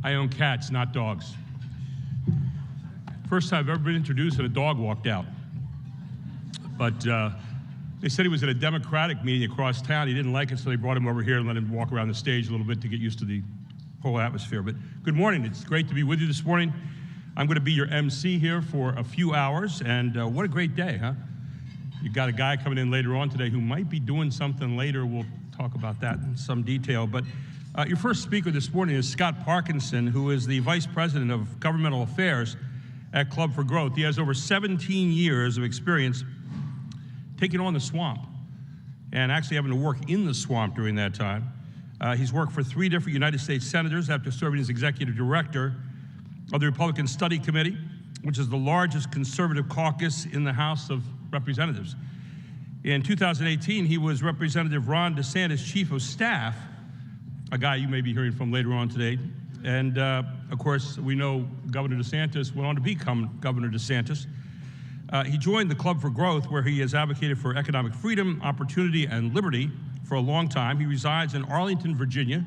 I own cats, not dogs. First time I've ever been introduced and a dog walked out. But they said he was at a Democratic meeting across town. He didn't like it, so they brought him over here and let him walk around the stage a little bit to get used to the whole atmosphere. But good morning. It's great to be with you this morning. I'm going to be your MC here for a few hours, and what a great day, huh? You've got a guy coming in later on today who might be doing something later. We'll talk about that in some detail. But your first speaker this morning is Scott Parkinson, who is the Vice President of Governmental Affairs at Club for Growth. He has over 17 years of experience taking on the swamp and actually having to work in the swamp during that time. He's worked for 3 different United States senators after serving as executive director of the Republican Study Committee, which is the largest conservative caucus in the House of Representatives. In 2018, he was Representative Ron DeSantis' chief of staff, a guy you may be hearing from later on today. And of course, we know Governor DeSantis went on to become Governor DeSantis. He joined the Club for Growth, where he has advocated for economic freedom, opportunity, and liberty for a long time. He resides in Arlington, Virginia,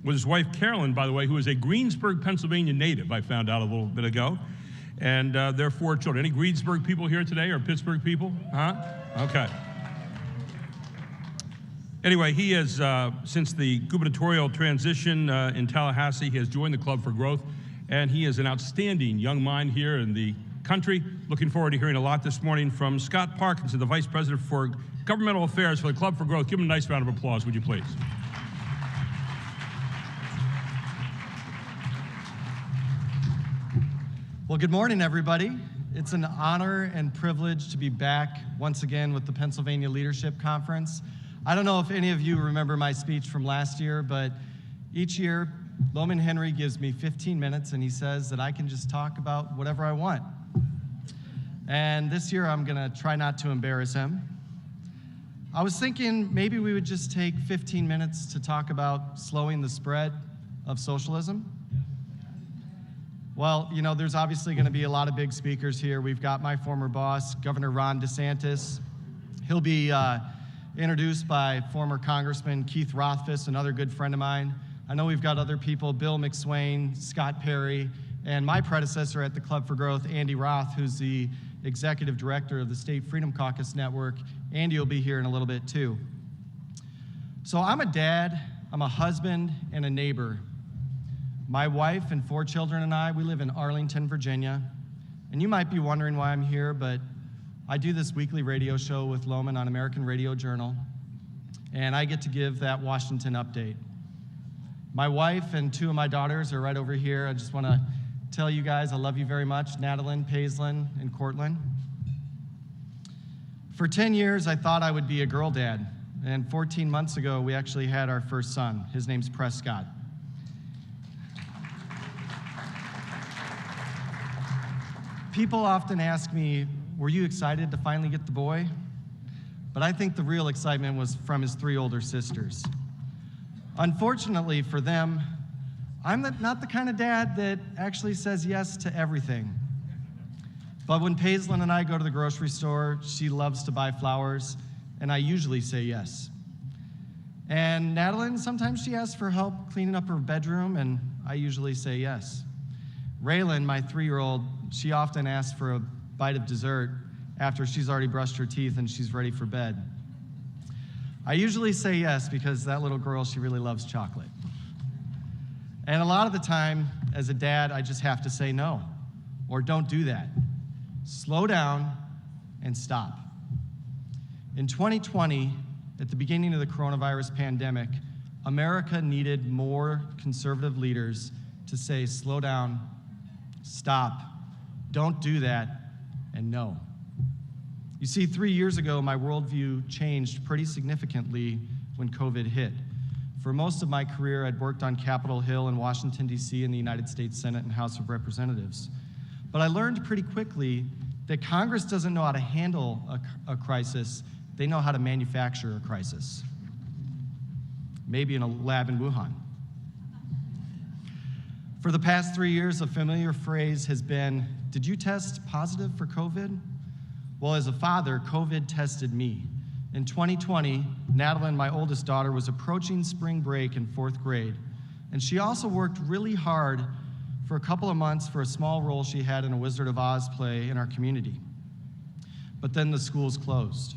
with his wife, Carolyn, by the way, who is a Greensburg, Pennsylvania native, I found out a little bit ago, and their 4 children. Any Greensburg people here today, or Pittsburgh people? Huh? Okay. Anyway, he has, since the gubernatorial transition in Tallahassee, he has joined the Club for Growth, and he is an outstanding young mind here in the country. Looking forward to hearing a lot this morning from Scott Parkinson, the Vice President for Governmental Affairs for the Club for Growth. Give him a nice round of applause, would you please? Well, good morning, everybody. It's an honor and privilege to be back once again with the Pennsylvania Leadership Conference. I don't know if any of you remember my speech from last year, but each year, Loman Henry gives me 15 minutes and he says that I can just talk about whatever I want. And this year, I'm gonna try not to embarrass him. I was thinking maybe we would just take 15 minutes to talk about slowing the spread of socialism. Well, you know, there's obviously gonna be a lot of big speakers here. We've got my former boss, Governor Ron DeSantis. He'll be introduced by former Congressman Keith Rothfuss, another good friend of mine. I know we've got other people, Bill McSwain, Scott Perry, and my predecessor at the Club for Growth, Andy Roth, who's the executive director of the State Freedom Caucus Network. Andy will be here in a little bit too. So I'm a dad, I'm a husband, and a neighbor. My wife and 4 children and I, we live in Arlington, Virginia. And you might be wondering why I'm here, but I do this weekly radio show with Loman on American Radio Journal, and I get to give that Washington update. My wife and 2 of my daughters are right over here. I just want to tell you guys I love you very much, Natalie, Paisley, and Cortland. For 10 years, I thought I would be a girl dad, and 14 months ago, we actually had our first son. His name's Prescott. People often ask me, were you excited to finally get the boy? But I think the real excitement was from his 3 older sisters. Unfortunately for them, I'm not the kind of dad that actually says yes to everything. But when Paisley and I go to the grocery store, she loves to buy flowers, and I usually say yes. And Natalie, sometimes she asks for help cleaning up her bedroom, and I usually say yes. Raylan, my 3-year-old, she often asks for a bite of dessert after she's already brushed her teeth and she's ready for bed. I usually say yes because that little girl, she really loves chocolate. And a lot of the time, as a dad, I just have to say no, or don't do that. Slow down and stop. In 2020, at the beginning of the coronavirus pandemic, America needed more conservative leaders to say, slow down, stop, don't do that, and no. You see, 3 years ago, my worldview changed pretty significantly when COVID hit. For most of my career, I'd worked on Capitol Hill in Washington, D.C., in the United States Senate and House of Representatives. But I learned pretty quickly that Congress doesn't know how to handle a crisis, they know how to manufacture a crisis. Maybe in a lab in Wuhan. For the past 3 years, a familiar phrase has been, did you test positive for COVID? Well, as a father, COVID tested me. In 2020, Natalie, my oldest daughter, was approaching spring break in 4th grade. And she also worked really hard for a couple of months for a small role she had in a Wizard of Oz play in our community. But then the schools closed,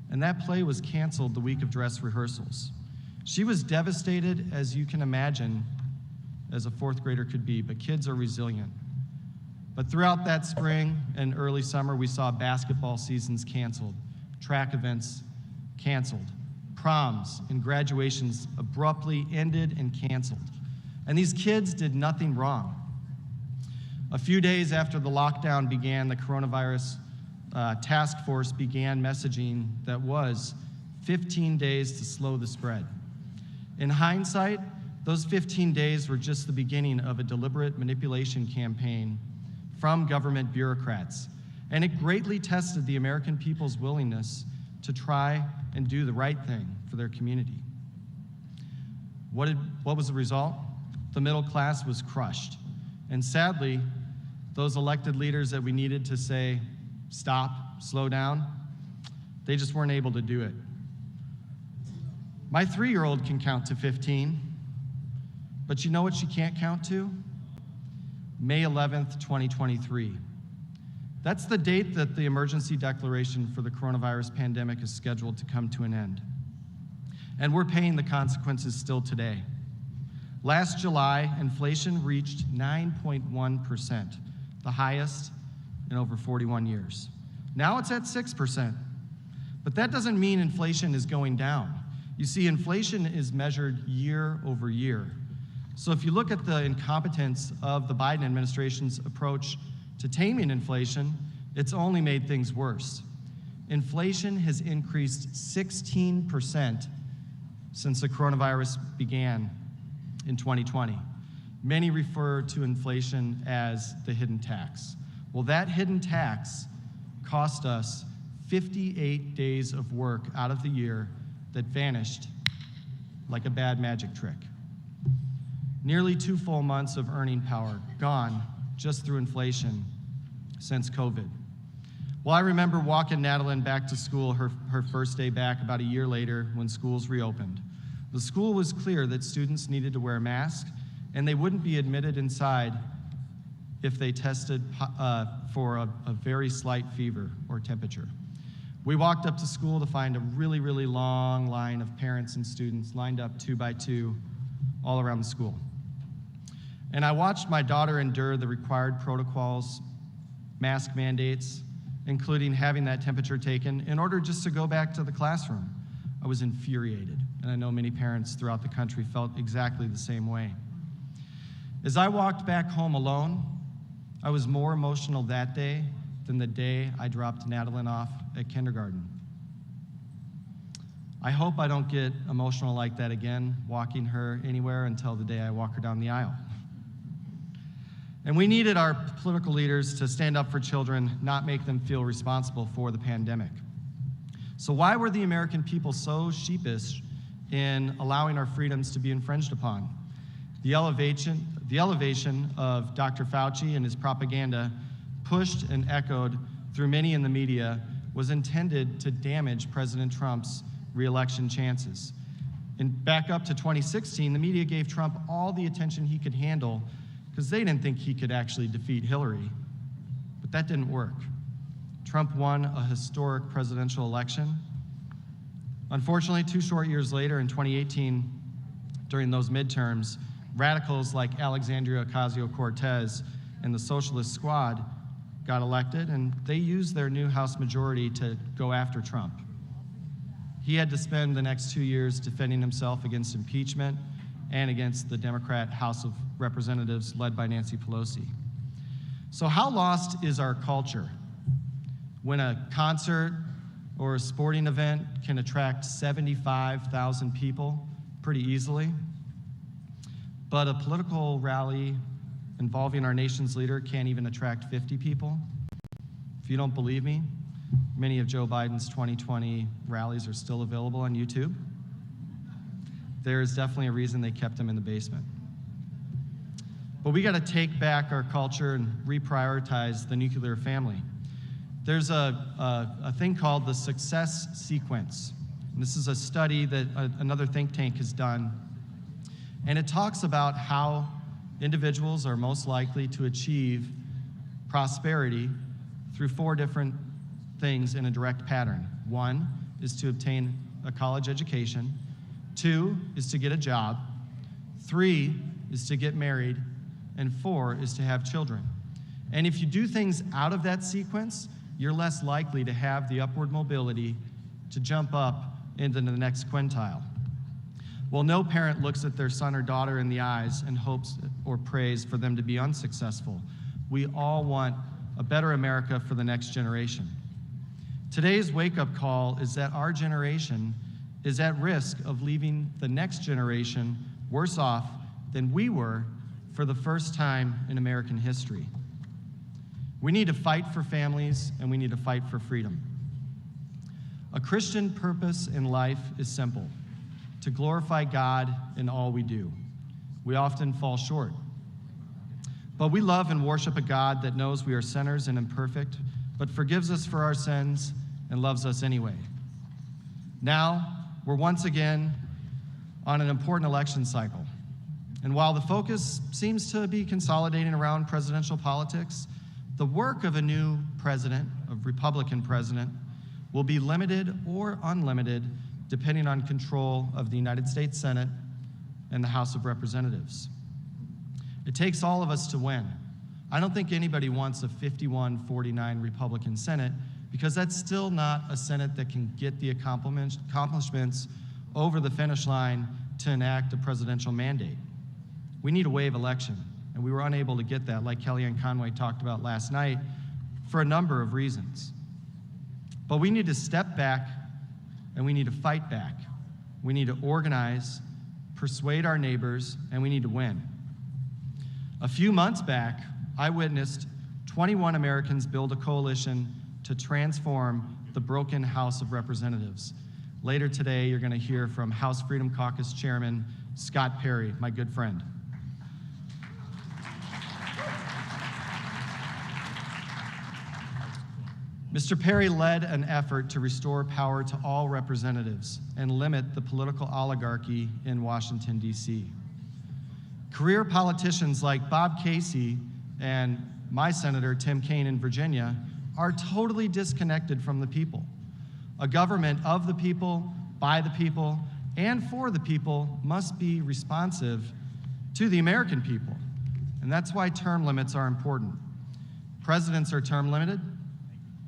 and that play was canceled the week of dress rehearsals. She was devastated, as you can imagine, as a fourth grader could be, but kids are resilient. But throughout that spring and early summer, we saw basketball seasons canceled, track events canceled, proms and graduations abruptly ended and canceled. And these kids did nothing wrong. A few days after the lockdown began, the coronavirus task force began messaging that was 15 days to slow the spread. In hindsight, those 15 days were just the beginning of a deliberate manipulation campaign from government bureaucrats, and it greatly tested the American people's willingness to try and do the right thing for their community. What was the result? The middle class was crushed, and sadly, those elected leaders that we needed to say, stop, slow down, they just weren't able to do it. My 3-year-old can count to 15, but you know what she can't count to? May 11th, 2023. That's the date that the emergency declaration for the coronavirus pandemic is scheduled to come to an end. And we're paying the consequences still today. Last July, inflation reached 9.1%, the highest in over 41 years. Now it's at 6%. But that doesn't mean inflation is going down. You see, inflation is measured year over year. So if you look at the incompetence of the Biden administration's approach to taming inflation, it's only made things worse. Inflation has increased 16% since the coronavirus began in 2020. Many refer to inflation as the hidden tax. Well, that hidden tax cost us 58 days of work out of the year that vanished like a bad magic trick. Nearly 2 full months of earning power gone just through inflation since COVID. Well, I remember walking Natalie back to school her first day back about a year later when schools reopened. The school was clear that students needed to wear a mask and they wouldn't be admitted inside if they tested for a very slight fever or temperature. We walked up to school to find a really, really long line of parents and students lined up 2 by 2 all around the school. And I watched my daughter endure the required protocols, mask mandates, including having that temperature taken in order just to go back to the classroom. I was infuriated, and I know many parents throughout the country felt exactly the same way. As I walked back home alone, I was more emotional that day than the day I dropped Natalie off at kindergarten. I hope I don't get emotional like that again, walking her anywhere until the day I walk her down the aisle. And we needed our political leaders to stand up for children, not make them feel responsible for the pandemic. So why were the American people so sheepish in allowing our freedoms to be infringed upon? The elevation of Dr. Fauci and his propaganda, pushed and echoed through many in the media, was intended to damage President Trump's re-election chances. And back up to 2016, the media gave Trump all the attention he could handle because they didn't think he could actually defeat Hillary. But that didn't work. Trump won a historic presidential election. Unfortunately, 2 short years later, in 2018, during those midterms, radicals like Alexandria Ocasio-Cortez and the Socialist Squad got elected, and they used their new House majority to go after Trump. He had to spend the next 2 years defending himself against impeachment and against the Democrat House of Representatives led by Nancy Pelosi. So how lost is our culture when a concert or a sporting event can attract 75,000 people pretty easily, but a political rally involving our nation's leader can't even attract 50 people? If you don't believe me, many of Joe Biden's 2020 rallies are still available on YouTube. There is definitely a reason they kept him in the basement. But we got to take back our culture and reprioritize the nuclear family. There's a thing called the success sequence. And this is a study that another think tank has done. And it talks about how individuals are most likely to achieve prosperity through 4 different things in a direct pattern. 1 is to obtain a college education. 2 is to get a job. 3 is to get married. And 4 is to have children. And if you do things out of that sequence, you're less likely to have the upward mobility to jump up into the next quintile. Well, no parent looks at their son or daughter in the eyes and hopes or prays for them to be unsuccessful. We all want a better America for the next generation. Today's wake-up call is that our generation is at risk of leaving the next generation worse off than we were for the first time in American history. We need to fight for families, and we need to fight for freedom. A Christian purpose in life is simple: to glorify God in all we do. We often fall short. But we love and worship a God that knows we are sinners and imperfect, but forgives us for our sins and loves us anyway. Now, we're once again on an important election cycle. And while the focus seems to be consolidating around presidential politics, the work of a new president, a Republican president, will be limited or unlimited depending on control of the United States Senate and the House of Representatives. It takes all of us to win. I don't think anybody wants a 51-49 Republican Senate, because that's still not a Senate that can get the accomplishments over the finish line to enact a presidential mandate. We need a wave election, and we were unable to get that, like Kellyanne Conway talked about last night, for a number of reasons. But we need to step back, and we need to fight back. We need to organize, persuade our neighbors, and we need to win. A few months back, I witnessed 21 Americans build a coalition to transform the broken House of Representatives. Later today, you're going to hear from House Freedom Caucus Chairman Scott Perry, my good friend. Mr. Perry led an effort to restore power to all representatives and limit the political oligarchy in Washington, D.C. Career politicians like Bob Casey and my Senator Tim Kaine in Virginia are totally disconnected from the people. A government of the people, by the people, and for the people must be responsive to the American people. And that's why term limits are important. Presidents are term limited.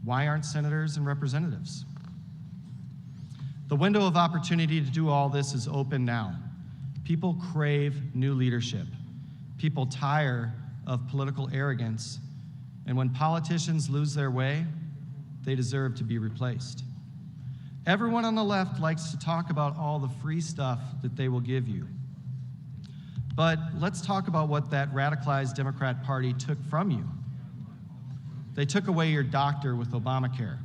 Why aren't senators and representatives? The window of opportunity to do all this is open now. People crave new leadership. People tire of political arrogance. And when politicians lose their way, they deserve to be replaced. Everyone on the left likes to talk about all the free stuff that they will give you. But let's talk about what that radicalized Democrat Party took from you. They took away your doctor with Obamacare.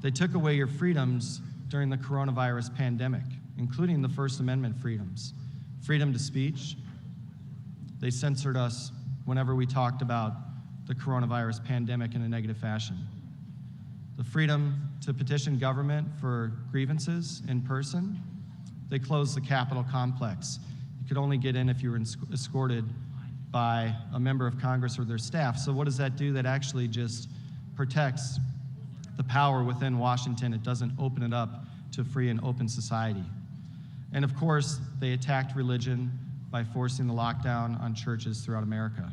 They took away your freedoms during the coronavirus pandemic, including the First Amendment freedoms. Freedom to speech. They censored us whenever we talked about the coronavirus pandemic in a negative fashion. The freedom to petition government for grievances in person. They closed the Capitol complex. You could only get in if you were escorted by a member of Congress or their staff. So what does that do? That actually just protects the power within Washington. It doesn't open it up to a free and open society. And of course, they attacked religion by forcing the lockdown on churches throughout America.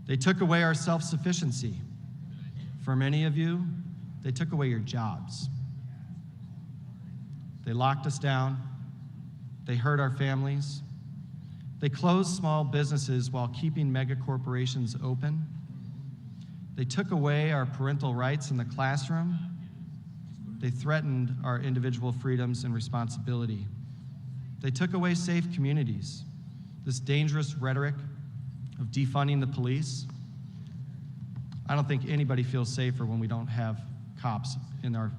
They took away our self-sufficiency. For many of you, they took away your jobs. They locked us down. They hurt our families. They closed small businesses while keeping mega corporations open. They took away our parental rights in the classroom. They threatened our individual freedoms and responsibility. They took away safe communities. This dangerous rhetoric of defunding the police. I don't think anybody feels safer when we don't have cops in our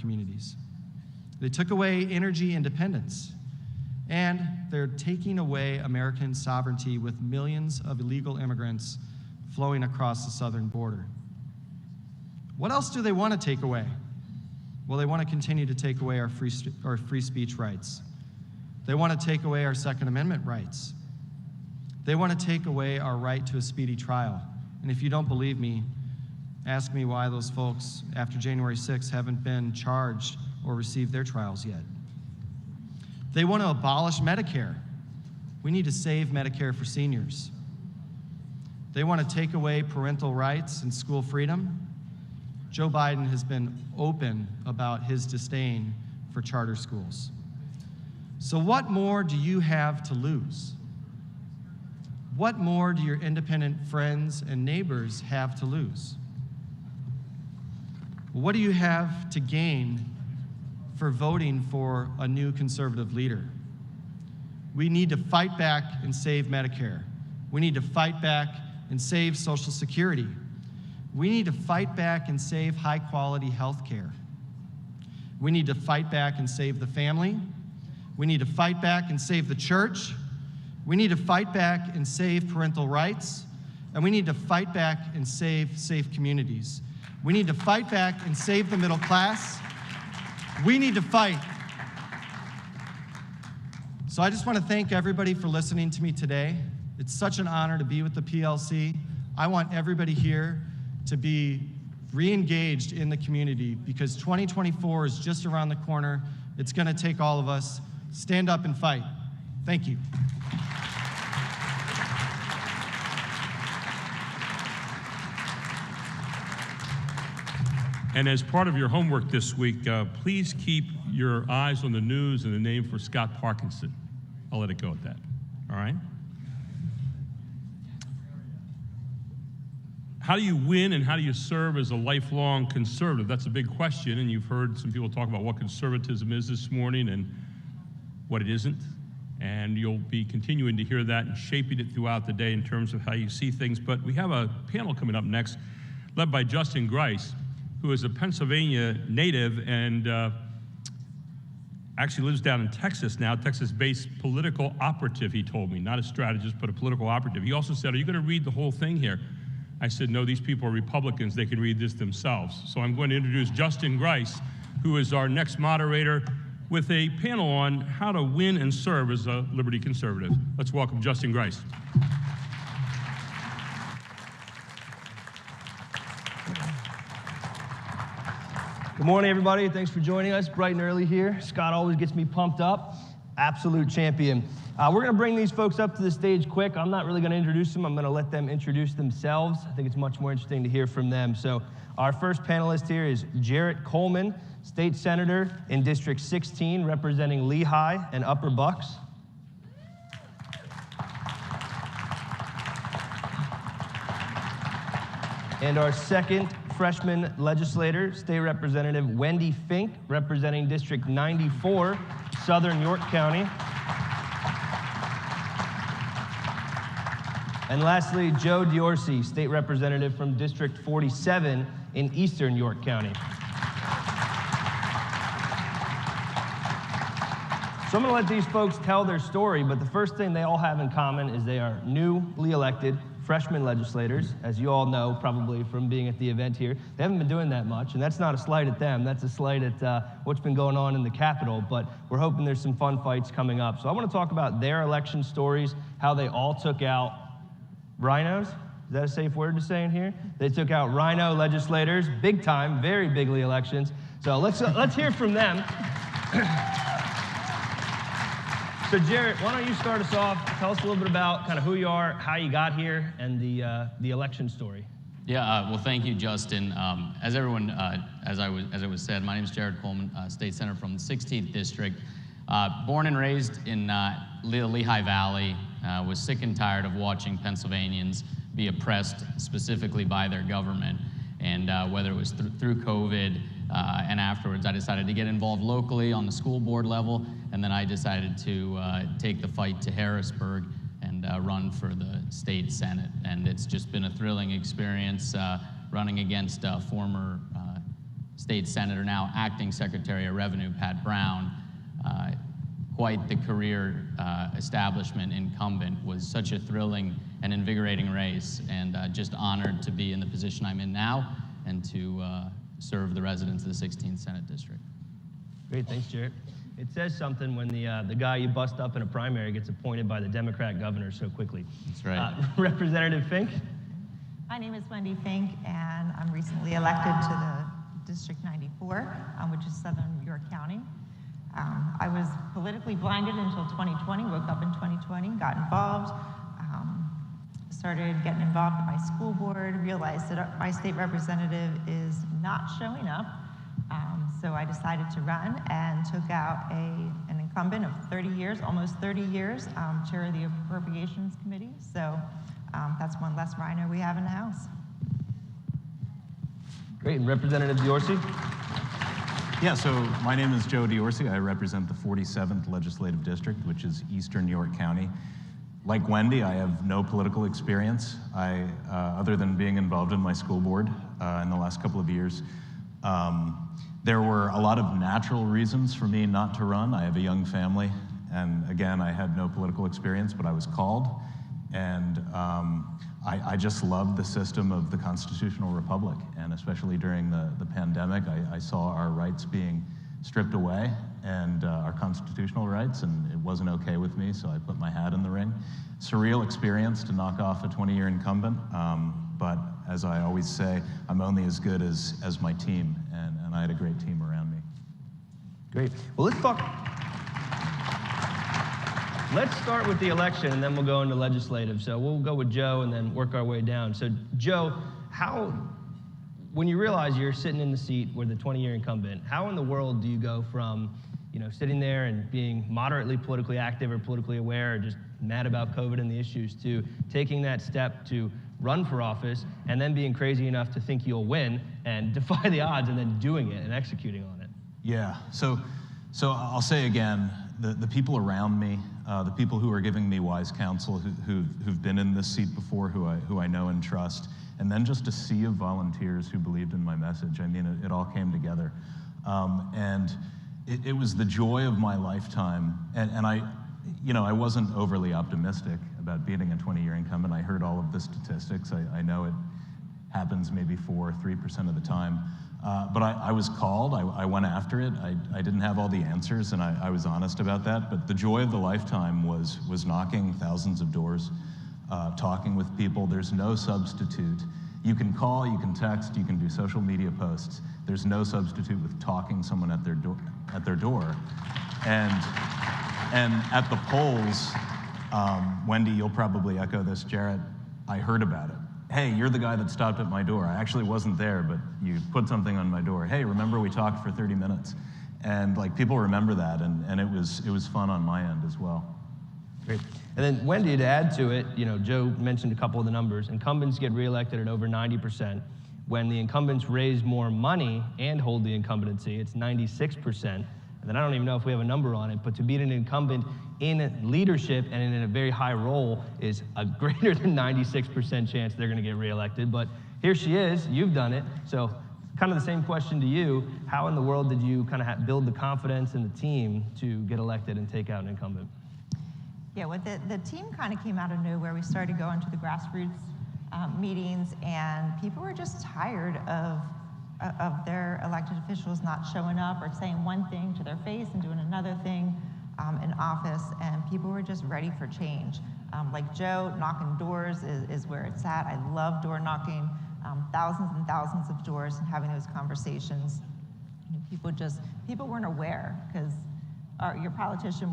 communities. They took away energy independence. And they're taking away American sovereignty with millions of illegal immigrants flowing across the southern border. What else do they want to take away? Well, they want to continue to take away our free speech rights. They want to take away our Second Amendment rights. They want to take away our right to a speedy trial. And if you don't believe me, ask me why those folks after January 6th haven't been charged or received their trials yet. They want to abolish Medicare. We need to save Medicare for seniors. They want to take away parental rights and school freedom. Joe Biden has been open about his disdain for charter schools. So what more do you have to lose? What more do your independent friends and neighbors have to lose? What do you have to gain for voting for a new conservative leader? We need to fight back and save Medicare. We need to fight back and save Social Security. We need to fight back and save high-quality health care. We need to fight back and save the family. We need to fight back and save the church. We need to fight back and save parental rights. And we need to fight back and save safe communities. We need to fight back and save the middle class. We need to fight. So I just want to thank everybody for listening to me today. It's such an honor to be with the PLC. I want everybody here to be re-engaged in the community because 2024 is just around the corner. It's going to take all of us. Stand up and fight. Thank you. And as part of your homework this week, please keep your eyes on the news and the name for Scott Parkinson. I'll let it go at that, all right? How do you win and how do you serve as a lifelong conservative? That's a big question, and you've heard some people talk about what conservatism is this morning and what it isn't. And you'll be continuing to hear that and shaping it throughout the day in terms of how you see things. But we have a panel coming up next, led by Justin Grice, who is a Pennsylvania native and actually lives down in Texas now, Texas-based political operative, he told me, not a strategist, but a political operative. He also said, are you going to read the whole thing here? I said, no, these people are Republicans. They can read this themselves. So I'm going to introduce Justin Grice, who is our next moderator, with a panel on how to win and serve as a liberty conservative. Let's welcome Justin Grice. Good morning, everybody. Thanks for joining us bright and early here. Scott always gets me pumped up. Absolute champion. We're going to bring these folks up to the stage quick. I'm not really going to introduce them. I'm going to let them introduce themselves. I think it's much more interesting to hear from them. So our first panelist here is Jarrett Coleman, State Senator in District 16, representing Lehigh and Upper Bucks. And our second freshman legislator, State Representative Wendy Fink, representing District 94, Southern York County. And lastly, Joe Diorsi, State Representative from District 47 in Eastern York County. So I'm going to let these folks tell their story, but the first thing they all have in common is they are newly elected freshman legislators, as you all know probably from being at the event here. They haven't been doing that much, and that's not a slight at them. That's a slight at what's been going on in the Capitol, but we're hoping there's some fun fights coming up. So I want to talk about their election stories, how they all took out rhinos. Is that a safe word to say in here? They took out rhino legislators, big time, very bigly elections. So let's hear from them. So Jarrett, why don't you start us off? Tell us a little bit about kind of who you are, how you got here, and the election story. Yeah, well, thank you, Justin. As everyone, as it was said, my name is Jarrett Coleman, State Senator from the 16th District. Born and raised in the Lehigh Valley, was sick and tired of watching Pennsylvanians be oppressed specifically by their government. And whether it was through COVID and afterwards, I decided to get involved locally on the school board level, and then I decided to take the fight to Harrisburg and run for the state senate. And it's just been a thrilling experience running against former state senator, now acting Secretary of Revenue, Pat Brown. Quite the career establishment incumbent. Was such a thrilling and invigorating race, and just honored to be in the position I'm in now and to serve the residents of the 16th Senate District. Great, thanks, Jarrett. It says something when the guy you bust up in a primary gets appointed by the Democrat governor so quickly. That's right. Representative Fink? My name is Wendy Fink, and I'm recently elected to the District 94, which is Southern York County. I was politically blinded until 2020, woke up in 2020, got involved, started getting involved in my school board, realized that my state representative is not showing up. So I decided to run and took out an incumbent of 30 years, almost 30 years, chair of the Appropriations Committee. So that's one less rhino we have in the House. Great, and Representative Diorsi? Yeah, so my name is Joe Diorsi. I represent the 47th Legislative District, which is Eastern York County. Like Wendy, I have no political experience, other than being involved in my school board in the last couple of years. There were a lot of natural reasons for me not to run. I have a young family, and again, I had no political experience, but I was called, and I just loved the system of the constitutional republic, and especially during the pandemic, I saw our rights being stripped away, and our constitutional rights, and it wasn't okay with me, so I put my hat in the ring. Surreal experience to knock off a 20-year incumbent, but as I always say, I'm only as good as my team, and I had a great team around me. Great. Well, let's start with the election, and then we'll go into legislative. So we'll go with Joe and then work our way down. So Joe, when you realize you're sitting in the seat with the 20-year incumbent, how in the world do you go from, sitting there and being moderately politically active or politically aware or just mad about COVID and the issues to taking that step to run for office and then being crazy enough to think you'll win and defy the odds and then doing it and executing on it? Yeah, so I'll say again, the people around me, the people who are giving me wise counsel, who've been in this seat before, who I know and trust, and then just a sea of volunteers who believed in my message. I mean, it all came together. And it was the joy of my lifetime. And I wasn't overly optimistic about beating a 20-year incumbent. I heard all of the statistics. I know it happens maybe 3% of the time. But I was called, I went after it. I didn't have all the answers, and I was honest about that. But the joy of the lifetime was knocking thousands of doors, talking with people. There's no substitute. You can call, you can text, you can do social media posts. There's no substitute with talking someone at their door. And at the polls, Wendy, you'll probably echo this, Jarrett, I heard about it. Hey, you're the guy that stopped at my door. I actually wasn't there, but you put something on my door. Hey, remember we talked for 30 minutes? And people remember that, and it was fun on my end as well. Great. And then Wendy, to add to it, Joe mentioned a couple of the numbers. Incumbents get reelected at over 90%. When the incumbents raise more money and hold the incumbency, it's 96%. And then I don't even know if we have a number on it, but to beat an incumbent in leadership and in a very high role is a greater than 96% chance they're going to get reelected. But here she is, you've done it. So kind of the same question to you. How in the world did you kind of build the confidence in the team to get elected and take out an incumbent? Yeah, well, the team kind of came out of nowhere. We started going to the grassroots meetings, and people were just tired of their elected officials not showing up or saying one thing to their face and doing another thing in office, and people were just ready for change. Like Joe, knocking doors is where it's at. I love door knocking, thousands and thousands of doors and having those conversations. People weren't aware, because your politician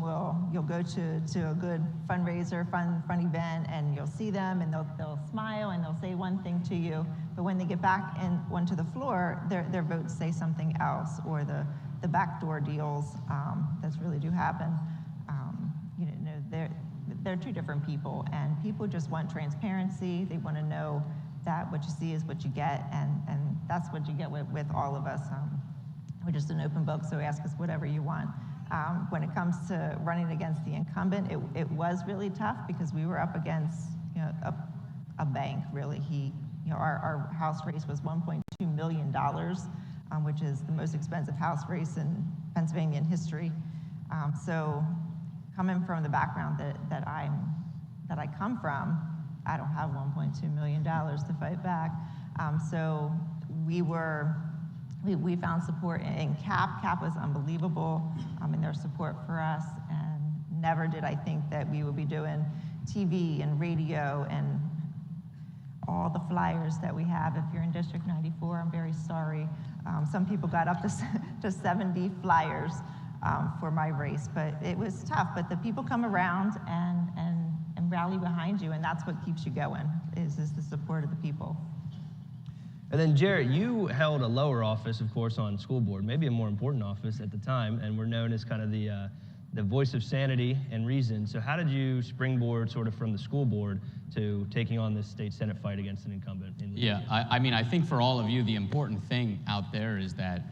you'll go to a good fundraiser, fun event, and you'll see them, and they'll smile and they'll say one thing to you, but when they get back onto the floor, their votes say something else, or the backdoor deals that really do happen. They're two different people, and people just want transparency. They want to know that what you see is what you get, and that's what you get with all of us. We're just an open book, so ask us whatever you want. When it comes to running against the incumbent, it was really tough, because we were up against a bank, really. Our House race was $1.2 million, which is the most expensive House race in Pennsylvanian history. So coming from the background that I come from, I don't have $1.2 million to fight back. So we were We found support in CAP. CAP was unbelievable in their support for us, and never did I think that we would be doing TV and radio and all the flyers that we have. If you're in District 94, I'm very sorry. Some people got up to 70 flyers for my race, but it was tough. But the people come around and rally behind you, and that's what keeps you going, is the support of the people. And then, Jarrett, you held a lower office, of course, on school board, maybe a more important office at the time, and were known as kind of the voice of sanity and reason. So how did you springboard sort of from the school board to taking on this state Senate fight against an incumbent in Yeah, I mean, I think for all of you, the important thing out there is that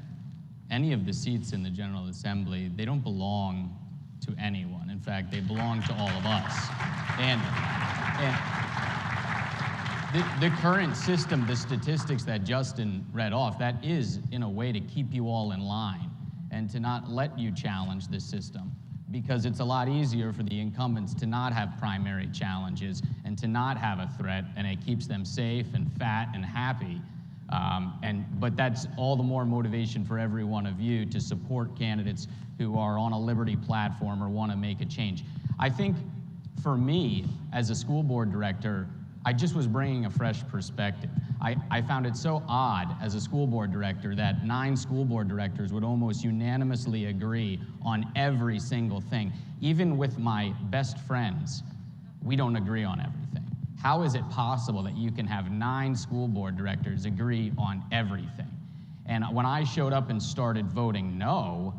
any of the seats in the General Assembly, they don't belong to anyone. In fact, they belong to all of us. And the current system, the statistics that Justin read off, that is, in a way, to keep you all in line and to not let you challenge this system, because it's a lot easier for the incumbents to not have primary challenges and to not have a threat, and it keeps them safe and fat and happy. But that's all the more motivation for every one of you to support candidates who are on a liberty platform or want to make a change. I think for me, as a school board director, I just was bringing a fresh perspective. I found it so odd as a school board director that 9 school board directors would almost unanimously agree on every single thing. Even with my best friends, we don't agree on everything. How is it possible that you can have 9 school board directors agree on everything? And when I showed up and started voting no,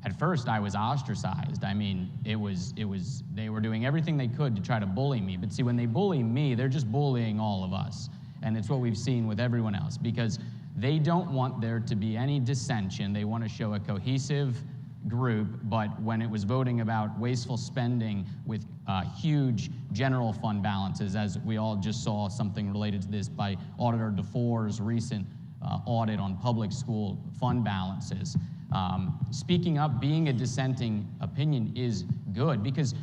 at first I was ostracized. I mean, they were doing everything they could to try to bully me. But see, when they bully me, they're just bullying all of us. And it's what we've seen with everyone else, because they don't want there to be any dissension. They want to show a cohesive group, but when it was voting about wasteful spending with huge general fund balances, as we all just saw something related to this by Auditor DeFore's recent audit on public school fund balances, speaking up, being a dissenting opinion is good, because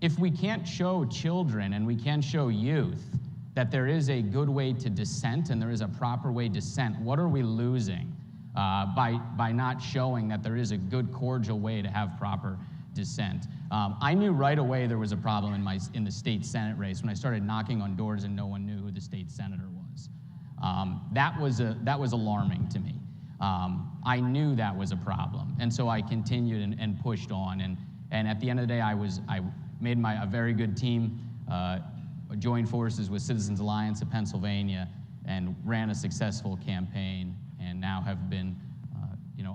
if we can't show children and we can't show youth that there is a good way to dissent and there is a proper way to dissent, what are we losing by not showing that there is a good, cordial way to have proper dissent? I knew right away there was a problem in the state Senate race when I started knocking on doors and no one knew who the state senator was. That was alarming to me. I knew that was a problem, and so I continued and pushed on. And at the end of the day, I made a very good team, joined forces with Citizens Alliance of Pennsylvania, and ran a successful campaign, and now have been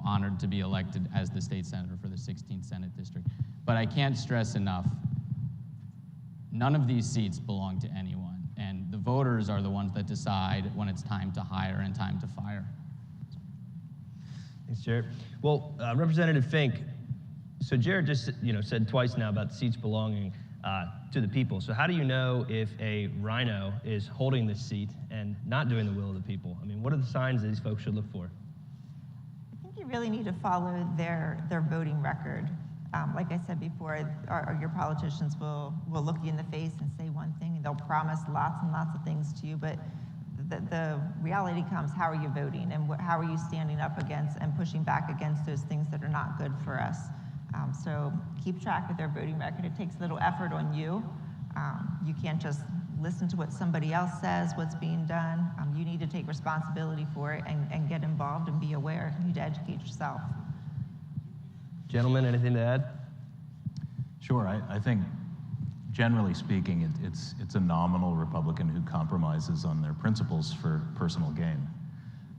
honored to be elected as the state senator for the 16th Senate District. But I can't stress enough, none of these seats belong to anyone, and the voters are the ones that decide when it's time to hire and time to fire. Thanks, Jarrett. Well, Representative Fink, so Jarrett just said twice now about the seats belonging to the people. So how do you know if a rhino is holding this seat and not doing the will of the people? I mean, what are the signs that these folks should look for? I think you really need to follow their voting record. Like I said before, your politicians will look you in the face and say one thing, and they'll promise lots and lots of things to you, but the reality comes, how are you voting, and how are you standing up against and pushing back against those things that are not good for us? So keep track of their voting record. It takes a little effort on you. You can't just listen to what somebody else says, what's being done. You need to take responsibility for it and get involved and be aware. You need to educate yourself. Gentlemen, anything to add? Sure, I think generally speaking, it's a nominal Republican who compromises on their principles for personal gain.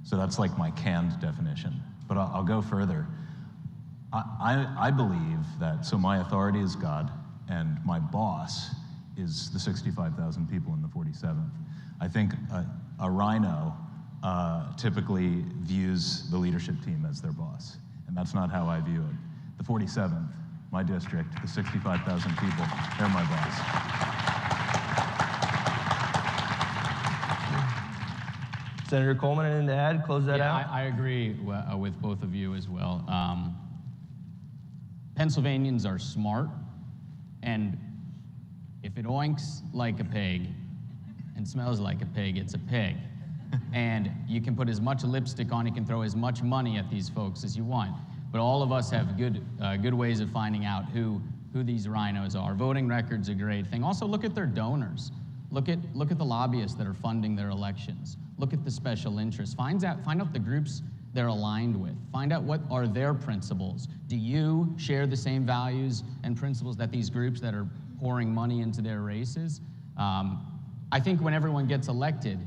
So that's like my canned definition. But I'll go further. I believe that, so my authority is God, and my boss is the 65,000 people in the 47th. I think a rhino typically views the leadership team as their boss, and that's not how I view it. The 47th, my district, the 65,000 people, they're my boss. Senator Coleman, anything to add? Close that out? I agree with both of you as well. Pennsylvanians are smart, and if it oinks like a pig and smells like a pig, it's a pig. And you can put as much lipstick on, you can throw as much money at these folks as you want. But all of us have good ways of finding out who these rhinos are. Voting records are a great thing. Also, look at their donors. Look at the lobbyists that are funding their elections. Look at the special interests. Find out the groups they're aligned with. Find out what are their principles. Do you share the same values and principles that these groups that are pouring money into their races? I think when everyone gets elected,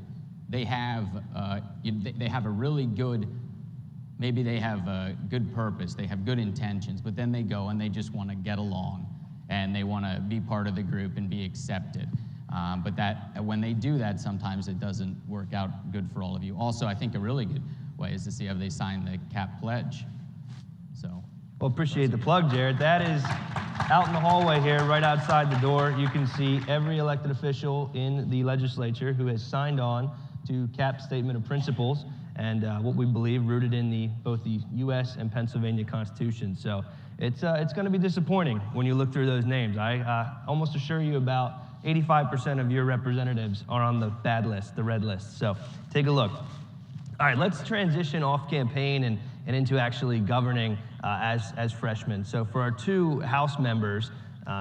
they have a really good, maybe they have a good purpose, they have good intentions, but then they go and they just want to get along and they want to be part of the group and be accepted. But when they do that, sometimes it doesn't work out good for all of you. Also, I think a really good way is to see have they signed the CAP pledge. So. Well, appreciate the plug, Jared. That is out in the hallway here, right outside the door. You can see every elected official in the legislature who has signed on to CAP's statement of principles and what we believe rooted in both the U.S. and Pennsylvania Constitution. So it's going to be disappointing when you look through those names. I almost assure you about 85% of your representatives are on the bad list, the red list. So take a look. All right, let's transition off campaign and into actually governing as freshmen. So for our two House members,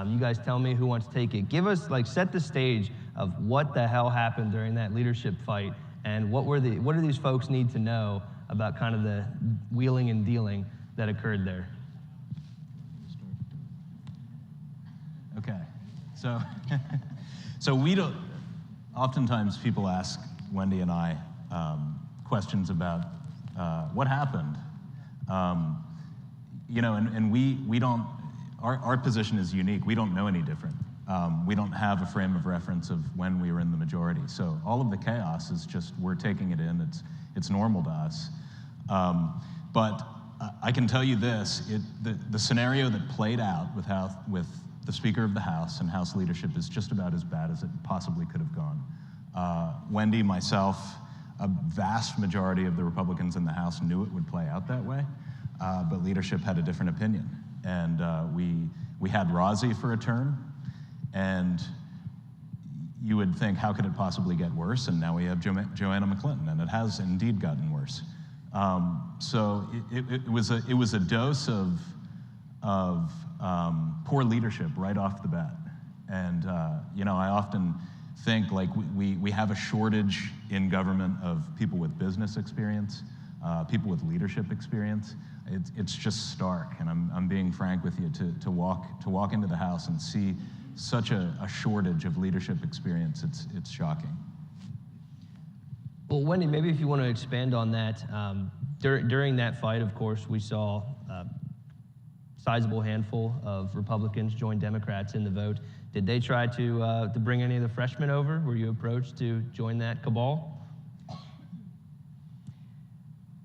you guys tell me who wants to take it. Give us, set the stage of what the hell happened during that leadership fight, and what do these folks need to know about kind of the wheeling and dealing that occurred there? Okay, so we don't, oftentimes people ask Wendy and I questions about what happened. And we don't, our position is unique. We don't know any different. We don't have a frame of reference of when we were in the majority. So all of the chaos is just, we're taking it in, it's normal to us. But I can tell you this, the scenario that played out with the Speaker of the House and House leadership is just about as bad as it possibly could have gone. Wendy, myself, a vast majority of the Republicans in the House knew it would play out that way, but leadership had a different opinion. And we had Rozzy for a term, and you would think, how could it possibly get worse? And now we have Joanna McClinton, and it has indeed gotten worse. So it was a dose of poor leadership right off the bat. And I often think we have a shortage in government of people with business experience, people with leadership experience. It's just stark, and I'm being frank with you, to walk into the House and see such a shortage of leadership experience. It's shocking. Well, Wendy, maybe if you want to expand on that. During that fight, of course, we saw a sizable handful of Republicans join Democrats in the vote. Did they try to bring any of the freshmen over? Were you approached to join that cabal?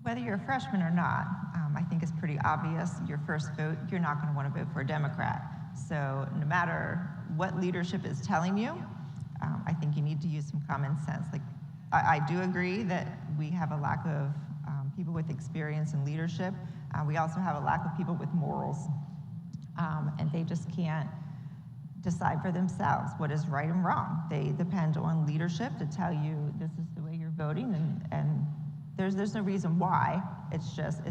Whether you're a freshman or not, I think it's pretty obvious. Your first vote, you're not going to want to vote for a Democrat. So no matter what leadership is telling you, I think you need to use some common sense. I do agree that we have a lack of people with experience in leadership. We also have a lack of people with morals, and they just can't decide for themselves what is right and wrong. They depend on leadership to tell you this is the way you're voting, and there's no reason why. It's just,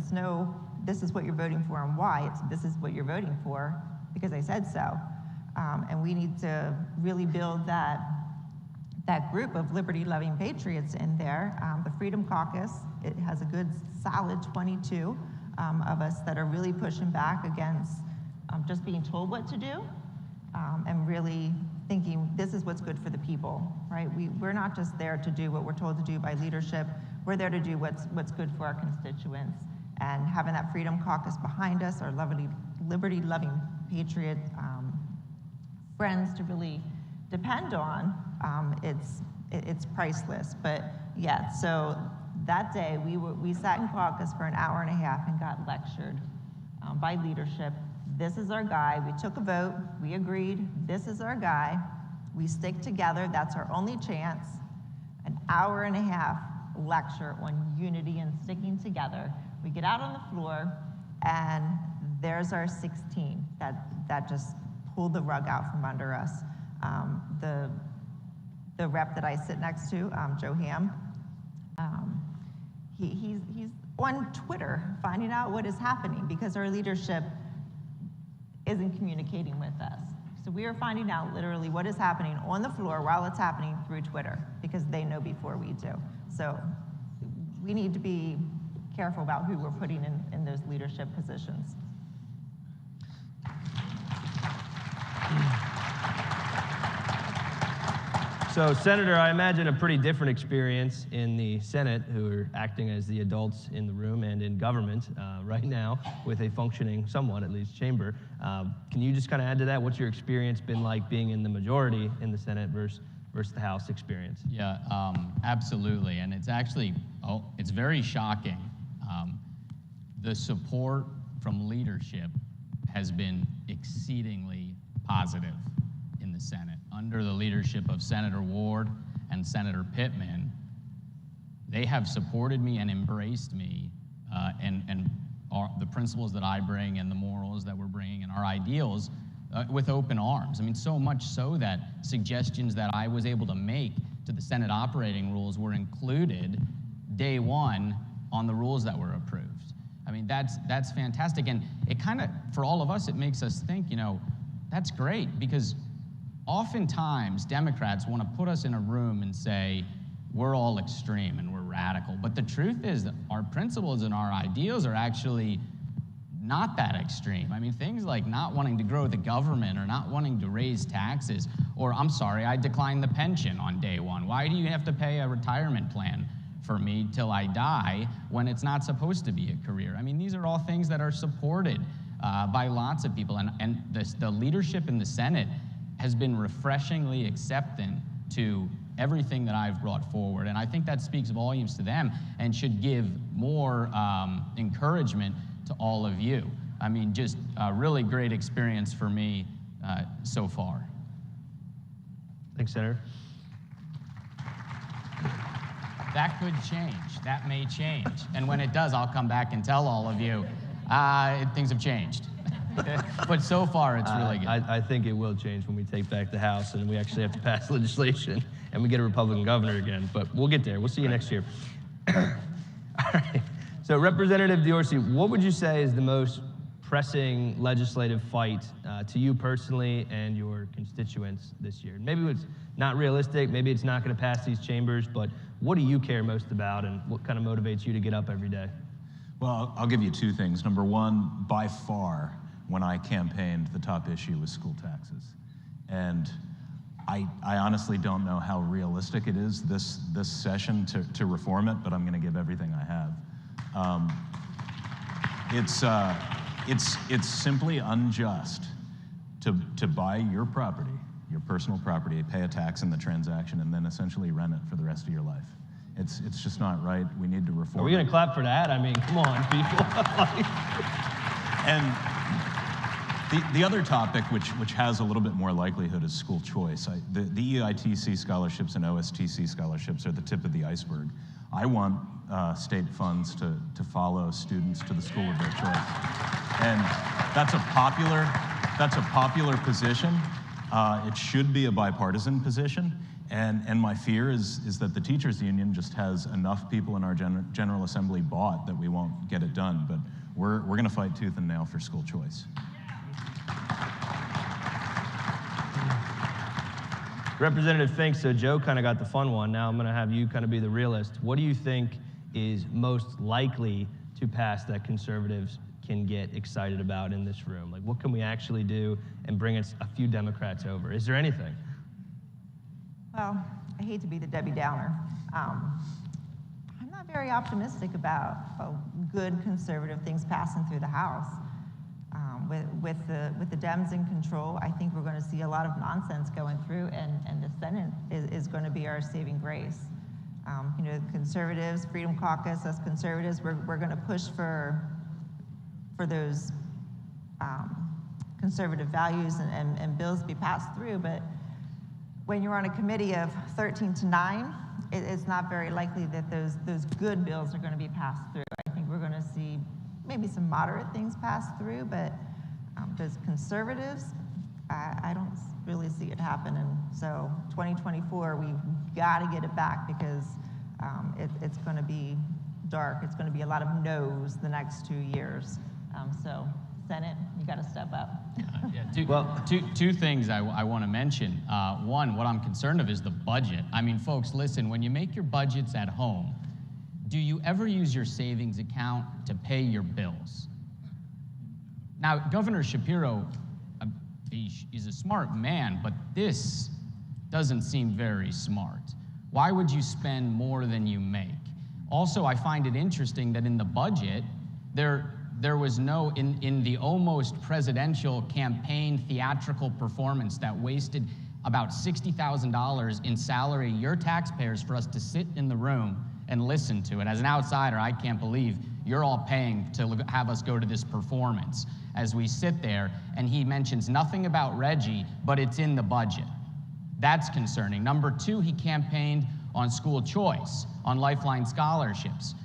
this is what you're voting for and why. This is what you're voting for because I said so. And we need to really build that group of liberty-loving patriots in there. The Freedom Caucus, it has a good solid 22 of us that are really pushing back against just being told what to do and really thinking this is what's good for the people, right? We're not just there to do what we're told to do by leadership. We're there to do what's good for our constituents. And having that Freedom Caucus behind us, our liberty-loving patriot friends to really depend on, it's priceless. But yeah, so that day we sat in caucus for an hour and a half and got lectured by leadership. This is our guy. We took a vote. We agreed. This is our guy. We stick together. That's our only chance. An hour and a half lecture on unity and sticking together. We get out on the floor, and there's our 16 that just pulled the rug out from under us. The rep that I sit next to, Joe Ham, He's on Twitter finding out what is happening because our leadership isn't communicating with us. So we are finding out literally what is happening on the floor while it's happening through Twitter because they know before we do. So we need to be careful about who we're putting in those leadership positions. So, Senator, I imagine a pretty different experience in the Senate, who are acting as the adults in the room and in government right now with a functioning, somewhat at least, chamber. Can you just kind of add to that? What's your experience been like being in the majority in the Senate versus the House experience? Yeah, absolutely. And it's actually, it's very shocking. The support from leadership has been exceedingly positive in the Senate. Under the leadership of Senator Ward and Senator Pittman, they have supported me and embraced me and the principles that I bring and the morals that we're bringing and our ideals with open arms. I mean, so much so that suggestions that I was able to make to the Senate operating rules were included day one on the rules that were approved. I mean, that's fantastic. And it kind of, for all of us, it makes us think, you know, that's great because oftentimes Democrats want to put us in a room and say, we're all extreme and we're radical. But the truth is that our principles and our ideals are actually not that extreme. I mean, things like not wanting to grow the government or not wanting to raise taxes, or I'm sorry, I declined the pension on day one. Why do you have to pay a retirement plan for me till I die when it's not supposed to be a career? I mean, these are all things that are supported by lots of people. And the leadership in the Senate has been refreshingly acceptant to everything that I've brought forward. And I think that speaks volumes to them and should give more encouragement to all of you. I mean, just a really great experience for me so far. Thanks, Senator. That could change. That may change. And when it does, I'll come back and tell all of you, things have changed. But so far, it's really good. I think it will change when we take back the House and we actually have to pass legislation and we get a Republican governor again. But we'll get there. We'll see you next year. All right. So, Representative Diorsi, what would you say is the most pressing legislative fight to you personally and your constituents this year? Maybe it's not realistic, maybe it's not going to pass these chambers, but what do you care most about and what kind of motivates you to get up every day? Well, I'll give you two things. Number one, by far, when I campaigned, the top issue was school taxes. And I honestly don't know how realistic it is this session to reform it, but I'm going to give everything I have. It's simply unjust to buy your property, your personal property, pay a tax in the transaction, and then essentially rent it for the rest of your life. It's just not right. We need to reform. Are we going to clap for that? I mean, come on, people. And the other topic, which has a little bit more likelihood, is school choice. The EITC scholarships and OSTC scholarships are the tip of the iceberg. I want state funds to follow students to the school of their choice, and that's a popular position. It should be a bipartisan position, and my fear is that the teachers union just has enough people in our General Assembly bought that we won't get it done. But we're going to fight tooth and nail for school choice. Representative Fink, so Joe kind of got the fun one. Now I'm going to have you kind of be the realist. What do you think is most likely to pass that conservatives can get excited about in this room? Like, what can we actually do and bring us a few Democrats over? Is there anything? Well, I hate to be the Debbie Downer. I'm not very optimistic about good conservative things passing through the House. With the Dems in control, I think we're going to see a lot of nonsense going through, and the Senate is going to be our saving grace. You know, conservatives, Freedom Caucus, us conservatives, we're going to push for those conservative values and bills to be passed through. But when you're on a committee of 13-9, it's not very likely that those good bills are going to be passed through. I think we're going to see maybe some moderate things pass through, but those conservatives, I don't really see it happen. And so 2024, we've got to get it back because it's going to be dark. It's going to be a lot of no's the next 2 years. So, Senate, you got to step up. Two things I want to mention. One, what I'm concerned of is the budget. I mean, folks, listen, when you make your budgets at home, do you ever use your savings account to pay your bills? Now, Governor Shapiro is a smart man, but this doesn't seem very smart. Why would you spend more than you make? Also, I find it interesting that in the budget, there was no, in the almost presidential campaign theatrical performance that wasted about $60,000 in salary, your taxpayers, for us to sit in the room and listen to it. As an outsider, I can't believe you're all paying to have us go to this performance as we sit there, and he mentions nothing about Reggie, but it's in the budget. That's concerning. Number two, he campaigned on school choice, on Lifeline scholarships.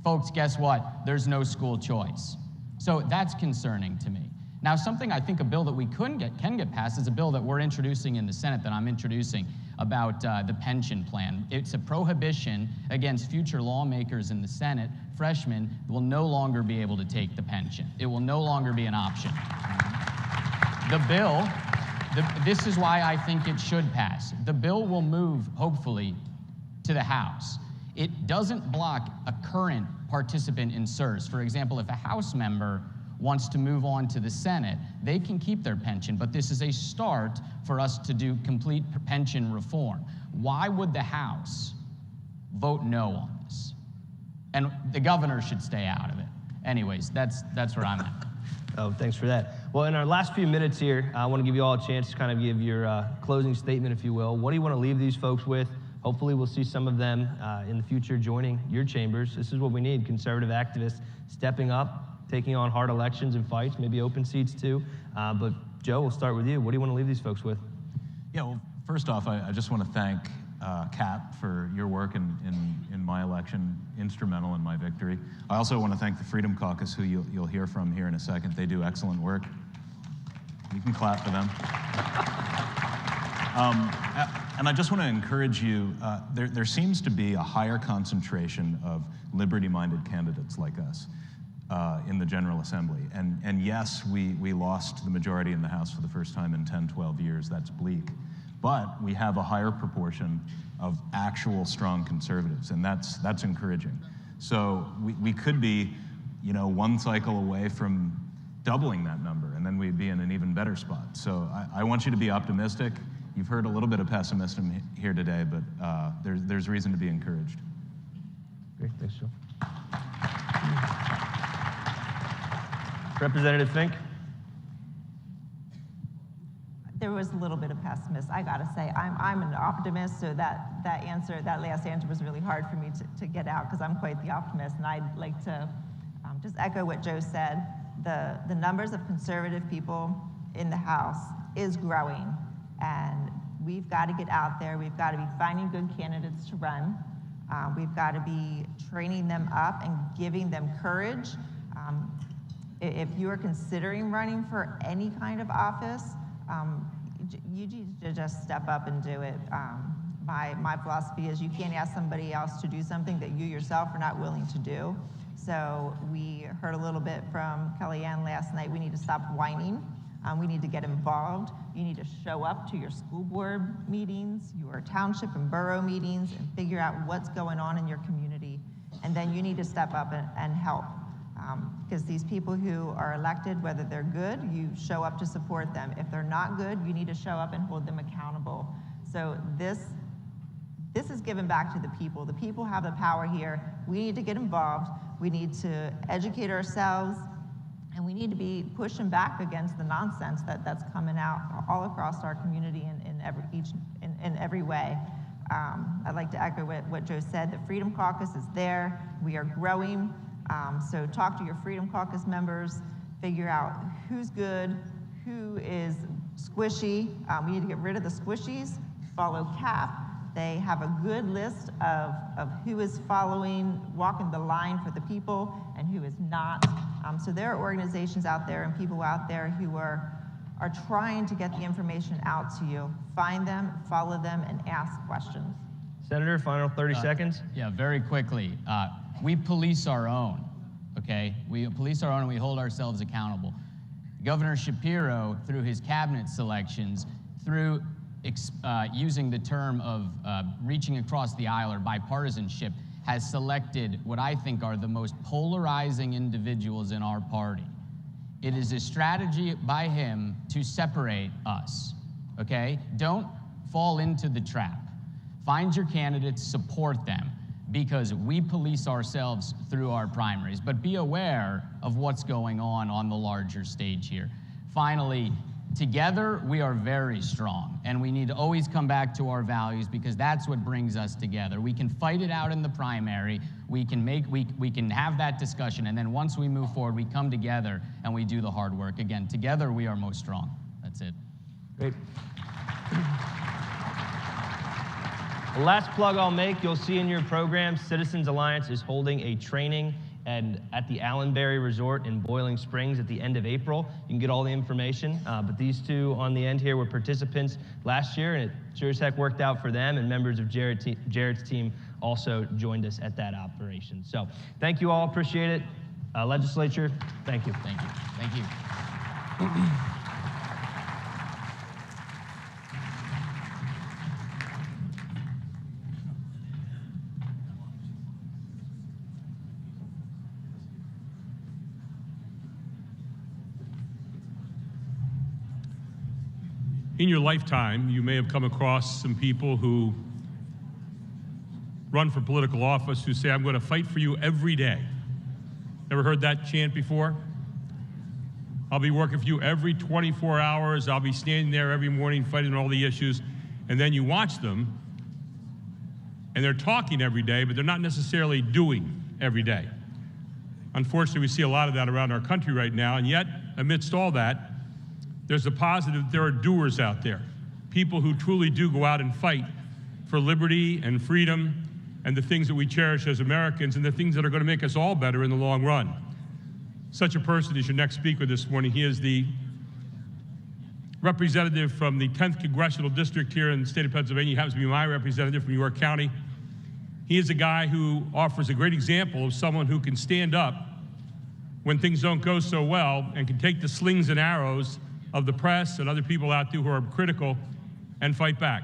Folks, guess what? There's no school choice. So that's concerning to me. Now, something I think a bill that we can get passed is a bill that we're introducing in the Senate, that I'm introducing, about the pension plan. It's a prohibition against future lawmakers in the Senate. Freshmen will no longer be able to take the pension. It will no longer be an option. The bill, this is why I think it should pass. The bill will move, hopefully, to the House. It doesn't block a current participant in SERS. For example, if a House member wants to move on to the Senate, they can keep their pension, but this is a start for us to do complete pension reform. Why would the House vote no on this? And the governor should stay out of it. Anyways, that's where I'm at. Oh, thanks for that. Well, in our last few minutes here, I want to give you all a chance to kind of give your closing statement, if you will. What do you want to leave these folks with? Hopefully we'll see some of them in the future joining your chambers. This is what we need, conservative activists stepping up, taking on hard elections and fights, maybe open seats too. But Joe, we'll start with you. What do you want to leave these folks with? Yeah, well, first off, I just want to thank Cap for your work in my election, instrumental in my victory. I also want to thank the Freedom Caucus, who you'll hear from here in a second. They do excellent work. You can clap for them. And I just want to encourage you, there seems to be a higher concentration of liberty-minded candidates like us in the General Assembly. And yes, we lost the majority in the House for the first time in 10, 12 years. That's bleak. But we have a higher proportion of actual strong conservatives, and that's encouraging. So we could be, one cycle away from doubling that number, and then we'd be in an even better spot. So I want you to be optimistic. You've heard a little bit of pessimism here today, but there's reason to be encouraged. Great, thanks, Joe. Representative Fink? There was a little bit of pessimism. I gotta say, I'm an optimist, so that last answer was really hard for me to get out, because I'm quite the optimist, and I'd like to just echo what Joe said. The numbers of conservative people in the House is growing, and we've got to get out there. We've got to be finding good candidates to run. We've got to be training them up and giving them courage. If you are considering running for any kind of office, you need to just step up and do it. My philosophy is you can't ask somebody else to do something that you yourself are not willing to do. So we heard a little bit from Kellyanne last night. We need to stop whining. We need to get involved. You need to show up to your school board meetings, your township and borough meetings, and figure out what's going on in your community. And then you need to step up and help. Because these people who are elected, whether they're good, you show up to support them. If they're not good, you need to show up and hold them accountable. So this is given back to the people. The people have the power here. We need to get involved. We need to educate ourselves. And we need to be pushing back against the nonsense that's coming out all across our community in every way. I'd like to echo what Joe said. The Freedom Caucus is there. We are growing. So talk to your Freedom Caucus members. Figure out who's good, who is squishy. We need to get rid of the squishies. Follow CAP. They have a good list of who is walking the line for the people, and who is not. So there are organizations out there and people out there who are trying to get the information out to you. Find them, follow them, and ask questions. Senator, final 30 seconds. Yeah, very quickly. We police our own, okay? We police our own and we hold ourselves accountable. Governor Shapiro, through his cabinet selections, through using the term of reaching across the aisle or bipartisanship, has selected what I think are the most polarizing individuals in our party. It is a strategy by him to separate us, okay? Don't fall into the trap. Find your candidates, support them, because we police ourselves through our primaries. But be aware of what's going on the larger stage here. Finally, together we are very strong, and we need to always come back to our values because that's what brings us together. We can fight it out in the primary, we can have that discussion, and then once we move forward, we come together and we do the hard work. Again, together we are most strong. That's it. Great. The last plug I'll make, you'll see in your program, Citizens Alliance is holding a training at the Allenberry Resort in Boiling Springs at the end of April. You can get all the information, but these two on the end here were participants last year, and it sure as heck worked out for them, and members of Jared's team also joined us at that operation. So thank you all, appreciate it. Legislature, thank you. Thank you. Thank you. In your lifetime, you may have come across some people who run for political office who say, I'm going to fight for you every day. Ever heard that chant before? I'll be working for you every 24 hours. I'll be standing there every morning fighting all the issues. And then you watch them, and they're talking every day, but they're not necessarily doing every day. Unfortunately, we see a lot of that around our country right now, and yet, amidst all that, there's a positive. There are doers out there, people who truly do go out and fight for liberty and freedom and the things that we cherish as Americans and the things that are going to make us all better in the long run. Such a person is your next speaker this morning. He is the representative from the 10th Congressional District here in the state of Pennsylvania. He happens to be my representative from York County. He is a guy who offers a great example of someone who can stand up when things don't go so well and can take the slings and arrows of the press and other people out there who are critical and fight back.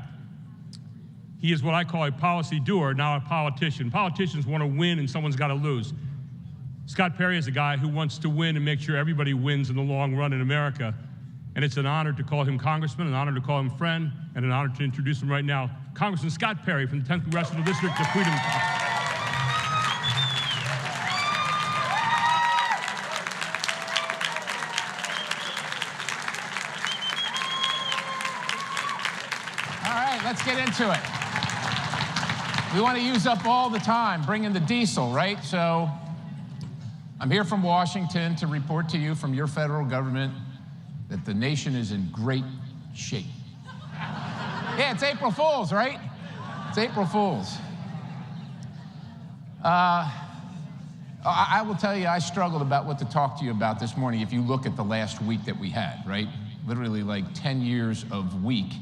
He is what I call a policy doer, not a politician. Politicians want to win and someone's got to lose. Scott Perry is a guy who wants to win and make sure everybody wins in the long run in America. And it's an honor to call him Congressman, an honor to call him friend, and an honor to introduce him right now. Congressman Scott Perry from the 10th Congressional District of Freedom. Let's get into it. We want to use up all the time, bring in the diesel, right? So I'm here from Washington to report to you from your federal government that the nation is in great shape. Yeah, it's April Fool's, right? It's April Fool's. I will tell you, I struggled about what to talk to you about this morning if you look at the last week that we had, right? Literally like 10 years of week.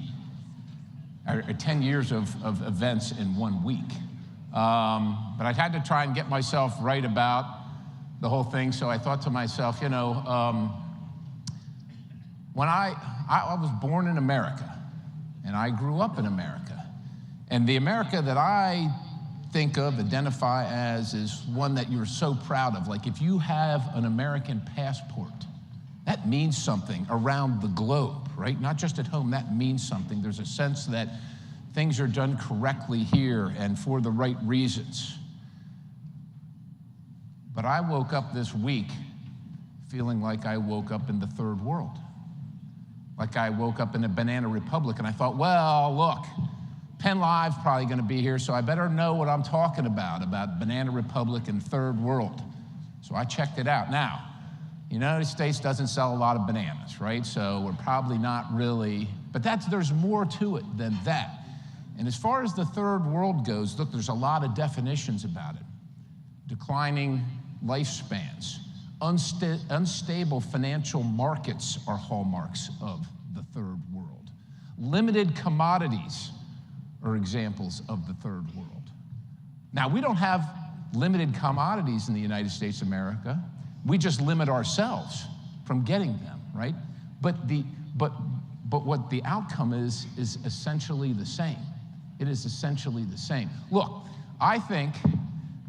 Or 10 years of events in 1 week. But I had to try and get myself right about the whole thing, so I thought to myself, you know, when I was born in America, and I grew up in America, and the America that I think of, identify as, is one that you're so proud of. Like, if you have an American passport, that means something around the globe, right? Not just at home, that means something. There's a sense that things are done correctly here and for the right reasons. But I woke up this week feeling like I woke up in the third world. Like I woke up in a banana republic, and I thought, well, look, Penn Live's probably gonna be here, so I better know what I'm talking about Banana Republic and third world. So I checked it out. Now, the United States doesn't sell a lot of bananas, right? So we're probably not really, but there's more to it than that. And as far as the third world goes, look, there's a lot of definitions about it. Declining lifespans, unstable financial markets are hallmarks of the third world. Limited commodities are examples of the third world. Now, we don't have limited commodities in the United States of America. We just limit ourselves from getting them, right? But what the outcome is essentially the same. It is essentially the same. Look, I think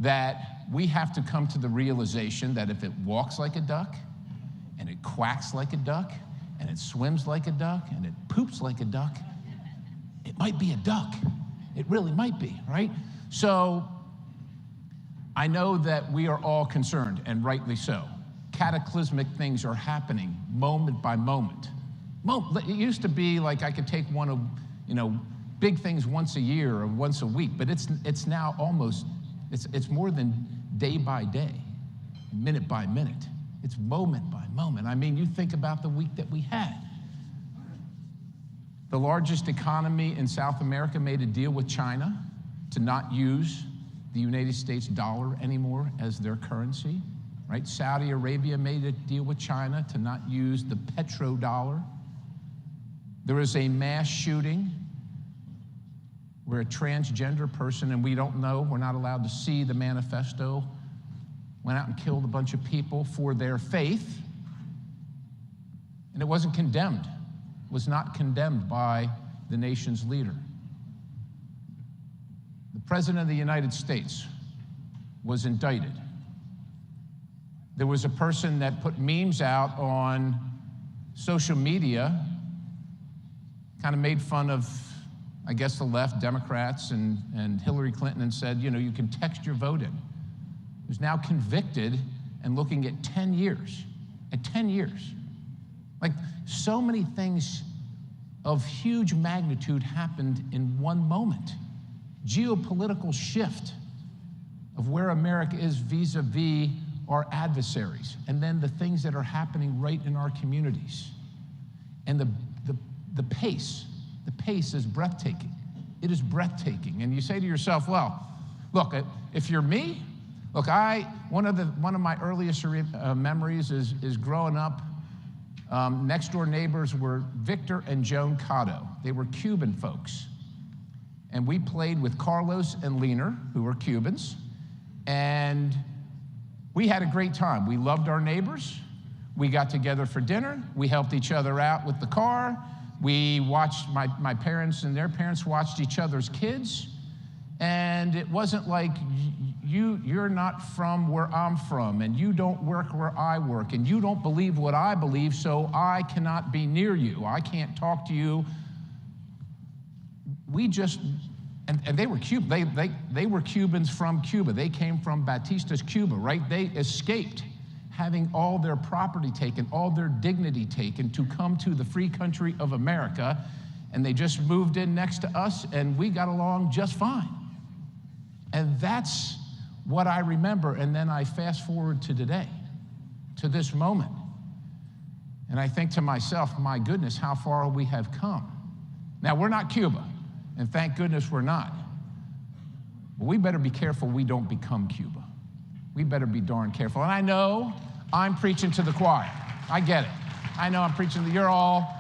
that we have to come to the realization that if it walks like a duck, and it quacks like a duck, and it swims like a duck, and it poops like a duck, it might be a duck. It really might be, right? So I know that we are all concerned, and rightly so. Cataclysmic things are happening moment by moment. It used to be like I could take one of, big things once a year or once a week, but it's now almost, it's more than day by day, minute by minute. It's moment by moment. I mean, you think about the week that we had. The largest economy in South America made a deal with China to not use the United States dollar anymore as their currency, right? Saudi Arabia made a deal with China to not use the petrodollar. There was a mass shooting where a transgender person, and we don't know, we're not allowed to see the manifesto, went out and killed a bunch of people for their faith, and it wasn't condemned. It was not condemned by the nation's leader. The President of the United States was indicted. There was a person that put memes out on social media, kind of made fun of, I guess, the left, Democrats, and Hillary Clinton, and said, you can text your vote in. Who's now convicted and looking at 10 years. At 10 years. Like, so many things of huge magnitude happened in one moment. Geopolitical shift of where America is vis-a-vis our adversaries, and then the things that are happening right in our communities. And the pace is breathtaking. It is breathtaking. And you say to yourself, well, look, if you're me, look, one of my earliest memories is growing up. Next door neighbors were Victor and Joan Cotto. They were Cuban folks. And we played with Carlos and Leaner, who were Cubans. And we had a great time. We loved our neighbors. We got together for dinner. We helped each other out with the car. We watched, my parents and their parents watched each other's kids. And it wasn't like, you're not from where I'm from, and you don't work where I work, and you don't believe what I believe, so I cannot be near you. I can't talk to you. We just, and they were Cuban. They were Cubans from Cuba. They came from Batista's Cuba, right? They escaped having all their property taken, all their dignity taken, to come to the free country of America, and they just moved in next to us, and we got along just fine. And that's what I remember, and then I fast forward to today, to this moment. And I think to myself, my goodness, how far we have come. Now, we're not Cuba, and thank goodness we're not. But we better be careful we don't become Cuba. We better be darn careful. And I know I'm preaching to the choir. I get it. I know I'm preaching to you're all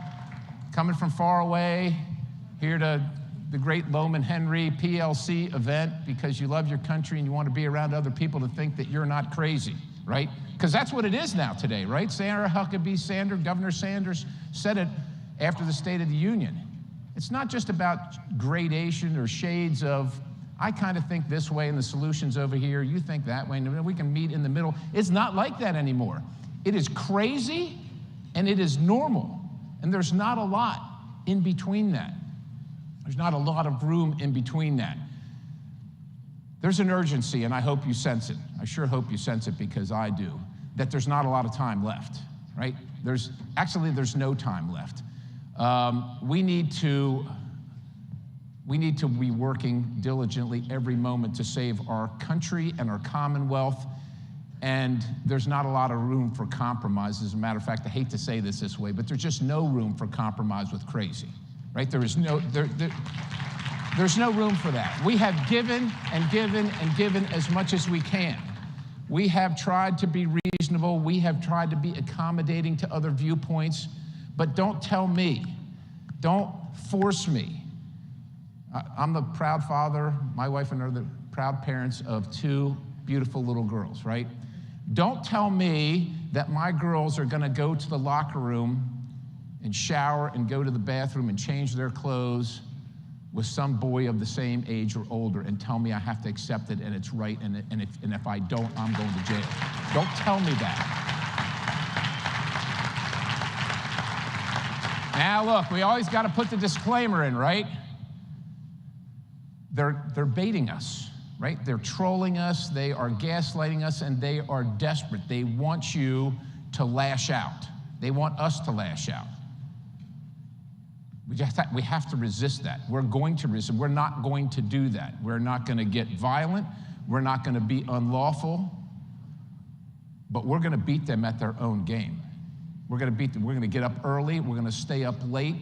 coming from far away, here to the great Lowman Henry PLC event because you love your country and you want to be around other people to think that you're not crazy, right? Because that's what it is now today, right? Sarah Huckabee Sanders, Governor Sanders said it after the State of the Union. It's not just about gradation or shades of, I kind of think this way and the solution's over here, you think that way, and we can meet in the middle. It's not like that anymore. It is crazy and it is normal, and there's not a lot in between that. There's not a lot of room in between that. There's an urgency, and I hope you sense it. I sure hope you sense it, because I do, that there's not a lot of time left, right? There's no time left. We need to be working diligently every moment to save our country and our Commonwealth, and there's not a lot of room for compromise. As a matter of fact, I hate to say this way, but there's just no room for compromise with crazy. Right? There's no room for that. We have given and given and given as much as we can. We have tried to be reasonable. We have tried to be accommodating to other viewpoints. But don't tell me, don't force me I'm the proud father, my wife and I are the proud parents of 2 beautiful little girls, right? Don't tell me that my girls are gonna go to the locker room and shower and go to the bathroom and change their clothes with some boy of the same age or older and tell me I have to accept it and it's right, and if I don't, I'm going to jail. Don't tell me that. Now look, we always got to put the disclaimer in, right? They're baiting us, right? They're trolling us, they are gaslighting us, and they are desperate. They want you to lash out. They want us to lash out. We have to resist that. We're going to resist. We're not going to do that. We're not going to get violent. We're not going to be unlawful. But we're going to beat them at their own game. We're going to beat them. We're going to get up early. We're going to stay up late.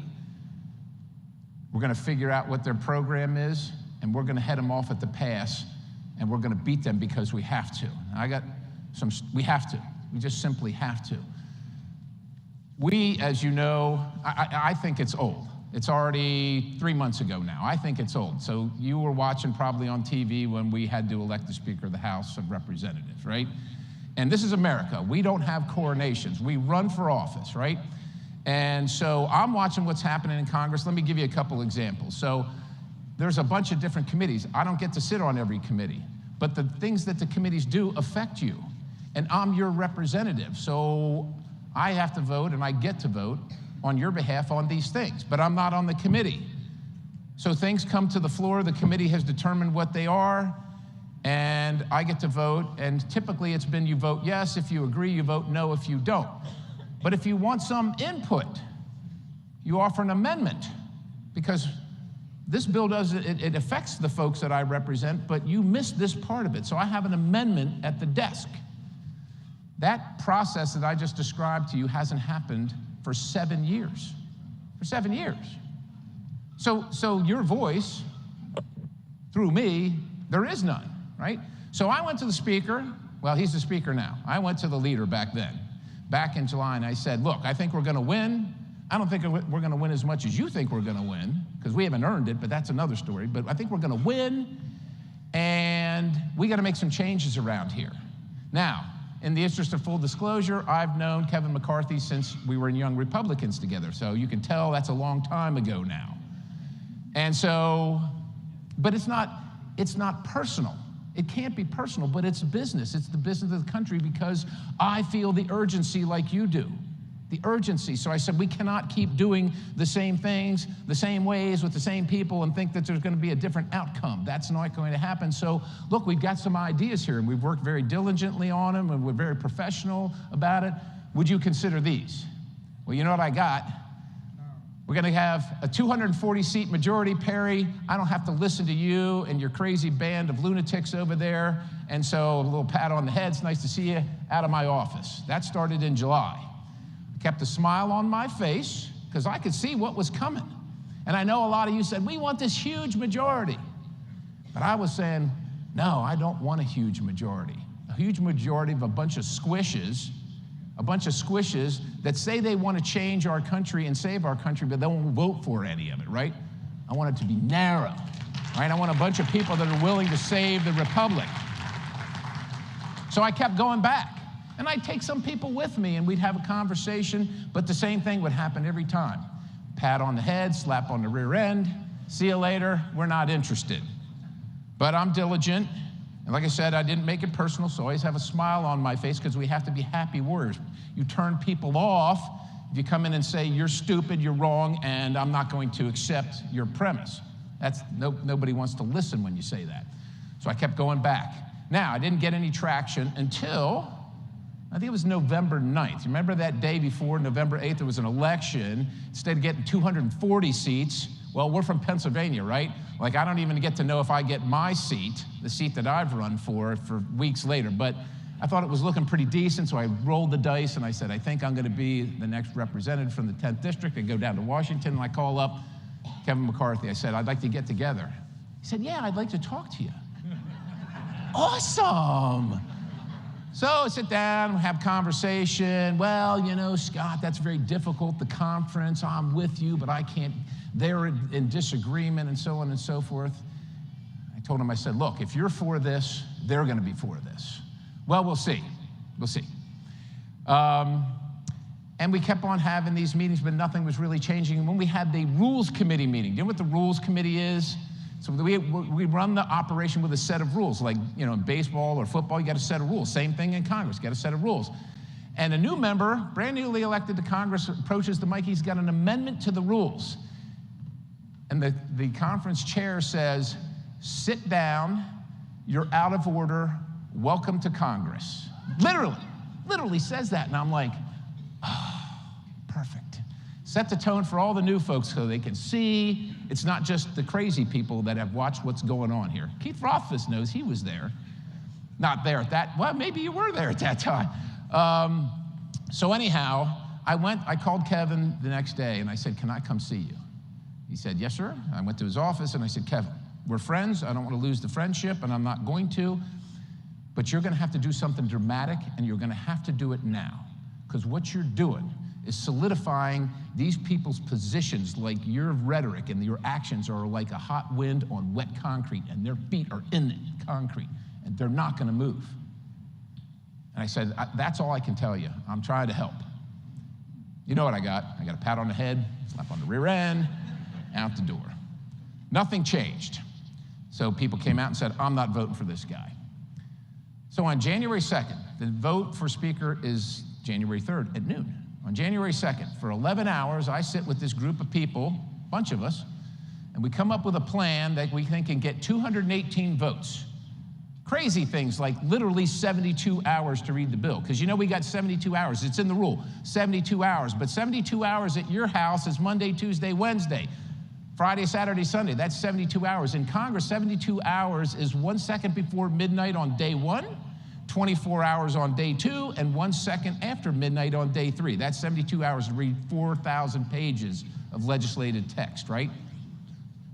We're going to figure out what their program is, and we're going to head them off at the pass, and we're going to beat them because we have to. We have to. We just simply have to. We, as you know, I think it's old. It's already 3 months ago now. I think it's old. So you were watching probably on TV when we had to elect the Speaker of the House of Representatives, right? And this is America. We don't have coronations. We run for office, right? And so I'm watching what's happening in Congress. Let me give you a couple examples. So there's a bunch of different committees. I don't get to sit on every committee, but the things that the committees do affect you. And I'm your representative. So I have to vote, and I get to vote on your behalf on these things, but I'm not on the committee. So things come to the floor, the committee has determined what they are, and I get to vote, and typically it's been you vote yes if you agree, you vote no if you don't. But if you want some input, you offer an amendment, because this bill it affects the folks that I represent, but you missed this part of it, so I have an amendment at the desk. That process that I just described to you hasn't happened for 7 years. For 7 years. So your voice, through me, there is none, right? So I went to the Speaker. Well, he's the Speaker now. I went to the leader back then, back in July, and I said, look, I think we're going to win. I don't think we're going to win as much as you think we're going to win, because we haven't earned it, but that's another story. But I think we're going to win, and we got to make some changes around here. Now, in the interest of full disclosure, I've known Kevin McCarthy since we were in Young Republicans together, so you can tell that's a long time ago now. And so, but it's not personal. It can't be personal, but it's business. It's the business of the country, because I feel the urgency like you do. The urgency. So I said, we cannot keep doing the same things, the same ways, with the same people and think that there's going to be a different outcome. That's not going to happen. So look, we've got some ideas here, and we've worked very diligently on them, and we're very professional about it. Would you consider these? Well, you know what I got? We're going to have a 240-seat majority, Perry. I don't have to listen to you and your crazy band of lunatics over there. And so a little pat on the head. It's nice to see you out of my office. That started in July. Kept a smile on my face, because I could see what was coming. And I know a lot of you said, we want this huge majority. But I was saying, no, I don't want a huge majority. A huge majority of a bunch of squishes that say they want to change our country and save our country, but they won't vote for any of it, right? I want it to be narrow, right? I want a bunch of people that are willing to save the republic. So I kept going back. And I'd take some people with me, and we'd have a conversation, but the same thing would happen every time. Pat on the head, slap on the rear end, see you later, we're not interested. But I'm diligent, and like I said, I didn't make it personal, so I always have a smile on my face, because we have to be happy warriors. You turn people off if you come in and say, you're stupid, you're wrong, and I'm not going to accept your premise. Nobody wants to listen when you say that. So I kept going back. Now, I didn't get any traction until, I think it was November 9th. Remember that day before November 8th, there was an election. Instead of getting 240 seats, well, we're from Pennsylvania, right? Like, I don't even get to know if I get my seat, the seat that I've run for weeks later. But I thought it was looking pretty decent, so I rolled the dice, and I said, I think I'm going to be the next representative from the 10th District. I go down to Washington, and I call up Kevin McCarthy. I said, I'd like to get together. He said, yeah, I'd like to talk to you. Awesome. So sit down, have conversation. Well, you know, Scott, that's very difficult, the conference. I'm with you, but I can't. They're in disagreement and so on and so forth. I told him, I said, look, if you're for this, they're going to be for this. Well, we'll see. We'll see. And we kept on having these meetings, but nothing was really changing. And when we had the Rules Committee meeting, do you know what the Rules Committee is? So we run the operation with a set of rules. Like, you know, in baseball or football, you got a set of rules. Same thing in Congress, you got a set of rules. And a new member, brand newly elected to Congress, approaches the mic. He's got an amendment to the rules. And the conference chair says, sit down, you're out of order, welcome to Congress. Literally says that. And I'm like, oh, perfect. Set the tone for all the new folks so they can see it's not just the crazy people that have watched what's going on here. Keith Rothfuss knows, he was there. Not there at that, well, maybe you were there at that time. So anyhow, I called Kevin the next day and I said, can I come see you? He said, yes, sir. I went to his office and I said, Kevin, we're friends. I don't want to lose the friendship and I'm not going to, but you're going to have to do something dramatic and you're going to have to do it now. Because what you're doing is solidifying these people's positions, like your rhetoric and your actions are like a hot wind on wet concrete, and their feet are in the concrete, and they're not going to move. And I said, that's all I can tell you. I'm trying to help. You know what I got? I got a pat on the head, slap on the rear end, out the door. Nothing changed. So people came out and said, I'm not voting for this guy. So on January 2nd, the vote for Speaker is January 3rd at noon. On January 2nd, for 11 hours, I sit with this group of people, a bunch of us, and we come up with a plan that we think can get 218 votes. Crazy things like literally 72 hours to read the bill. Because you know we got 72 hours. It's in the rule, 72 hours. But 72 hours at your house is Monday, Tuesday, Wednesday. Friday, Saturday, Sunday. That's 72 hours. In Congress, 72 hours is 1 second before midnight on day 1, 24 hours on day 2, and 1 second after midnight on day 3. That's 72 hours to read 4,000 pages of legislative text, right?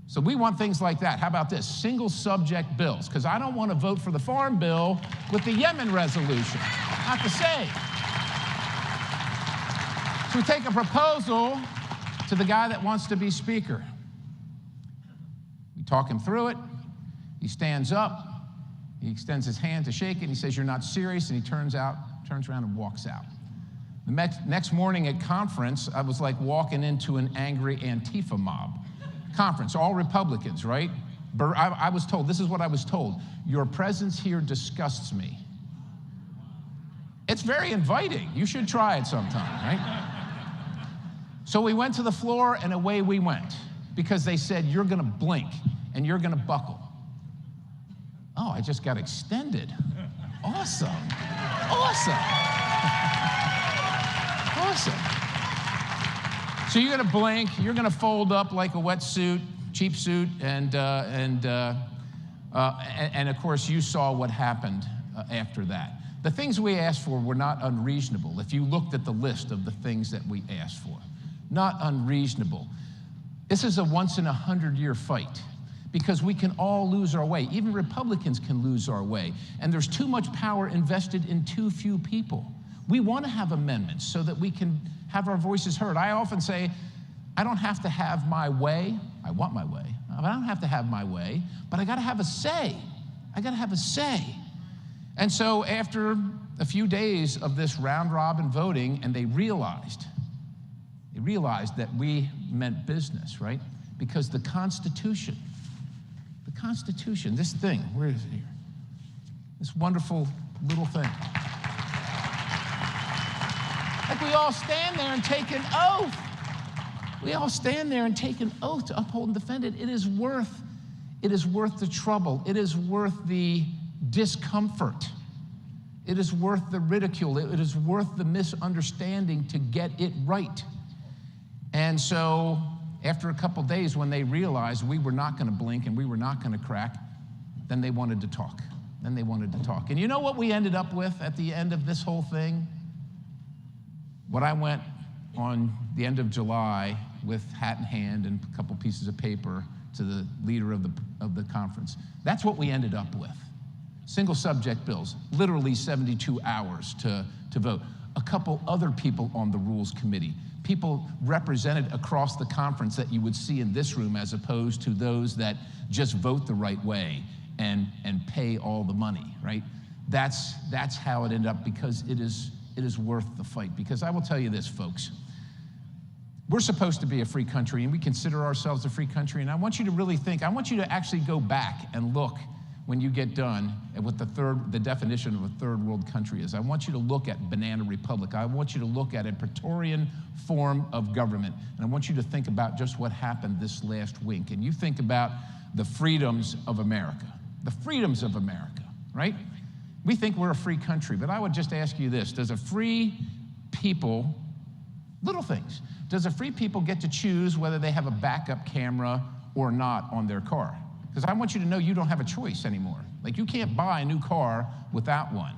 So we want things like that. How about this? Single subject bills, because I don't want to vote for the farm bill with the Yemen resolution. Not the same. So we take a proposal to the guy that wants to be Speaker. We talk him through it. He stands up. He extends his hand to shake it, and he says, you're not serious, and he turns around and walks out. The next morning at conference, I was like walking into an angry Antifa mob. Conference, all Republicans, right? I was told, this is what I was told, your presence here disgusts me. It's very inviting. You should try it sometime, right? So we went to the floor, and away we went, because they said, you're going to blink, and you're going to buckle. Oh, I just got extended. Awesome. Awesome. Awesome. So you're going to blink, you're going to fold up like a wetsuit, cheap suit, and of course you saw what happened after that. The things we asked for were not unreasonable. If you looked at the list of the things that we asked for, not unreasonable. This is a once-in-a-100-year fight, because we can all lose our way. Even Republicans can lose our way. And there's too much power invested in too few people. We want to have amendments so that we can have our voices heard. I often say, I don't have to have my way. I want my way. I don't have to have my way, but I got to have a say. I got to have a say. And so after a few days of this round-robin voting, and they realized that we meant business, right? Because the Constitution, this thing, where is it here? This wonderful little thing. Like we all stand there and take an oath. We all stand there and take an oath to uphold and defend it. It is worth the trouble. It is worth the discomfort. It is worth the ridicule. It is worth the misunderstanding to get it right. And so after a couple days, when they realized we were not going to blink and we were not going to crack, then they wanted to talk. And you know what we ended up with at the end of this whole thing? What I went on the end of July with hat in hand and a couple pieces of paper to the leader of the conference. That's what we ended up with. Single subject bills, literally 72 hours to vote. A couple other people on the Rules Committee, people represented across the conference that you would see in this room as opposed to those that just vote the right way and pay all the money, right? That's how it ended up, because it is worth the fight. Because I will tell you this, folks, we're supposed to be a free country, and we consider ourselves a free country, and I want you to really think, I want you to actually go back and look when you get done at what the definition of a third world country is. I want you to look at Banana Republic. I want you to look at a Praetorian form of government, and I want you to think about just what happened this last week. And you think about the freedoms of America. The freedoms of America, right? We think we're a free country, but I would just ask you this. Does a free people, little things, does a free people get to choose whether they have a backup camera or not on their car? Because I want you to know you don't have a choice anymore. Like, you can't buy a new car without one.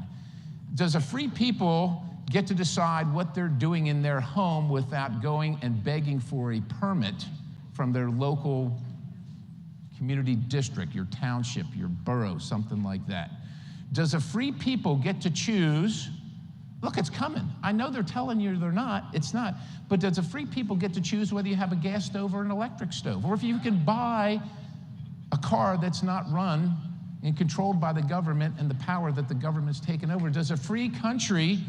Does a free people get to decide what they're doing in their home without going and begging for a permit from their local community district, your township, your borough, something like that? Does a free people get to choose? Look, it's coming. I know they're telling you they're not. It's not. But does a free people get to choose whether you have a gas stove or an electric stove? Or if you can buy a car that's not run and controlled by the government and the power that the government's taken over? Does a free country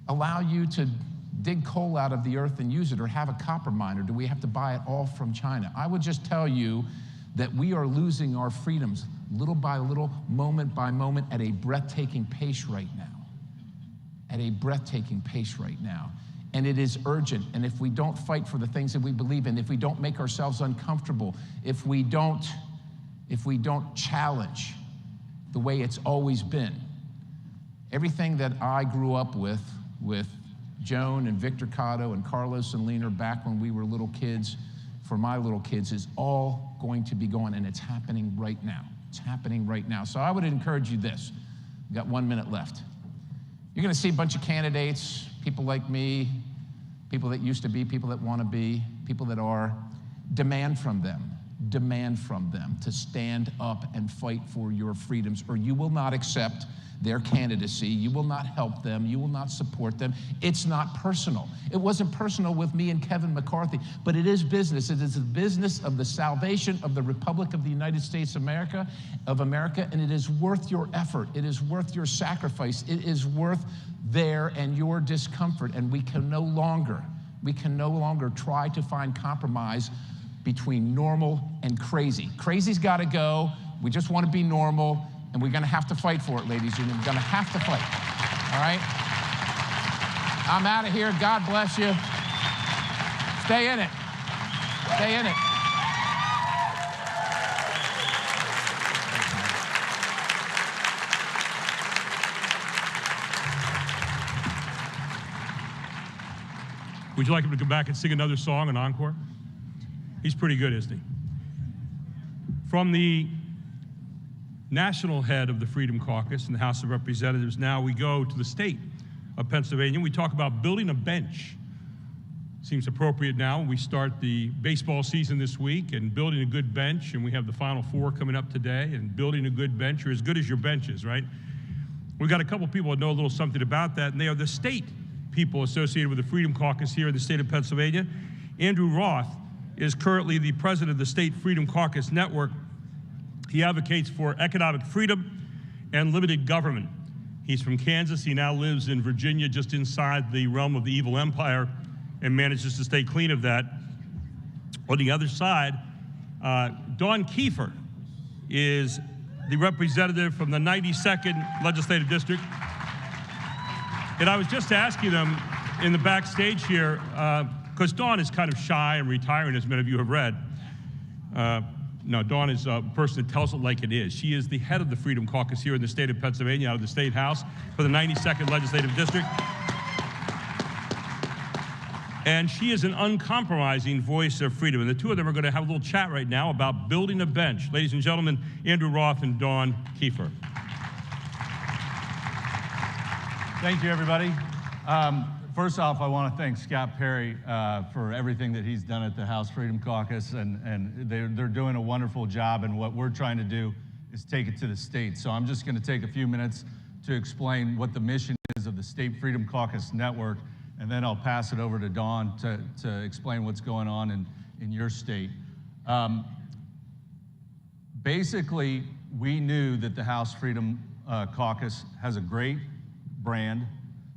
allow you to dig coal out of the earth and use it, or have a copper mine, or do we have to buy it all from China? I would just tell you that we are losing our freedoms little by little, moment by moment, at a breathtaking pace right now. At a breathtaking pace right now. And it is urgent. And if we don't fight for the things that we believe in, if we don't make ourselves uncomfortable, if we don't challenge the way it's always been, everything that I grew up with Joan and Victor Cotto and Carlos and Lena back when we were little kids, for my little kids, is all going to be gone, and it's happening right now. It's happening right now. So I would encourage you this. We've got 1 minute left. You're going to see a bunch of candidates, people like me, people that used to be, people that want to be, people that are. Demand from them to stand up and fight for your freedoms, or you will not accept their candidacy. You will not help them. You will not support them. It's not personal. It wasn't personal with me and Kevin McCarthy, but it is business. It is the business of the salvation of the Republic of the United States of America, and it is worth your effort. It is worth your sacrifice. It is worth their and your discomfort, and we can no longer try to find compromise between normal and crazy. Crazy's got to go. We just want to be normal. And we're going to have to fight for it, ladies and gentlemen. We're going to have to fight. All right? I'm out of here. God bless you. Stay in it. Stay in it. Would you like him to come back and sing another song, an encore? He's pretty good, isn't he? From the national head of the Freedom Caucus in the House of Representatives, now we go to the state of Pennsylvania. We talk about building a bench. Seems appropriate now when we start the baseball season this week, and building a good bench, and we have the Final Four coming up today, and building a good bench, you're as good as your bench is, right? We've got a couple people that know a little something about that, and they are the state people associated with the Freedom Caucus here in the state of Pennsylvania. Andrew Roth is currently the president of the State Freedom Caucus Network. He advocates for economic freedom and limited government. He's from Kansas. He now lives in Virginia, just inside the realm of the evil empire, and manages to stay clean of that. On the other side, Dawn Kiefer is the representative from the 92nd Legislative District. And I was just asking them in the backstage here, because Dawn is kind of shy and retiring, as many of you have read. No, Dawn is a person that tells it like it is. She is the head of the Freedom Caucus here in the state of Pennsylvania, out of the State House for the 92nd Legislative District. And she is an uncompromising voice of freedom. And the two of them are going to have a little chat right now about building a bench. Ladies and gentlemen, Andrew Roth and Dawn Kiefer. Thank you, everybody. First off, I want to thank Scott Perry for everything that he's done at the House Freedom Caucus, and they're doing a wonderful job, and what we're trying to do is take it to the states. So I'm just going to take a few minutes to explain what the mission is of the State Freedom Caucus Network, and then I'll pass it over to Dawn to explain what's going on in your state. Basically, we knew that the House Freedom Caucus has a great brand,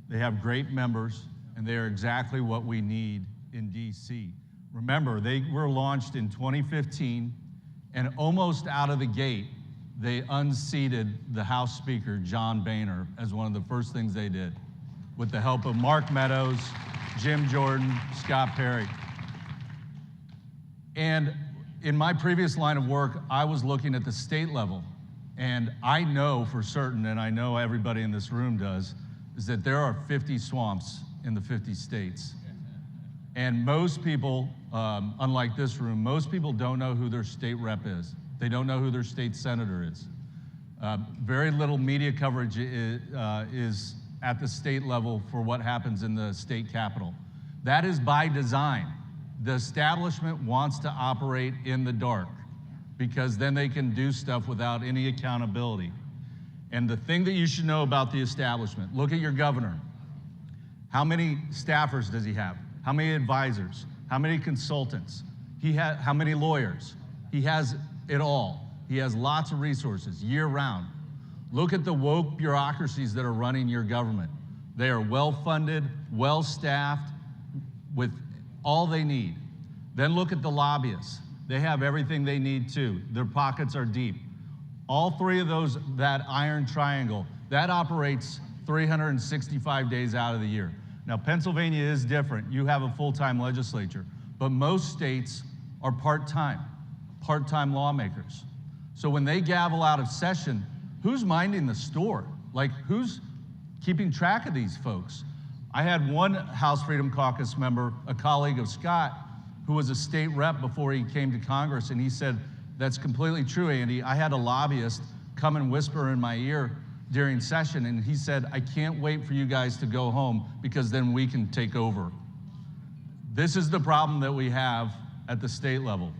they have great members, and they are exactly what we need in DC. Remember, they were launched in 2015, and almost out of the gate, they unseated the House Speaker, John Boehner, as one of the first things they did, with the help of Mark Meadows, Jim Jordan, Scott Perry. And in my previous line of work, I was looking at the state level, and I know for certain, and I know everybody in this room does, is that there are 50 swamps in the 50 states. And most people, unlike this room, most people don't know who their state rep is. They don't know who their state senator is. Very little media coverage is at the state level for what happens in the state capitol. That is by design. The establishment wants to operate in the dark because then they can do stuff without any accountability. And the thing that you should know about the establishment, look at your governor. How many staffers does he have? How many advisors? How many consultants? How many lawyers? He has it all. He has lots of resources year round. Look at the woke bureaucracies that are running your government. They are well-funded, well-staffed, with all they need. Then look at the lobbyists. They have everything they need too. Their pockets are deep. All three of those, that iron triangle, that operates 365 days out of the year. Now, Pennsylvania is different. You have a full-time legislature, but most states are part-time lawmakers. So when they gavel out of session, who's minding the store? Like, who's keeping track of these folks? I had one House Freedom Caucus member, a colleague of Scott, who was a state rep before he came to Congress, and he said, that's completely true, Andy. I had a lobbyist come and whisper in my ear during session, and he said, I can't wait for you guys to go home because then we can take over. This is the problem that we have at the state level.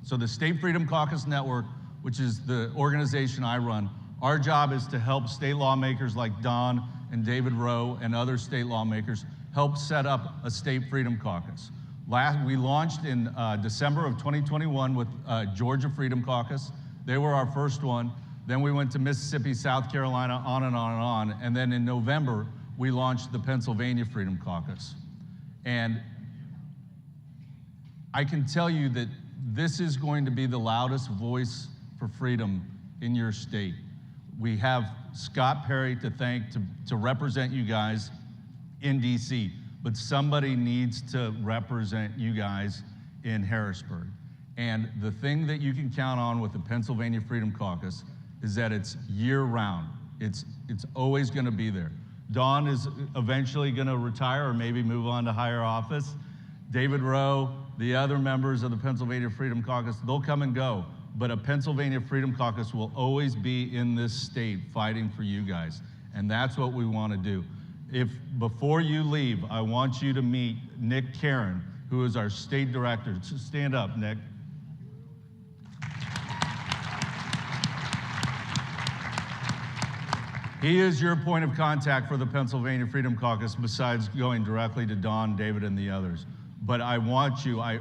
So the State Freedom Caucus Network, which is the organization I run, our job is to help state lawmakers like Don and David Rowe and other state lawmakers help set up a State Freedom Caucus. We launched in December of 2021 with Georgia Freedom Caucus. They were our first one. Then we went to Mississippi, South Carolina, on and on and on. And then in November, we launched the Pennsylvania Freedom Caucus. And I can tell you that this is going to be the loudest voice for freedom in your state. We have Scott Perry to thank to represent you guys in DC, but somebody needs to represent you guys in Harrisburg. And the thing that you can count on with the Pennsylvania Freedom Caucus is that it's year-round. It's always going to be there. Dawn is eventually going to retire or maybe move on to higher office. David Rowe, the other members of the Pennsylvania Freedom Caucus, they'll come and go, but a Pennsylvania Freedom Caucus will always be in this state fighting for you guys, and that's what we want to do. If before you leave, I want you to meet Nick Karen, who is our state director. Stand up, Nick. He is your point of contact for the Pennsylvania Freedom Caucus, besides going directly to Don, David, and the others. But I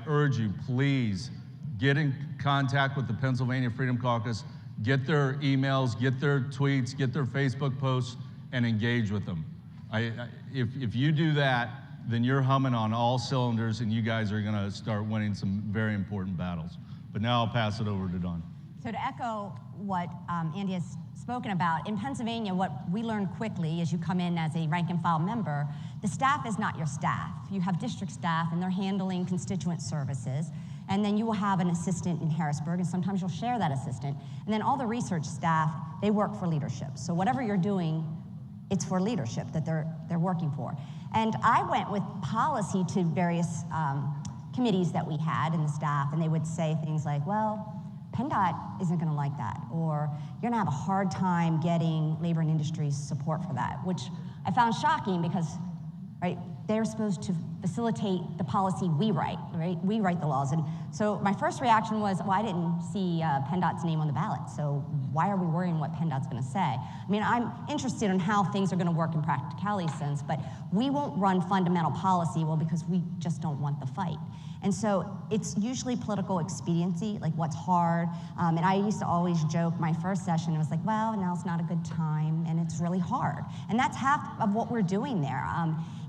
urge you, please get in contact with the Pennsylvania Freedom Caucus, get their emails, get their tweets, get their Facebook posts, and engage with them. If you do that, then you're humming on all cylinders, and you guys are gonna start winning some very important battles. But now I'll pass it over to Dawn. So to echo what Andy has spoken about, in Pennsylvania, what we learned quickly as you come in as a rank and file member, the staff is not your staff. You have district staff, and they're handling constituent services. And then you will have an assistant in Harrisburg, and sometimes you'll share that assistant. And then all the research staff, they work for leadership. So whatever you're doing, it's for leadership that they're working for. And I went with policy to various committees that we had in the staff, and they would say things like, well, PennDOT isn't going to like that, or you're going to have a hard time getting labor and industry support for that, which I found shocking because, right, they're supposed to facilitate the policy we write, right? We write the laws. And so my first reaction was, well, I didn't see PennDOT's name on the ballot, so why are we worrying what PennDOT's gonna say? I mean, I'm interested in how things are gonna work in practicality sense, but we won't run fundamental policy, well, because we just don't want the fight. And so it's usually political expediency, like what's hard. And I used to always joke my first session, it was like, well, now's not a good time, and it's really hard. And that's half of what we're doing there.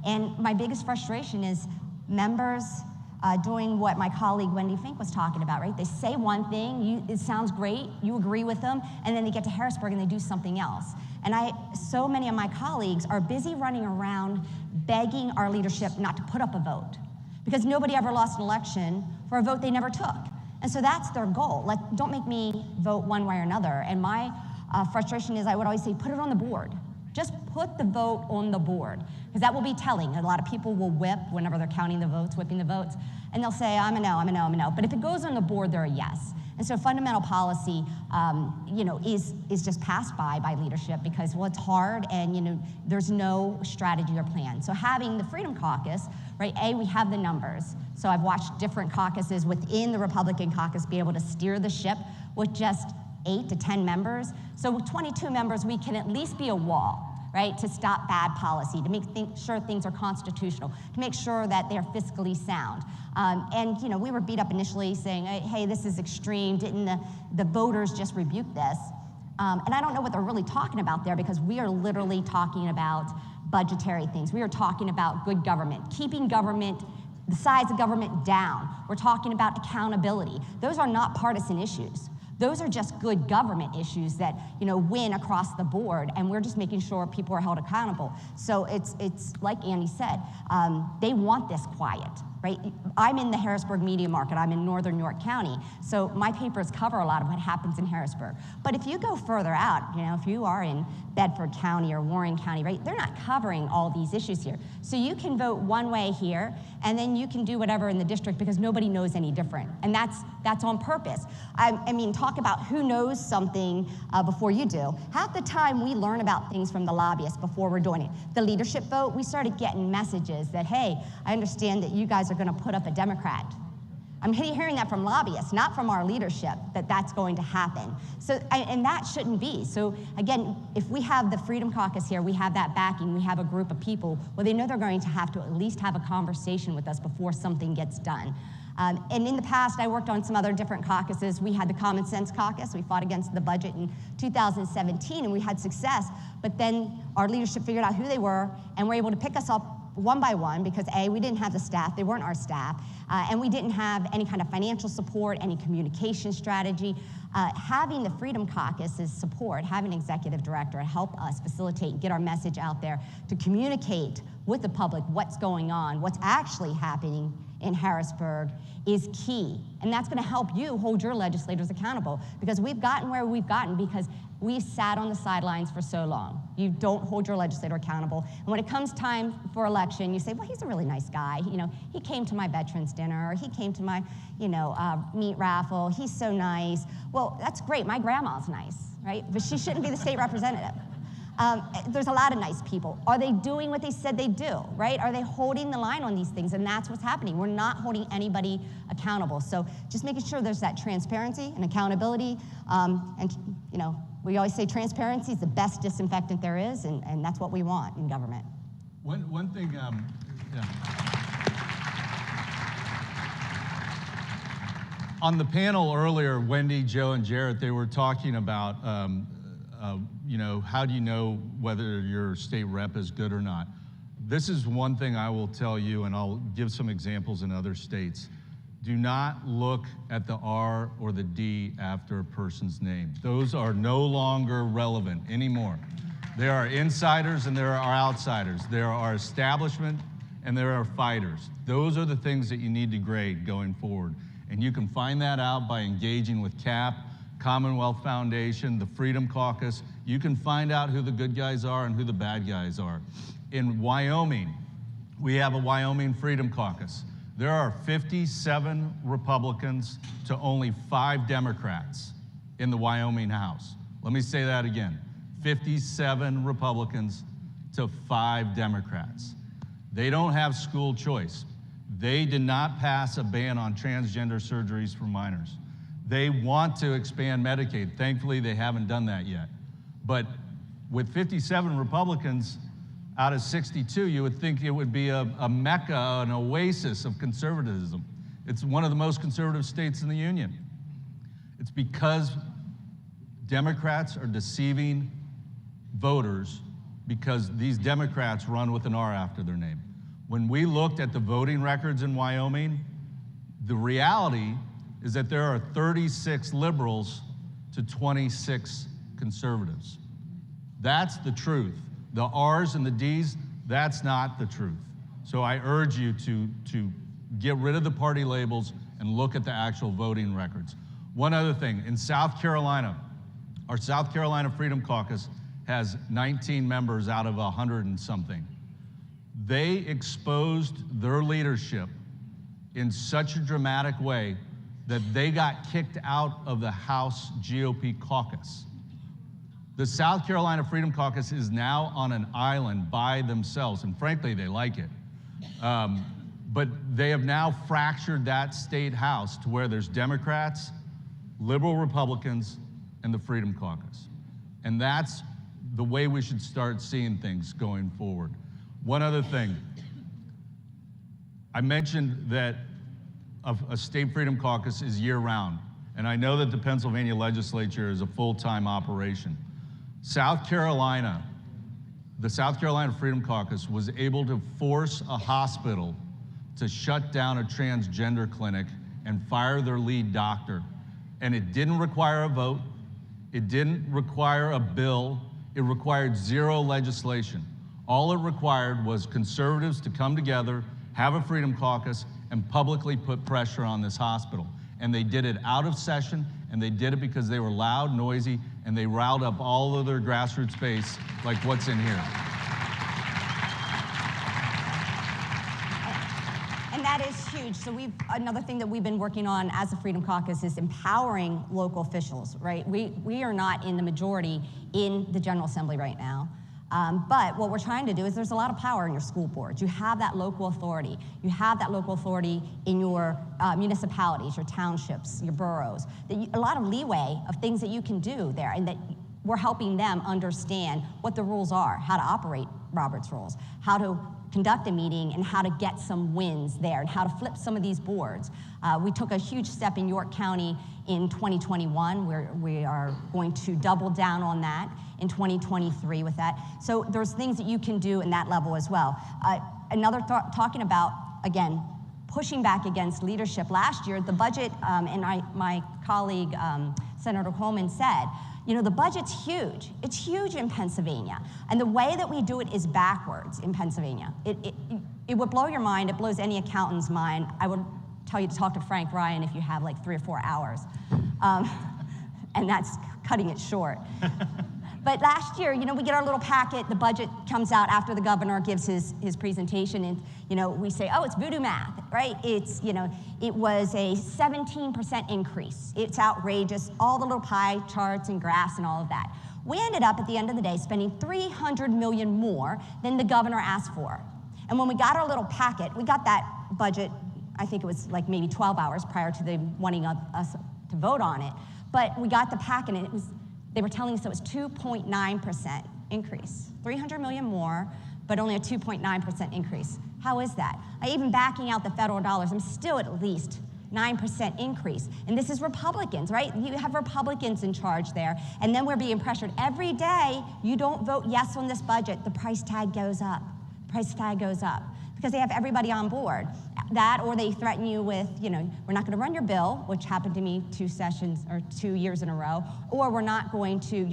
And my biggest frustration is members doing what my colleague Wendy Fink was talking about, right? They say one thing, it sounds great, you agree with them, and then they get to Harrisburg and they do something else. And so many of my colleagues are busy running around begging our leadership not to put up a vote, because nobody ever lost an election for a vote they never took. And so that's their goal. Don't make me vote one way or another. And my frustration is I would always say, put it on the board. Just put the vote on the board, because that will be telling. A lot of people will whip whenever they're counting the votes, whipping the votes, and they'll say, I'm a no, I'm a no, I'm a no. But if it goes on the board, they're a yes. And so fundamental policy, is just passed by leadership because, well, it's hard and, there's no strategy or plan. So having the Freedom Caucus, right, we have the numbers. So I've watched different caucuses within the Republican caucus be able to steer the ship with just 8 to 10 members. So with 22 members, we can at least be a wall, right, to stop bad policy, to make sure things are constitutional, to make sure that they're fiscally sound. And we were beat up initially saying, hey, this is extreme, didn't the voters just rebuke this? And I don't know what they're really talking about there, because we are literally talking about budgetary things. We are talking about good government, keeping government, the size of government down. We're talking about accountability. Those are not partisan issues. Those are just good government issues that win across the board, and we're just making sure people are held accountable. So it's like Andy said, they want this quiet, right? I'm in the Harrisburg media market. I'm in northern York County, so my papers cover a lot of what happens in Harrisburg. But if you go further out, if you are in Bedford County or Warren County, right, they're not covering all these issues here. So you can vote one way here, and then you can do whatever in the district because nobody knows any different, and that's on purpose. I mean, talk about who knows something before you do. Half the time we learn about things from the lobbyists before we're doing it. The leadership vote, we started getting messages that, hey, I understand that you guys are going to put up a Democrat. I'm hearing that from lobbyists, not from our leadership, that that's going to happen. So, and that shouldn't be. So again, if we have the Freedom Caucus here, we have that backing, we have a group of people, well, they know they're going to have to at least have a conversation with us before something gets done. And in the past, I worked on some other different caucuses. We had the Common Sense Caucus. We fought against the budget in 2017, and we had success. But then our leadership figured out who they were, and were able to pick us up one by one because, A, we didn't have the staff. They weren't our staff. And we didn't have any kind of financial support, any communication strategy. Having the Freedom Caucus's support, having an executive director help us facilitate and get our message out there to communicate with the public what's going on, what's actually happening in Harrisburg is key. And that's going to help you hold your legislators accountable, because we've gotten where we've gotten because we sat on the sidelines for so long. You don't hold your legislator accountable. And when it comes time for election, you say, well, he's a really nice guy. He came to my veterans dinner, or he came to my, meat raffle. He's so nice. Well, that's great. My grandma's nice, right? But she shouldn't be the state representative. There's a lot of nice people. Are they doing what they said they do, right? Are they holding the line on these things? And that's what's happening. We're not holding anybody accountable. So just making sure there's that transparency and accountability. We always say transparency is the best disinfectant there is, and that's what we want in government. One thing, on the panel earlier, Wendy, Joe, and Jarrett, they were talking about how do you know whether your state rep is good or not? This is one thing I will tell you, and I'll give some examples in other states. Do not look at the R or the D after a person's name. Those are no longer relevant anymore. There are insiders and there are outsiders. There are establishment and there are fighters. Those are the things that you need to grade going forward. And you can find that out by engaging with CAP, Commonwealth Foundation, the Freedom Caucus. You can find out who the good guys are and who the bad guys are. In Wyoming, we have a Wyoming Freedom Caucus. There are 57 Republicans to only 5 Democrats in the Wyoming House. Let me say that again. 57 Republicans to 5 Democrats. They don't have school choice. They did not pass a ban on transgender surgeries for minors. They want to expand Medicaid. Thankfully, they haven't done that yet. But with 57 Republicans out of 62, you would think it would be a mecca, an oasis of conservatism. It's one of the most conservative states in the union. It's because Democrats are deceiving voters because these Democrats run with an R after their name. When we looked at the voting records in Wyoming, the reality is that there are 36 liberals to 26 conservatives. That's the truth. The R's and the D's, that's not the truth. So I urge you to get rid of the party labels and look at the actual voting records. One other thing, in South Carolina, our South Carolina Freedom Caucus has 19 members out of 100 and something. They exposed their leadership in such a dramatic way that they got kicked out of the House GOP caucus. The South Carolina Freedom Caucus is now on an island by themselves, and frankly, they like it. But they have now fractured that state house to where there's Democrats, liberal Republicans, and the Freedom Caucus. And that's the way we should start seeing things going forward. One other thing. I mentioned that a state freedom caucus is year-round, and I know that the Pennsylvania legislature is a full-time operation. South Carolina, the South Carolina Freedom Caucus was able to force a hospital to shut down a transgender clinic and fire their lead doctor. And it didn't require a vote. It didn't require a bill. It required zero legislation. All it required was conservatives to come together, have a freedom caucus, and publicly put pressure on this hospital. And they did it out of session, and they did it because they were loud, noisy, and they riled up all of their grassroots base like what's in here. And that is huge. So another thing that we've been working on as a Freedom Caucus is empowering local officials, right? We are not in the majority in the General Assembly right now. But what we're trying to do is there's a lot of power in your school boards. You have that local authority. You have that local authority in your municipalities, your townships, your boroughs. A lot of leeway of things that you can do there, and that we're helping them understand what the rules are, how to operate Robert's rules, how to conduct a meeting, and how to get some wins there, and how to flip some of these boards. We took a huge step in York County in 2021, where we are going to double down on that in 2023 with that. So there's things that you can do in that level as well. Another talking about, again, pushing back against leadership. Last year, the budget, and my colleague, Senator Coleman said, you know, the budget's huge. It's huge in Pennsylvania. And the way that we do it is backwards in Pennsylvania. It would blow your mind. It blows any accountant's mind. I would tell you to talk to Frank Ryan if you have like 3 or 4 hours. And that's cutting it short. But last year, you know, we get our little packet, the budget comes out after the governor gives his presentation, and, you know, we say, oh, it's voodoo math, right? It's, you know, it was a 17% increase. It's outrageous, all the little pie charts and graphs and all of that. We ended up, at the end of the day, spending $300 million more than the governor asked for. And when we got our little packet, we got that budget, I think it was like maybe 12 hours prior to them wanting us to vote on it. But we got the packet, and it was, they were telling us it was 2.9% increase. 300 million more, but only a 2.9% increase. How is that? Even backing out the federal dollars, I'm still at least 9% increase. And this is Republicans, right? You have Republicans in charge there, and then we're being pressured. Every day you don't vote yes on this budget, the price tag goes up. The price tag goes up because they have everybody on board. That, or they threaten you with, you know, we're not going to run your bill, which happened to me 2 years in a row, or you're not going to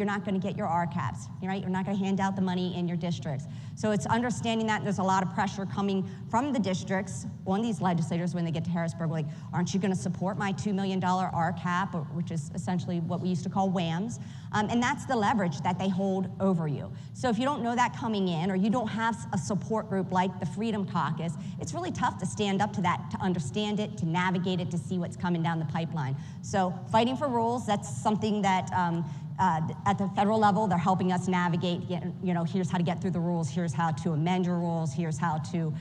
get your RCAPs, right? You're not going to hand out the money in your districts. So it's understanding that there's a lot of pressure coming from the districts on these legislators when they get to Harrisburg, like, aren't you going to support my $2 million RCAP, which is essentially what we used to call WHAMs? And that's the leverage that they hold over you. So if you don't know that coming in, or you don't have a support group like the Freedom Caucus, it's really tough to stand stand up to that, to understand it, to navigate it, to see what's coming down the pipeline. So fighting for rules, that's something that at the federal level, they're helping us navigate, here's how to get through the rules, here's how to amend your rules, here's how to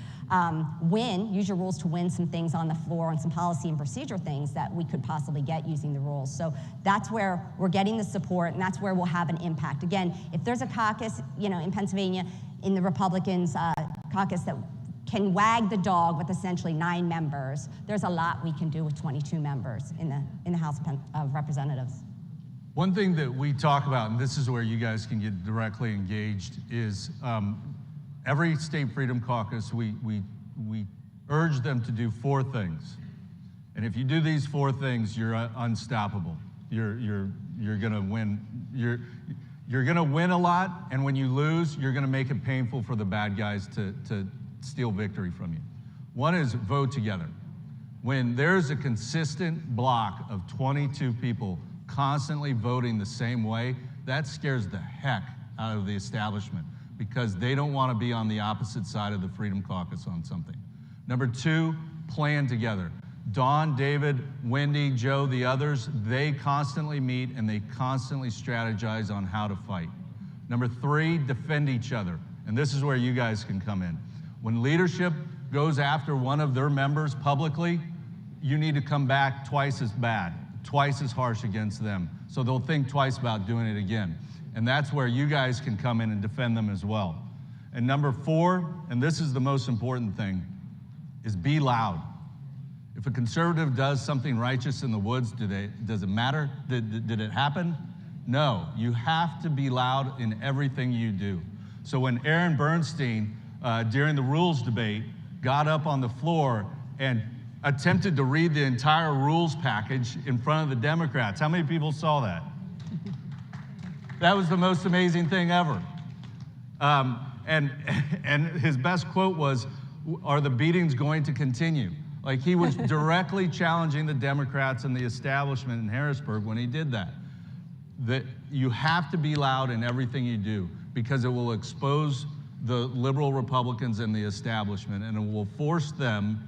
use your rules to win some things on the floor and some policy and procedure things that we could possibly get using the rules. So that's where we're getting the support, and that's where we'll have an impact. Again, if there's a caucus, in Pennsylvania, in the Republicans' caucus that can wag the dog with essentially 9 members, there's a lot we can do with 22 members in the House of Representatives. One thing that we talk about, and this is where you guys can get directly engaged, is every state freedom caucus, we urge them to do 4 things. And if you do these 4 things, you're unstoppable. You're gonna win. You're gonna win a lot, and when you lose, you're gonna make it painful for the bad guys to steal victory from you. One is vote together. When there's a consistent block of 22 people constantly voting the same way, that scares the heck out of the establishment because they don't want to be on the opposite side of the Freedom Caucus on something. Number 2, plan together. Dawn, David, Wendy, Joe, the others, they constantly meet and they constantly strategize on how to fight. Number 3, defend each other. And this is where you guys can come in. When leadership goes after one of their members publicly, you need to come back twice as bad, twice as harsh against them. So they'll think twice about doing it again. And that's where you guys can come in and defend them as well. And number 4, and this is the most important thing, is be loud. If a conservative does something righteous in the woods, does it matter? Did it happen? No, you have to be loud in everything you do. So when Aaron Bernstein, during the rules debate, got up on the floor and attempted to read the entire rules package in front of the Democrats. How many people saw that? That was the most amazing thing ever. And his best quote was, "Are the beatings going to continue?" Like he was directly challenging the Democrats and the establishment in Harrisburg when he did that. That you have to be loud in everything you do because it will expose the liberal Republicans and the establishment, and it will force them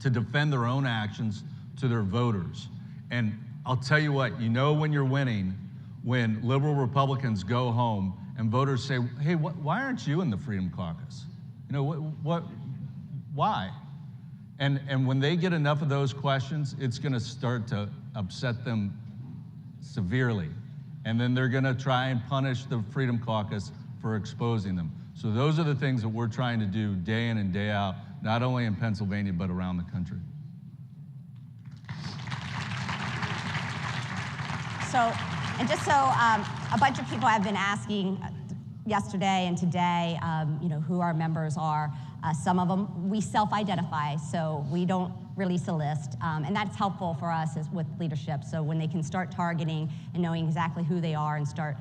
to defend their own actions to their voters. And I'll tell you what, when you're winning, when liberal Republicans go home and voters say, "Hey, why aren't you in the Freedom Caucus? Why?" And when they get enough of those questions, it's gonna start to upset them severely. And then they're gonna try and punish the Freedom Caucus for exposing them. So those are the things that we're trying to do day in and day out, not only in Pennsylvania, but around the country. So, and just so a bunch of people have been asking yesterday and today, who our members are. Some of them we self-identify, so we don't release a list, and that's helpful for us with leadership. So when they can start targeting and knowing exactly who they are and start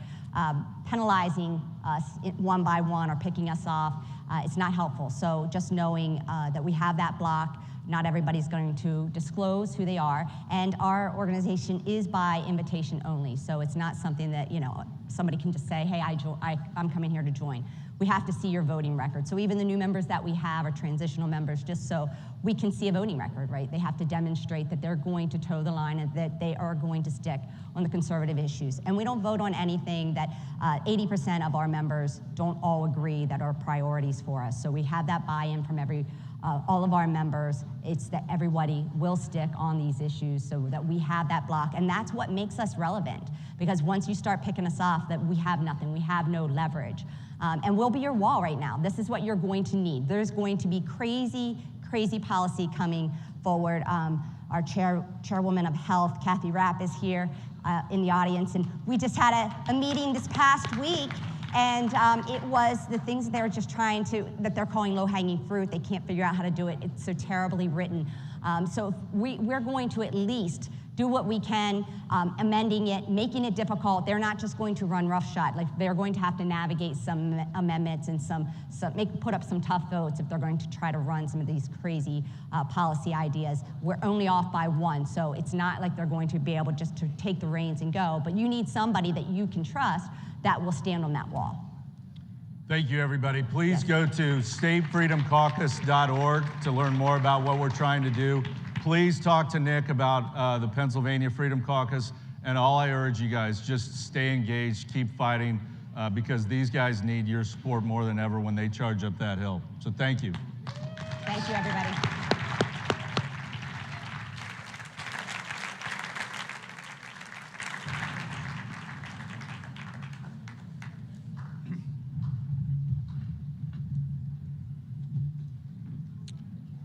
penalizing us one by one or picking us off, it's not helpful. So just knowing that we have that block, not everybody's going to disclose who they are, and our organization is by invitation only. So it's not something that somebody can just say, "Hey, I'm coming here to join." We have to see your voting record. So even the new members that we have are transitional members, just so we can see a voting record, right? They have to demonstrate that they're going to toe the line and that they are going to stick on the conservative issues. And we don't vote on anything that 80% of our members don't all agree that are priorities for us. So we have that buy-in from all of our members. It's that everybody will stick on these issues so that we have that block. And that's what makes us relevant, because once you start picking us off, that we have nothing, we have no leverage. And we'll be your wall right now. This is what you're going to need. There's going to be crazy, crazy policy coming forward. Our chairwoman of health, Kathy Rapp, is here in the audience. And we just had a meeting this past week, and it was the things that they were just that they're calling low-hanging fruit. They can't figure out how to do it. It's so terribly written. So we're going to at least do what we can, amending it, making it difficult. They're not just going to run roughshod. Like, they're going to have to navigate some amendments and put up some tough votes if they're going to try to run some of these crazy policy ideas. We're only off by 1, so it's not like they're going to be able just to take the reins and go, but you need somebody that you can trust that will stand on that wall. Thank you, everybody. Please go to statefreedomcaucus.org to learn more about what we're trying to do. Please talk to Nick about the Pennsylvania Freedom Caucus. And all I urge you guys, just stay engaged, keep fighting, because these guys need your support more than ever when they charge up that hill. So thank you. Thank you, everybody.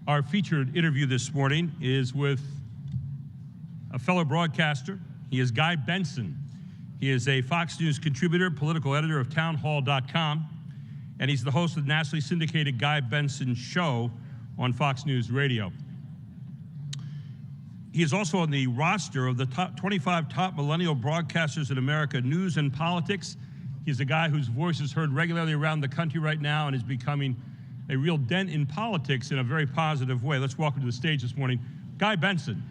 Our featured interview this morning is with a fellow broadcaster. He is Guy Benson. He is a Fox News contributor, political editor of townhall.com, and he's the host of the nationally syndicated Guy Benson Show on Fox News Radio. He is also on the roster of the top 25 top millennial broadcasters in America, news and politics. He's a guy whose voice is heard regularly around the country right now and is becoming a real dent in politics in a very positive way. Let's welcome to the stage this morning, Guy Benson.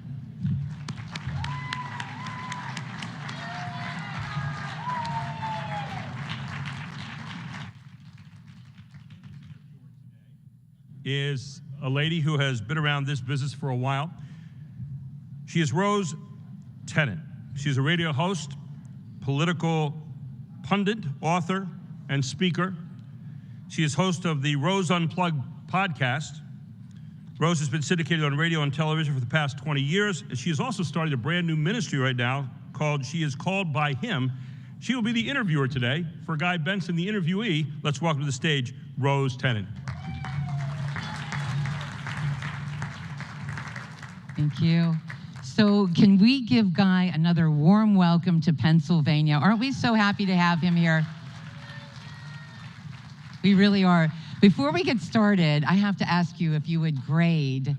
Is a lady who has been around this business for a while. She is Rose Tennant. She's a radio host, political pundit, author, and speaker. She is host of the Rose Unplugged podcast. Rose has been syndicated on radio and television for the past 20 years. And she has also started a brand new ministry right now called She Is Called by Him. She will be the interviewer today for Guy Benson, the interviewee. Let's welcome to the stage, Rose Tennant. Thank you. So can we give Guy another warm welcome to Pennsylvania? Aren't we so happy to have him here? We really are. Before we get started, I have to ask you if you would grade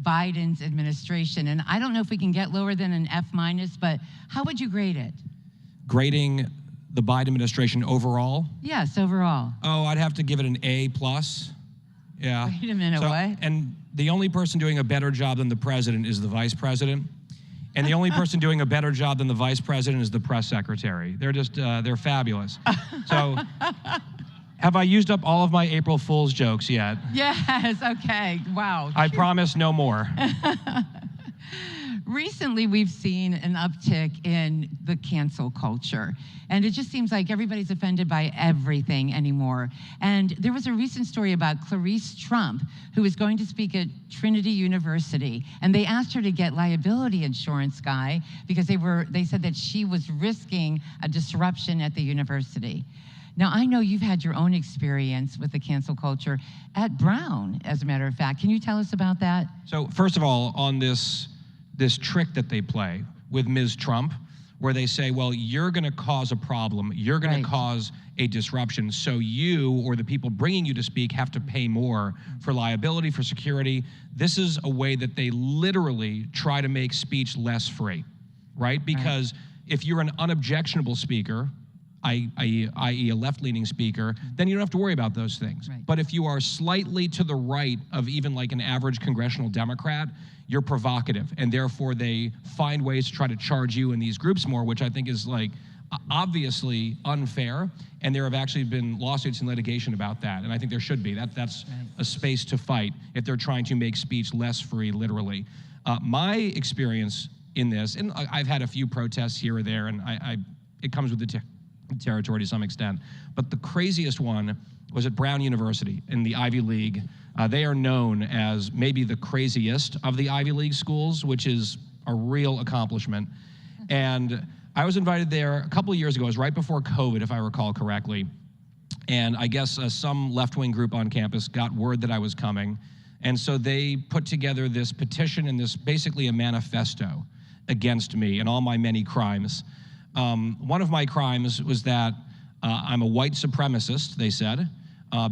Biden's administration. And I don't know if we can get lower than an F-, but how would you grade it? Grading the Biden administration overall? Yes, overall. Oh, I'd have to give it an A+. Yeah. Wait a minute, what? And the only person doing a better job than the president is the vice president. And the only person doing a better job than the vice president is the press secretary. They're just, they're fabulous. So, have I used up all of my April Fool's jokes yet? Yes, okay, wow. I promise no more. Recently, we've seen an uptick in the cancel culture, and it just seems like everybody's offended by everything anymore. And there was a recent story about Clarice Trump, who was going to speak at Trinity University, and they asked her to get liability insurance, Guy, because they said that she was risking a disruption at the university. Now, I know you've had your own experience with the cancel culture at Brown, as a matter of fact. Can you tell us about that? So, first of all, on this trick that they play with Ms. Trump, where they say, well, you're going to cause a problem, you're going to cause a disruption, so you or the people bringing you to speak have to pay more for liability, for security. This is a way that they literally try to make speech less free, right? Because if you're an unobjectionable speaker, i.e. a left-leaning speaker, then you don't have to worry about those things. Right. But if you are slightly to the right of even like an average congressional Democrat, you're provocative, and therefore they find ways to try to charge you in these groups more, which I think is like obviously unfair, and there have actually been lawsuits and litigation about that, and I think there should be. That's a space to fight if they're trying to make speech less free, literally. My experience in this, and I've had a few protests here or there, and it comes with the territory to some extent, but the craziest one was at Brown University in the Ivy League. They are known as maybe the craziest of the Ivy League schools, which is a real accomplishment. And I was invited there a couple of years ago. It was right before COVID, if I recall correctly. And I guess some left-wing group on campus got word that I was coming. And so they put together this petition and this basically a manifesto against me and all my many crimes. One of my crimes was that I'm a white supremacist, they said,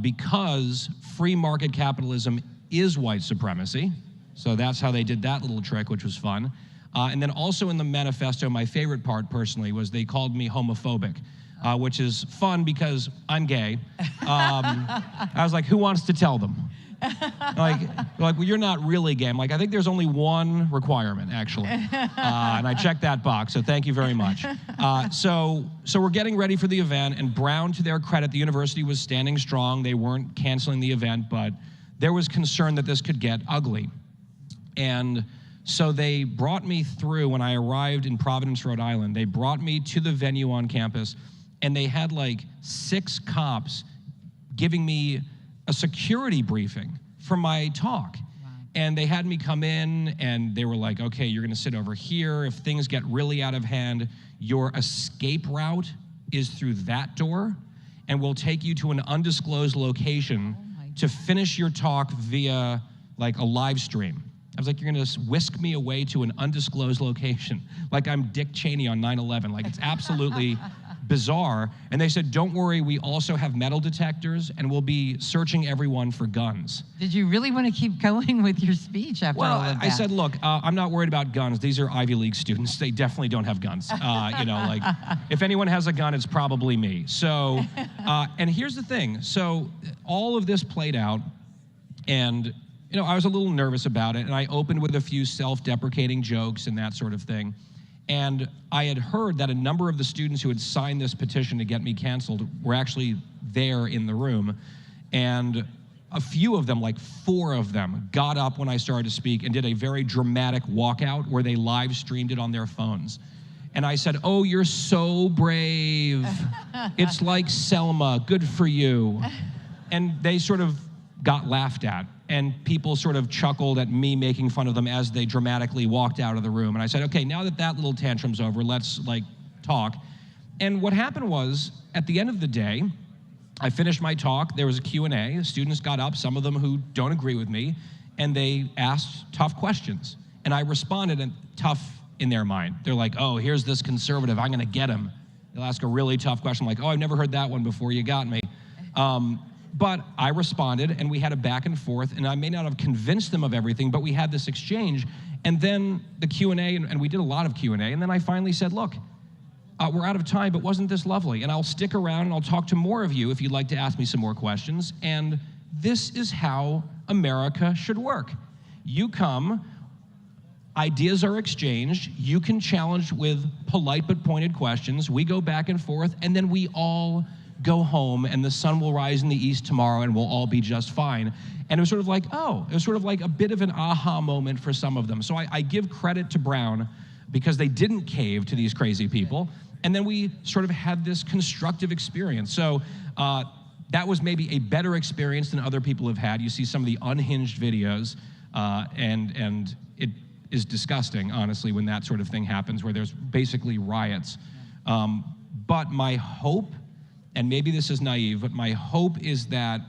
because free market capitalism is white supremacy. So that's how they did that little trick, which was fun. And then also in the manifesto, my favorite part personally was they called me homophobic, which is fun because I'm gay. I was like, who wants to tell them? Like, well, you're not really gay. I'm like, I think there's only one requirement, actually. And I checked that box, so thank you very much. So we're getting ready for the event, and Brown, to their credit, the university was standing strong. They weren't canceling the event, but there was concern that this could get ugly. And so they brought me through, when I arrived in Providence, Rhode Island, they brought me to the venue on campus, and they had like 6 cops giving me a security briefing for my talk. Wow. And they had me come in, and they were like, okay, you're gonna sit over here. If things get really out of hand, your escape route is through that door, and we'll take you to an undisclosed location to finish your talk via like a live stream. I was like, you're gonna whisk me away to an undisclosed location, like I'm Dick Cheney on 9/11. Like, it's absolutely bizarre. And they said, don't worry, we also have metal detectors, and we'll be searching everyone for guns. Did you really want to keep going with your speech after all of that? I said, look, I'm not worried about guns. These are Ivy League students. They definitely don't have guns. You know, like, if anyone has a gun, it's probably me. So, and here's the thing. So all of this played out, and you know, I was a little nervous about it, and I opened with a few self-deprecating jokes and that sort of thing. And I had heard that a number of the students who had signed this petition to get me canceled were actually there in the room. And a few of them, like 4 of them, got up when I started to speak and did a very dramatic walkout where they live streamed it on their phones. And I said, oh, you're so brave. It's like Selma, good for you. And they sort of got laughed at. And people sort of chuckled at me making fun of them as they dramatically walked out of the room. And I said, okay, now that that little tantrum's over, let's like talk. And what happened was, at the end of the day, I finished my talk. There was a Q&A. The students got up, some of them who don't agree with me, and they asked tough questions. And I responded, and tough in their mind. They're like, oh, here's this conservative, I'm gonna get him. They'll ask a really tough question, like, oh, I've never heard that one before, you got me. But I responded, and we had a back and forth, and I may not have convinced them of everything, but we had this exchange. And then the Q&A, and we did a lot of Q&A, and then I finally said, look, we're out of time, but wasn't this lovely? And I'll stick around, and I'll talk to more of you if you'd like to ask me some more questions. And this is how America should work. You come, ideas are exchanged, you can challenge with polite but pointed questions, we go back and forth, and then we all go home, and the sun will rise in the east tomorrow, and we'll all be just fine. And it was sort of like, oh, it was sort of like a bit of an aha moment for some of them. So I give credit to Brown because they didn't cave to these crazy people. And then we sort of had this constructive experience. So that was maybe a better experience than other people have had. You see some of the unhinged videos, and it is disgusting, honestly, when that sort of thing happens, where there's basically riots. But my hope, and maybe this is naive, but my hope is that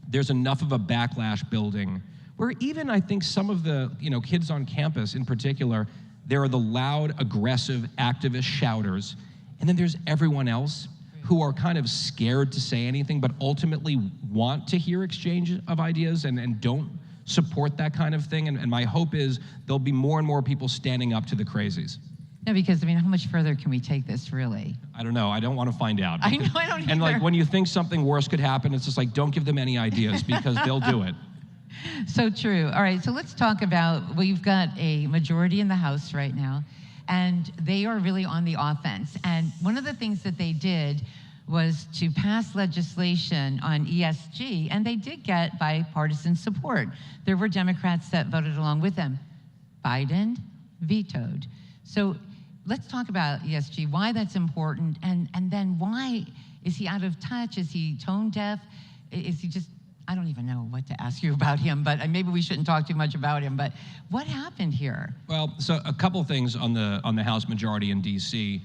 there's enough of a backlash building where even I think some of the kids on campus in particular, there are the loud, aggressive, activist shouters, and then there's everyone else who are kind of scared to say anything but ultimately want to hear exchange of ideas and don't support that kind of thing. And my hope is there'll be more and more people standing up to the crazies. No, because, I mean, how much further can we take this, really? I don't know. I don't want to find out. I know, I don't either. And, like, when you think something worse could happen, it's just like, don't give them any ideas because they'll do it. So true. All right, so let's talk about, we've got a majority in the House right now, and they are really on the offense. And one of the things that they did was to pass legislation on ESG, and they did get bipartisan support. There were Democrats that voted along with them. Biden vetoed. So let's talk about ESG, why that's important, and then why is he out of touch? Is he tone deaf? Is he just, I don't even know what to ask you about him, but maybe we shouldn't talk too much about him, but what happened here? Well, so a couple things on the House majority in DC.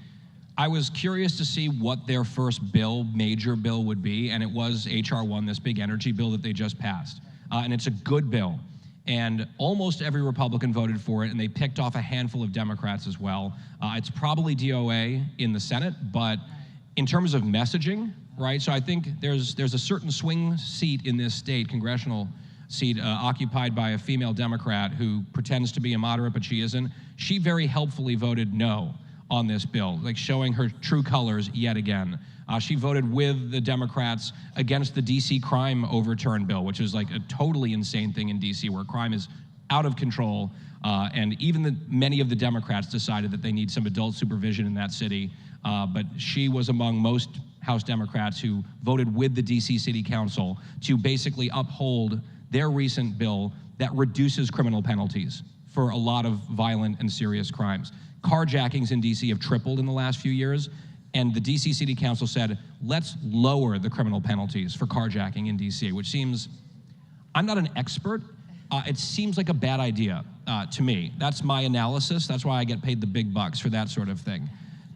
I was curious to see what their first bill, major bill, would be, and it was H.R. 1, this big energy bill that they just passed. And it's a good bill. And almost every Republican voted for it, and they picked off a handful of Democrats as well. It's probably DOA in the Senate, but in terms of messaging, right? So I think there's a certain swing seat in this state, congressional seat, occupied by a female Democrat who pretends to be a moderate, but she isn't. She very helpfully voted no on this bill, like showing her true colors yet again. She voted with the Democrats against the DC crime overturn bill, which is like a totally insane thing in DC where crime is out of control. And even many of the Democrats decided that they need some adult supervision in that city. But she was among most House Democrats who voted with the DC City Council to basically uphold their recent bill that reduces criminal penalties for a lot of violent and serious crimes. Carjackings in DC have tripled in the last few years, and the DC City Council said, let's lower the criminal penalties for carjacking in DC, which seems, I'm not an expert, it seems like a bad idea to me. That's my analysis. That's why I get paid the big bucks for that sort of thing.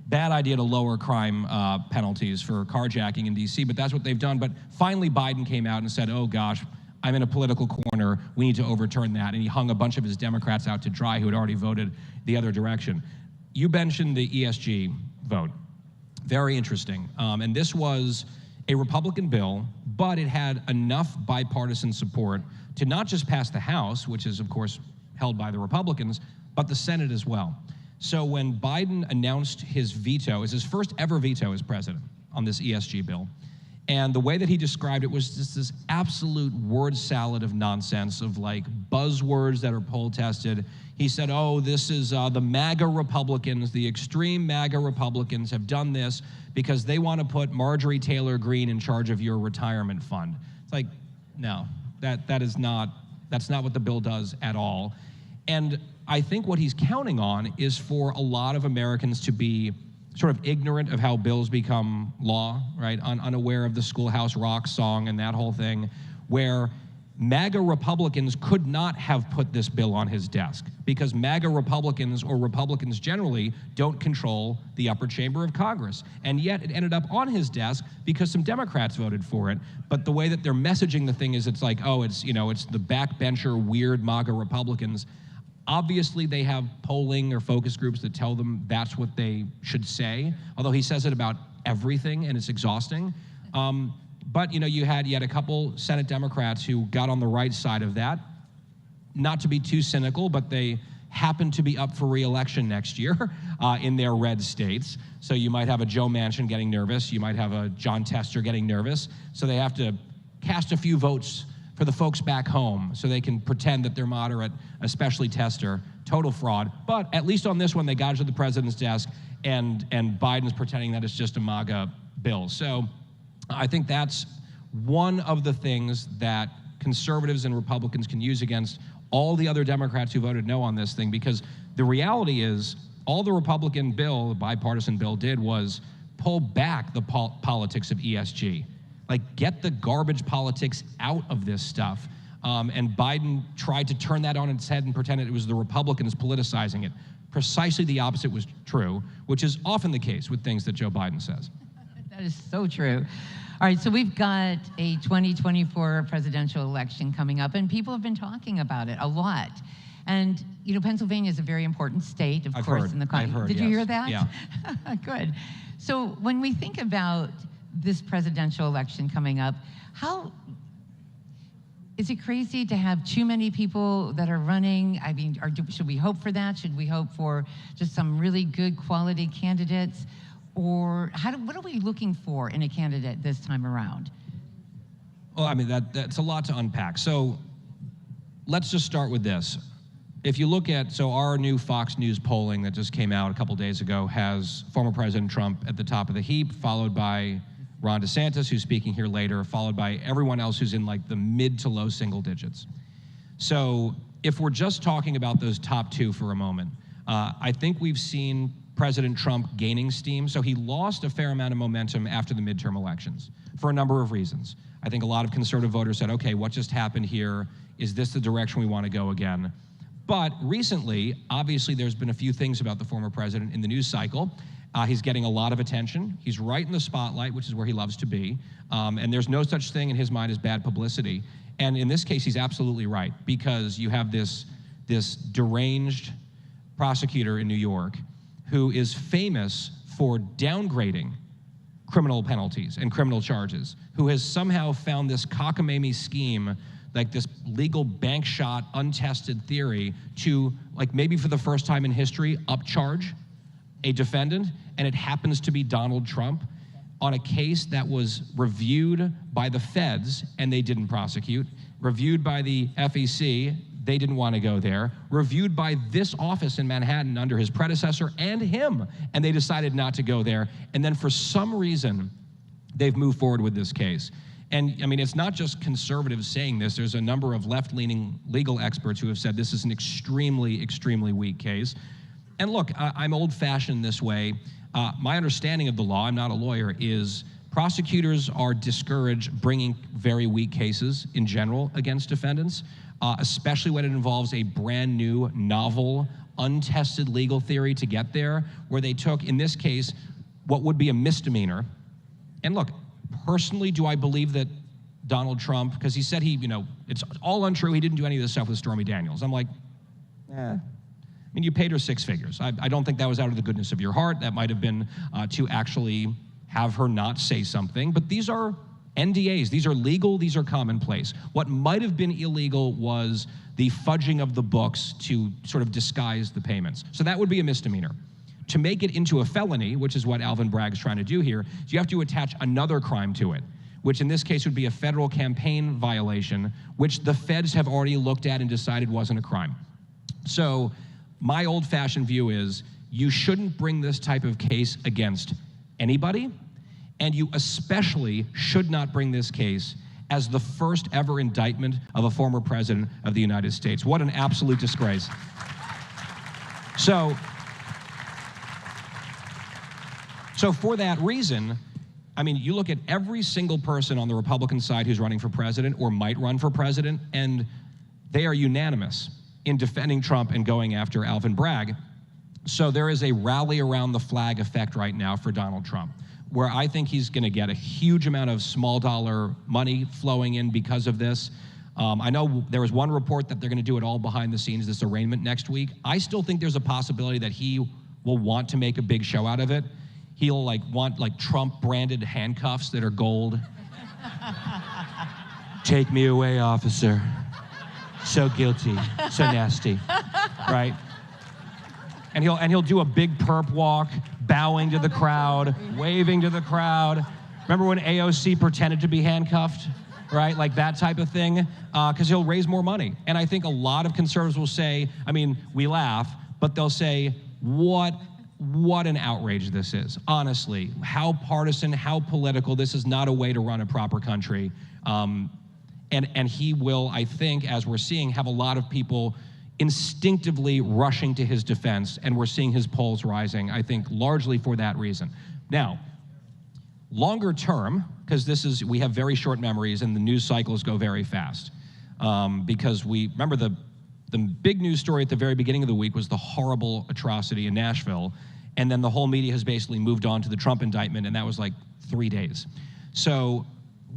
Bad idea to lower crime penalties for carjacking in DC, but that's what they've done. But finally, Biden came out and said, oh gosh, I'm in a political corner, we need to overturn that. And he hung a bunch of his Democrats out to dry who had already voted the other direction. You mentioned the ESG vote. Very interesting. And this was a Republican bill, but it had enough bipartisan support to not just pass the House, which is of course held by the Republicans, but the Senate as well. So when Biden announced his veto, it was his first ever veto as president on this ESG bill, and the way that he described it was just this absolute word salad of nonsense, of like buzzwords that are poll tested. He said, oh, this is the MAGA Republicans, the extreme MAGA Republicans have done this because they want to put Marjorie Taylor Greene in charge of your retirement fund. It's like, no, that's not what the bill does at all. And I think what he's counting on is for a lot of Americans to be sort of ignorant of how bills become law, right? Unaware of the Schoolhouse Rock song and that whole thing, where MAGA Republicans could not have put this bill on his desk because MAGA Republicans, or Republicans generally, don't control the upper chamber of Congress. And yet it ended up on his desk because some Democrats voted for it. But the way that they're messaging the thing is it's like, oh, it's, you know, it's the backbencher, weird MAGA Republicans. Obviously, they have polling or focus groups that tell them that's what they should say, although he says it about everything, and it's exhausting. But, you know, you had a couple Senate Democrats who got on the right side of that. Not to be too cynical, but they happen to be up for re-election next year in their red states. So you might have a Joe Manchin getting nervous. You might have a John Tester getting nervous. So they have to cast a few votes for the folks back home so they can pretend that they're moderate, especially Tester. Total fraud. But at least on this one, they got it to the president's desk, and Biden's pretending that it's just a MAGA bill. So I think that's one of the things that conservatives and Republicans can use against all the other Democrats who voted no on this thing, because the reality is all the Republican bill, the bipartisan bill, did was pull back the politics of ESG. Like, get the garbage politics out of this stuff. And Biden tried to turn that on its head and pretend it was the Republicans politicizing it. Precisely the opposite was true, which is often the case with things that Joe Biden says. That is so true. All right, so we've got a 2024 presidential election coming up, and people have been talking about it a lot. And, you know, Pennsylvania is a very important state, of course, in the country. I've heard, Did you hear that? Yeah. Good. So when we think about this presidential election coming up, how is it crazy to have too many people that are running? I mean, should we hope for that? Should we hope for just some really good quality candidates? Or what are we looking for in a candidate this time around? Well, I mean, that's a lot to unpack. So let's just start with this. If you look at, so our new Fox News polling that just came out a couple days ago has former President Trump at the top of the heap, followed by Ron DeSantis, who's speaking here later, followed by everyone else who's in like the mid to low single digits. So if we're just talking about those top two for a moment, I think we've seen President Trump gaining steam. So he lost a fair amount of momentum after the midterm elections for a number of reasons. I think a lot of conservative voters said, okay, what just happened here? Is this the direction we want to go again? But recently, obviously, there's been a few things about the former president in the news cycle. He's getting a lot of attention. He's right in the spotlight, which is where he loves to be. And there's no such thing in his mind as bad publicity. And in this case, he's absolutely right, because you have this deranged prosecutor in New York who is famous for downgrading criminal penalties and criminal charges, who has somehow found this cockamamie scheme, like this legal bank shot, untested theory to, like maybe for the first time in history, upcharge a defendant, and it happens to be Donald Trump. on a case that was reviewed by the feds and they didn't prosecute, reviewed by the FEC, they didn't want to go there, reviewed by this office in Manhattan under his predecessor and him, and they decided not to go there. And then for some reason, they've moved forward with this case. And I mean, it's not just conservatives saying this. There's a number of left-leaning legal experts who have said this is an extremely, extremely weak case. And look, I'm old-fashioned this way. My understanding of the law, I'm not a lawyer, is prosecutors are discouraged bringing very weak cases in general against defendants, especially when it involves a brand new, novel, untested legal theory to get there, where they took, in this case, what would be a misdemeanor. And look, personally, do I believe that Donald Trump, because he said it's all untrue, he didn't do any of this stuff with Stormy Daniels. I'm like, I mean, you paid her 6 figures. I don't think that was out of the goodness of your heart. That might have been to actually have her not say something. But these are NDAs. These are legal. These are commonplace. What might have been illegal was the fudging of the books to sort of disguise the payments. So that would be a misdemeanor. To make it into a felony, which is what Alvin Bragg is trying to do here, is you have to attach another crime to it, which in this case would be a federal campaign violation, which the feds have already looked at and decided wasn't a crime. So my old-fashioned view is you shouldn't bring this type of case against anybody, and you especially should not bring this case as the first ever indictment of a former president of the United States. What an absolute disgrace. So for that reason, I mean, you look at every single person on the Republican side who's running for president or might run for president, and they are unanimous in defending Trump and going after Alvin Bragg. So there is a rally around the flag effect right now for Donald Trump, where I think he's going to get a huge amount of small dollar money flowing in because of this. I know there was one report that they're going to do it all behind the scenes, this arraignment next week. I still think there's a possibility that he will want to make a big show out of it. He'll want Trump branded handcuffs that are gold. Take me away, officer. So guilty, so nasty, right? And he'll do a big perp walk, bowing to the crowd, waving to the crowd. Remember when AOC pretended to be handcuffed, right? Like that type of thing, because he'll raise more money. And I think a lot of conservatives will say, I mean, we laugh, but they'll say, what an outrage this is. Honestly, how partisan, how political. This is not a way to run a proper country. And he will, I think, as we're seeing, have a lot of people instinctively rushing to his defense, and we're seeing his polls rising, I think, largely for that reason. Now, longer term, because we have very short memories and the news cycles go very fast, because we remember the big news story at the very beginning of the week was the horrible atrocity in Nashville, and then the whole media has basically moved on to the Trump indictment, and that was like 3 days. So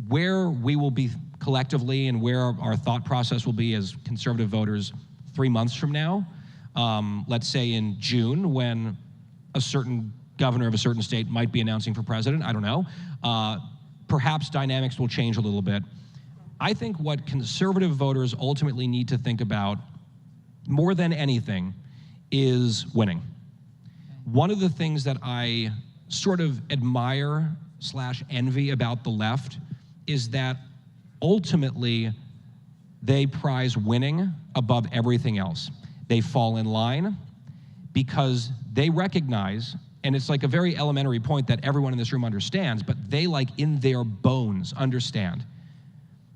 where we will be collectively and where our thought process will be as conservative voters 3 months from now, let's say in June, when a certain governor of a certain state might be announcing for president, I don't know, perhaps dynamics will change a little bit. I think what conservative voters ultimately need to think about more than anything is winning. One of the things that I sort of admire / envy about the left is that ultimately they prize winning above everything else. They fall in line because they recognize, and it's like a very elementary point that everyone in this room understands, but they in their bones understand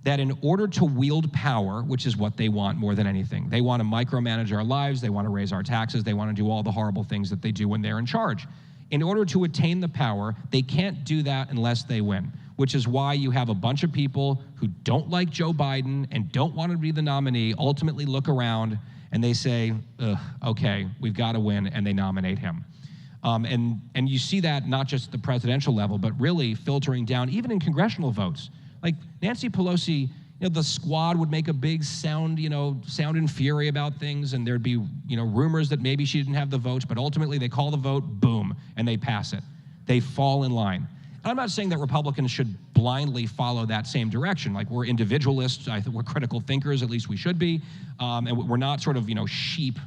that in order to wield power, which is what they want more than anything, they want to micromanage our lives, they want to raise our taxes, they want to do all the horrible things that they do when they're in charge. In order to attain the power, they can't do that unless they win, which is why you have a bunch of people who don't like Joe Biden and don't want to be the nominee ultimately look around and they say, okay, we've got to win, and they nominate him. And you see that not just at the presidential level, but really filtering down even in congressional votes. Like Nancy Pelosi, the squad would make a big sound and fury about things, and there'd be, rumors that maybe she didn't have the votes, but ultimately they call the vote, boom, and they pass it. They fall in line. And I'm not saying that Republicans should blindly follow that same direction. Like, we're individualists, I think we're critical thinkers, at least we should be, and we're not sort of, sheep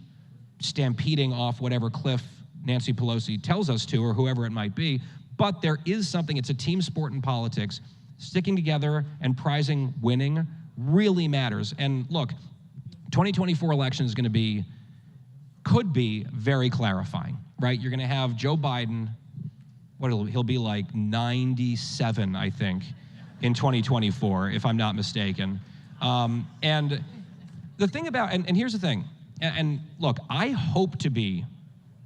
stampeding off whatever cliff Nancy Pelosi tells us to, or whoever it might be. But there is something, it's a team sport in politics. Sticking together and prizing winning really matters. And look, 2024 election is going to be, could be very clarifying, right? You're going to have Joe Biden, he'll be like 97, I think, in 2024, if I'm not mistaken. And the thing about, and here's the thing, and look, I hope to be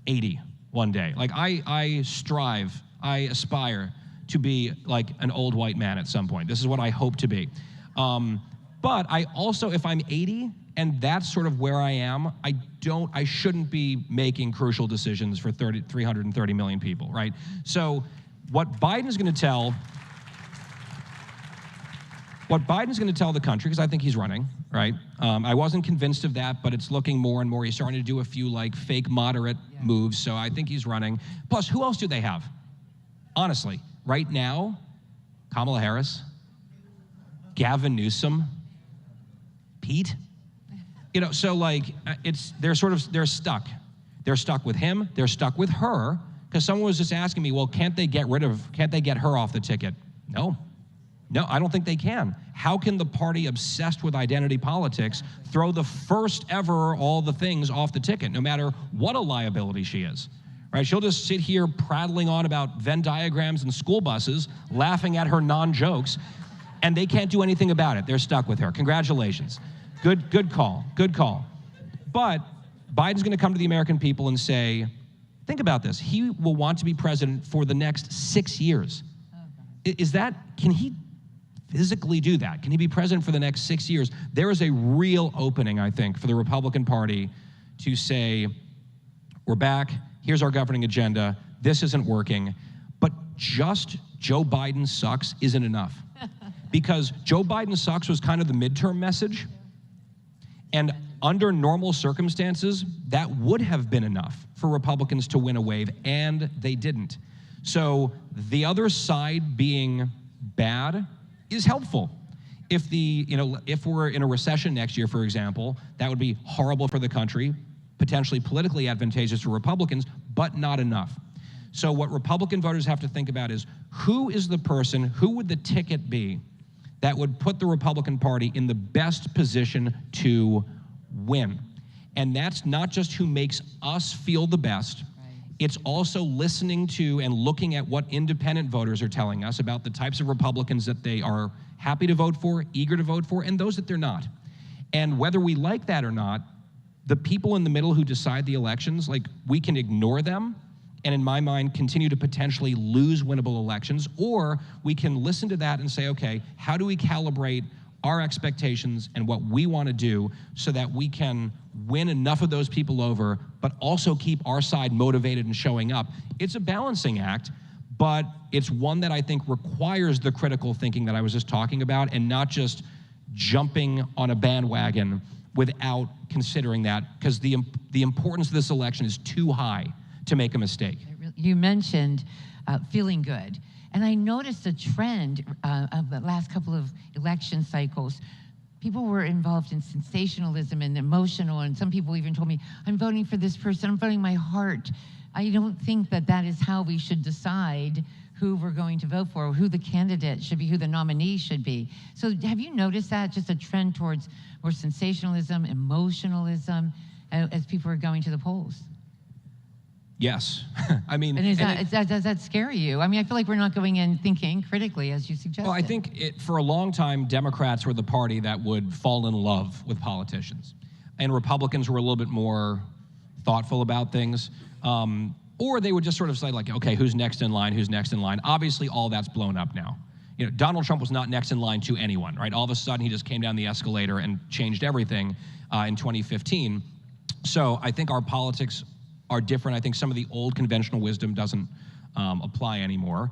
80 one day. Like I strive, I aspire to be like an old white man at some point. This is what I hope to be. But I also, if I'm 80 and that's sort of where I am, I shouldn't be making crucial decisions for 330 million people, right? So what Biden's gonna tell the country, because I think he's running, right? I wasn't convinced of that, but it's looking more and more. He's starting to do a few like fake moderate moves, so I think he's running. Plus, who else do they have? Honestly, right now, Kamala Harris, Gavin Newsom, Pete. You know, so like they're stuck. They're stuck with him, they're stuck with her, because someone was just asking me, well, can't they get her off the ticket? No, I don't think they can. How can the party obsessed with identity politics throw the first ever all the things off the ticket, no matter what a liability she is? Right? She'll just sit here prattling on about Venn diagrams and school buses, laughing at her non-jokes, and they can't do anything about it. They're stuck with her. Congratulations. Good call. But Biden's going to come to the American people and say, think about this. He will want to be president for the next 6 years. Can he physically do that? Can he be president for the next 6 years? There is a real opening, I think, for the Republican Party to say, we're back, here's our governing agenda, this isn't working, but just Joe Biden sucks isn't enough. Because Joe Biden sucks was kind of the midterm message, and under normal circumstances, that would have been enough for Republicans to win a wave, and they didn't. So the other side being bad is helpful. If we're in a recession next year, for example, that would be horrible for the country, potentially politically advantageous for Republicans, but not enough. So what Republican voters have to think about is, who is the person, who would the ticket be that would put the Republican Party in the best position to win? And that's not just who makes us feel the best, it's also listening to and looking at what independent voters are telling us about the types of Republicans that they are happy to vote for, eager to vote for, and those that they're not. And whether we like that or not, the people in the middle who decide the elections, like, we can ignore them and, in my mind, continue to potentially lose winnable elections, or we can listen to that and say, okay, how do we calibrate our expectations and what we want to do so that we can win enough of those people over, but also keep our side motivated and showing up? It's a balancing act, but it's one that I think requires the critical thinking that I was just talking about, and not just jumping on a bandwagon without considering that, because the importance of this election is too high to make a mistake. You mentioned feeling good. And I noticed a trend of the last couple of election cycles. People were involved in sensationalism and emotional, and some people even told me, I'm voting for this person, I'm voting my heart. I don't think that that is how we should decide who we're going to vote for, who the candidate should be, who the nominee should be. So have you noticed that, just a trend towards more sensationalism, emotionalism, as people are going to the polls? Yes. I mean, and does that scare you? I mean, I feel like we're not going in thinking critically, as you suggested. Well, I think for a long time, Democrats were the party that would fall in love with politicians. And Republicans were a little bit more thoughtful about things. Or they would just sort of say, like, okay, who's next in line, who's next in line? Obviously, all that's blown up now. You know, Donald Trump was not next in line to anyone, right? All of a sudden, he just came down the escalator and changed everything in 2015. So I think our politics are different. I think some of the old conventional wisdom doesn't apply anymore.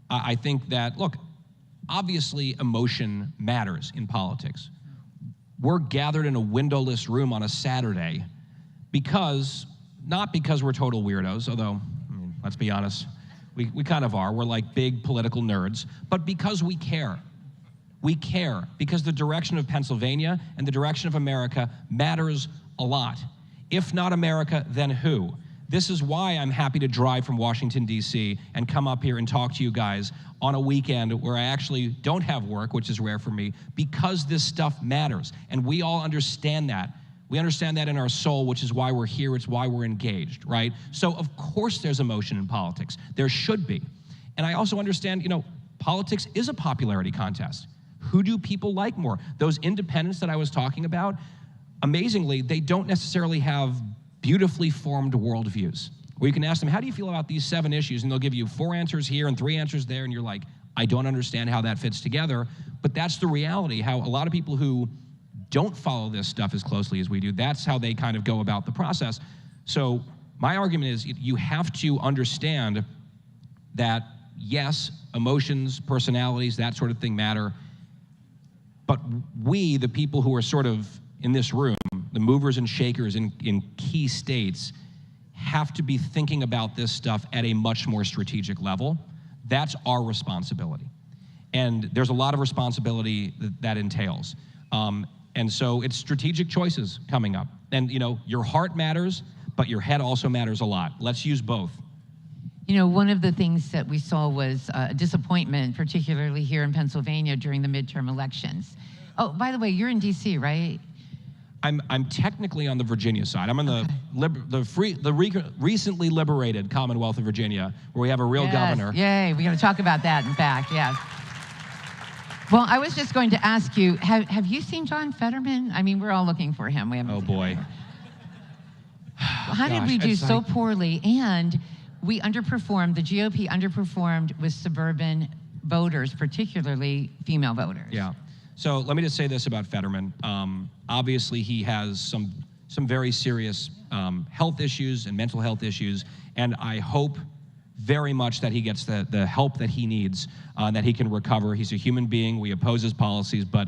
I think that, look, obviously emotion matters in politics. We're gathered in a windowless room on a Saturday not because we're total weirdos, although, I mean, let's be honest, we kind of are. We're like big political nerds, but because we care. We care because the direction of Pennsylvania and the direction of America matters a lot. If not America, then who? this is why I'm happy to drive from Washington, D.C. and come up here and talk to you guys on a weekend where I actually don't have work, which is rare for me, because this stuff matters. And we all understand that. We understand that in our soul, which is why we're here. It's why we're engaged, right? So of course there's emotion in politics. There should be. And I also understand, politics is a popularity contest. Who do people like more? Those independents that I was talking about, amazingly, they don't necessarily have beautifully formed worldviews. Where you can ask them, how do you feel about these 7 issues? And they'll give you 4 answers here and 3 answers there, and you're like, I don't understand how that fits together. But that's the reality, how a lot of people who don't follow this stuff as closely as we do, that's how they kind of go about the process. So my argument is you have to understand that, yes, emotions, personalities, that sort of thing matter. But we, the people who are sort of in this room, the movers and shakers in key states, have to be thinking about this stuff at a much more strategic level. That's our responsibility. And there's a lot of responsibility that entails. And so it's strategic choices coming up. And your heart matters, but your head also matters a lot. Let's use both. One of the things that we saw was disappointment, particularly here in Pennsylvania during the midterm elections. Oh, by the way, you're in D.C., right? I'm technically on the Virginia side. I'm on the recently liberated Commonwealth of Virginia, where we have a real governor. Yay, we're going to talk about that, in fact, yes. Well, I was just going to ask you, have you seen John Fetterman? I mean, we're all looking for him. We haven't seen boy. him. How did we do so poorly? And we underperformed, the GOP underperformed with suburban voters, particularly female voters. Yeah. So let me just say this about Fetterman. Obviously, he has some very serious health issues and mental health issues, and I hope very much that he gets the help that he needs, that he can recover. He's a human being. We oppose his policies, but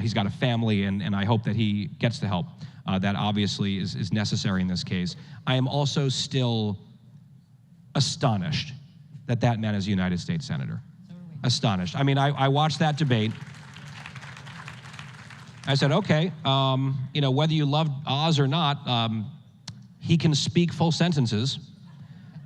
he's got a family, and I hope that he gets the help that obviously is necessary in this case. I am also still astonished that man is a United States Senator. Astonished. I mean, I watched that debate. I said, okay, whether you love Oz or not, he can speak full sentences.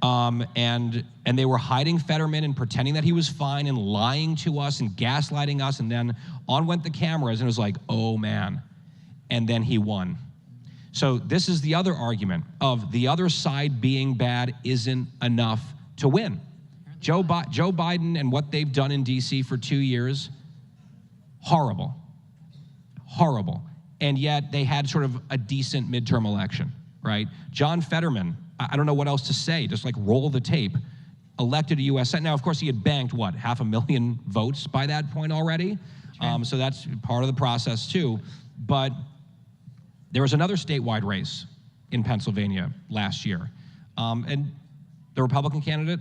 And they were hiding Fetterman and pretending that he was fine and lying to us and gaslighting us. And then on went the cameras and it was like, oh man. And then he won. So this is the other argument of the other side being bad isn't enough to win. Joe Biden and what they've done in DC for 2 years, horrible. Horrible. And yet they had sort of a decent midterm election, right? John Fetterman, I don't know what else to say, just like roll the tape, elected a U.S. Senate. Now, of course, he had banked, 500,000 votes by that point already? Sure. So that's part of the process too. But there was another statewide race in Pennsylvania last year. And the Republican candidate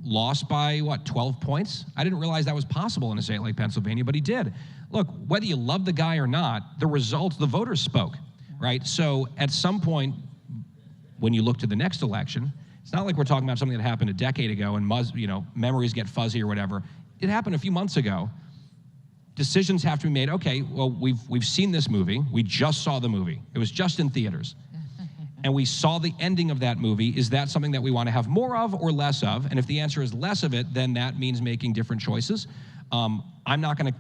lost by, 12 points? I didn't realize that was possible in a state like Pennsylvania, but he did. Look, whether you love the guy or not, the results, the voters spoke, right? So at some point, when you look to the next election, it's not like we're talking about something that happened a decade ago and memories get fuzzy or whatever. It happened a few months ago. Decisions have to be made. Okay, well, we've seen this movie. We just saw the movie. It was just in theaters. And we saw the ending of that movie. Is that something that we want to have more of or less of? And if the answer is less of it, then that means making different choices. I'm not going to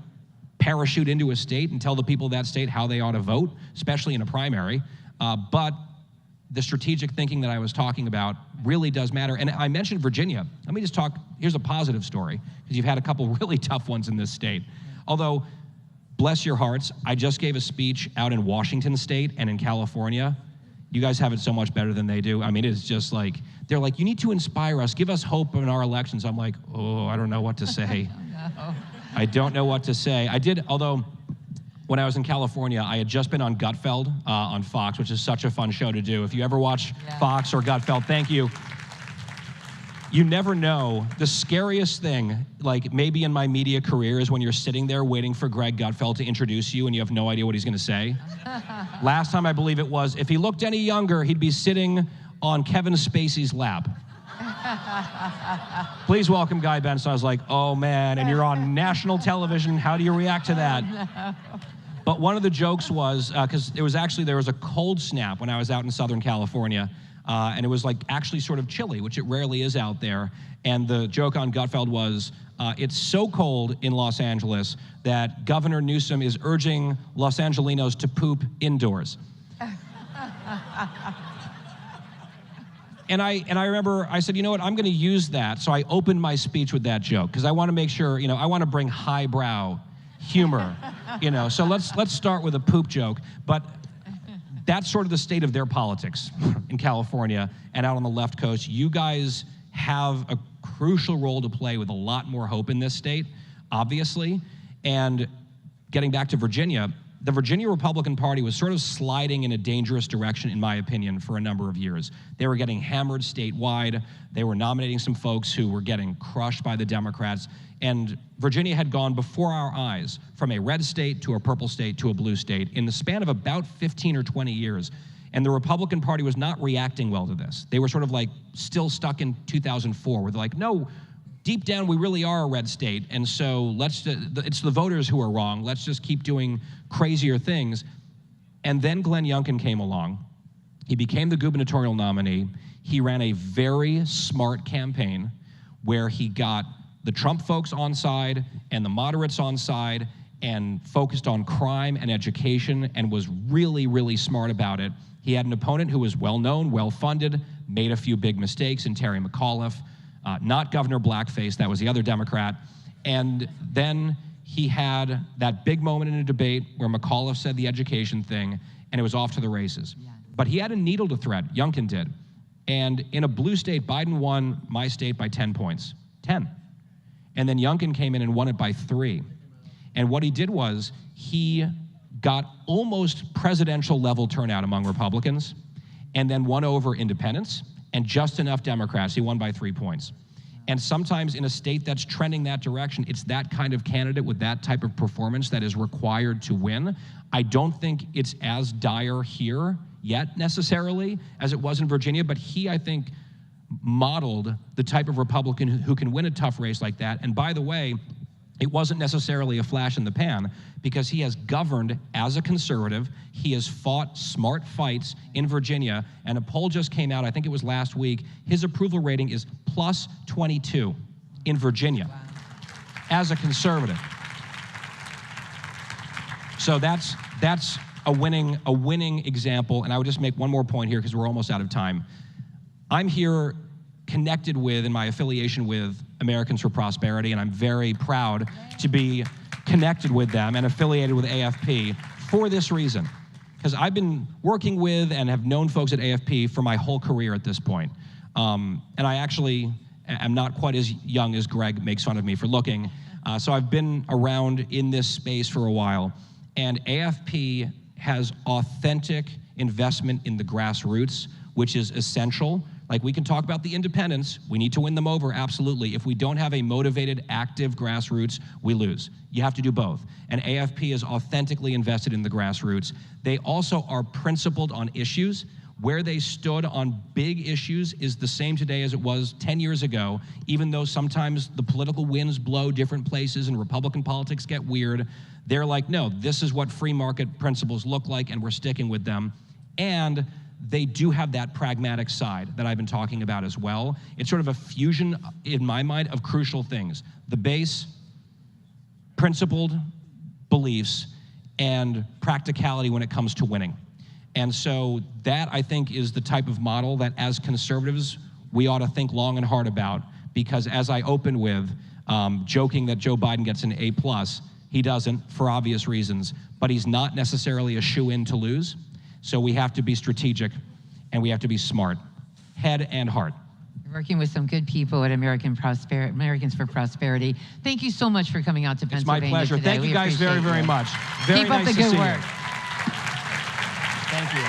parachute into a state and tell the people of that state how they ought to vote, especially in a primary. But the strategic thinking that I was talking about really does matter. And I mentioned Virginia. Let me just talk, here's a positive story, because you've had a couple really tough ones in this state. Although, bless your hearts, I just gave a speech out in Washington State and in California. You guys have it so much better than they do. I mean, it's just like, they're like, you need to inspire us, give us hope in our elections. I'm like, oh, I don't know what to say. No. I don't know what to say. I did, although, when I was in California, I had just been on Gutfeld on Fox, which is such a fun show to do. If you ever watch Fox or Gutfeld, thank you. You never know. The scariest thing, like maybe in my media career, is when you're sitting there waiting for Greg Gutfeld to introduce you and you have no idea what he's going to say. Last time I believe it was, if he looked any younger, he'd be sitting on Kevin Spacey's lap. Please welcome Guy Benson. I was like, oh man, and you're on national television. How do you react to that? No. But one of the jokes was, because there was a cold snap when I was out in Southern California. and it was like actually sort of chilly, which it rarely is out there. And the joke on Gutfeld was, it's so cold in Los Angeles that Governor Newsom is urging Los Angelinos to poop indoors. And I remember I said, you know what, I'm going to use that. So I opened my speech with that joke because I want to make sure, I want to bring highbrow humor, So let's start with a poop joke. But that's sort of the state of their politics in California and out on the left coast. You guys have a crucial role to play with a lot more hope in this state, obviously. And getting back to Virginia, the Virginia Republican Party was sort of sliding in a dangerous direction, in my opinion, for a number of years. They were getting hammered statewide. They were nominating some folks who were getting crushed by the Democrats. And Virginia had gone before our eyes from a red state to a purple state to a blue state in the span of about 15 or 20 years. And the Republican Party was not reacting well to this. They were sort of like still stuck in 2004, where they're like, no, deep down, we really are a red state, and so it's the voters who are wrong. Let's just keep doing crazier things. And then Glenn Youngkin came along. He became the gubernatorial nominee. He ran a very smart campaign where he got the Trump folks on side and the moderates on side and focused on crime and education and was really, really smart about it. He had an opponent who was well-known, well-funded, made a few big mistakes in Terry McAuliffe. Not Governor Blackface, that was the other Democrat. And then he had that big moment in a debate where McAuliffe said the education thing, and it was off to the races. Yeah. But he had a needle to thread, Youngkin did. And in a blue state, Biden won my state by 10 points, 10. And then Youngkin came in and won it by 3. And what he did was he got almost presidential level turnout among Republicans and then won over independents and just enough Democrats. He won by 3 points. And sometimes in a state that's trending that direction, it's that kind of candidate with that type of performance that is required to win. I don't think it's as dire here yet necessarily as it was in Virginia, but he, I think, modeled the type of Republican who can win a tough race like that. And by the way, it wasn't necessarily a flash in the pan because he has governed as a conservative. He has fought smart fights in Virginia, and a poll just came out, I think it was last week. His approval rating is plus 22 in Virginia as a conservative. So that's a winning example. And I would just make one more point here because we're almost out of time. I'm here connected with, in my affiliation with, Americans for Prosperity, and I'm very proud to be connected with them and affiliated with AFP for this reason. Because I've been working with and have known folks at AFP for my whole career at this point. And I actually am not quite as young as Greg makes fun of me for looking. So I've been around in this space for a while. And AFP has authentic investment in the grassroots, which is essential. Like, we can talk about the independents. We need to win them over, absolutely. If we don't have a motivated, active grassroots, we lose. You have to do both. And AFP is authentically invested in the grassroots. They also are principled on issues. Where they stood on big issues is the same today as it was 10 years ago, even though sometimes the political winds blow different places and Republican politics get weird. They're like, no, this is what free market principles look like, and we're sticking with them. And they do have that pragmatic side that I've been talking about as well. It's sort of a fusion, in my mind, of crucial things. The base, principled beliefs, and practicality when it comes to winning. And so that, I think, is the type of model that as conservatives, we ought to think long and hard about, because as I opened with, joking that Joe Biden gets an A+, he doesn't for obvious reasons, but he's not necessarily a shoo-in to lose. So we have to be strategic, and we have to be smart, head and heart. Working with some good people at Americans for Prosperity. Thank you so much for coming out to Pennsylvania. It's my pleasure. Today. Thank you guys very, very much. Very Keep nice up the to good see work. you. Thank you.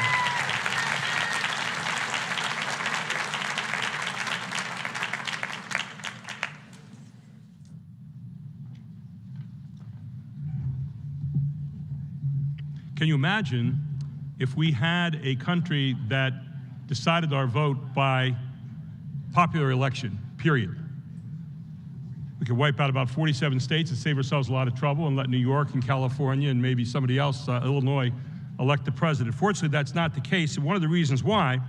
Can you imagine if we had a country that decided our vote by popular election, period? We could wipe out about 47 states and save ourselves a lot of trouble and let New York and California and maybe somebody else, Illinois, elect the president. Fortunately, that's not the case. And one of the reasons why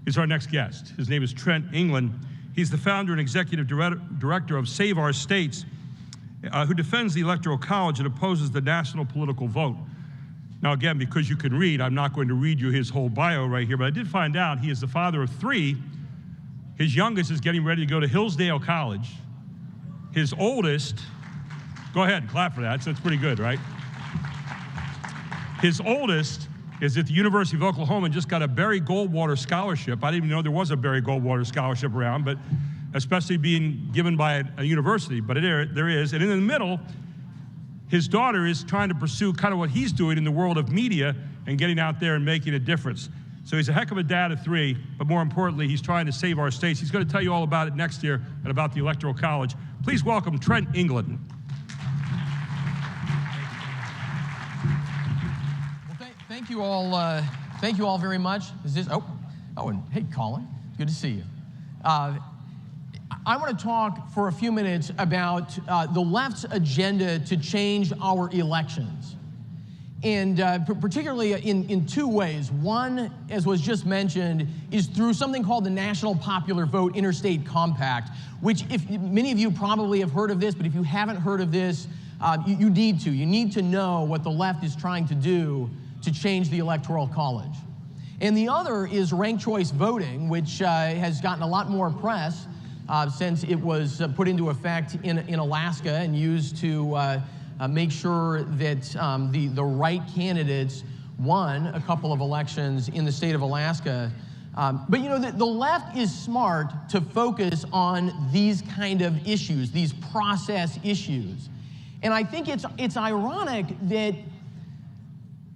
is our next guest. His name is Trent England. He's the founder and executive director of Save Our States, who defends the Electoral College and opposes the national political vote. Now, again, because you can read, I'm not going to read you his whole bio right here, but I did find out he is the father of 3. His youngest is getting ready to go to Hillsdale College. His oldest, go ahead, clap for that. That's pretty good, right? His oldest is at the University of Oklahoma and just got a Barry Goldwater scholarship. I didn't even know there was a Barry Goldwater scholarship around, but especially being given by a university, but there is. And in the middle, his daughter is trying to pursue kind of what he's doing in the world of media and getting out there and making a difference. So he's a heck of a dad of 3, but more importantly, he's trying to save our states. He's going to tell you all about it next year and about the Electoral College. Please welcome Trent England. Well, thank you all. Thank you all very much. Is this? And hey, Colin, good to see you. I want to talk for a few minutes about the left's agenda to change our elections. And particularly in 2 ways. One, as was just mentioned, is through something called the National Popular Vote Interstate Compact, which many of you probably have heard of this, but if you haven't heard of this, you need to. You need to know what the left is trying to do to change the Electoral College. And the other is ranked choice voting, which has gotten a lot more press since it was put into effect in Alaska and used to make sure that the right candidates won a couple of elections in the state of Alaska. But you know, the left is smart to focus on these kind of issues, these process issues. And I think it's ironic that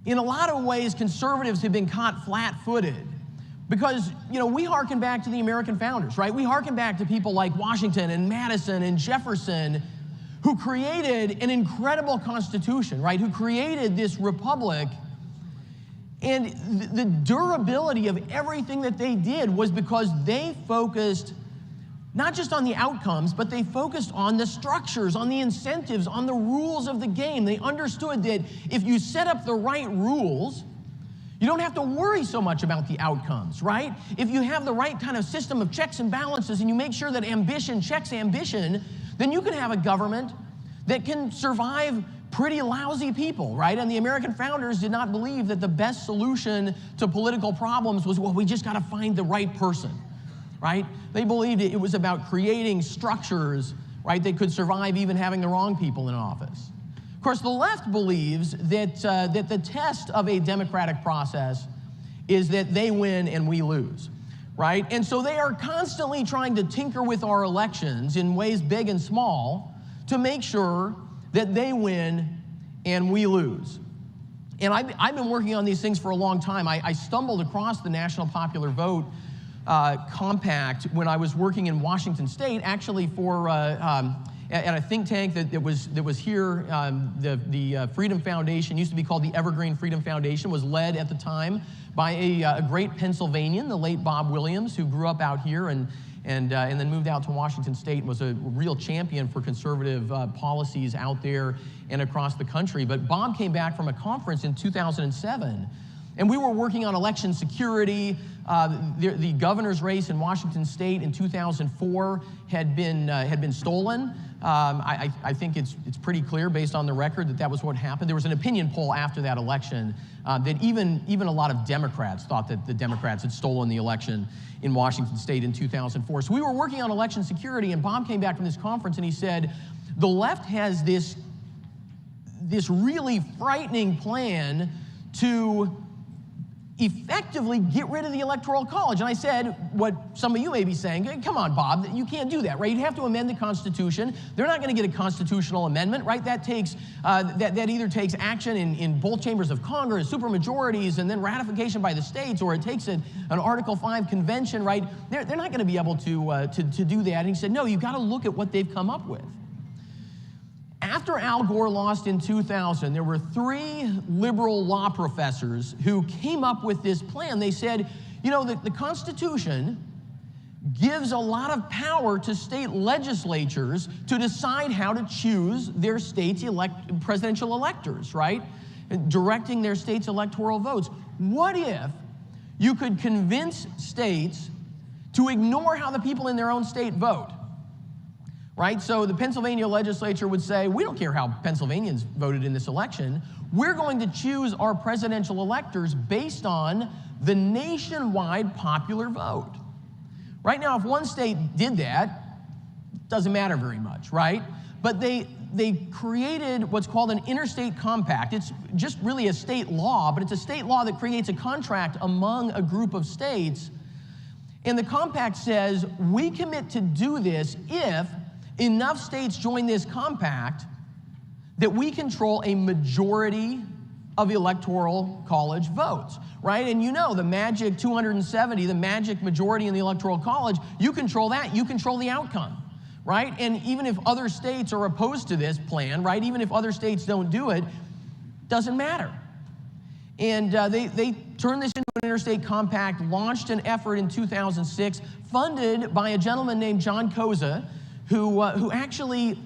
in a lot of ways conservatives have been caught flat-footed. Because, you know, we hearken back to the American founders, right? We hearken back to people like Washington and Madison and Jefferson, who created an incredible constitution, right? Who created this republic. And the durability of everything that they did was because they focused not just on the outcomes, but they focused on the structures, on the incentives, on the rules of the game. They understood that if you set up the right rules, you don't have to worry so much about the outcomes, right? If you have the right kind of system of checks and balances and you make sure that ambition checks ambition, then you can have a government that can survive pretty lousy people, right? And the American founders did not believe that the best solution to political problems was, well, we just got to find the right person, right? They believed it was about creating structures, right, that could survive even having the wrong people in office. Of course, the left believes that, that the test of a democratic process is that they win and we lose, right? And so they are constantly trying to tinker with our elections in ways big and small to make sure that they win and we lose. And I've been working on these things for a long time. I stumbled across the National Popular Vote Compact when I was working in Washington State, actually for at a think tank that was here. The Freedom Foundation, used to be called the Evergreen Freedom Foundation, was led at the time by a great Pennsylvanian, the late Bob Williams, who grew up out here and then moved out to Washington State and was a real champion for conservative policies out there and across the country. But Bob came back from a conference in 2007, and we were working on election security. The governor's race in Washington State in 2004 had been stolen. I think it's pretty clear based on the record that was what happened. There was an opinion poll after that election that even a lot of Democrats thought that the Democrats had stolen the election in Washington State in 2004. So we were working on election security, and Bob came back from this conference and he said, the left has this really frightening plan to effectively get rid of the Electoral College. And I said, what some of you may be saying, hey, come on, Bob, you can't do that, right? You'd have to amend the Constitution. They're not going to get a constitutional amendment, right? That takes that either takes action in both chambers of Congress, supermajorities, and then ratification by the states, or it takes an Article 5 convention, right? They're not going to be able to do that. And he said, no, you've got to look at what they've come up with. After Al Gore lost in 2000, there were 3 liberal law professors who came up with this plan. They said, you know, the Constitution gives a lot of power to state legislatures to decide how to choose their state's presidential electors, right? Directing their state's electoral votes. What if you could convince states to ignore how the people in their own state vote, right? So the Pennsylvania legislature would say, we don't care how Pennsylvanians voted in this election. We're going to choose our presidential electors based on the nationwide popular vote. Right now, if one state did that, doesn't matter very much, right? But they created what's called an interstate compact. It's just really a state law, but it's a state law that creates a contract among a group of states. And the compact says, we commit to do this if enough states join this compact that we control a majority of Electoral College votes, right? And you know, the magic 270, the magic majority in the Electoral College, you control that, you control the outcome, right? And even if other states are opposed to this plan, right, even if other states don't do it, doesn't matter. And they turned this into an interstate compact, launched an effort in 2006, funded by a gentleman named John Koza, who actually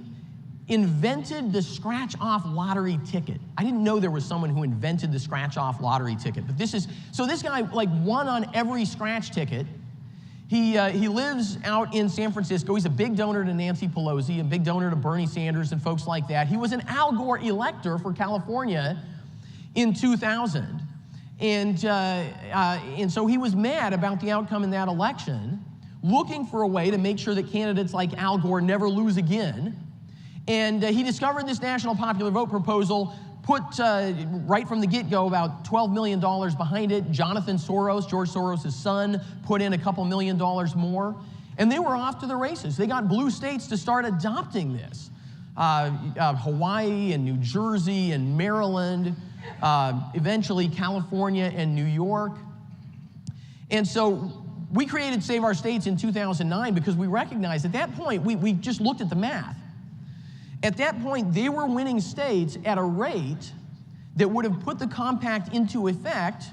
invented the scratch-off lottery ticket. I didn't know there was someone who invented the scratch-off lottery ticket, but this guy like won on every scratch ticket. He lives out in San Francisco. He's a big donor to Nancy Pelosi, a big donor to Bernie Sanders and folks like that. He was an Al Gore elector for California in 2000. And so he was mad about the outcome in that election, looking for a way to make sure that candidates like Al Gore never lose again. And he discovered this national popular vote proposal, put right from the get-go about $12 million behind it. Jonathan Soros, George Soros' son, put in a couple $1 million more. And they were off to the races. They got blue states to start adopting this. Hawaii and New Jersey and Maryland, eventually California and New York. And so we created Save Our States in 2009 because we recognized at that point, we just looked at the math. At that point, they were winning states at a rate that would have put the compact into effect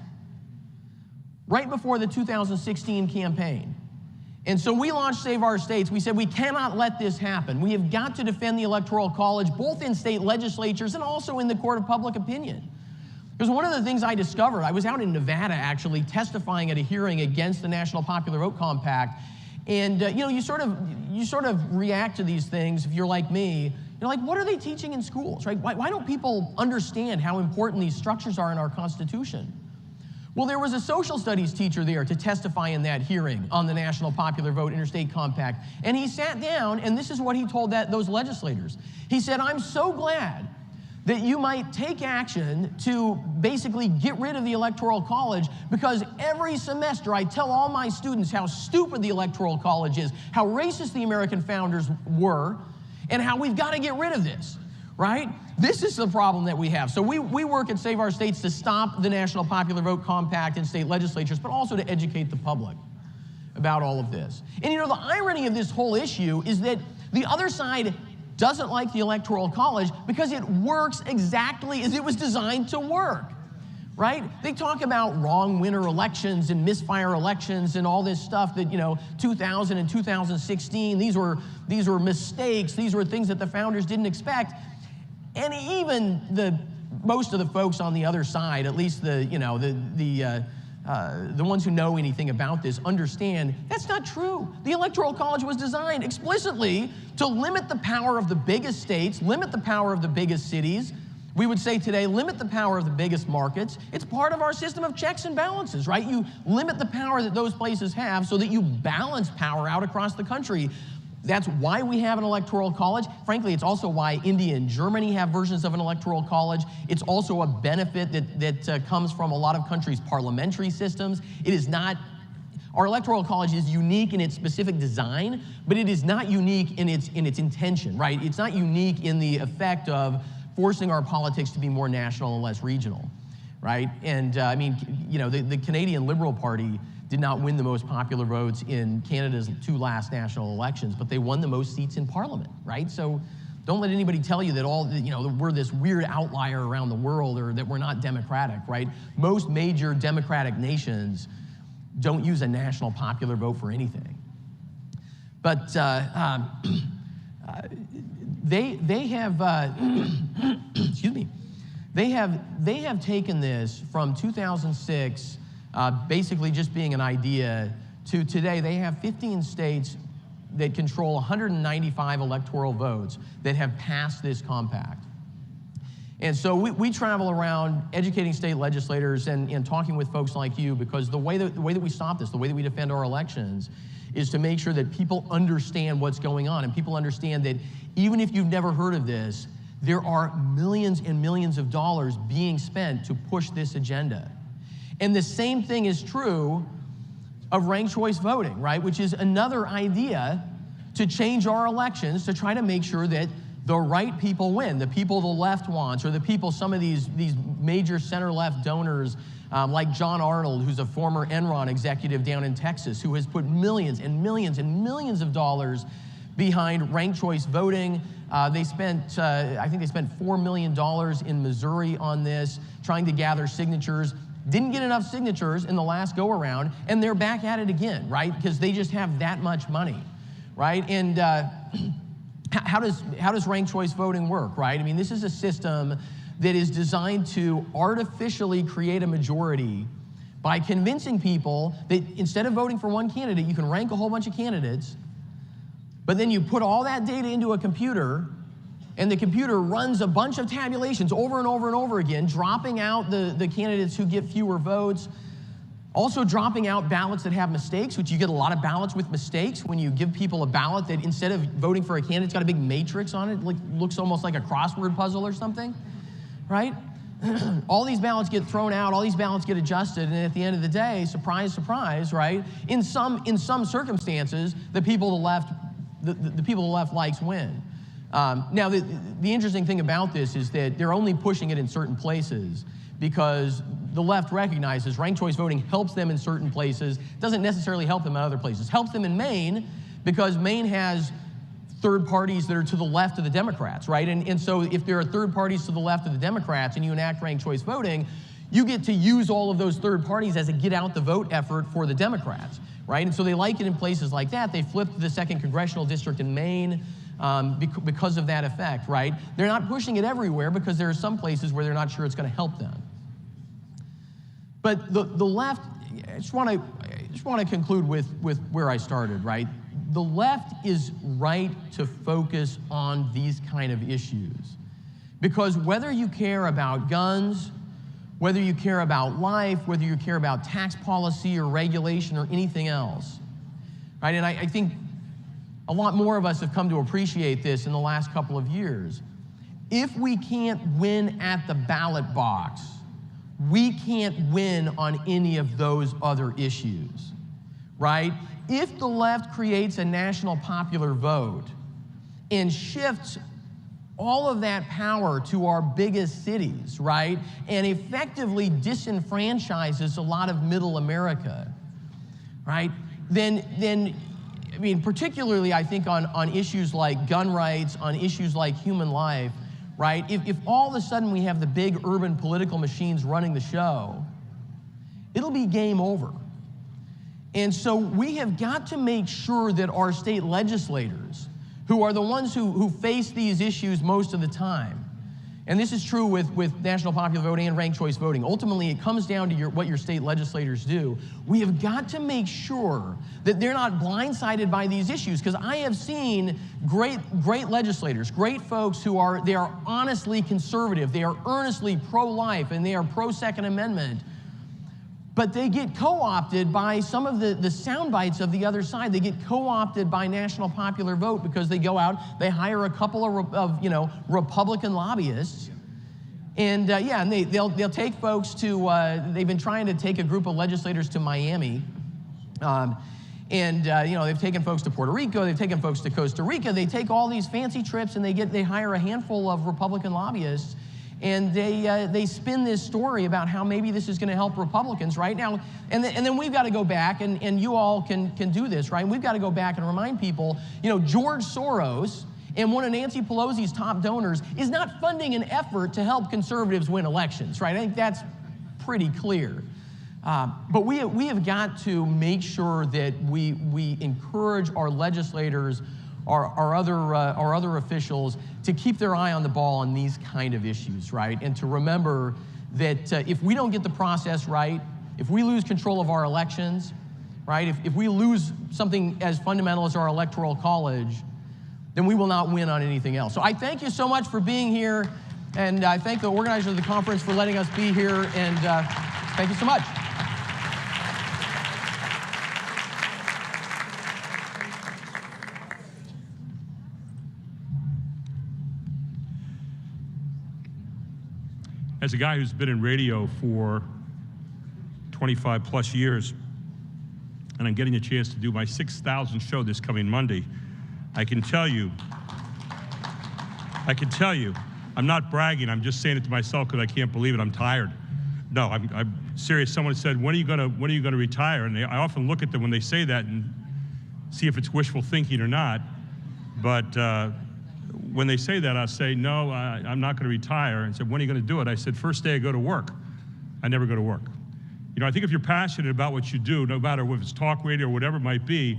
right before the 2016 campaign. And so we launched Save Our States. We said we cannot let this happen. We have got to defend the Electoral College, both in state legislatures and also in the court of public opinion. Because one of the things I discovered, I was out in Nevada actually testifying at a hearing against the National Popular Vote Compact. And you sort of react to these things if you're like me. You're like, what are they teaching in schools, right? Why don't people understand how important these structures are in our Constitution? Well, there was a social studies teacher there to testify in that hearing on the National Popular Vote Interstate Compact. And he sat down, and this is what he told those legislators. He said, I'm so glad that you might take action to basically get rid of the Electoral College, because every semester I tell all my students how stupid the Electoral College is, how racist the American founders were, and how we've got to get rid of this, right? This is the problem that we have. So we work at Save Our States to stop the National Popular Vote Compact in state legislatures, but also to educate the public about all of this. And the irony of this whole issue is that the other side doesn't like the Electoral College because it works exactly as it was designed to work, right? They talk about wrong winner elections and misfire elections and all this stuff that, 2000 and 2016, these were mistakes, these were things that the founders didn't expect. And even most of the folks on the other side, at least the ones who know anything about this, understand that's not true. The Electoral College was designed explicitly to limit the power of the biggest states, limit the power of the biggest cities. We would say today, limit the power of the biggest markets. It's part of our system of checks and balances, right? You limit the power that those places have so that you balance power out across the country. That's why we have an Electoral College. Frankly, it's also why India and Germany have versions of an Electoral College. It's also a benefit that comes from a lot of countries' parliamentary systems. It is not, our Electoral College is unique in its specific design, but it is not unique in its intention, right? It's not unique in the effect of forcing our politics to be more national and less regional, right? And the Canadian Liberal Party did not win the most popular votes in Canada's 2 last national elections, but they won the most seats in Parliament, right? So don't let anybody tell you that we're this weird outlier around the world or that we're not democratic, right? Most major democratic nations don't use a national popular vote for anything. But they have, excuse me, they have taken this from 2006 basically just being an idea, to today they have 15 states that control 195 electoral votes that have passed this compact. And so we travel around educating state legislators and talking with folks like you, because the way that we stop this, the way that we defend our elections, is to make sure that people understand what's going on, and people understand that even if you've never heard of this, there are millions and millions of dollars being spent to push this agenda. And the same thing is true of ranked choice voting, right? Which is another idea to change our elections, to try to make sure that the right people win, the people the left wants, or the people, some of these major center-left donors, like John Arnold, who's a former Enron executive down in Texas, who has put millions and millions and millions of dollars behind ranked choice voting. They spent, I think they spent $4 million in Missouri on this, trying to gather signatures. Didn't get enough signatures in the last go-around, and they're back at it again, right? Because they just have that much money, right? And how does ranked choice voting work, right? I mean, this is a system that is designed to artificially create a majority by convincing people that instead of voting for one candidate, you can rank a whole bunch of candidates, but then you put all that data into a computer, and the computer runs a bunch of tabulations over and over and over again, dropping out the candidates who get fewer votes, also dropping out ballots that have mistakes, which you get a lot of ballots with mistakes when you give people a ballot that instead of voting for a candidate, it's got a big matrix on it, like, looks almost like a crossword puzzle or something, right? All these ballots get thrown out, all these ballots get adjusted, and at the end of the day, surprise, surprise, right? In some circumstances, the people the left likes win. Now, the interesting thing about this is that they're only pushing it in certain places because the left recognizes ranked choice voting helps them in certain places, doesn't necessarily help them in other places. Helps them in Maine because Maine has third parties that are to the left of the Democrats, right? And so if there are third parties to the left of the Democrats and you enact ranked choice voting, you get to use all of those third parties as a get out the vote effort for the Democrats, right? And so they like it in places like that. They flipped to the 2nd Congressional District in Maine because of that effect, right? They're not pushing it everywhere because there are some places where they're not sure it's going to help them. But the left, I just want to conclude with where I started, right? The left is right to focus on these kind of issues because whether you care about guns, whether you care about life, whether you care about tax policy or regulation or anything else, right? And I think a lot more of us have come to appreciate this in the last couple of years. If we can't win at the ballot box, we can't win on any of those other issues, right? If the left creates a national popular vote and shifts all of that power to our biggest cities, right, and effectively disenfranchises a lot of middle America, right, then I mean, particularly I think on issues like gun rights, on issues like human life, right? If all of a sudden we have the big urban political machines running the show, it'll be game over. And so we have got to make sure that our state legislators, who are the ones who face these issues most of the time, and this is true with national popular voting and ranked choice voting. Ultimately, it comes down to what your state legislators do. We have got to make sure that they're not blindsided by these issues, because I have seen great legislators, great folks who are honestly conservative, they are earnestly pro-life, and they are pro-Second Amendment, but they get co-opted by some of the sound bites of the other side. They get co-opted by national popular vote because they go out, they hire a couple of Republican lobbyists, and and they'll take folks to. They've been trying to take a group of legislators to Miami, they've taken folks to Puerto Rico, they've taken folks to Costa Rica. They take all these fancy trips and they hire a handful of Republican lobbyists. And they spin this story about how maybe this is going to help Republicans right now. And then we've got to go back, and you all can do this, right? We've got to go back and remind people, George Soros and one of Nancy Pelosi's top donors is not funding an effort to help conservatives win elections, right? I think that's pretty clear. But we have got to make sure that we encourage our legislators, our other officials, to keep their eye on the ball on these kind of issues, right? And to remember that if we don't get the process right, If we lose control of our elections, right, if we lose something as fundamental as our Electoral College, then we will not win on anything else. So I thank you so much for being here, and I thank the organizers of the conference for letting us be here, and thank you so much. As a guy who's been in radio for 25 plus years, and I'm getting a chance to do my 6,000th show this coming Monday, I can tell you, I'm not bragging, I'm just saying it to myself because I can't believe it, I'm tired. No, I'm serious. Someone said, when are you gonna retire? And I often look at them when they say that and see if it's wishful thinking or not. But when they say that, I say, no, I'm not gonna retire. And said, when are you gonna do it? I said, first day I go to work. I never go to work. You know, I think if you're passionate about what you do, no matter if it's talk radio or whatever it might be,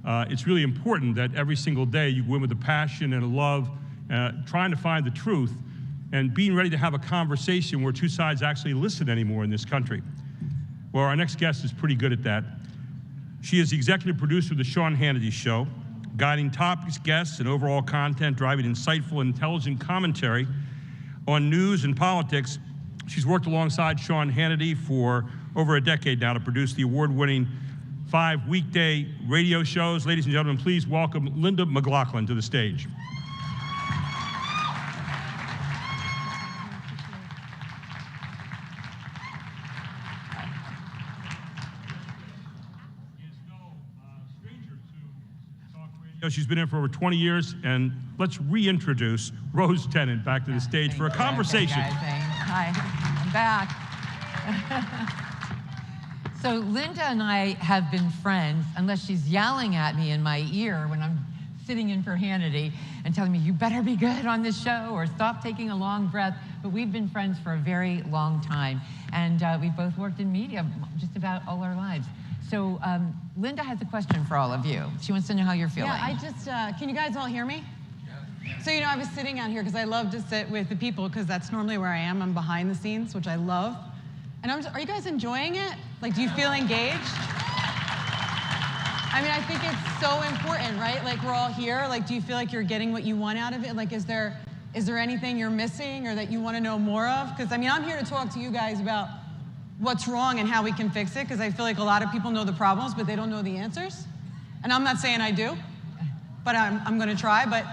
it's really important that every single day you go in with a passion and a love, trying to find the truth, and being ready to have a conversation where two sides actually listen anymore in this country. Well, our next guest is pretty good at that. She is the executive producer of the Sean Hannity Show, guiding topics, guests, and overall content, driving insightful, intelligent commentary on news and politics. She's worked alongside Sean Hannity for over a decade now to produce the award-winning 5 weekday radio shows. Ladies and gentlemen, please welcome Linda McLaughlin to the stage. She's been in for over 20 years, and let's reintroduce Rose Tennant back to the stage for a conversation. Hi, I'm back. So Linda and I have been friends, unless she's yelling at me in my ear when I'm sitting in for Hannity and telling me, you better be good on this show or stop taking a long breath. But we've been friends for a very long time, and we've both worked in media just about all our lives. So Linda has a question for all of you. She wants to know how you're feeling. Yeah, I just, can you guys all hear me? Yeah. So, you know, I was sitting out here because I love to sit with the people because that's normally where I am. I'm behind the scenes, which I love. And are you guys enjoying it? Like, do you feel engaged? I mean, I think it's so important, right? Like, we're all here. Like, do you feel like you're getting what you want out of it? Like, is there anything you're missing or that you want to know more of? Because, I mean, I'm here to talk to you guys about what's wrong and how we can fix it, because I feel like a lot of people know the problems, but they don't know the answers. And I'm not saying I do, but I'm going to try. But,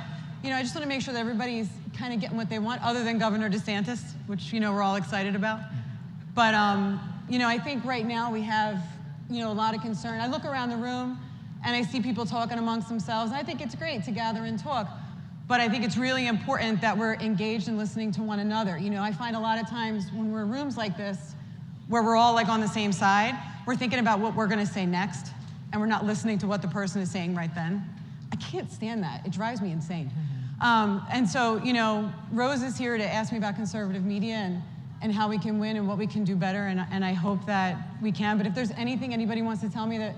you know, I just want to make sure that everybody's kind of getting what they want, other than Governor DeSantis, which, you know, we're all excited about. But, you know, I think right now we have, you know, a lot of concern. I look around the room and I see people talking amongst themselves, and I think it's great to gather and talk. But I think it's really important that we're engaged in listening to one another. You know, I find a lot of times when we're in rooms like this, where we're all like on the same side, we're thinking about what we're gonna say next, and we're not listening to what the person is saying right then. I can't stand that. It drives me insane. And so, you know, Rose is here to ask me about conservative media and how we can win and what we can do better, and I hope that we can. But if there's anything anybody wants to tell me that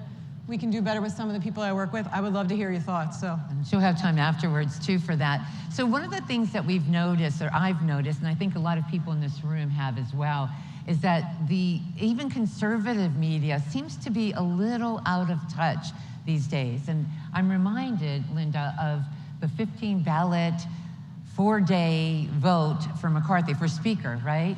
we can do better with some of the people I work with, I would love to hear your thoughts. So. And she'll have time afterwards, too, for that. So one of the things that we've noticed, or I've noticed, and I think a lot of people in this room have as well, is that even conservative media seems to be a little out of touch these days. And I'm reminded, Linda, of the 15-ballot, 4-day vote for McCarthy, for Speaker, right?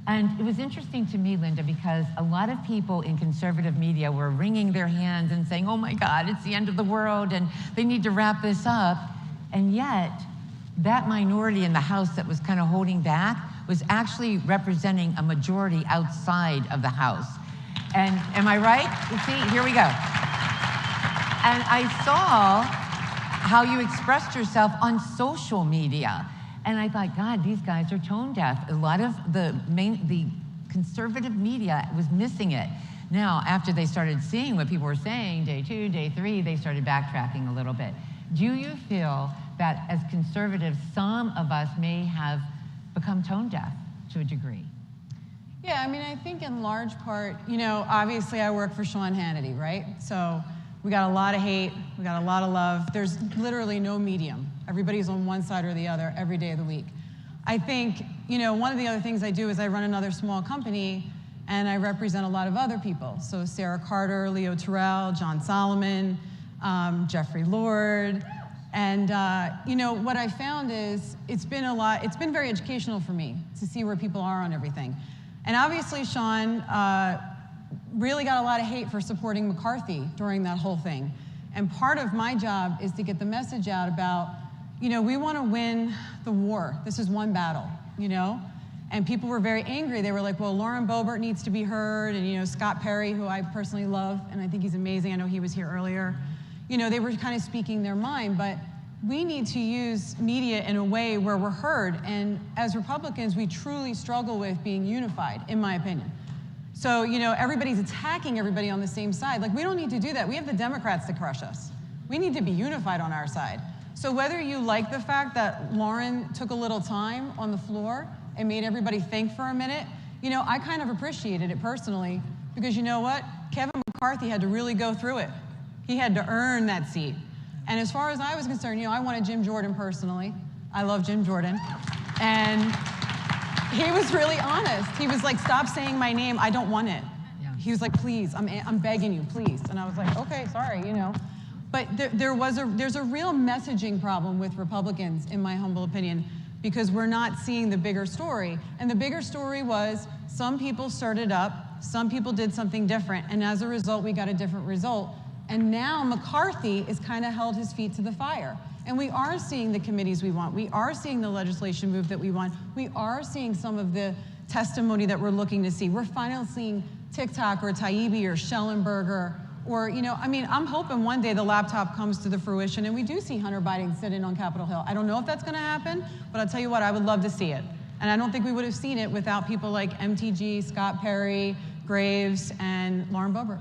And it was interesting to me, Linda, because a lot of people in conservative media were wringing their hands and saying, oh my God, it's the end of the world, and they need to wrap this up. And yet, that minority in the House that was kind of holding back was actually representing a majority outside of the House. And am I right? See, here we go. And I saw how you expressed yourself on social media. And I thought, God, these guys are tone deaf. A lot of the conservative media was missing it. Now, after they started seeing what people were saying, day 2, day 3, they started backtracking a little bit. Do you feel that as conservatives, some of us may have become tone deaf to a degree? Yeah, I mean, I think in large part, you know, obviously I work for Sean Hannity, right? So we got a lot of hate, we got a lot of love. There's literally no medium. Everybody's on one side or the other every day of the week. I think, you know, one of the other things I do is I run another small company, and I represent a lot of other people. So Sarah Carter, Leo Terrell, John Solomon, Jeffrey Lord. And you know, what I found is it's been very educational for me to see where people are on everything. And obviously Sean really got a lot of hate for supporting McCarthy during that whole thing. And part of my job is to get the message out about, you know, we want to win the war. This is one battle, you know? And people were very angry. They were like, well, Lauren Boebert needs to be heard, and, you know, Scott Perry, who I personally love, and I think he's amazing. I know he was here earlier. You know, they were kind of speaking their mind, but we need to use media in a way where we're heard. And as Republicans, we truly struggle with being unified, in my opinion. So, you know, everybody's attacking everybody on the same side. Like, we don't need to do that. We have the Democrats to crush us. We need to be unified on our side. So whether you like the fact that Lauren took a little time on the floor and made everybody think for a minute, you know, I kind of appreciated it personally, because you know what? Kevin McCarthy had to really go through it. He had to earn that seat. And as far as I was concerned, you know, I wanted Jim Jordan personally. I love Jim Jordan. And he was really honest. He was like, stop saying my name, I don't want it. Yeah. He was like, please, I'm begging you, please. And I was like, okay, sorry, you know. But there's a real messaging problem with Republicans, in my humble opinion, because we're not seeing the bigger story. And the bigger story was some people started up, some people did something different, and as a result, we got a different result. And now McCarthy has kind of held his feet to the fire. And we are seeing the committees we want. We are seeing the legislation move that we want. We are seeing some of the testimony that we're looking to see. We're finally seeing TikTok or Taibbi or Schellenberger, or, you know, I mean, I'm hoping one day the laptop comes to the fruition and we do see Hunter Biden sitting on Capitol Hill. I don't know if that's gonna happen, but I'll tell you what, I would love to see it. And I don't think we would have seen it without people like MTG, Scott Perry, Graves, and Lauren Boebert.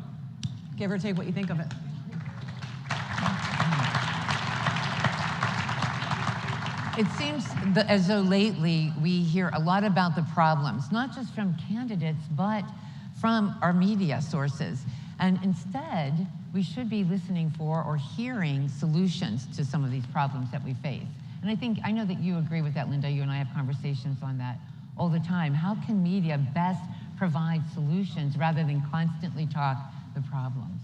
Give or take what you think of it. It seems as though lately we hear a lot about the problems, not just from candidates, but from our media sources. And instead, we should be listening for or hearing solutions to some of these problems that we face. And I know that you agree with that, Linda. You and I have conversations on that all the time. How can media best provide solutions rather than constantly talk the problems?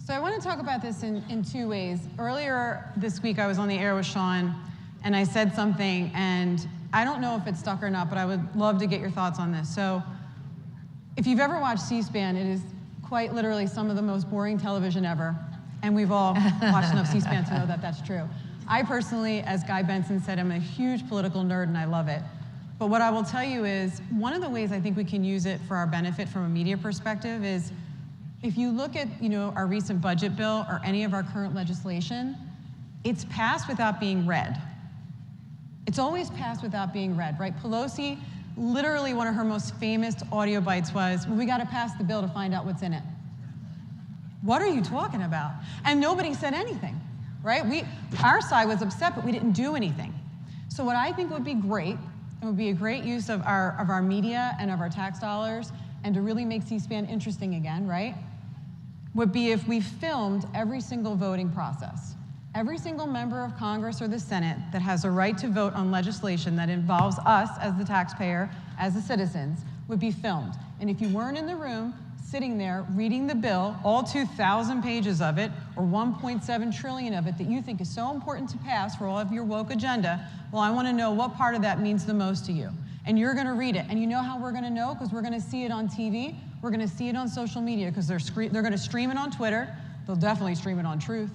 So I want to talk about this in two ways. Earlier this week, I was on the air with Sean, and I said something, and I don't know if it stuck or not, but I would love to get your thoughts on this. So if you've ever watched C-SPAN, it is quite literally some of the most boring television ever, and we've all watched enough C-SPAN to know that that's true. I personally, as Guy Benson said, I'm a huge political nerd, and I love it. But what I will tell you is, one of the ways I think we can use it for our benefit from a media perspective is, if you look at, you know, our recent budget bill or any of our current legislation, it's passed without being read. It's always passed without being read, right? Pelosi, literally one of her most famous audio bites was, well, we got to pass the bill to find out what's in it. What are you talking about? And nobody said anything, right? Our side was upset, but we didn't do anything. So what I think would be great, it would be a great use of our media and of our tax dollars, and to really make C-SPAN interesting again, right, would be if we filmed every single voting process. Every single member of Congress or the Senate that has a right to vote on legislation that involves us as the taxpayer, as the citizens, would be filmed. And if you weren't in the room, sitting there, reading the bill, all 2,000 pages of it, or 1.7 trillion of it that you think is so important to pass for all of your woke agenda, well, I want to know what part of that means the most to you. And you're going to read it. And you know how we're going to know? Because we're going to see it on TV. We're going to see it on social media, because they're going to stream it on Twitter. They'll definitely stream it on Truth.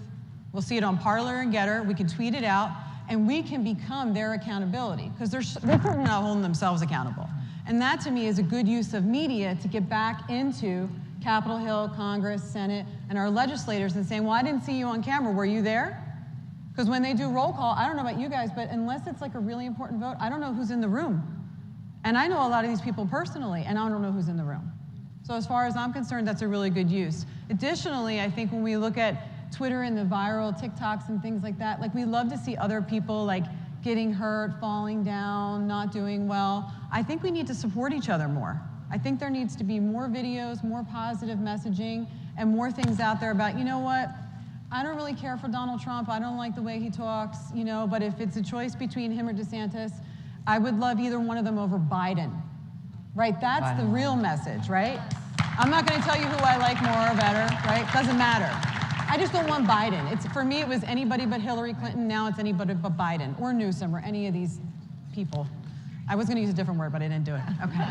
We'll see it on Parler and Getter. We can tweet it out, and we can become their accountability, because they're not holding themselves accountable. And that, to me, is a good use of media to get back into Capitol Hill, Congress, Senate, and our legislators and saying, well, I didn't see you on camera. Were you there? Because when they do roll call, I don't know about you guys, but unless it's like a really important vote, I don't know who's in the room. And I know a lot of these people personally, and I don't know who's in the room. So as far as I'm concerned, that's a really good use. Additionally, I think when we look at Twitter and the viral TikToks and things like that, like, we love to see other people like getting hurt, falling down, not doing well. I think we need to support each other more. I think there needs to be more videos, more positive messaging, and more things out there about, you know what, I don't really care for Donald Trump. I don't like the way he talks, you know, but if it's a choice between him or DeSantis, I would love either one of them over Biden. right? That's the real message, right? I'm not going to tell you who I like more or better, right? Doesn't matter. I just don't want Biden. For me, it was anybody but Hillary Clinton. Now it's anybody but Biden or Newsom or any of these people. I was going to use a different word, but I didn't do it. Okay.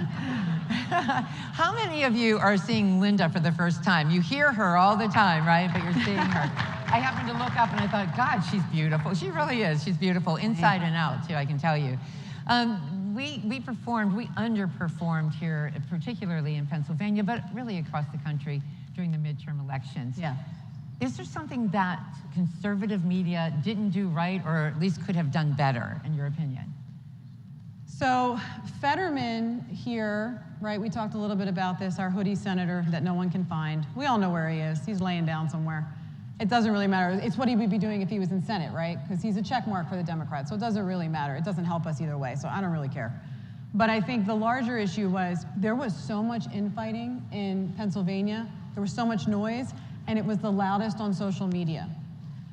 How many of you are seeing Linda for the first time? You hear her all the time, right? But you're seeing her. I happened to look up and I thought, God, she's beautiful. She really is. She's beautiful inside and out, too, I can tell you. We underperformed here, particularly in Pennsylvania, but really across the country during the midterm elections. Yeah. Is there something that conservative media didn't do right, or at least could have done better, in your opinion? So Fetterman here, right, we talked a little bit about this, our hoodie senator that no one can find. We all know where he is. He's laying down somewhere. It doesn't really matter. It's what he would be doing if he was in Senate, right? Because he's a check mark for the Democrats, so it doesn't really matter. It doesn't help us either way, so I don't really care. But I think the larger issue was there was so much infighting in Pennsylvania. There was so much noise, and it was the loudest on social media.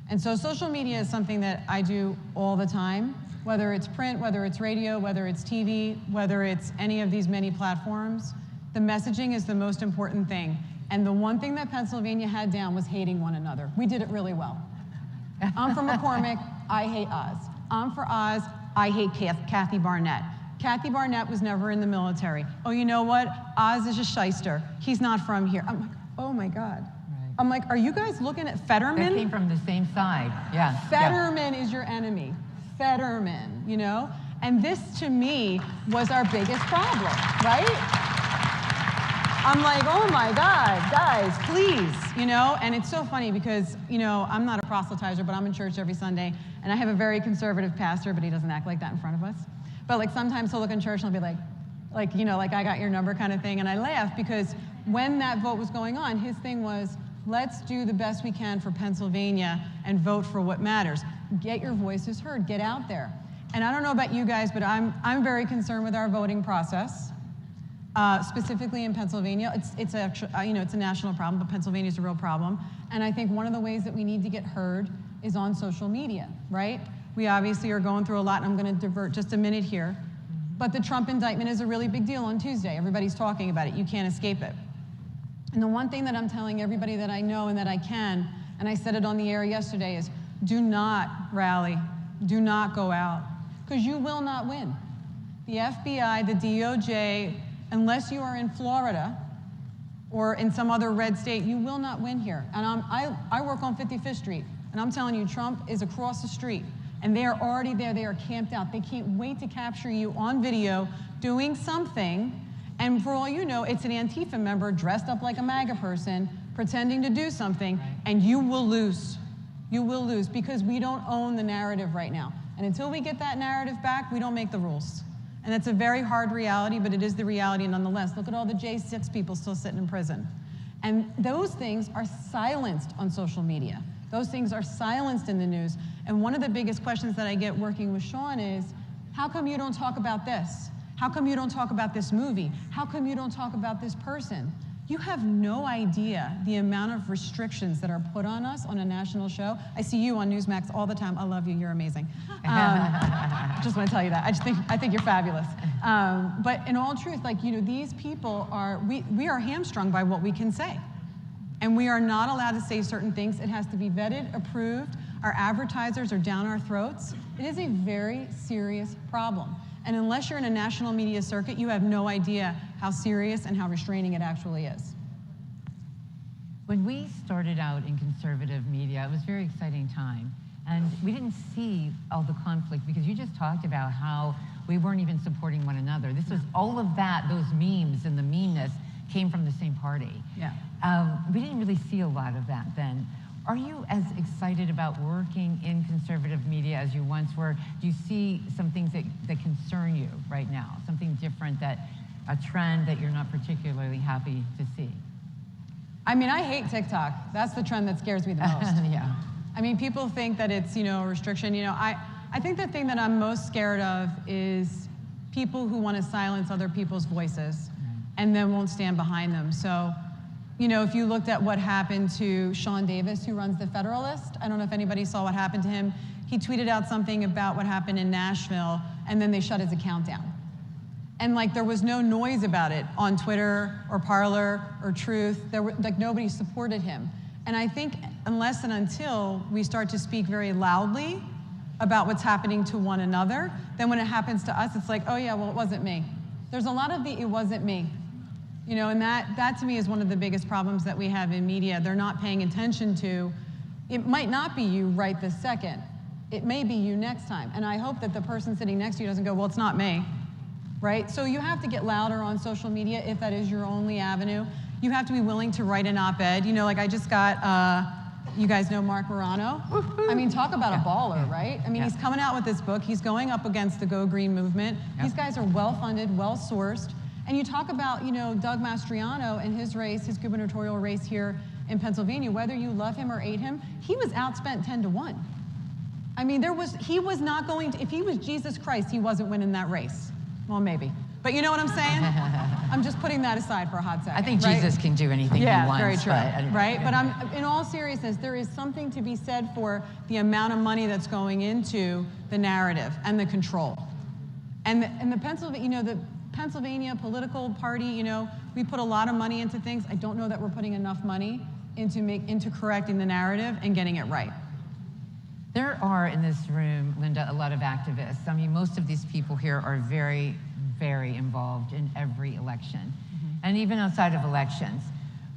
And so social media is something that I do all the time, whether it's print, whether it's radio, whether it's TV, whether it's any of these many platforms. The messaging is the most important thing. And the one thing that Pennsylvania had down was hating one another. We did it really well. I'm from McCormick, I hate Oz. I'm for Oz, I hate Kathy Barnett. Kathy Barnett was never in the military. Oh, you know what? Oz is a shyster. He's not from here. I'm like, oh my God. Right. I'm like, are you guys looking at Fetterman? They came from the same side, yeah. Fetterman is your enemy. Fetterman, you know? And this, to me, was our biggest problem, right? I'm like, oh my God, guys, please, you know? And it's so funny because, you know, I'm not a proselytizer, but I'm in church every Sunday, and I have a very conservative pastor, but he doesn't act like that in front of us. But like sometimes he'll look in church and he'll be like, you know, like I got your number kind of thing, and I laugh because when that vote was going on, his thing was, let's do the best we can for Pennsylvania and vote for what matters. Get your voices heard, get out there. And I don't know about you guys, but I'm very concerned with our voting process. Specifically in Pennsylvania, it's a national problem, but Pennsylvania is a real problem. And I think one of the ways that we need to get heard is on social media, right? We obviously are going through a lot, and I'm going to divert just a minute here. But the Trump indictment is a really big deal on Tuesday. Everybody's talking about it. You can't escape it. And the one thing that I'm telling everybody that I know and that I can, and I said it on the air yesterday, is do not rally, do not go out, because you will not win. The FBI, the DOJ, unless you are in Florida or in some other red state, you will not win here. And I work on 55th Street, and I'm telling you, Trump is across the street, and they are already there. They are camped out. They can't wait to capture you on video doing something, and for all you know, it's an Antifa member dressed up like a MAGA person pretending to do something, and you will lose. You will lose, because we don't own the narrative right now. And until we get that narrative back, we don't make the rules. And that's a very hard reality, but it is the reality nonetheless. Look at all the J6 people still sitting in prison. And those things are silenced on social media. Those things are silenced in the news. And one of the biggest questions that I get working with Sean is, how come you don't talk about this? How come you don't talk about this movie? How come you don't talk about this person? You have no idea the amount of restrictions that are put on us on a national show. I see you on Newsmax all the time. I love you. You're amazing. Just want to tell you that. I think you're fabulous. But in all truth, like, you know, these people are, we are hamstrung by what we can say. And we are not allowed to say certain things. It has to be vetted, approved. Our advertisers are down our throats. It is a very serious problem. And unless you're in a national media circuit, you have no idea how serious and how restraining it actually is. When we started out in conservative media, it was a very exciting time. And we didn't see all the conflict, because you just talked about how we weren't even supporting one another. This was all of that, those memes and the meanness came from the same party. Yeah. We didn't really see a lot of that then. Are you as excited about working in conservative media as you once were? Do you see some things that concern you right now? Something different, a trend that you're not particularly happy to see? I mean, I hate TikTok. That's the trend that scares me the most. Yeah. I mean, people think that it's, you know, a restriction. You know, I think the thing that I'm most scared of is people who want to silence other people's voices and then won't stand behind them. So, you know, if you looked at what happened to Sean Davis, who runs The Federalist, I don't know if anybody saw what happened to him. He tweeted out something about what happened in Nashville, and then they shut his account down. And like there was no noise about it on Twitter or Parler or Truth. There were, like nobody supported him. And I think unless and until we start to speak very loudly about what's happening to one another, then when it happens to us, it's like, oh yeah, well, it wasn't me. There's a lot of the, it wasn't me. You know, and that to me is one of the biggest problems that we have in media. They're not paying attention to, it might not be you right this second. It may be you next time. And I hope that the person sitting next to you doesn't go, well, it's not me. Right? So you have to get louder on social media if that is your only avenue. You have to be willing to write an op-ed. You know, like I just got, you guys know Mark Morano? I mean, talk about a baller, right? I mean, he's coming out with this book. He's going up against the Go Green movement. These guys are well-funded, well-sourced. And you talk about, you know, Doug Mastriano and his race, his gubernatorial race here in Pennsylvania, whether you love him or hate him, he was outspent 10-1. I mean, he was not going to, if he was Jesus Christ, he wasn't winning that race. Well, maybe. But you know what I'm saying? I'm just putting that aside for a hot second. I think Jesus can do anything he wants. Yeah, very true. But, right? But in all seriousness, there is something to be said for the amount of money that's going into the narrative and the control. And the Pennsylvania, you know, the Pennsylvania political party, you know, we put a lot of money into things. I don't know that we're putting enough money into correcting the narrative and getting it right. There are in this room, Linda, a lot of activists. I mean, most of these people here are very, very involved in every election, and even outside of elections.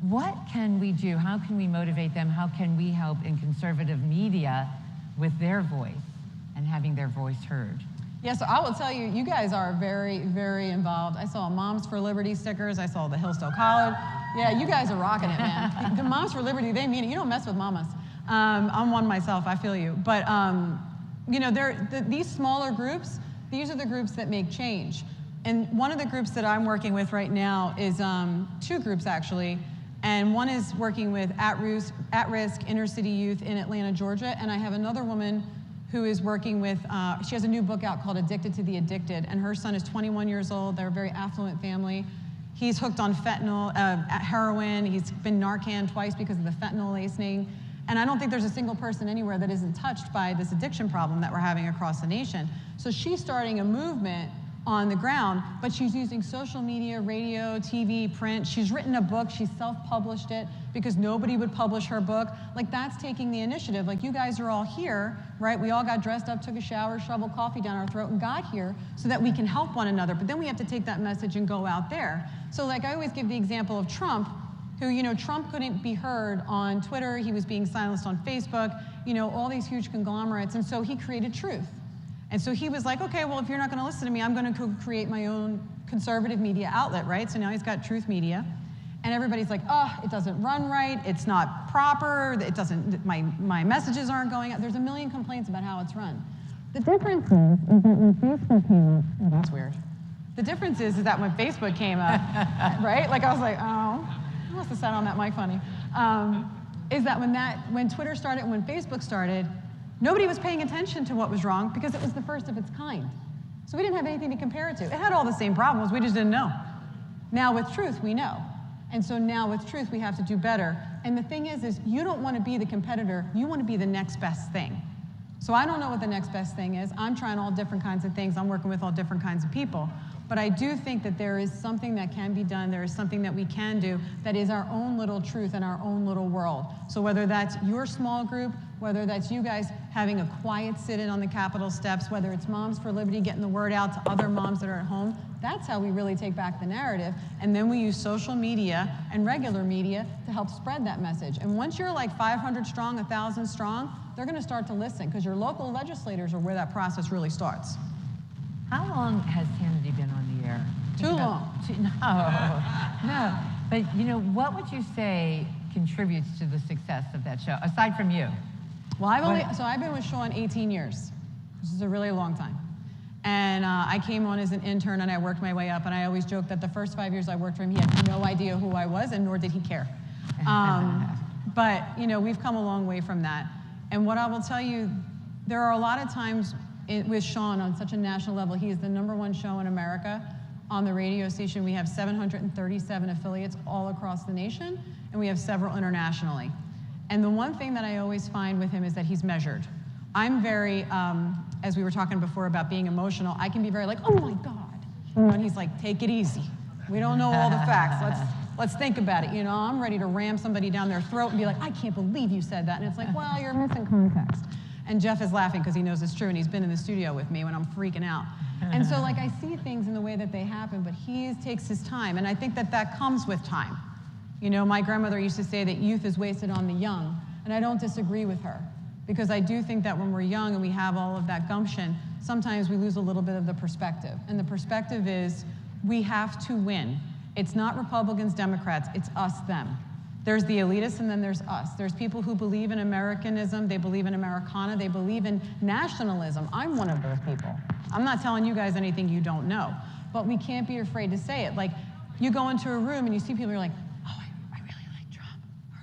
What can we do? How can we motivate them? How can we help in conservative media with their voice and having their voice heard? Yeah, so I will tell you, you guys are very, very involved. I saw Moms for Liberty stickers. I saw the Hillsdale College. Yeah, you guys are rocking it, man. The Moms for Liberty, they mean it. You don't mess with mamas. I'm one myself, I feel you. But, you know, these smaller groups, these are the groups that make change. And one of the groups that I'm working with right now is two groups, actually. And one is working with at-risk inner-city youth in Atlanta, Georgia. And I have another woman who is working with, she has a new book out called Addicted to the Addicted. And her son is 21 years old. They're a very affluent family. He's hooked on fentanyl, heroin. He's been Narcan twice because of the fentanyl lacing. And I don't think there's a single person anywhere that isn't touched by this addiction problem that we're having across the nation. So she's starting a movement on the ground, but she's using social media, radio, TV, print. She's written a book. She's self-published it because nobody would publish her book. Like, that's taking the initiative. Like, you guys are all here, right? We all got dressed up, took a shower, shoveled coffee down our throat, and got here so that we can help one another. But then we have to take that message and go out there. So, like, I always give the example of Trump, who, you know, Trump couldn't be heard on Twitter. He was being silenced on Facebook, you know, all these huge conglomerates. And so he created Truth. And so he was like, okay, well, if you're not going to listen to me, I'm going to create my own conservative media outlet, right? So now he's got Truth Media. And everybody's like, oh, it doesn't run right. It's not proper. It doesn't, my messages aren't going out. There's a million complaints about how it's run. The difference is that when Facebook came up, oh, that's weird. The difference is that when Facebook came up, right? Like, I was like, oh. I must have sat on that mic funny, is that when Twitter started and when Facebook started, nobody was paying attention to what was wrong because it was the first of its kind. So we didn't have anything to compare it to. It had all the same problems, we just didn't know. Now with Truth, we know. And so now with Truth, we have to do better. And the thing is you don't want to be the competitor, you want to be the next best thing. So I don't know what the next best thing is. I'm trying all different kinds of things. I'm working with all different kinds of people. But I do think that there is something that can be done. There is something that we can do that is our own little truth in our own little world. So whether that's your small group, whether that's you guys having a quiet sit-in on the Capitol steps, whether it's Moms for Liberty getting the word out to other moms that are at home, that's how we really take back the narrative. And then we use social media and regular media to help spread that message. And once you're like 500 strong, 1,000 strong, they're going to start to listen because your local legislators are where that process really starts. How long has Hannity been on the air? Too long. No. But, you know, what would you say contributes to the success of that show, aside from you? Well, I've been with Sean 18 years. This is a really long time. And I came on as an intern and I worked my way up. And I always joke that the first 5 years I worked for him, he had no idea who I was and nor did he care. But, you know, we've come a long way from that. And what I will tell you, there are a lot of times with Sean on such a national level. He is the #1 show in America on the radio station. We have 737 affiliates all across the nation, and we have several internationally. And the one thing that I always find with him is that he's measured. I'm very, as we were talking before about being emotional, I can be very like, oh my God, And he's like, take it easy. We don't know all the facts. Let's think about it. You know, I'm ready to ram somebody down their throat and be like, I can't believe you said that. And it's like, well, you're missing context. And Jeff is laughing because he knows it's true, and he's been in the studio with me when I'm freaking out. And so, like, I see things in the way that they happen, but he takes his time, and I think that that comes with time. You know, my grandmother used to say that youth is wasted on the young, and I don't disagree with her, because I do think that when we're young and we have all of that gumption, sometimes we lose a little bit of the perspective. And the perspective is, we have to win. It's not Republicans, Democrats, it's us, them. There's the elitists and then there's us. There's people who believe in Americanism, they believe in Americana, they believe in nationalism. I'm one of those people. I'm not telling you guys anything you don't know, but we can't be afraid to say it. Like, you go into a room and you see people, you're like, oh, I really like Trump, or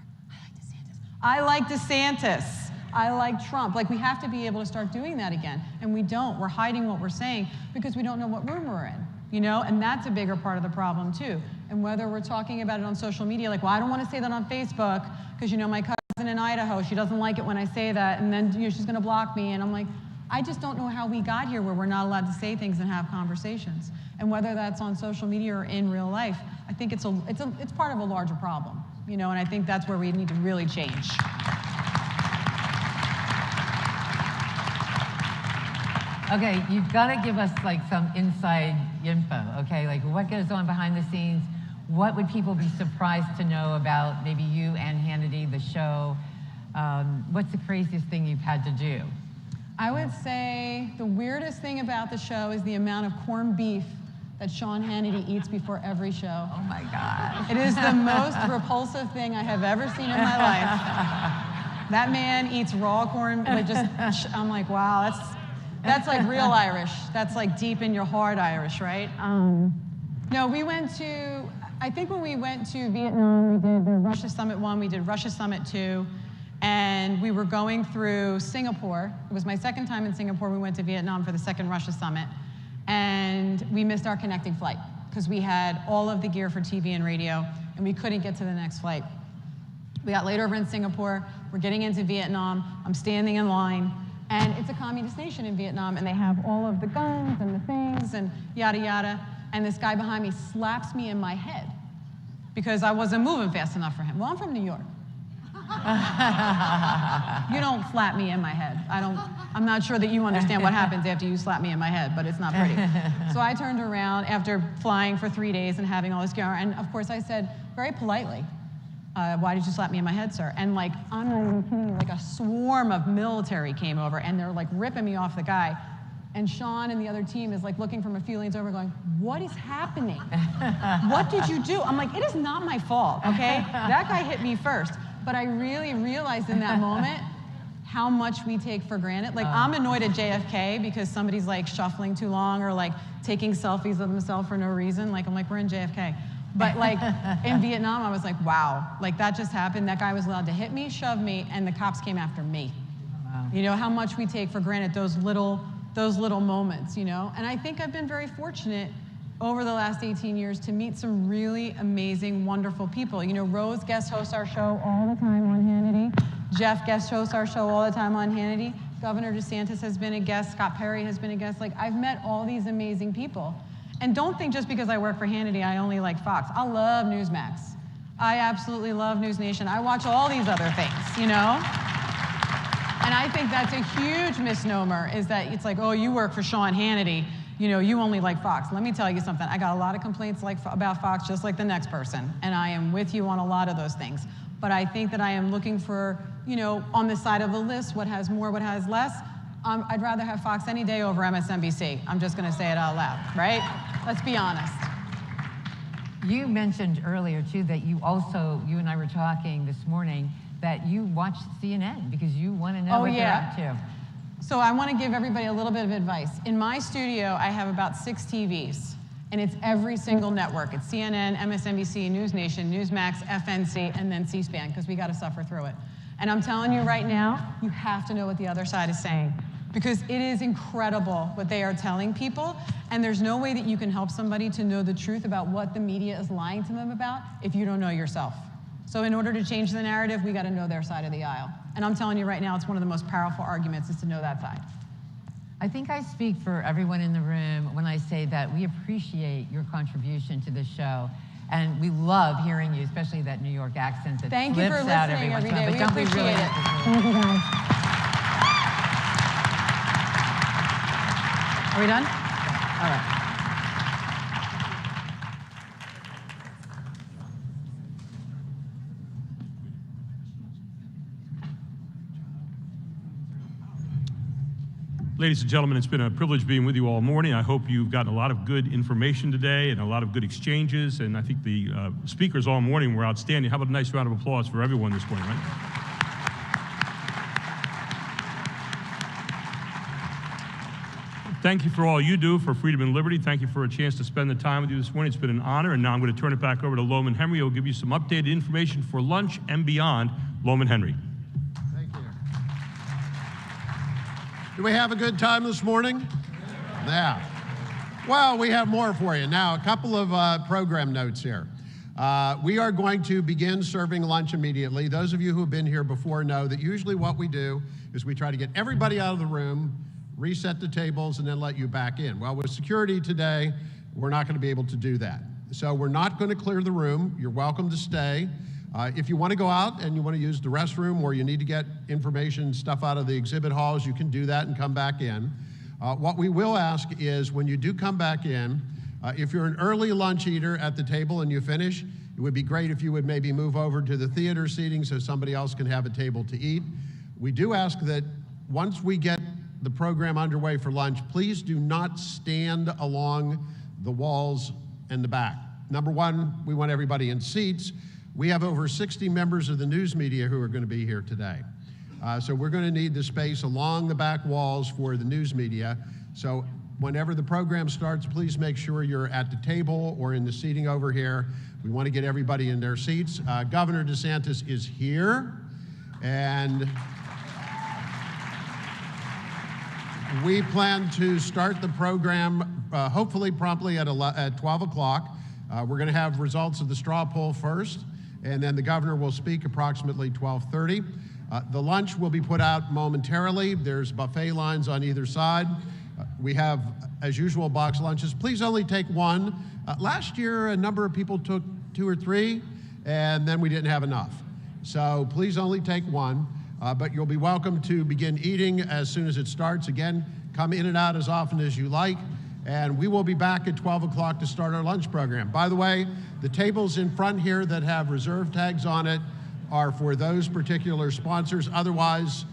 I like DeSantis. I like DeSantis. I like Trump. Like, we have to be able to start doing that again, and we don't. We're hiding what we're saying because we don't know what room we're in. You know, and that's a bigger part of the problem too. And whether we're talking about it on social media, like, well, I don't want to say that on Facebook because, you know, my cousin in Idaho, she doesn't like it when I say that, and then, you know, she's going to block me. And I'm like, I just don't know how we got here where we're not allowed to say things and have conversations. And whether that's on social media or in real life, I think it's part of a larger problem. You know, and I think that's where we need to really change. Okay, you've got to give us like some inside info, okay? Like what goes on behind the scenes? What would people be surprised to know about maybe you and Hannity, the show? What's the craziest thing you've had to do? I would say the weirdest thing about the show is the amount of corned beef that Sean Hannity eats before every show. Oh my God. It is the most repulsive thing I have ever seen in my life. That man eats raw corn, like just, I'm like, wow, that's like real Irish. That's like deep in your heart Irish, right? No, we went to, I think when we went to Vietnam, we did the Russia Summit 1, we did Russia Summit 2, and we were going through Singapore. It was my second time in Singapore. We went to Vietnam for the second Russia Summit, and we missed our connecting flight because we had all of the gear for TV and radio, and we couldn't get to the next flight. We got laid over in Singapore. We're getting into Vietnam. I'm standing in line. And it's a communist nation in Vietnam, and they have all of the guns and the things and yada, yada. And this guy behind me slaps me in my head because I wasn't moving fast enough for him. Well, I'm from New York. You don't slap me in my head. I'm not sure that you understand what happens after you slap me in my head, but it's not pretty. So I turned around after flying for 3 days and having all this gear, and of course I said very politely, why did you slap me in my head, sir? And like, I'm not even kidding you, like a swarm of military came over and they're like ripping me off the guy. And Sean and the other team is like looking from a few lanes over going, what is happening? What did you do? I'm like, it is not my fault, okay? That guy hit me first. But I really realized in that moment how much we take for granted. Like, I'm annoyed at JFK because somebody's like shuffling too long or like taking selfies of themselves for no reason. Like, I'm like, we're in JFK. But like in Vietnam, I was like, wow, like that just happened. That guy was allowed to hit me, shove me, and the cops came after me. Wow. You know, how much we take for granted those little moments, you know? And I think I've been very fortunate over the last 18 years to meet some really amazing, wonderful people. You know, Rose guest hosts our show all the time on Hannity. Jeff guest hosts our show all the time on Hannity. Governor DeSantis has been a guest. Scott Perry has been a guest. Like, I've met all these amazing people. And don't think just because I work for Hannity, I only like Fox. I love Newsmax. I absolutely love News Nation. I watch all these other things, you know? And I think that's a huge misnomer, is that it's like, oh, you work for Sean Hannity, you know, you only like Fox. Let me tell you something. I got a lot of complaints about Fox, just like the next person. And I am with you on a lot of those things. But I think that I am looking for, you know, on the side of the list, what has more, what has less. I'd rather have Fox any day over MSNBC. I'm just going to say it out loud, right? Let's be honest. You mentioned earlier, too, that you and I were talking this morning, that you watch CNN because you want to know what they're up to. So I want to give everybody a little bit of advice. In my studio, I have about 6 TVs, and it's every single network. It's CNN, MSNBC, News Nation, Newsmax, FNC, and then C-SPAN, because we got to suffer through it. And I'm telling you right now, you have to know what the other side is saying, because it is incredible what they are telling people, and there's no way that you can help somebody to know the truth about what the media is lying to them about if you don't know yourself. So in order to change the narrative, we got to know their side of the aisle. And I'm telling you right now, it's one of the most powerful arguments is to know that side. I think I speak for everyone in the room when I say that we appreciate your contribution to the show. And we love hearing you, especially that New York accent that Thank you slips for out listening every once in a every while. day. But don't We we really appreciate it. have to do it? Thank you, guys. Are we done? All right. Ladies and gentlemen, it's been a privilege being with you all morning. I hope you've gotten a lot of good information today and a lot of good exchanges, and I think the speakers all morning were outstanding. How about a nice round of applause for everyone this morning, right? Thank you for all you do for freedom and liberty. Thank you for a chance to spend the time with you this morning. It's been an honor, and now I'm going to turn it back over to Loman Henry, who will give you some updated information for lunch and beyond. Loman Henry. Do we have a good time this morning? Yeah. Well, we have more for you. Now, a couple of program notes here. We are going to begin serving lunch immediately. Those of you who have been here before know that usually what we do is we try to get everybody out of the room, reset the tables, and then let you back in. Well, with security today, we're not going to be able to do that. So we're not going to clear the room. You're welcome to stay. If you want to go out and you want to use the restroom or you need to get information, stuff out of the exhibit halls, you can do that and come back in. What we will ask is when you do come back in, if you're an early lunch eater at the table and you finish, it would be great if you would maybe move over to the theater seating so somebody else can have a table to eat. We do ask that once we get the program underway for lunch, please do not stand along the walls in the back. Number one, we want everybody in seats. We have over 60 members of the news media who are going to be here today. So we're going to need the space along the back walls for the news media. So whenever the program starts, please make sure you're at the table or in the seating over here. We want to get everybody in their seats. Governor DeSantis is here, and we plan to start the program hopefully promptly at 12 o'clock. We're going to have results of the straw poll first, and then the governor will speak approximately 12:30. The lunch will be put out momentarily. There's buffet lines on either side. We have, as usual, box lunches. Please only take one. Last year, a number of people took 2 or 3, and then we didn't have enough. So please only take one, but you'll be welcome to begin eating as soon as it starts. Again, come in and out as often as you like. And we will be back at 12 o'clock to start our lunch program. By the way, the tables in front here that have reserve tags on it are for those particular sponsors. Otherwise,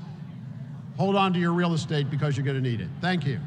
hold on to your real estate because you're going to need it. Thank you.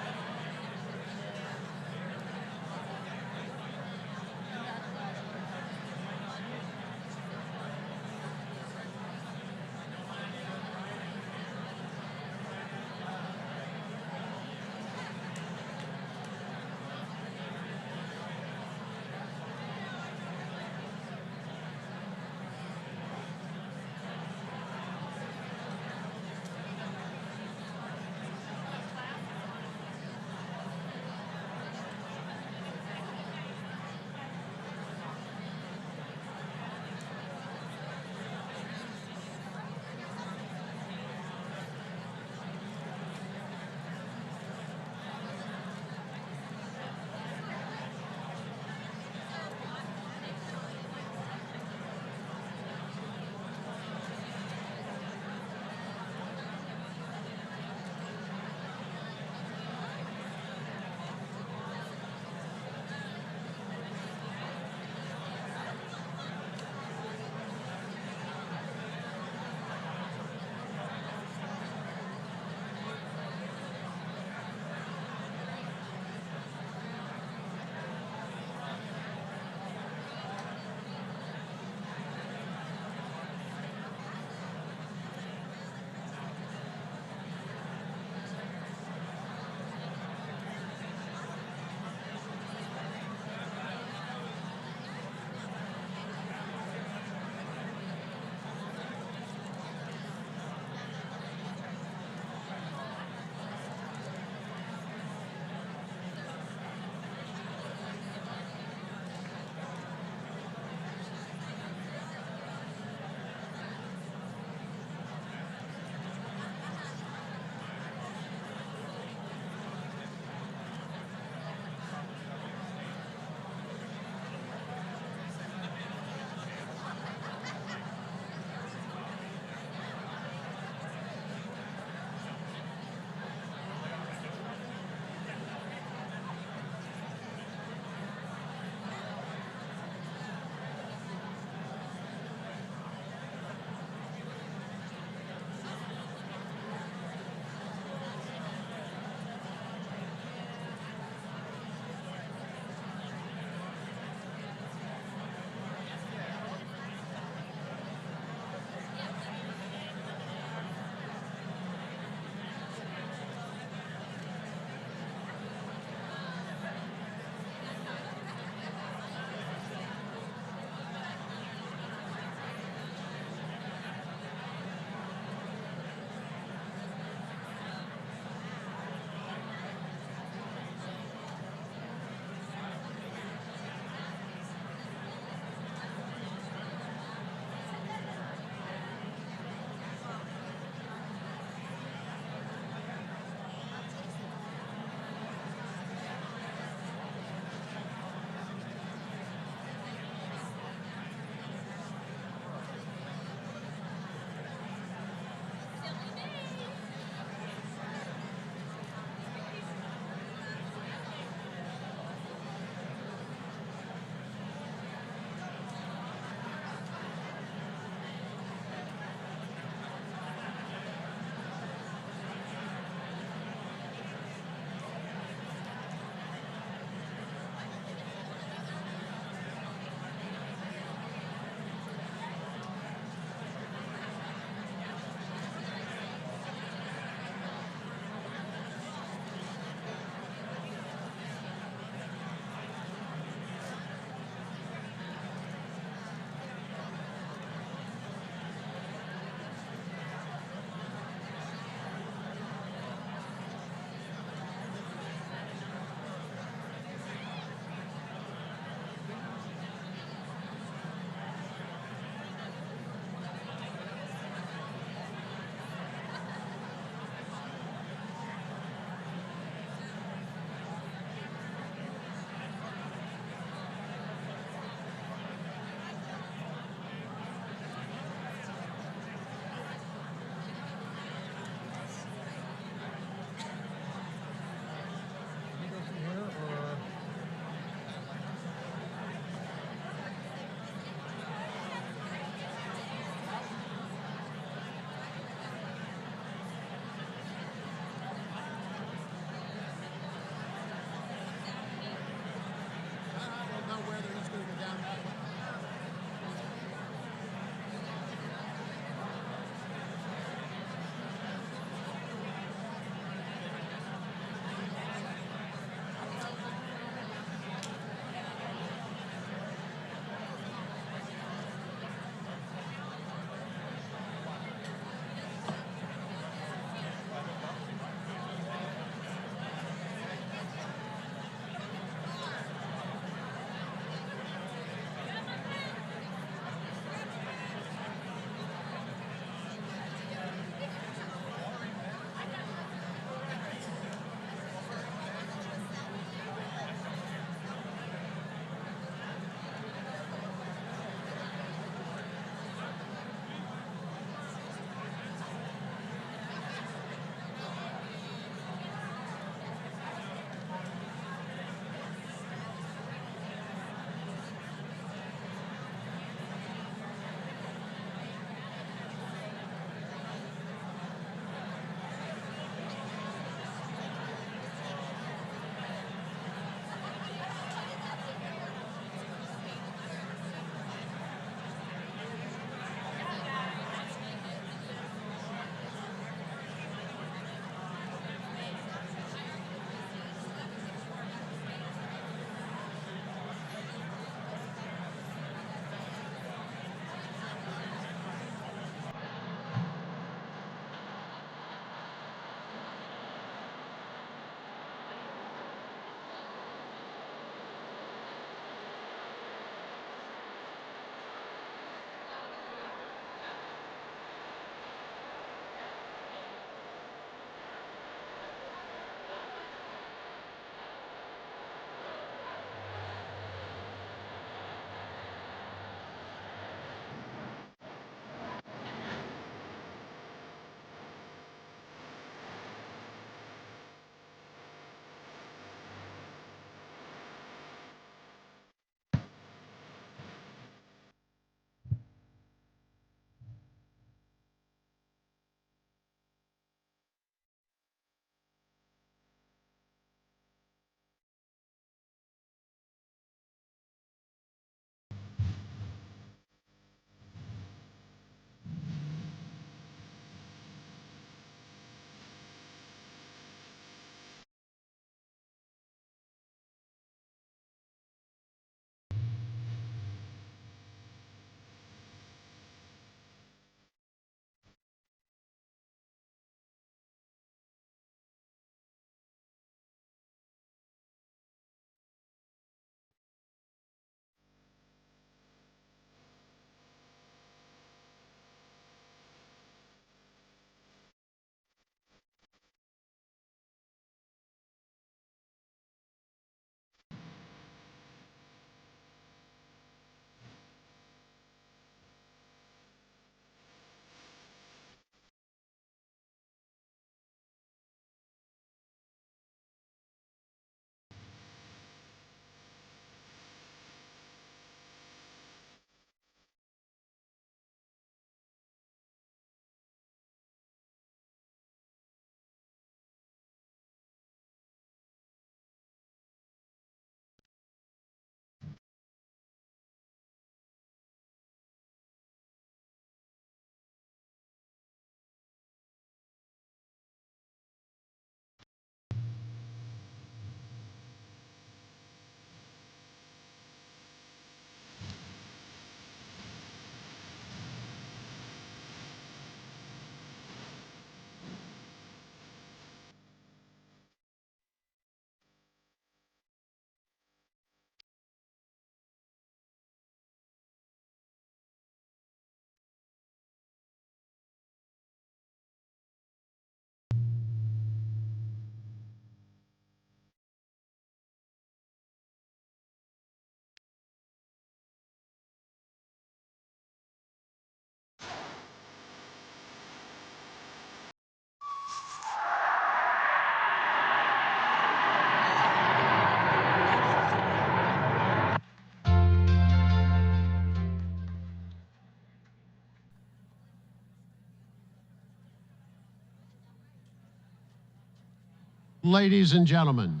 Ladies and gentlemen,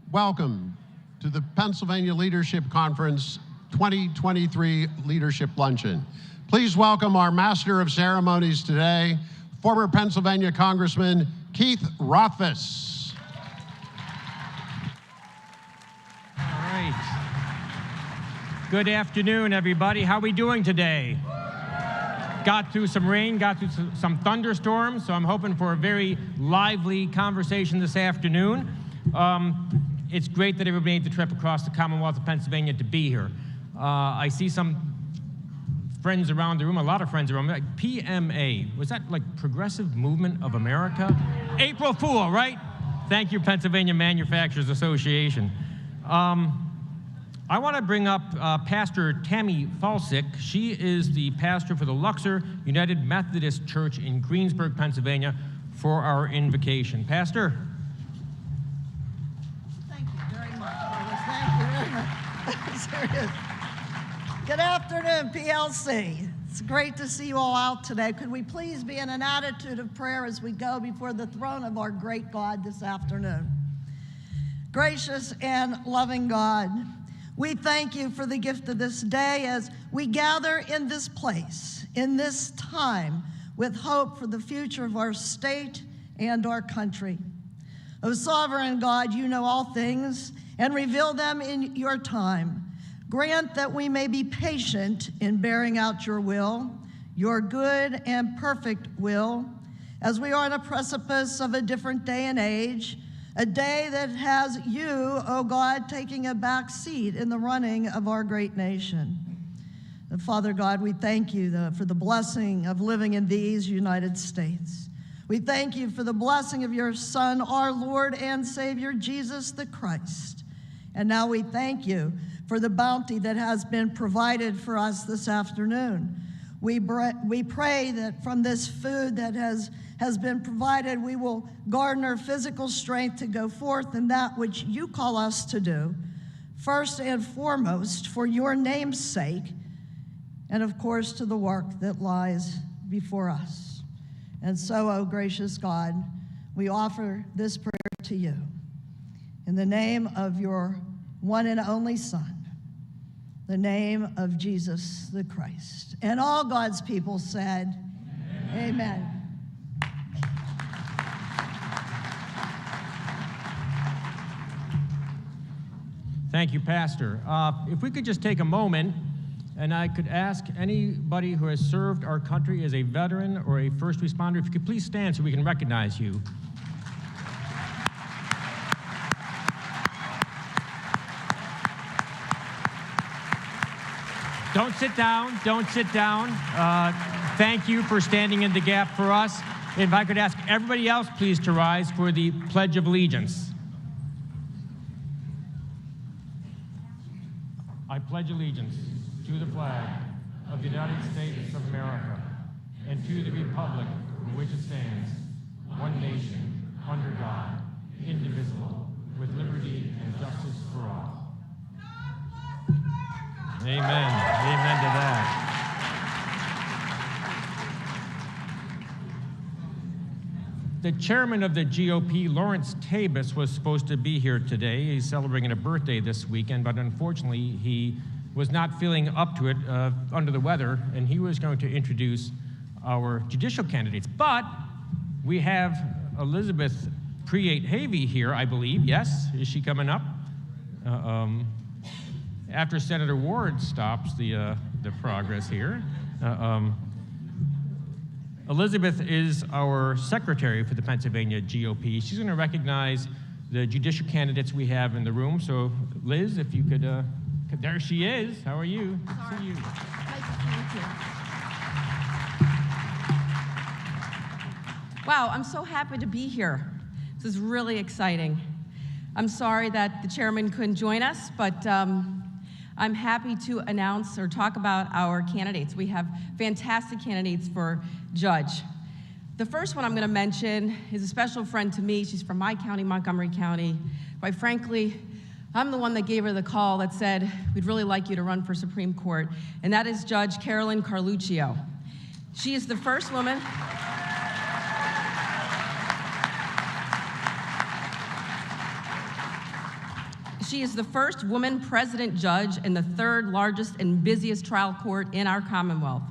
welcome to the Pennsylvania Leadership Conference 2023 Leadership Luncheon. Please welcome our Master of Ceremonies today, former Pennsylvania Congressman Keith Rothfuss. All right. Good afternoon, everybody. How are we doing today? Got through some rain, got through some thunderstorms, so I'm hoping for a very lively conversation this afternoon. It's great that everybody made the trip across the Commonwealth of Pennsylvania to be here. I see some friends around the room, a lot of friends around. Like PMA, was that like Progressive Movement of America? April Fool, right? Thank you, Pennsylvania Manufacturers Association. I want to bring up Pastor Tammy Falsick. She is the pastor for the Luxor United Methodist Church in Greensburg, Pennsylvania, for our invocation. Pastor? Thank you very much, Carlos. Thank you very much. Good afternoon, PLC. It's great to see you all out today. Could we please be in an attitude of prayer as we go before the throne of our great God this afternoon? Gracious and loving God, we thank you for the gift of this day as we gather in this place, in this time, with hope for the future of our state and our country. O sovereign God, you know all things and reveal them in your time. Grant that we may be patient in bearing out your will, your good and perfect will, as we are on a precipice of a different day and age, a day that has you, O God, taking a back seat in the running of our great nation. And Father God, we thank you for the blessing of living in these United States. We thank you for the blessing of your Son, our Lord and Savior, Jesus the Christ. And now we thank you for the bounty that has been provided for us this afternoon. We pray that from this food that has been provided, we will garner physical strength to go forth in that which you call us to do, first and foremost, for your name's sake, and of course, to the work that lies before us. And so, O gracious God, we offer this prayer to you. In the name of your one and only Son, the name of Jesus the Christ. And all God's people said, Amen. Thank you, Pastor. If we could just take a moment, and I could ask anybody who has served our country as a veteran or a first responder, if you could please stand so we can recognize you. Don't sit down, don't sit down. Thank you for standing in the gap for us. If I could ask everybody else please to rise for the Pledge of Allegiance. I pledge allegiance to the flag of the United States of America and to the republic for which it stands, one nation, under God, indivisible, with liberty and justice for all. Amen. Amen to that. The chairman of the GOP, Lawrence Tabus, was supposed to be here today. He's celebrating a birthday this weekend, but unfortunately, he was not feeling up to it, under the weather, and he was going to introduce our judicial candidates. But we have Elizabeth Preate-Havey here, I believe. Yes? Is she coming up? After Senator Ward stops the progress here. Elizabeth is our secretary for the Pennsylvania GOP. She's going to recognize the judicial candidates we have in the room. So, Liz, if you could, there she is. How are you? Good to see you. Nice to meet you. Wow, I'm so happy to be here. This is really exciting. I'm sorry that the chairman couldn't join us, but I'm happy to announce or talk about our candidates. We have fantastic candidates for judge. The first one I'm going to mention is a special friend to me. She's from my county, Montgomery County. Quite frankly, I'm the one that gave her the call that said, we'd really like you to run for Supreme Court, and that is Judge Carolyn Carluccio. She is the first woman. She is the first woman president judge in the third largest and busiest trial court in our Commonwealth.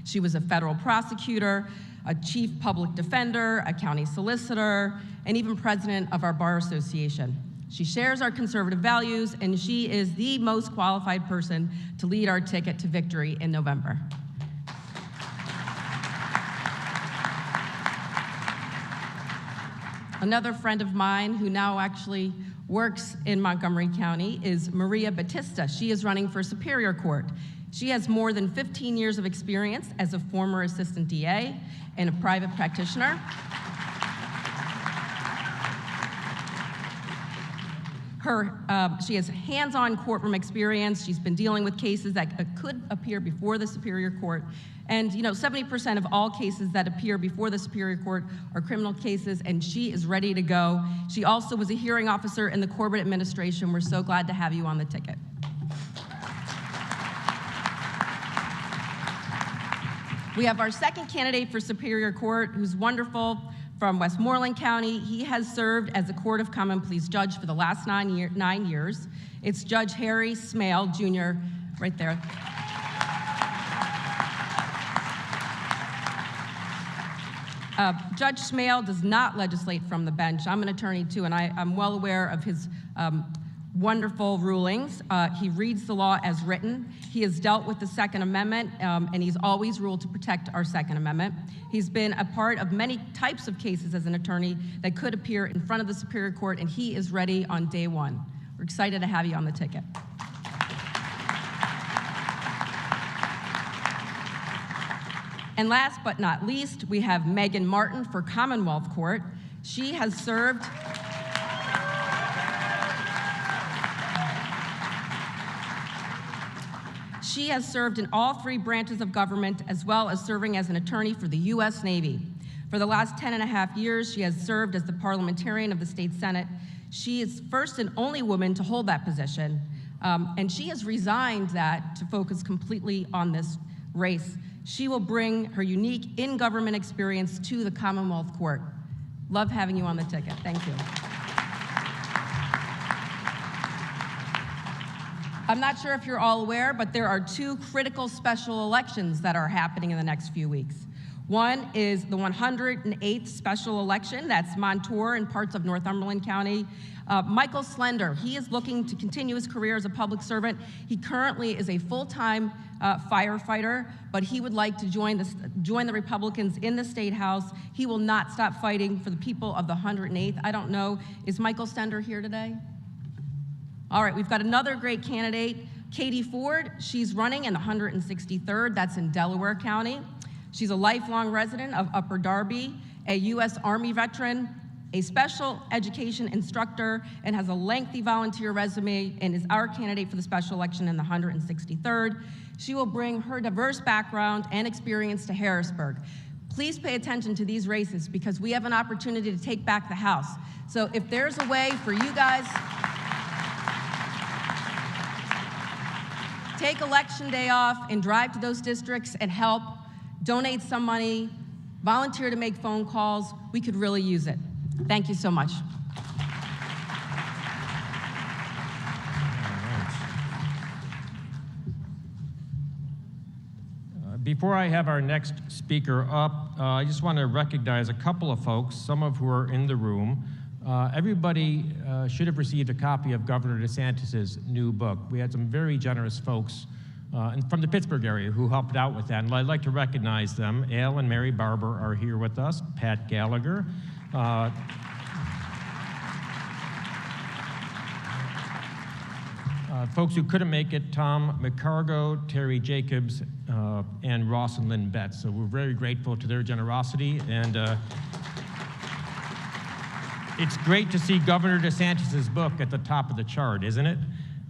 She was a federal prosecutor, a chief public defender, a county solicitor, and even president of our Bar Association. She shares our conservative values, and she is the most qualified person to lead our ticket to victory in November. Another friend of mine who now actually works in Montgomery County is Maria Batista. She is running for Superior Court. She has more than 15 years of experience as a former assistant DA and a private practitioner. She has hands-on courtroom experience. She's been dealing with cases that could appear before the Superior Court. And 70% of all cases that appear before the Superior Court are criminal cases, and she is ready to go. She also was a hearing officer in the Corbett administration. We're so glad to have you on the ticket. We have our second candidate for Superior Court, who's wonderful, from Westmoreland County. He has served as a Court of Common Pleas judge for the last 9 years. It's Judge Harry Smale, Jr., right there. Judge Smale does not legislate from the bench. I'm an attorney too, and I'm well aware of his wonderful rulings. He reads the law as written. He has dealt with the Second Amendment, and he's always ruled to protect our Second Amendment. He's been a part of many types of cases as an attorney that could appear in front of the Superior Court, and he is ready on day one. We're excited to have you on the ticket. And last but not least, we have Megan Martin for Commonwealth Court. She has served in all 3 branches of government, as well as serving as an attorney for the U.S. Navy. For the last 10.5 years, she has served as the parliamentarian of the state Senate. She is first and only woman to hold that position, and she has resigned that to focus completely on this race. She will bring her unique in-government experience to the Commonwealth Court. Love having you on the ticket. Thank you. I'm not sure if you're all aware, but there are 2 critical special elections that are happening in the next few weeks. One is the 108th special election. That's Montour and parts of Northumberland County. Michael Slender, he is looking to continue his career as a public servant. He currently is a full-time firefighter, but he would like to join the Republicans in the State House. He will not stop fighting for the people of the 108th. I don't know, is Michael Slender here today? All right, we've got another great candidate, Katie Ford. She's running in the 163rd, that's in Delaware County. She's a lifelong resident of Upper Darby, a U.S. Army veteran, a special education instructor, and has a lengthy volunteer resume, and is our candidate for the special election in the 163rd. She will bring her diverse background and experience to Harrisburg. Please pay attention to these races because we have an opportunity to take back the House. So if there's a way for you guys, take election day off and drive to those districts and help, donate some money, volunteer to make phone calls. We could really use it. Thank you so much. Before I have our next speaker up, I just want to recognize a couple of folks, some of who are in the room. Everybody should have received a copy of Governor DeSantis' new book. We had some very generous folks from the Pittsburgh area who helped out with that, and I'd like to recognize them. Al and Mary Barber are here with us, Pat Gallagher. Folks who couldn't make it, Tom McCargo, Terry Jacobs, and Ross and Lynn Betts. So we're very grateful to their generosity, and it's great to see Governor DeSantis' book at the top of the chart, isn't it?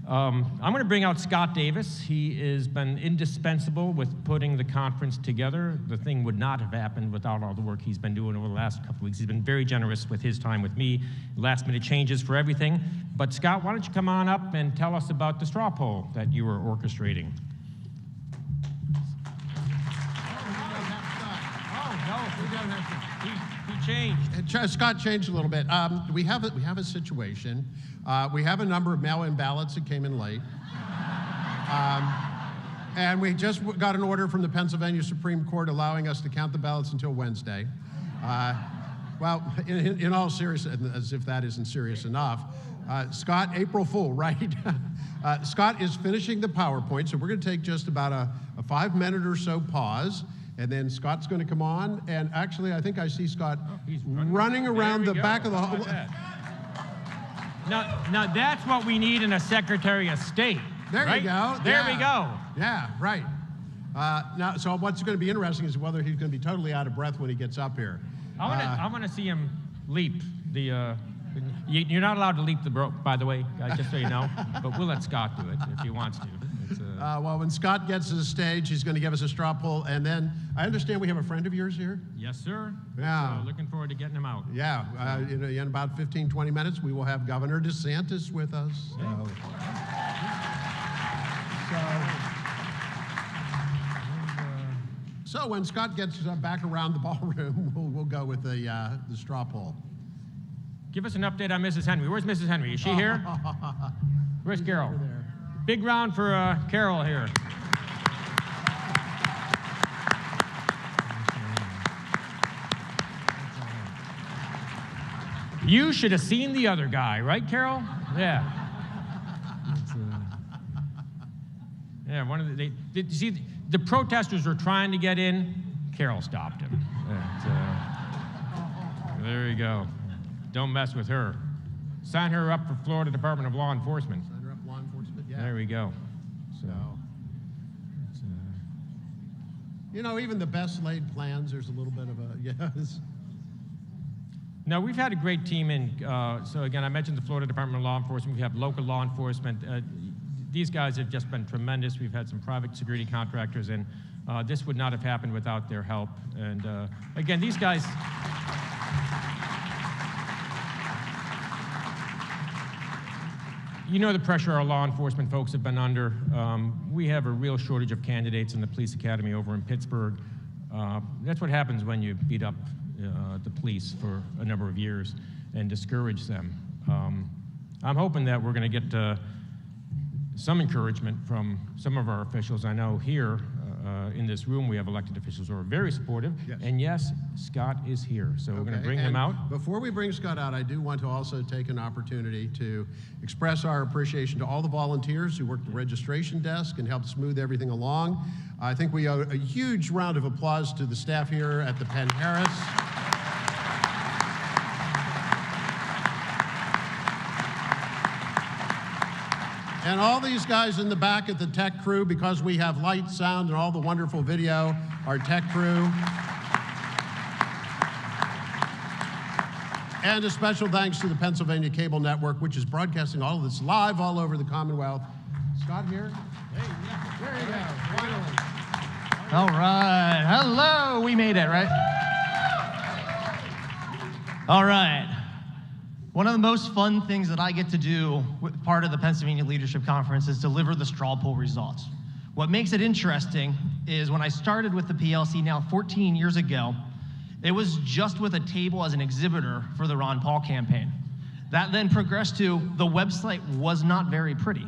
I'm going to bring out Scott Davis. He has been indispensable with putting the conference together. The thing would not have happened without all the work he's been doing over the last couple of weeks. He's been very generous with his time with me, last-minute changes for everything. But Scott, why don't you come on up and tell us about the straw poll that you were orchestrating? He changed. Scott changed a little bit. We have a situation We have a number of mail-in ballots that came in late. And we just got an order from the Pennsylvania Supreme Court allowing us to count the ballots until Wednesday. Well, in all seriousness, as if that isn't serious enough, Scott, April Fool, right? Scott is finishing the PowerPoint, so we're going to take just about a 5-minute or so pause, and then Scott's going to come on. And actually, I think I see Scott running around the back of the hall. Now that's what we need in a Secretary of State. There right? you go. There we go. Yeah, right. Now, so what's going to be interesting is whether he's going to be totally out of breath when he gets up here. I want to see him leap the. You're not allowed to leap the rope, by the way, guys, just so you know. But we'll let Scott do it if he wants to. Well, when Scott gets to the stage, he's going to give us a straw poll, and then I understand we have a friend of yours here. Yes, sir. Yeah. So looking forward to getting him out. Yeah. In about 15, 20 minutes, we will have Governor DeSantis with us. So when Scott gets back around the ballroom, we'll go with the straw poll. Give us an update on Mrs. Henry. Where's Mrs. Henry? Is she here? Where's Carol? Big round for Carol here. You should have seen the other guy, right, Carol? Yeah. Yeah, one of the, see, the protesters were trying to get in. Carol stopped him. There you go. Don't mess with her. Sign her up for Florida Department of Law Enforcement. Sign her up, law enforcement, yeah. There we go. So, you know, even the best laid plans, there's a little bit of a, yes. Now, we've had a great team in, so again, I mentioned the Florida Department of Law Enforcement. We have local law enforcement. These guys have just been tremendous. We've had some private security contractors, and this would not have happened without their help. And again, these guys, you know the pressure our law enforcement folks have been under. We have a real shortage of candidates in the police academy over in Pittsburgh. That's what happens when you beat up the police for a number of years and discourage them. I'm hoping that we're going to get some encouragement from some of our officials. I know here in this room we have elected officials who are very supportive. Yes. And yes, Scott is here, so we're going to bring him out. Before we bring Scott out, I do want to also take an opportunity to express our appreciation to all the volunteers who worked the registration desk and helped smooth everything along. I think we owe a huge round of applause to the staff here at the Penn Harris. And all these guys in the back at the tech crew, because we have light, sound, and all the wonderful video, our tech crew. And a special thanks to the Pennsylvania Cable Network, which is broadcasting all of this live all over the Commonwealth. Scott here? Hey, there you go, finally. All right, hello, we made it, right? All right. One of the most fun things that I get to do with part of the Pennsylvania Leadership Conference is deliver the straw poll results. What makes it interesting is when I started with the PLC now 14 years ago, it was just with a table as an exhibitor for the Ron Paul campaign. That then progressed to the website was not very pretty.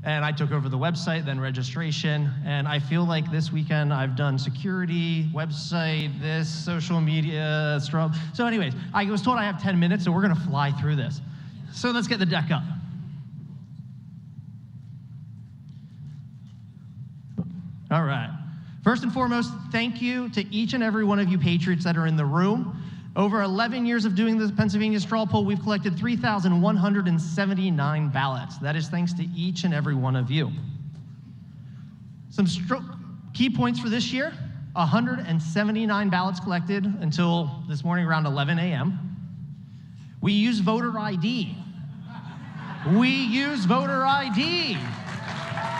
And I took over the website, then registration, and I feel like this weekend I've done security, website, this, social media, straw. So anyways, I was told I have 10 minutes, so we're gonna fly through this. So let's get the deck up. All right. First and foremost, thank you to each and every one of you patriots that are in the room. Over 11 years of doing the Pennsylvania straw poll, we've collected 3,179 ballots. That is thanks to each and every one of you. Some key points for this year, 179 ballots collected until this morning around 11 a.m. We use voter ID. We use voter ID.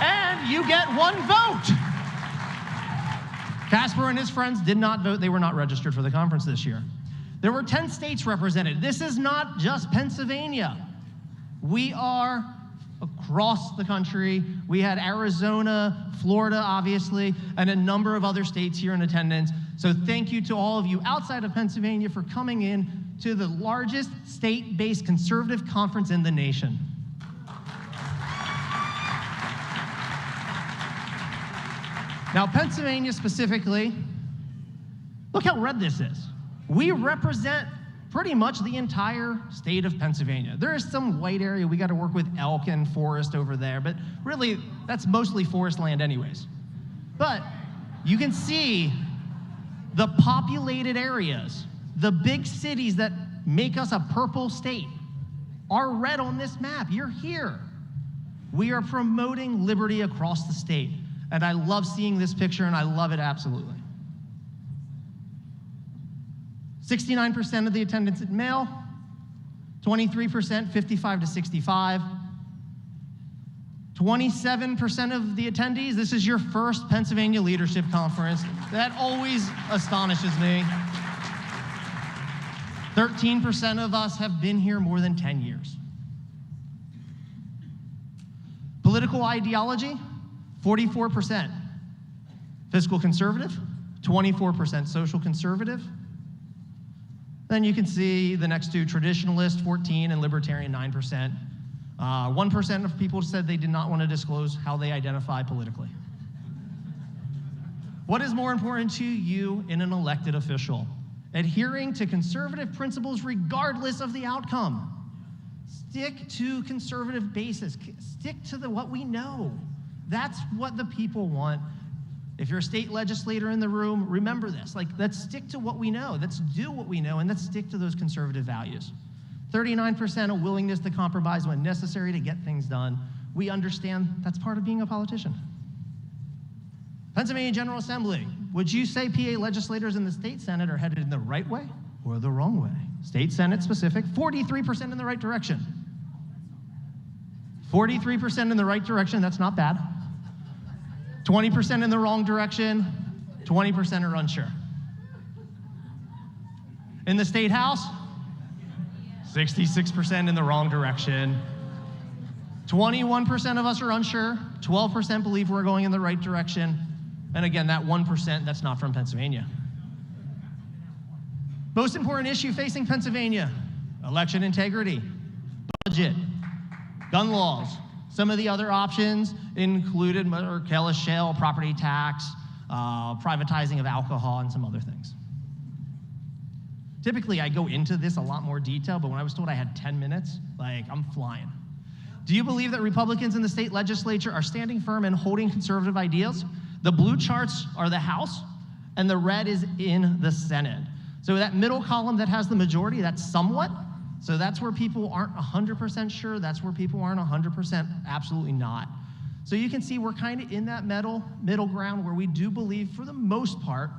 And you get one vote. Casper and his friends did not vote. They were not registered for the conference this year. There were 10 states represented. This is not just Pennsylvania. We are across the country. We had Arizona, Florida, obviously, and a number of other states here in attendance. So thank you to all of you outside of Pennsylvania for coming in to the largest state-based conservative conference in the nation. Now, Pennsylvania specifically, look how red this is. We represent pretty much the entire state of Pennsylvania. There is some white area, we got to work with elk and forest over there, but really, that's mostly forest land anyways. But you can see the populated areas, the big cities that make us a purple state, are red on this map. You're here. We are promoting liberty across the state. And I love seeing this picture, and I love it absolutely. 69% of the attendance is male, 23% 55 to 65, 27% of the attendees, this is your first Pennsylvania Leadership Conference. That always astonishes me. 13% of us have been here more than 10 years. Political ideology, 44%. Fiscal conservative, 24% social conservative. Then you can see the next two, traditionalist, 14, and libertarian, 9%. 1% of people said they did not want to disclose how they identify politically. What is more important to you in an elected official? Adhering to conservative principles regardless of the outcome. Stick to conservative basis. Stick to what we know. That's what the people want. If you're a state legislator in the room, remember this. Like, let's stick to what we know. Let's do what we know, and let's stick to those conservative values. 39% a willingness to compromise when necessary to get things done. We understand that's part of being a politician. Pennsylvania General Assembly. Would you say PA legislators in the state Senate are headed in the right way or the wrong way? State Senate specific, 43% in the right direction. 43% in the right direction, that's not bad. 20% in the wrong direction, 20% are unsure. In the State House, 66% in the wrong direction. 21% of us are unsure, 12% believe we're going in the right direction, and again, that 1%, that's not from Pennsylvania. Most important issue facing Pennsylvania, election integrity, budget, gun laws. Some of the other options included Marcellus Shale, property tax, privatizing of alcohol, and some other things. Typically, I go into this a lot more detail, but when I was told I had 10 minutes, like, I'm flying. Do you believe that Republicans in the state legislature are standing firm and holding conservative ideals? The blue charts are the House, and the red is in the Senate. So that middle column that has the majority, that's somewhat. So that's where people aren't 100% sure. That's where people aren't 100% absolutely not. So you can see we're kind of in that middle ground where we do believe, for the most part,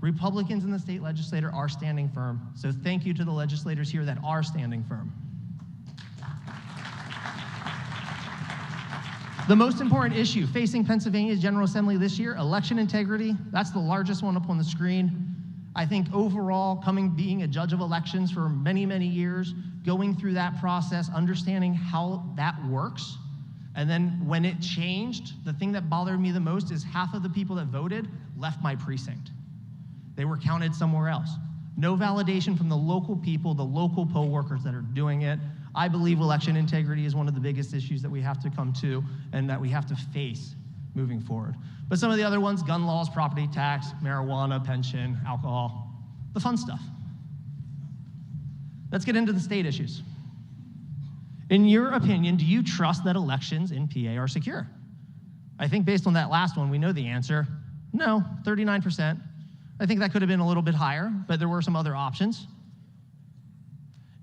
Republicans in the state legislature are standing firm. So thank you to the legislators here that are standing firm. The most important issue facing Pennsylvania's General Assembly this year, election integrity. That's the largest one up on the screen. I think overall, being a judge of elections for many, many years, going through that process, understanding how that works, and then when it changed, the thing that bothered me the most is half of the people that voted left my precinct. They were counted somewhere else. No validation from the local people, the local poll workers that are doing it. I believe election integrity is one of the biggest issues that we have to come to and that we have to face moving forward. But some of the other ones, gun laws, property tax, marijuana, pension, alcohol, the fun stuff. Let's get into the state issues. In your opinion, do you trust that elections in PA are secure? I think based on that last one, we know the answer. No, 39%. I think that could have been a little bit higher, but there were some other options.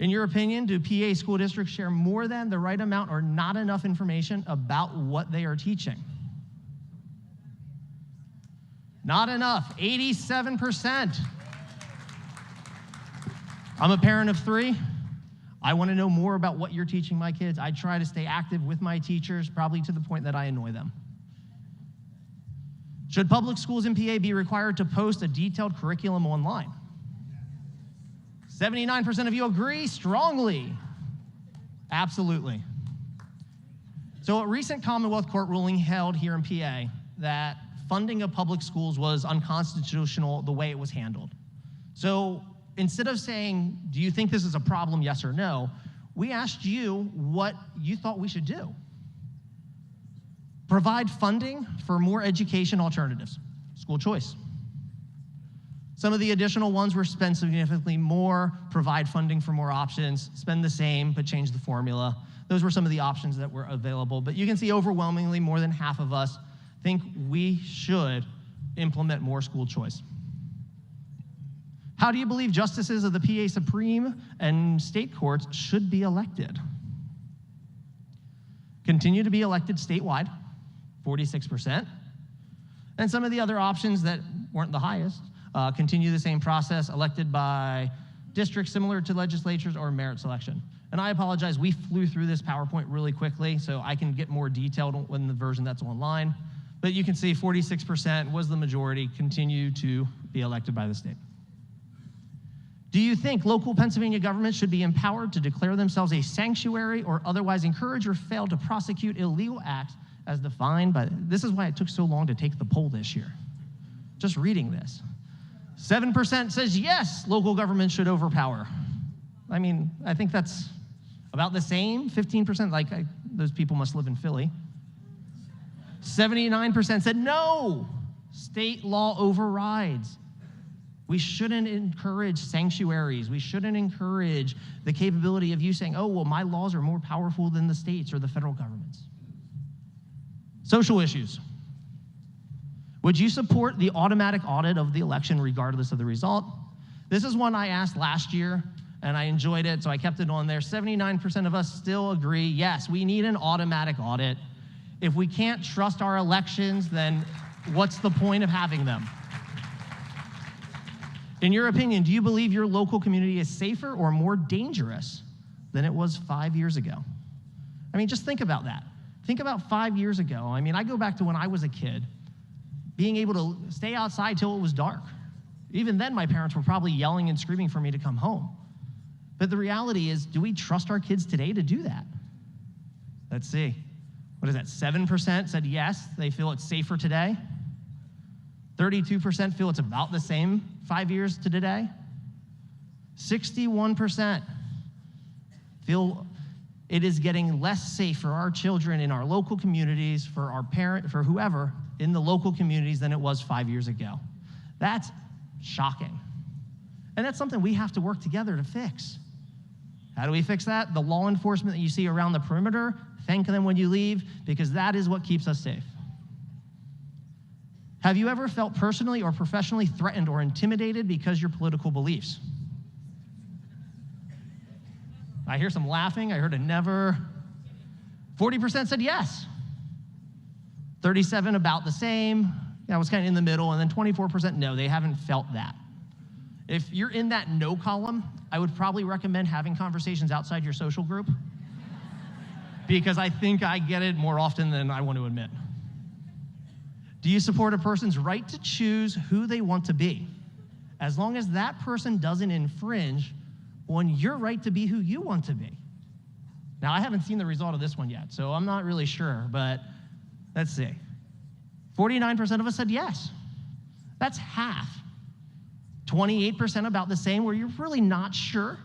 In your opinion, do PA school districts share more than the right amount or not enough information about what they are teaching? Not enough, 87%. I'm a parent of 3. I want to know more about what you're teaching my kids. I try to stay active with my teachers, probably to the point that I annoy them. Should public schools in PA be required to post a detailed curriculum online? 79% of you agree strongly. Absolutely. So a recent Commonwealth Court ruling held here in PA that funding of public schools was unconstitutional the way it was handled. So instead of saying, do you think this is a problem, yes or no, we asked you what you thought we should do. Provide funding for more education alternatives. school choice. Some of the additional ones were spend significantly more, provide funding for more options, spend the same, but change the formula. Those were some of the options that were available. But you can see overwhelmingly more than half of us think we should implement more school choice. How do you believe justices of the PA Supreme and state courts should be elected? Continue to be elected statewide, 46%. And some of the other options that weren't the highest, continue the same process, elected by districts similar to legislatures or merit selection. And I apologize, we flew through this PowerPoint really quickly, so I can get more detailed in the version that's online. But you can see 46% was the majority, continue to be elected by the state. Do you think local Pennsylvania governments should be empowered to declare themselves a sanctuary or otherwise encourage or fail to prosecute illegal acts as defined by, this is why it took so long to take the poll this year. Just reading this. 7% says yes, local governments should overpower. I mean, I think that's about the same, 15%, those people must live in Philly. 79% said no, state law overrides. We shouldn't encourage sanctuaries. We shouldn't encourage the capability of you saying, oh, well, my laws are more powerful than the states or the federal governments. Social issues. Would you support the automatic audit of the election regardless of the result? This is one I asked last year, and I enjoyed it, so I kept it on there. 79% of us still agree, yes, we need an automatic audit. If we can't trust our elections, then what's the point of having them? In your opinion, do you believe your local community is safer or more dangerous than it was 5 years ago? I mean, just think about that. Think about 5 years ago. I mean, I go back to when I was a kid, being able to stay outside till it was dark. Even then, my parents were probably yelling and screaming for me to come home. But the reality is, do we trust our kids today to do that? Let's see. What is that? 7% said yes, they feel it's safer today. 32% feel it's about the same 5 years to today. 61% feel it is getting less safe for our children in our local communities, for our parent, for whoever in the local communities than it was 5 years ago. That's shocking. And that's something we have to work together to fix. How do we fix that? The law enforcement that you see around the perimeter, thank them when you leave, because that is what keeps us safe. Have you ever felt personally or professionally threatened or intimidated because of your political beliefs? I hear some laughing. I heard a never. 40% said yes. 37% about the same. I was kind of in the middle. And then 24% no, they haven't felt that. If you're in that no column, I would probably recommend having conversations outside your social group because I think I get it more often than I want to admit. Do you support a person's right to choose who they want to be, as long as that person doesn't infringe on your right to be who you want to be? Now, I haven't seen the result of this one yet, so I'm not really sure, but let's see. 49% of us said yes. That's half. 28% about the same, where you're really not sure.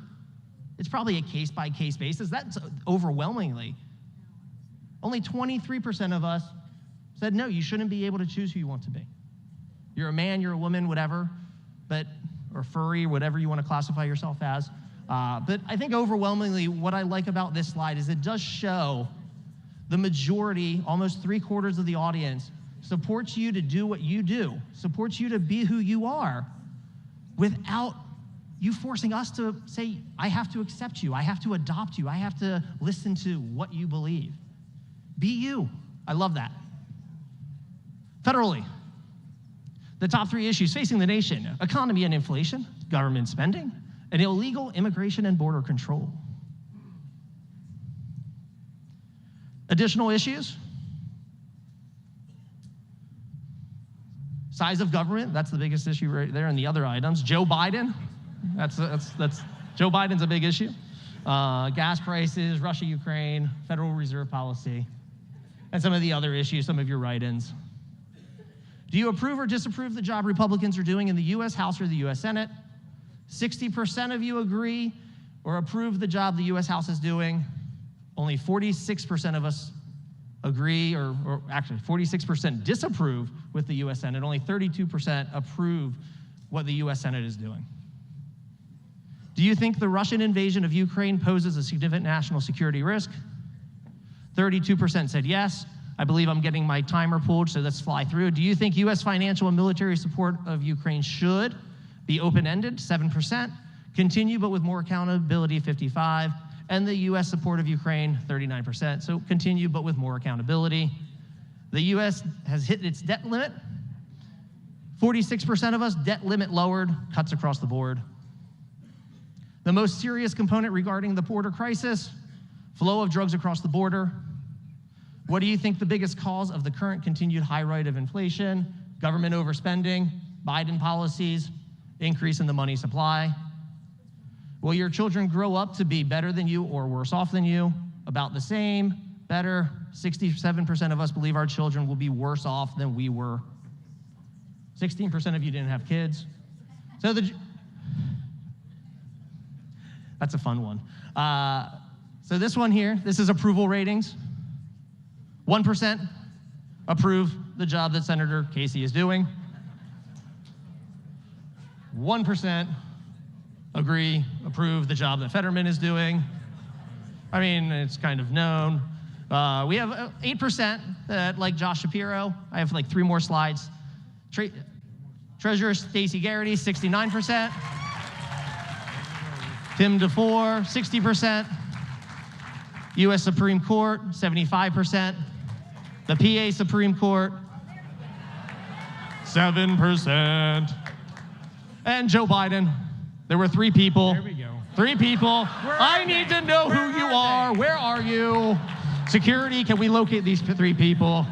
It's probably a case-by-case basis. That's overwhelmingly. Only 23% of us said, no, you shouldn't be able to choose who you want to be. You're a man, you're a woman, whatever, or furry, whatever you want to classify yourself as. But I think overwhelmingly what I like about this slide is it does show the majority, almost 3/4 of the audience, supports you to do what you do, supports you to be who you are, without you forcing us to say, I have to accept you, I have to adopt you, I have to listen to what you believe. Be you. I love that. Federally, the top 3 issues facing the nation: economy and inflation, government spending, and illegal immigration and border control. Additional issues: size of government, that's the biggest issue right there, and the other items. Joe Biden, that's Joe Biden's a big issue. Gas prices, Russia, Ukraine, Federal Reserve policy, and some of the other issues, some of your write-ins. Do you approve or disapprove the job Republicans are doing in the U.S. House or the U.S. Senate? 60% of you agree or approve the job the U.S. House is doing. Only 46% of us agree, or actually 46% disapprove with the US Senate. Only 32% approve what the US Senate is doing. Do you think the Russian invasion of Ukraine poses a significant national security risk? 32% said yes. I believe I'm getting my timer pulled, so let's fly through. Do you think US financial and military support of Ukraine should be open-ended? 7%. Continue, but with more accountability, 55%. And the US support of Ukraine, 39%. So continue, but with more accountability. The US has hit its debt limit. 46% of us, debt limit lowered, cuts across the board. The most serious component regarding the border crisis, flow of drugs across the border. What do you think the biggest cause of the current continued high rate of inflation? Government overspending, Biden policies, increase in the money supply. Will your children grow up to be better than you or worse off than you? About the same, better. 67% of us believe our children will be worse off than we were. 16% of you didn't have kids. So that's a fun one. So this one here, this is approval ratings. 1% approve the job that Senator Casey is doing. 1% agree, approve the job that Fetterman is doing. I mean, it's kind of known. We have 8% that like Josh Shapiro. I have like 3 more slides. Treasurer Stacey Garrity, 69%. Tim DeFore, 60%. U.S. Supreme Court, 75%. The PA Supreme Court, 7%. And Joe Biden. There were 3 people. There we go. 3 people. I need to know who you are. Where are you? Security, can we locate these 3 people?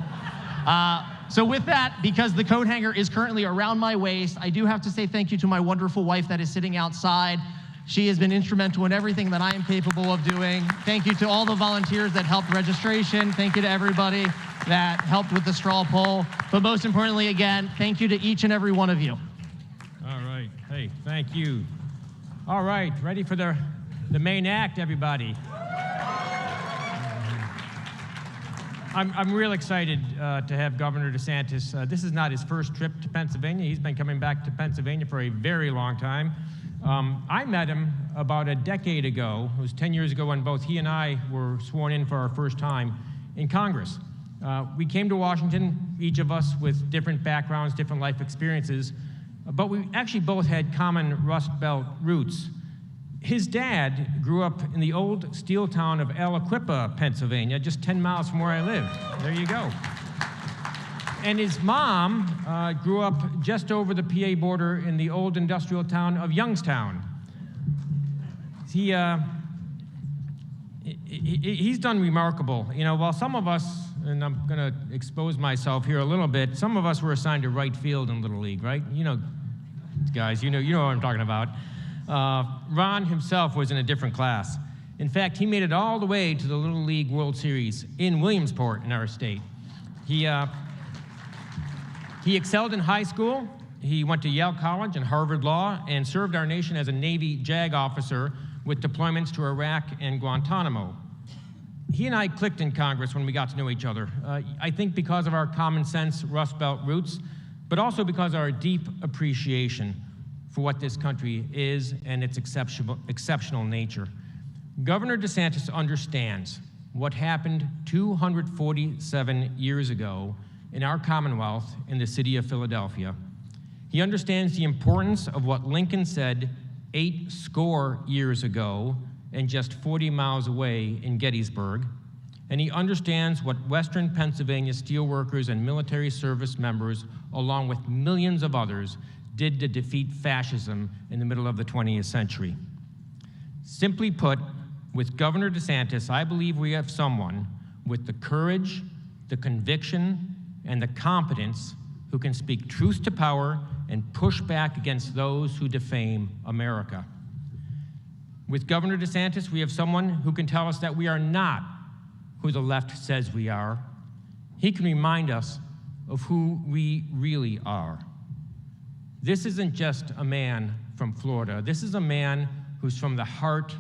So with that, because the coat hanger is currently around my waist, I do have to say thank you to my wonderful wife that is sitting outside. She has been instrumental in everything that I am capable of doing. Thank you to all the volunteers that helped registration. Thank you to everybody that helped with the straw poll. But most importantly, again, thank you to each and every one of you. All right. Hey, thank you. All right, ready for the main act, everybody. I'm real excited to have Governor DeSantis. This is not his first trip to Pennsylvania. He's been coming back to Pennsylvania for a very long time. I met him about a decade ago. It was 10 years ago when both he and I were sworn in for our first time in Congress. We came to Washington, each of us with different backgrounds, different life experiences, but we actually both had common Rust Belt roots. His dad grew up in the old steel town of Aliquippa, Pennsylvania, just 10 miles from where I lived. There you go. And his mom grew up just over the PA border in the old industrial town of Youngstown. He's done remarkable. You know, while some of us, and I'm going to expose myself here a little bit, some of us were assigned to right field in Little League, right? You know, guys, you know what I'm talking about. Ron himself was in a different class. In fact, he made it all the way to the Little League World Series in Williamsport in our state. He excelled in high school. He went to Yale College and Harvard Law and served our nation as a Navy JAG officer with deployments to Iraq and Guantanamo. He and I clicked in Congress when we got to know each other. I think because of our common sense Rust Belt roots, but also because of our deep appreciation for what this country is and its exceptional nature. Governor DeSantis understands what happened 247 years ago in our Commonwealth in the city of Philadelphia. He understands the importance of what Lincoln said 80 years ago and just 40 miles away in Gettysburg. And he understands what Western Pennsylvania steelworkers and military service members, along with millions of others, did to defeat fascism in the middle of the 20th century. Simply put, with Governor DeSantis, I believe we have someone with the courage, the conviction, and the competence who can speak truth to power and push back against those who defame America. With Governor DeSantis, we have someone who can tell us that we are not who the left says we are. He can remind us of who we really are. This isn't just a man from Florida. This is a man who's from the heart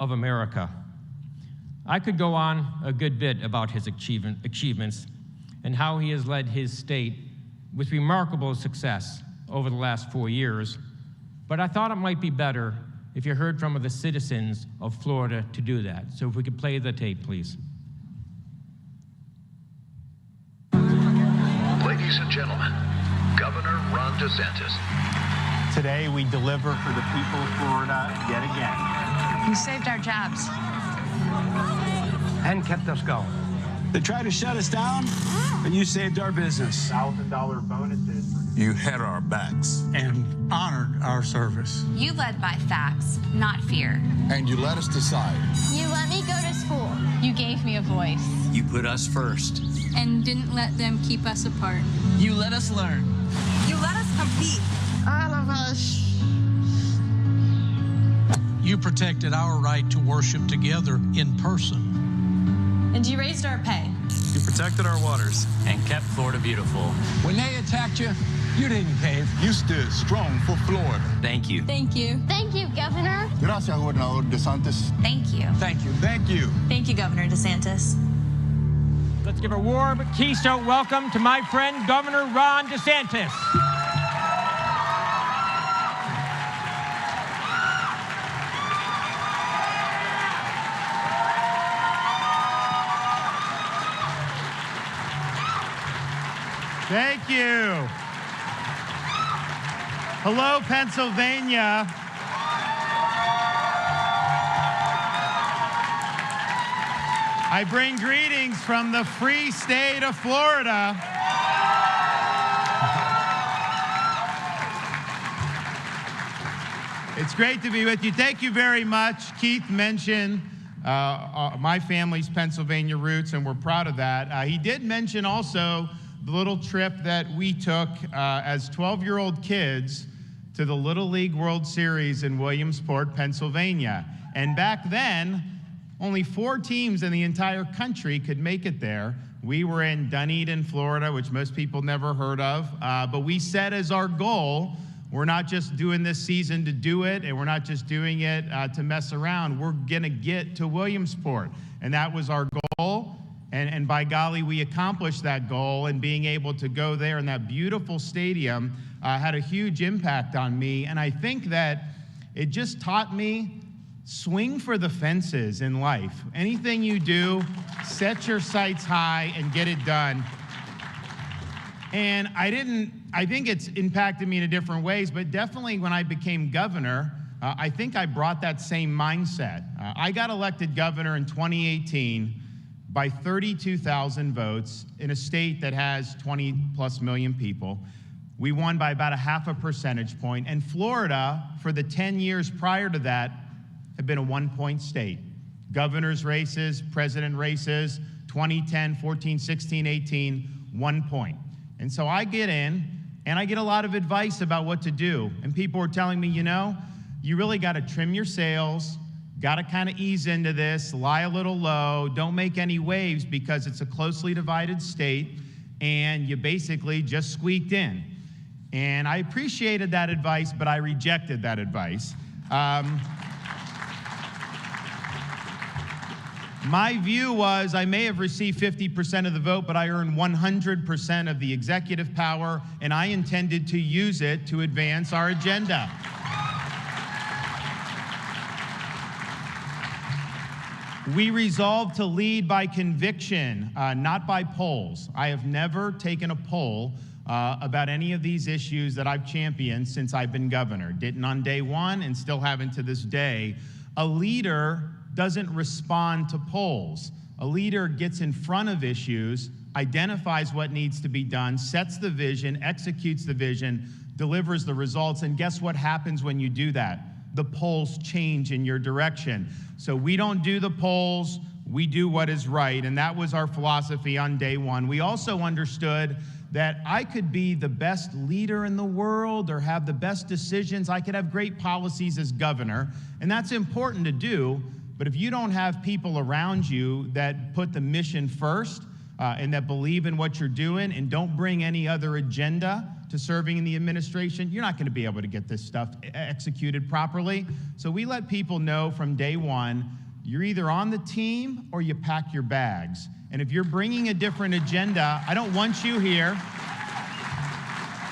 of America. I could go on a good bit about his achievements and how he has led his state with remarkable success over the last 4 years, but I thought it might be better if you heard from the citizens of Florida to do that. So if we could play the tape, please. Ladies and gentlemen, Governor Ron DeSantis. Today we deliver for the people of Florida yet again. You saved our jobs. And kept us going. They tried to shut us down, but you saved our business. $1,000 bonuses. You had our backs. And honored our service. You led by facts, not fear. And you let us decide. You let me go to school. You gave me a voice. You put us first. And didn't let them keep us apart. You let us learn. You let us compete. All of us. You protected our right to worship together in person. And you raised our pay. You protected our waters. And kept Florida beautiful. When they attacked you, you didn't cave. You stood strong for Florida. Thank you. Thank you. Thank you, Governor. Gracias, Gobernador DeSantis. Thank you. Thank you. Thank you. Thank you, Governor DeSantis. Let's give a warm keynote welcome to my friend, Governor Ron DeSantis. Thank you. Hello, Pennsylvania. I bring greetings from the free state of Florida. It's great to be with you. Thank you very much. Keith mentioned my family's Pennsylvania roots, and we're proud of that. He did mention also the little trip that we took as 12-year-old kids to the Little League World Series in Williamsport, Pennsylvania. And back then, only 4 teams in the entire country could make it there. We were in Dunedin, Florida, which most people never heard of. But we set as our goal, we're not just doing this season to do it, and we're not just doing it to mess around. We're going to get to Williamsport. And that was our goal. And by golly, we accomplished that goal, and being able to go there in that beautiful stadium had a huge impact on me. And I think that it just taught me, swing for the fences in life. Anything you do, set your sights high and get it done. And I think it's impacted me in different ways, but definitely when I became governor, I think I brought that same mindset. I got elected governor in 2018 by 32,000 votes in a state that has 20+ million people. We won by about a 0.5 percentage point, and Florida, for the 10 years prior to that, had been a 1-point state. Governor's races, president races, 2010, 14, 16, 18, 1 point. And so I get in, and I get a lot of advice about what to do. And people were telling me, you know, you really got to trim your sails, got to kind of ease into this, lie a little low, don't make any waves because it's a closely divided state, and you basically just squeaked in. And I appreciated that advice, but I rejected that advice. My view was I may have received 50% of the vote, but I earned 100% of the executive power, and I intended to use it to advance our agenda. We resolved to lead by conviction, not by polls. I have never taken a poll about any of these issues that I've championed since I've been governor. Didn't on day one and still haven't to this day. A leader doesn't respond to polls. A leader gets in front of issues, identifies what needs to be done, sets the vision, executes the vision, delivers the results, and guess what happens when you do that? The polls change in your direction. So we don't do the polls, we do what is right, and that was our philosophy on day one. We also understood that I could be the best leader in the world or have the best decisions. I could have great policies as governor, and that's important to do, but if you don't have people around you that put the mission first and that believe in what you're doing and don't bring any other agenda to serving in the administration, you're not going to be able to get this stuff executed properly. So we let people know from day one you're either on the team or you pack your bags. And if you're bringing a different agenda, I don't want you here,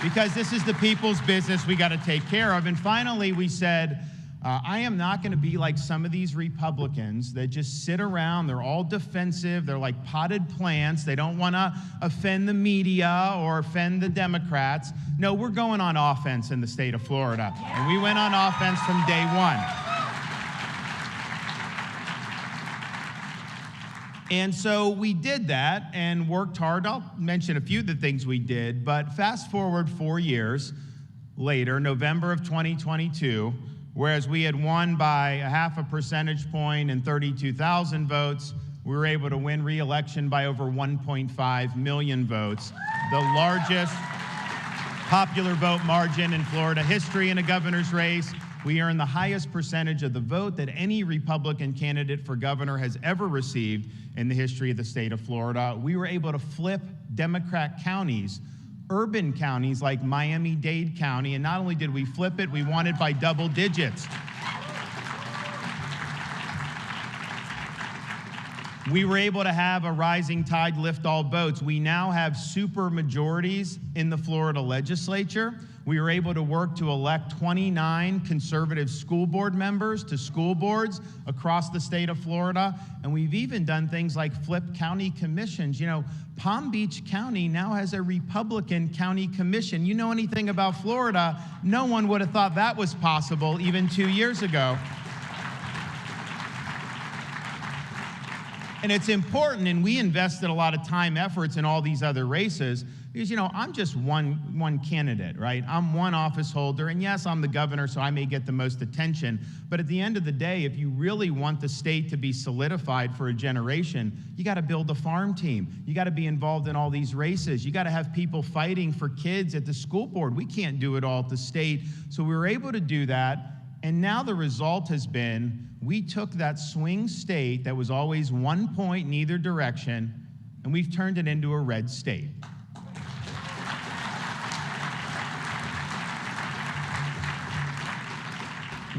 because this is the people's business we got to take care of. And finally, we said, I am not going to be like some of these Republicans that just sit around. They're all defensive. They're like potted plants. They don't want to offend the media or offend the Democrats. No, we're going on offense in the state of Florida. And we went on offense from day one. And so we did that and worked hard. I'll mention a few of the things we did, but fast forward 4 years later, November of 2022, whereas we had won by 0.5 percentage point and 32,000 votes, we were able to win re-election by over 1.5 million votes, the largest popular vote margin in Florida history in a governor's race. We earned the highest percentage of the vote that any Republican candidate for governor has ever received in the history of the state of Florida. We were able to flip Democrat counties, urban counties like Miami-Dade County, and not only did we flip it, we won it by double digits. We were able to have a rising tide lift all boats. We now have super majorities in the Florida legislature. We were able to work to elect 29 conservative school board members to school boards across the state of Florida. And we've even done things like flip county commissions. You know, Palm Beach County now has a Republican county commission. You know anything about Florida, no one would have thought that was possible even 2 years ago. And it's important, and we invested a lot of time, efforts in all these other races, because, you know, I'm just one candidate, right? I'm one office holder, and yes, I'm the governor, so I may get the most attention. But at the end of the day, if you really want the state to be solidified for a generation, you got to build a farm team. You got to be involved in all these races. You got to have people fighting for kids at the school board. We can't do it all at the state. So we were able to do that. And now the result has been, we took that swing state that was always 1 point in either direction, and we've turned it into a red state.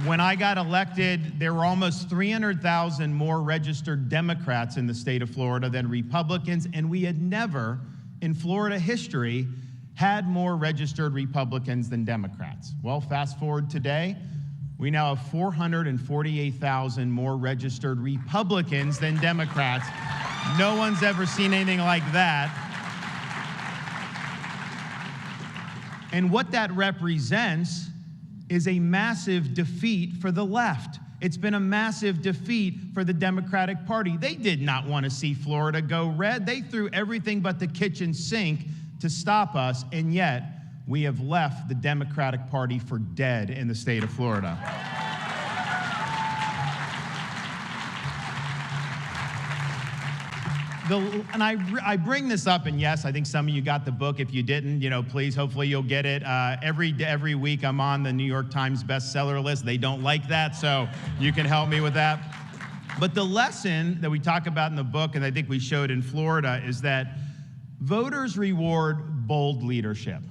When I got elected, there were almost 300,000 more registered Democrats in the state of Florida than Republicans, and we had never, in Florida history, had more registered Republicans than Democrats. Well, fast forward today, we now have 448,000 more registered Republicans than Democrats. No one's ever seen anything like that. And what that represents is a massive defeat for the left. It's been a massive defeat for the Democratic Party. They did not want to see Florida go red. They threw everything but the kitchen sink to stop us, and yet we have left the Democratic Party for dead in the state of Florida. And I bring this up, and yes, I think some of you got the book. If you didn't, you know, please, hopefully you'll get it. Every week I'm on the New York Times bestseller list. They don't like that, so you can help me with that. But the lesson that we talk about in the book, and I think we showed in Florida, is that voters reward bold leadership.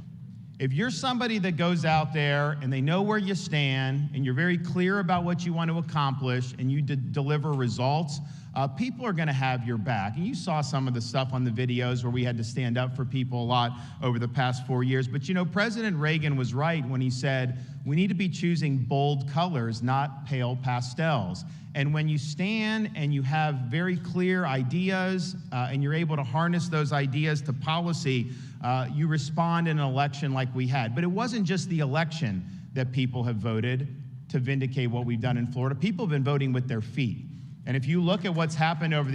If you're somebody that goes out there and they know where you stand and you're very clear about what you want to accomplish and you deliver results, people are going to have your back. And you saw some of the stuff on the videos where we had to stand up for people a lot over the past 4 years. But you know, President Reagan was right when he said, we need to be choosing bold colors, not pale pastels. And when you stand and you have very clear ideas and you're able to harness those ideas to policy, you respond in an election like we had. But it wasn't just the election that people have voted to vindicate what we've done in Florida. People have been voting with their feet. And if you look at what's happened over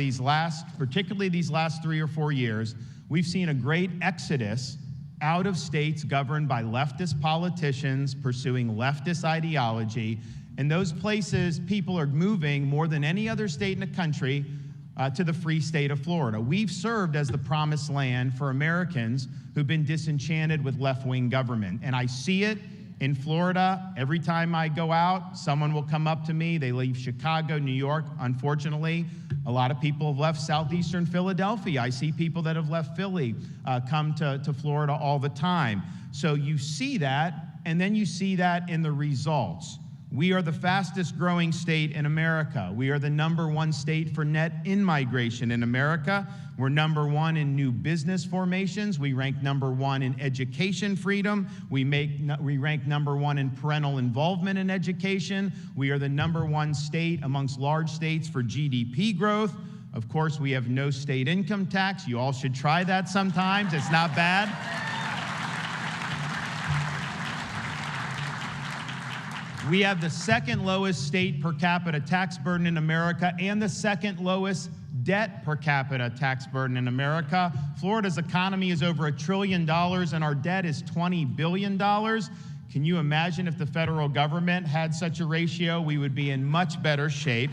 particularly these last 3 or 4 years, we've seen a great exodus out of states governed by leftist politicians pursuing leftist ideology. And those places, people are moving more than any other state in the country to the free state of Florida. We've served as the promised land for Americans who've been disenchanted with left-wing government. And I see it in Florida. Every time I go out, someone will come up to me. They leave Chicago, New York. Unfortunately, a lot of people have left southeastern Philadelphia. I see people that have left Philly come to Florida all the time. So you see that, and then you see that in the results. We are the fastest growing state in America. We are the #1 state for net in-migration in America. We're #1 in new business formations. We rank #1 in education freedom. We rank #1 in parental involvement in education. We are the #1 state amongst large states for GDP growth. Of course, we have no state income tax. You all should try that sometimes. It's not bad. We have the second lowest state per capita tax burden in America and the second lowest debt per capita tax burden in America. Florida's economy is over $1 trillion and our debt is $20 billion. Can you imagine if the federal government had such a ratio? We would be in much better shape.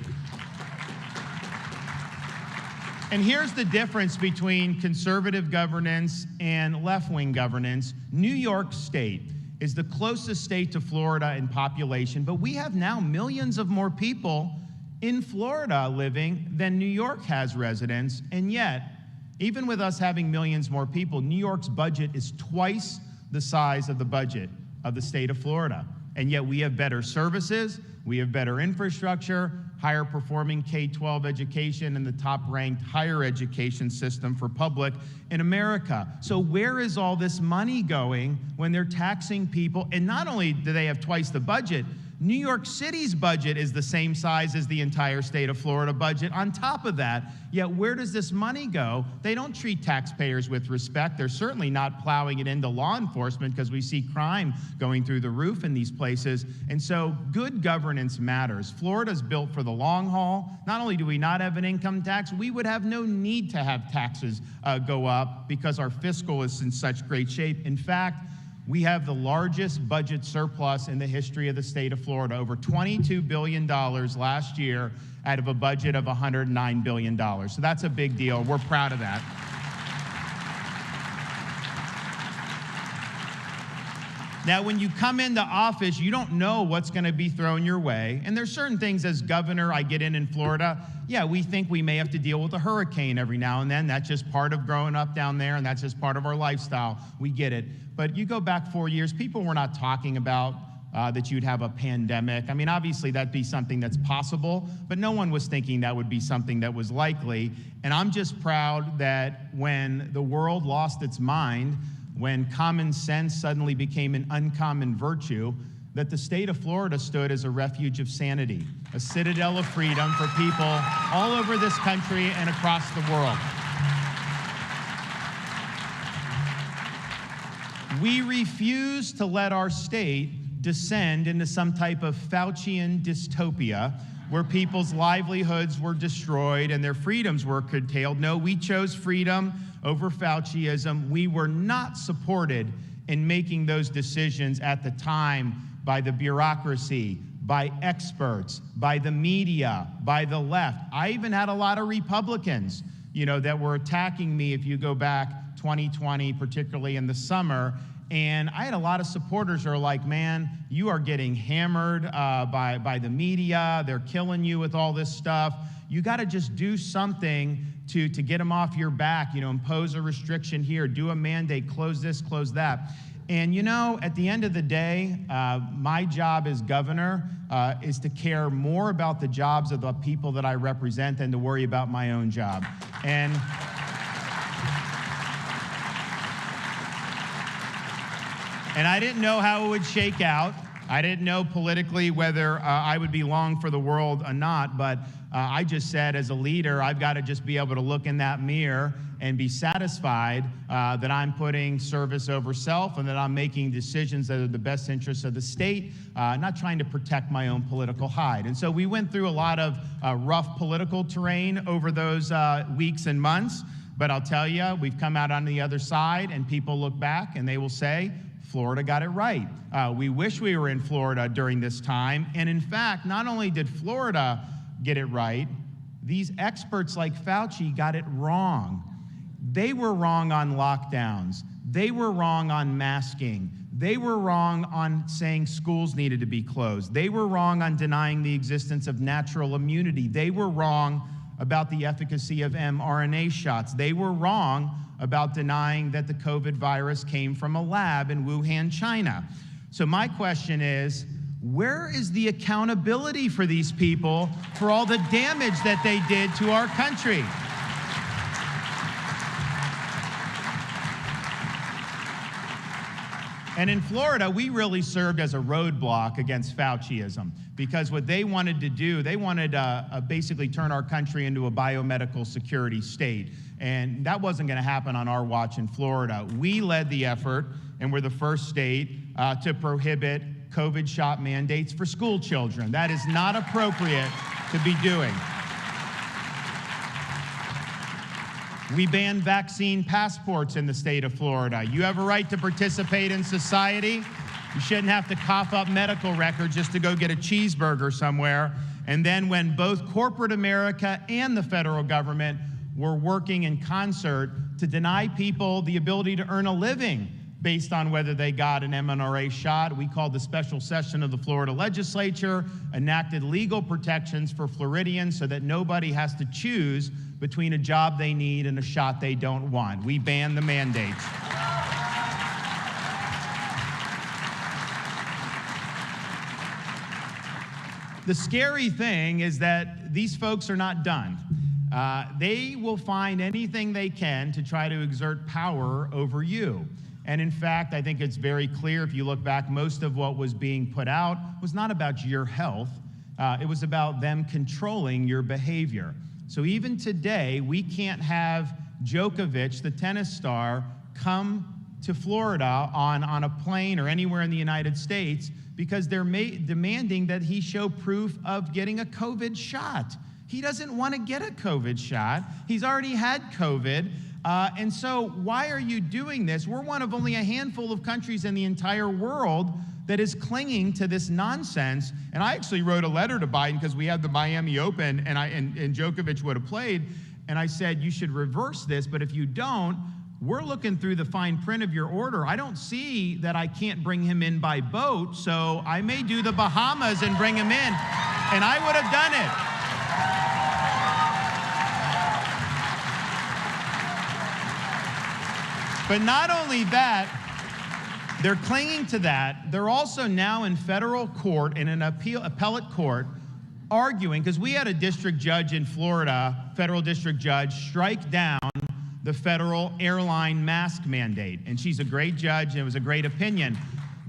And here's the difference between conservative governance and left-wing governance. New York State is the closest state to Florida in population, but we have now millions of more people in Florida living than New York has residents, and yet, even with us having millions more people, New York's budget is twice the size of the budget of the state of Florida. And yet we have better services, we have better infrastructure, higher performing K-12 education, and the top ranked higher education system for public in America. So where is all this money going when they're taxing people? And not only do they have twice the budget, New York City's budget is the same size as the entire state of Florida budget on top of that. Yet where does this money go? They don't treat taxpayers with respect. They're certainly not plowing it into law enforcement because we see crime going through the roof in these places. And so good governance matters. Florida's built for the long haul. Not only do we not have an income tax, we would have no need to have taxes go up because our fiscal is in such great shape. In fact, we have the largest budget surplus in the history of the state of Florida, over $22 billion last year out of a budget of $109 billion. So that's a big deal. We're proud of that. Now, when you come into office, you don't know what's going to be thrown your way. And there's certain things as governor I get in Florida. Yeah, we think we may have to deal with a hurricane every now and then. That's just part of growing up down there, and that's just part of our lifestyle. We get it. But you go back 4 years, people were not talking about that you'd have a pandemic. I mean, obviously, that'd be something that's possible, but no one was thinking that would be something that was likely. And I'm just proud that when the world lost its mind, when common sense suddenly became an uncommon virtue, that the state of Florida stood as a refuge of sanity, a citadel of freedom for people all over this country and across the world. We refuse to let our state descend into some type of Faucian dystopia where people's livelihoods were destroyed and their freedoms were curtailed. No, we chose freedom over Fauciism. We were not supported in making those decisions at the time by the bureaucracy, by experts, by the media, by the left. I even had a lot of Republicans, that were attacking me if you go back 2020, particularly in the summer. And I had a lot of supporters who are like, man, you are getting hammered by the media. They're killing you with all this stuff. You got to just do something to get them off your back, impose a restriction here, do a mandate, close this, close that. And at the end of the day, my job as governor is to care more about the jobs of the people that I represent than to worry about my own job. And I didn't know how it would shake out. I didn't know politically whether I would be long for the world or not, but I just said as a leader, I've got to just be able to look in that mirror and be satisfied that I'm putting service over self and that I'm making decisions that are the best interests of the state, not trying to protect my own political hide. And so we went through a lot of rough political terrain over those weeks and months, but I'll tell you, we've come out on the other side and people look back and they will say, Florida got it right. We wish we were in Florida during this time. And in fact, not only did Florida get it right, these experts like Fauci got it wrong. They were wrong on lockdowns. They were wrong on masking. They were wrong on saying schools needed to be closed. They were wrong on denying the existence of natural immunity. They were wrong about the efficacy of mRNA shots. They were wrong about denying that the COVID virus came from a lab in Wuhan, China. So my question is, Where is the accountability for these people for all the damage that they did to our country? And in Florida, we really served as a roadblock against Fauciism, because what they wanted to do, they wanted to basically turn our country into a biomedical security state. And that wasn't going to happen on our watch in Florida. We led the effort, and we're the first state to prohibit COVID shot mandates for school children. That is not appropriate to be doing. We banned vaccine passports in the state of Florida. You have a right to participate in society. You shouldn't have to cough up medical records just to go get a cheeseburger somewhere. And then when both corporate America and the federal government were working in concert to deny people the ability to earn a living based on whether they got an mRNA shot, we called the special session of the Florida legislature, enacted legal protections for Floridians so that nobody has to choose between a job they need and a shot they don't want. We banned the mandates. The scary thing is that these folks are not done. They will find anything they can to try to exert power over you. And in fact, I think it's very clear, if you look back, most of what was being put out was not about your health. It was about them controlling your behavior. So even today, we can't have Djokovic, the tennis star, come to Florida on a plane or anywhere in the United States because they're demanding that he show proof of getting a COVID shot. He doesn't want to get a COVID shot. He's already had COVID. And so why are you doing this? We're one of only a handful of countries in the entire world that is clinging to this nonsense. And I actually wrote a letter to Biden because we had the Miami Open and Djokovic would have played. And I said, you should reverse this, but if you don't, we're looking through the fine print of your order. I don't see that I can't bring him in by boat, so I may do the Bahamas and bring him in. And I would have done it. But not only that, they're clinging to that. They're also now in federal court, in an appellate court, arguing, because we had a district judge in Florida, federal district judge, strike down the federal airline mask mandate. And she's a great judge, and it was a great opinion.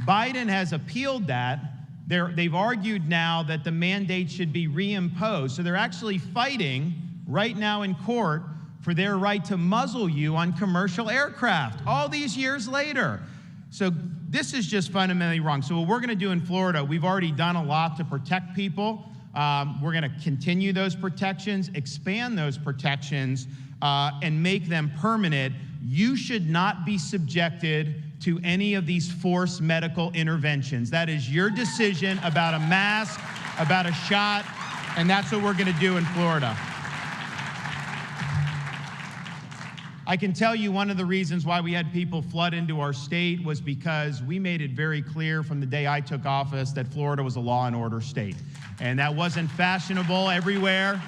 Biden has appealed that. They've argued now that the mandate should be reimposed. So they're actually fighting right now in court for their right to muzzle you on commercial aircraft all these years later. So this is just fundamentally wrong. So what we're going to do in Florida, we've already done a lot to protect people. We're going to continue those protections, expand those protections, and make them permanent. You should not be subjected to any of these forced medical interventions. That is your decision about a mask, about a shot, and that's what we're going to do in Florida. I can tell you one of the reasons why we had people flood into our state was because we made it very clear from the day I took office that Florida was a law and order state. And that wasn't fashionable everywhere,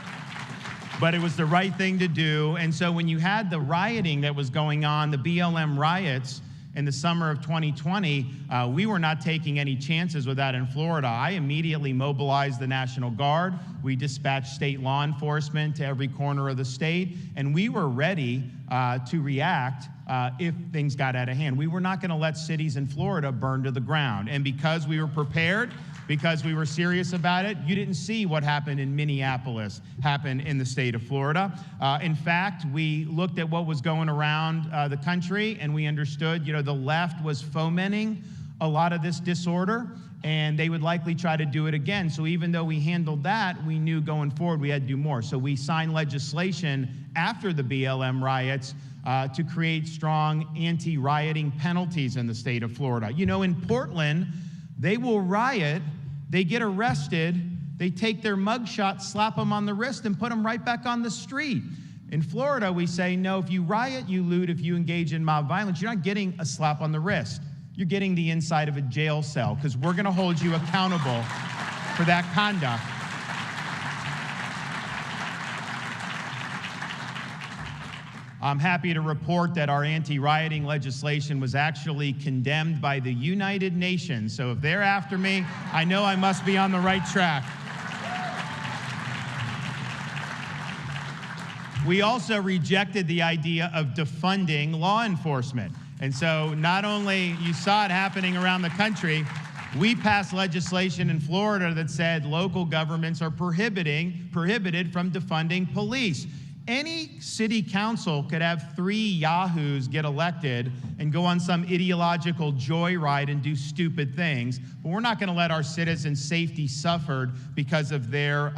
but it was the right thing to do. And so when you had the rioting that was going on, the BLM riots in the summer of 2020, we were not taking any chances with that in Florida. I immediately mobilized the National Guard. We dispatched state law enforcement to every corner of the state, and we were ready to react if things got out of hand. We were not going to let cities in Florida burn to the ground. And because we were prepared, because we were serious about it, you didn't see what happened in Minneapolis happen in the state of Florida. In fact, we looked at what was going around the country, and we understood, the left was fomenting a lot of this disorder, and they would likely try to do it again. So even though we handled that, we knew going forward we had to do more. So we signed legislation after the BLM riots to create strong anti-rioting penalties in the state of Florida. In Portland, they will riot, they get arrested, they take their mugshot, slap them on the wrist, and put them right back on the street. In Florida, we say, no, if you riot, you loot, if you engage in mob violence, you're not getting a slap on the wrist. You're getting the inside of a jail cell, because we're going to hold you accountable for that conduct. I'm happy to report that our anti-rioting legislation was actually condemned by the United Nations. So if they're after me, I know I must be on the right track. We also rejected the idea of defunding law enforcement. And so not only you saw it happening around the country, we passed legislation in Florida that said local governments are prohibited from defunding police. Any city council could have 3 yahoos get elected and go on some ideological joyride and do stupid things, but we're not going to let our citizens' safety suffer because of their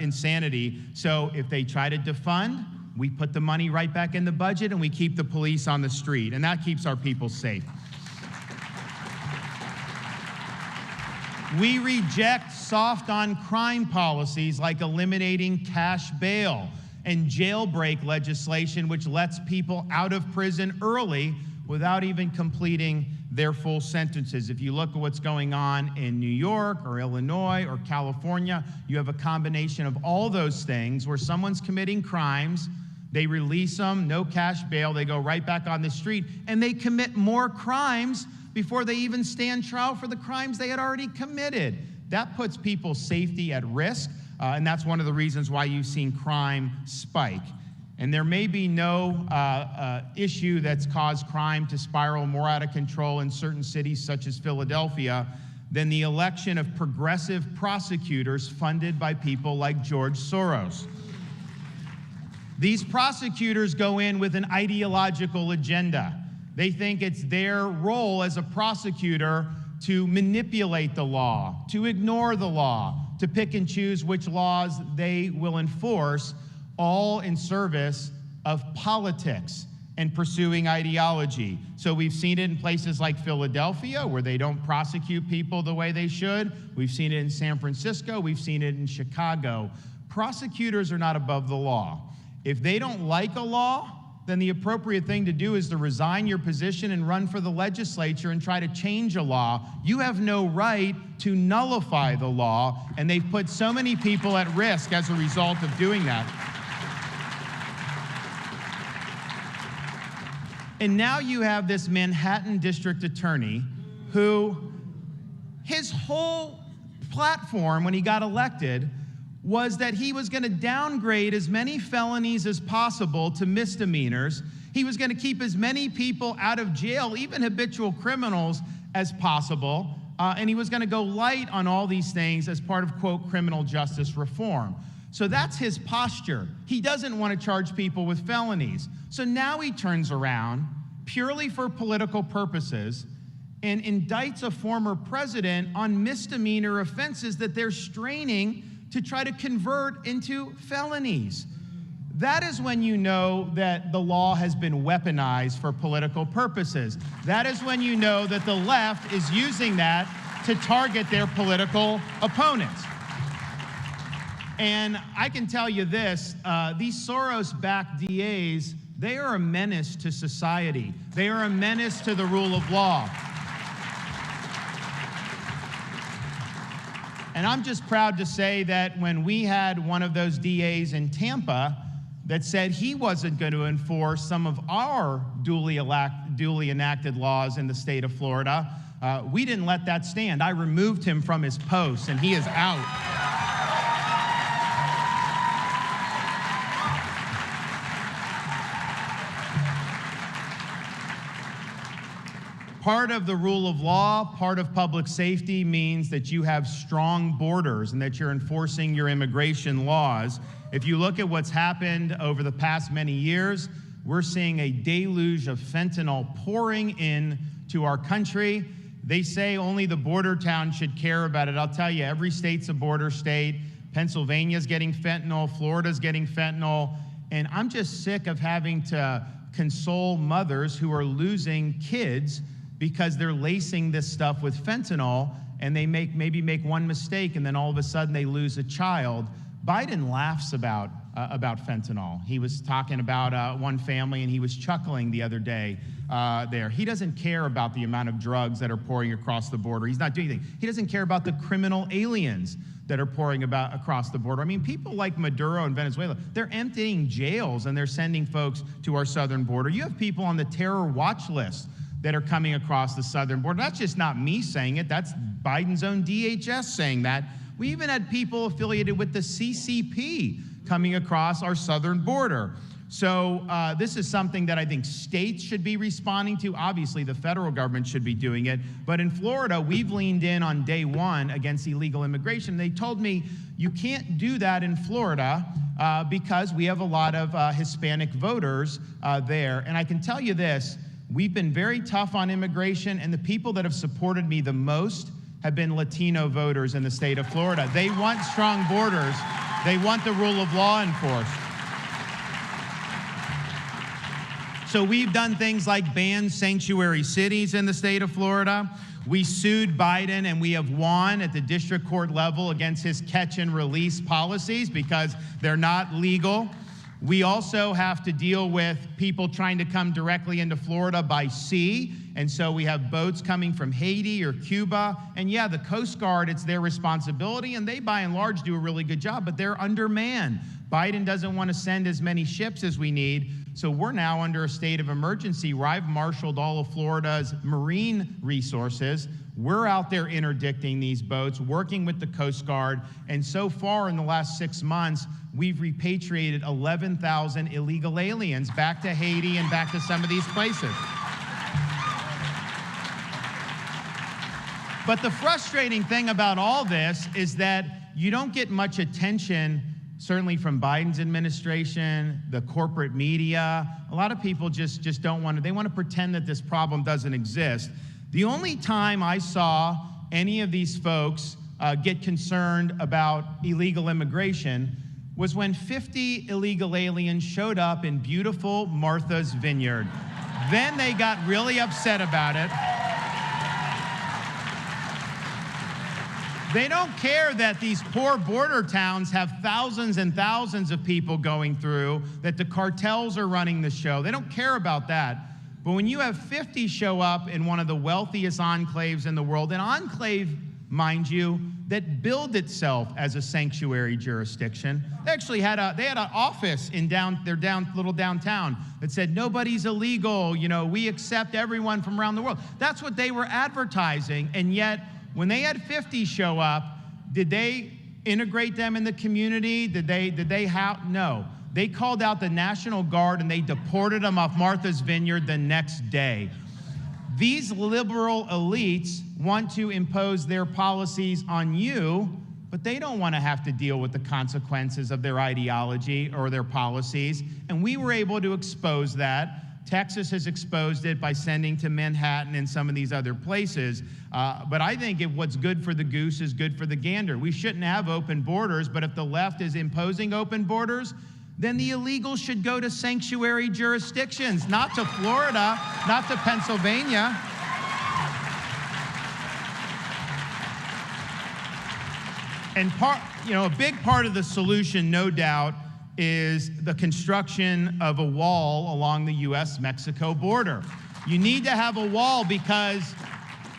insanity. So if they try to defund, we put the money right back in the budget and we keep the police on the street, and that keeps our people safe. We reject soft on crime policies like eliminating cash bail and jailbreak legislation, which lets people out of prison early without even completing their full sentences. If you look at what's going on in New York or Illinois or California, you have a combination of all those things where someone's committing crimes, they release them, no cash bail, they go right back on the street, and they commit more crimes before they even stand trial for the crimes they had already committed. That puts people's safety at risk. And that's one of the reasons why you've seen crime spike. And there may be no issue that's caused crime to spiral more out of control in certain cities, such as Philadelphia, than the election of progressive prosecutors funded by people like George Soros. These prosecutors go in with an ideological agenda. They think it's their role as a prosecutor to manipulate the law, to ignore the law, to pick and choose which laws they will enforce, all in service of politics and pursuing ideology. So we've seen it in places like Philadelphia, where they don't prosecute people the way they should. We've seen it in San Francisco. We've seen it in Chicago. Prosecutors are not above the law. If they don't like a law, then the appropriate thing to do is to resign your position and run for the legislature and try to change a law. You have no right to nullify the law, and they've put so many people at risk as a result of doing that. And now you have this Manhattan district attorney who, his whole platform when he got elected was that he was going to downgrade as many felonies as possible to misdemeanors. He was going to keep as many people out of jail, even habitual criminals, as possible. And he was going to go light on all these things as part of, quote, criminal justice reform. So that's his posture. He doesn't want to charge people with felonies. So now he turns around, purely for political purposes, and indicts a former president on misdemeanor offenses that they're straining to try to convert into felonies. That is when you know that the law has been weaponized for political purposes. That is when you know that the left is using that to target their political opponents. And I can tell you this, these Soros-backed DAs, they are a menace to society. They are a menace to the rule of law. And I'm just proud to say that when we had one of those DAs in Tampa that said he wasn't going to enforce some of our duly enacted laws in the state of Florida, we didn't let that stand. I removed him from his post, and he is out. Part of the rule of law, part of public safety means that you have strong borders and that you're enforcing your immigration laws. If you look at what's happened over the past many years, we're seeing a deluge of fentanyl pouring in to our country. They say only the border towns should care about it. I'll tell you, every state's a border state. Pennsylvania's getting fentanyl, Florida's getting fentanyl, and I'm just sick of having to console mothers who are losing kids because they're lacing this stuff with fentanyl, and they maybe make one mistake, and then all of a sudden they lose a child. Biden laughs about about fentanyl. He was talking about one family, and he was chuckling the other day there. He doesn't care about the amount of drugs that are pouring across the border. He's not doing anything. He doesn't care about the criminal aliens that are pouring across the border. I mean, people like Maduro in Venezuela, they're emptying jails and they're sending folks to our southern border. You have people on the terror watch list that are coming across the southern border. That's just not me saying it. That's Biden's own DHS saying that. We even had people affiliated with the CCP coming across our southern border. So this is something that I think states should be responding to. Obviously, the federal government should be doing it. But in Florida, we've leaned in on day one against illegal immigration. They told me, you can't do that in Florida because we have a lot of Hispanic voters there. And I can tell you this, we've been very tough on immigration, and the people that have supported me the most have been Latino voters in the state of Florida. They want strong borders. They want the rule of law enforced. So we've done things like ban sanctuary cities in the state of Florida. We sued Biden, and we have won at the district court level against his catch and release policies because they're not legal. We also have to deal with people trying to come directly into Florida by sea. And so we have boats coming from Haiti or Cuba. And yeah, the Coast Guard, it's their responsibility, and they by and large do a really good job, but they're undermanned. Biden doesn't want to send as many ships as we need. So we're now under a state of emergency where I've marshaled all of Florida's marine resources. We're out there interdicting these boats, working with the Coast Guard. And so far in the last 6 months, we've repatriated 11,000 illegal aliens back to Haiti and back to some of these places. But the frustrating thing about all this is that you don't get much attention, certainly from Biden's administration, the corporate media. A lot of people just don't want to, they want to pretend that this problem doesn't exist. The only time I saw any of these folks get concerned about illegal immigration was when 50 illegal aliens showed up in beautiful Martha's Vineyard. Then they got really upset about it. They don't care that these poor border towns have thousands and thousands of people going through, that the cartels are running the show. They don't care about that. But when you have 50 show up in one of the wealthiest enclaves in the world, an enclave, mind you, that billed itself as a sanctuary jurisdiction. They actually had an office in their little downtown that said, nobody's illegal, you know, we accept everyone from around the world. That's what they were advertising, and yet, when they had 50 show up, did they integrate them in the community? No. They called out the National Guard and they deported them off Martha's Vineyard the next day. These liberal elites want to impose their policies on you, but they don't want to have to deal with the consequences of their ideology or their policies. And we were able to expose that. Texas has exposed it by sending to Manhattan and some of these other places. But I think if what's good for the goose is good for the gander. We shouldn't have open borders, but if the left is imposing open borders, then the illegals should go to sanctuary jurisdictions, not to Florida, not to Pennsylvania. And a big part of the solution, no doubt, is the construction of a wall along the US-Mexico border. You need to have a wall because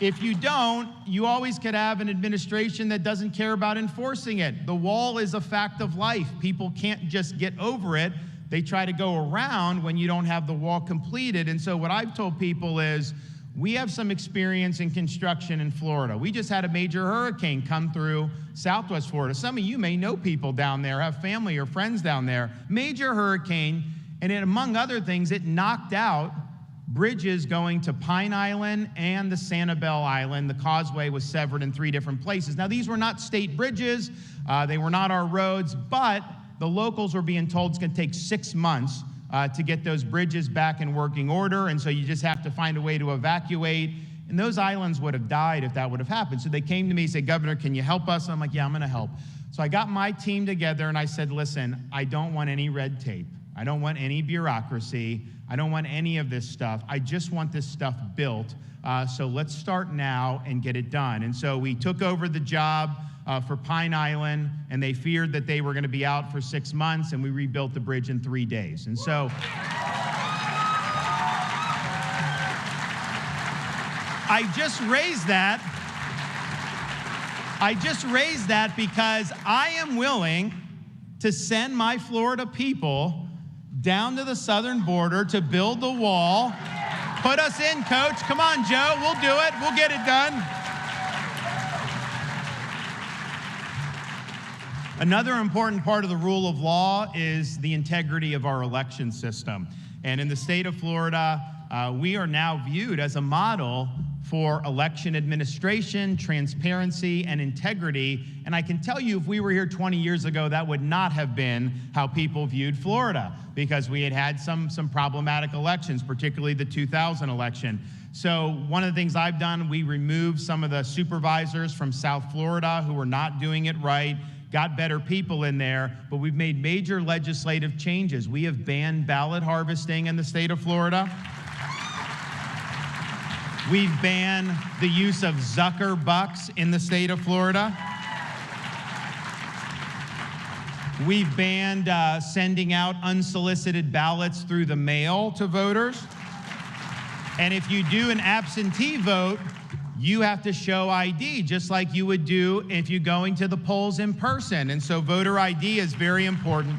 if you don't, you always could have an administration that doesn't care about enforcing it. The wall is a fact of life. People can't just get over it. They try to go around when you don't have the wall completed. And so what I've told people is, we have some experience in construction in Florida. We just had a major hurricane come through Southwest Florida. Some of you may know people down there, have family or friends down there. Major hurricane, and among other things, it knocked out bridges going to Pine Island and the Sanibel Island. The causeway was severed in 3 different places. Now, these were not state bridges. They were not our roads, but the locals were being told it's going to take 6 months to get those bridges back in working order, and so you just have to find a way to evacuate. And those islands would have died if that would have happened. So they came to me and said, Governor, can you help us? I'm like, yeah, I'm going to help. So I got my team together and I said, listen, I don't want any red tape. I don't want any bureaucracy. I don't want any of this stuff. I just want this stuff built. So let's start now and get it done. And so we took over the job for Pine Island, and they feared that they were going to be out for 6 months, and we rebuilt the bridge in 3 days. And so I just raised that because I am willing to send my Florida people down to the southern border to build the wall. Put us in, Coach. Come on, Joe. We'll do it. We'll get it done. Another important part of the rule of law is the integrity of our election system. And in the state of Florida, we are now viewed as a model for election administration, transparency, and integrity. And I can tell you, if we were here 20 years ago, that would not have been how people viewed Florida, because we had had some problematic elections, particularly the 2000 election. So one of the things I've done, we removed some of the supervisors from South Florida who were not doing it right, got better people in there, but we've made major legislative changes. We have banned ballot harvesting in the state of Florida. We've banned the use of Zucker bucks in the state of Florida. We've banned sending out unsolicited ballots through the mail to voters. And if you do an absentee vote, you have to show ID, just like you would do if you're going to the polls in person. And so voter ID is very important.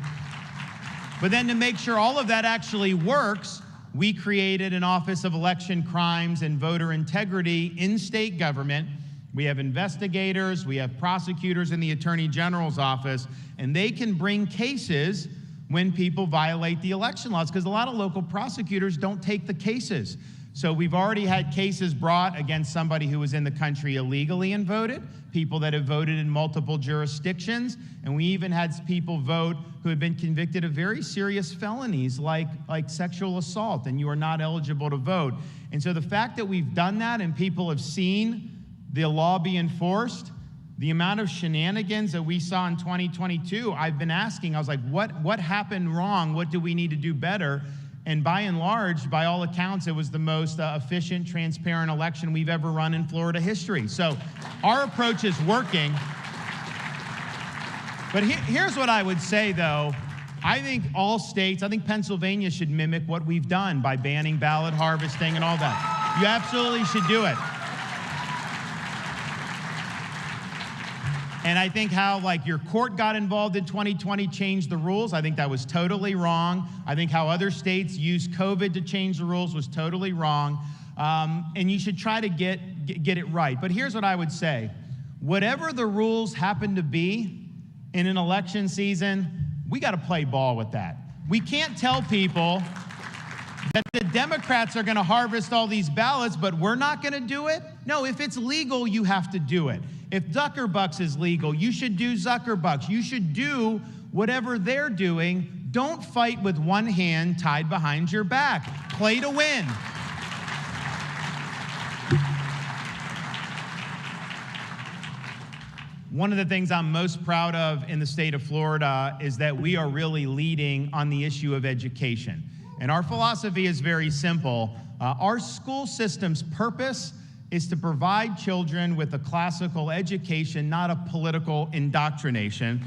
But then to make sure all of that actually works, we created an Office of Election Crimes and Voter Integrity in state government. We have investigators, we have prosecutors in the Attorney General's office, and they can bring cases when people violate the election laws, because a lot of local prosecutors don't take the cases. So we've already had cases brought against somebody who was in the country illegally and voted, people that have voted in multiple jurisdictions, and we even had people vote who have been convicted of very serious felonies like sexual assault, and you are not eligible to vote. And so the fact that we've done that and people have seen the law be enforced, the amount of shenanigans that we saw in 2022, I've been asking, I was like, what happened wrong? What do we need to do better? And by and large, by all accounts, it was the most efficient, transparent election we've ever run in Florida history. So our approach is working. But here's what I would say, though. I think all states, I think Pennsylvania should mimic what we've done by banning ballot harvesting and all that. You absolutely should do it. And I think how your court got involved in 2020 changed the rules. I think that was totally wrong. I think how other states used COVID to change the rules was totally wrong. And you should try to get it right. But here's what I would say. Whatever the rules happen to be in an election season, we got to play ball with that. We can't tell people that the Democrats are going to harvest all these ballots, but we're not going to do it. No, if it's legal, you have to do it. If Zuckerbucks is legal, you should do Zuckerbucks. You should do whatever they're doing. Don't fight with one hand tied behind your back. Play to win. One of the things I'm most proud of in the state of Florida is that we are really leading on the issue of education. And our philosophy is very simple. Our school system's purpose is to provide children with a classical education, not a political indoctrination.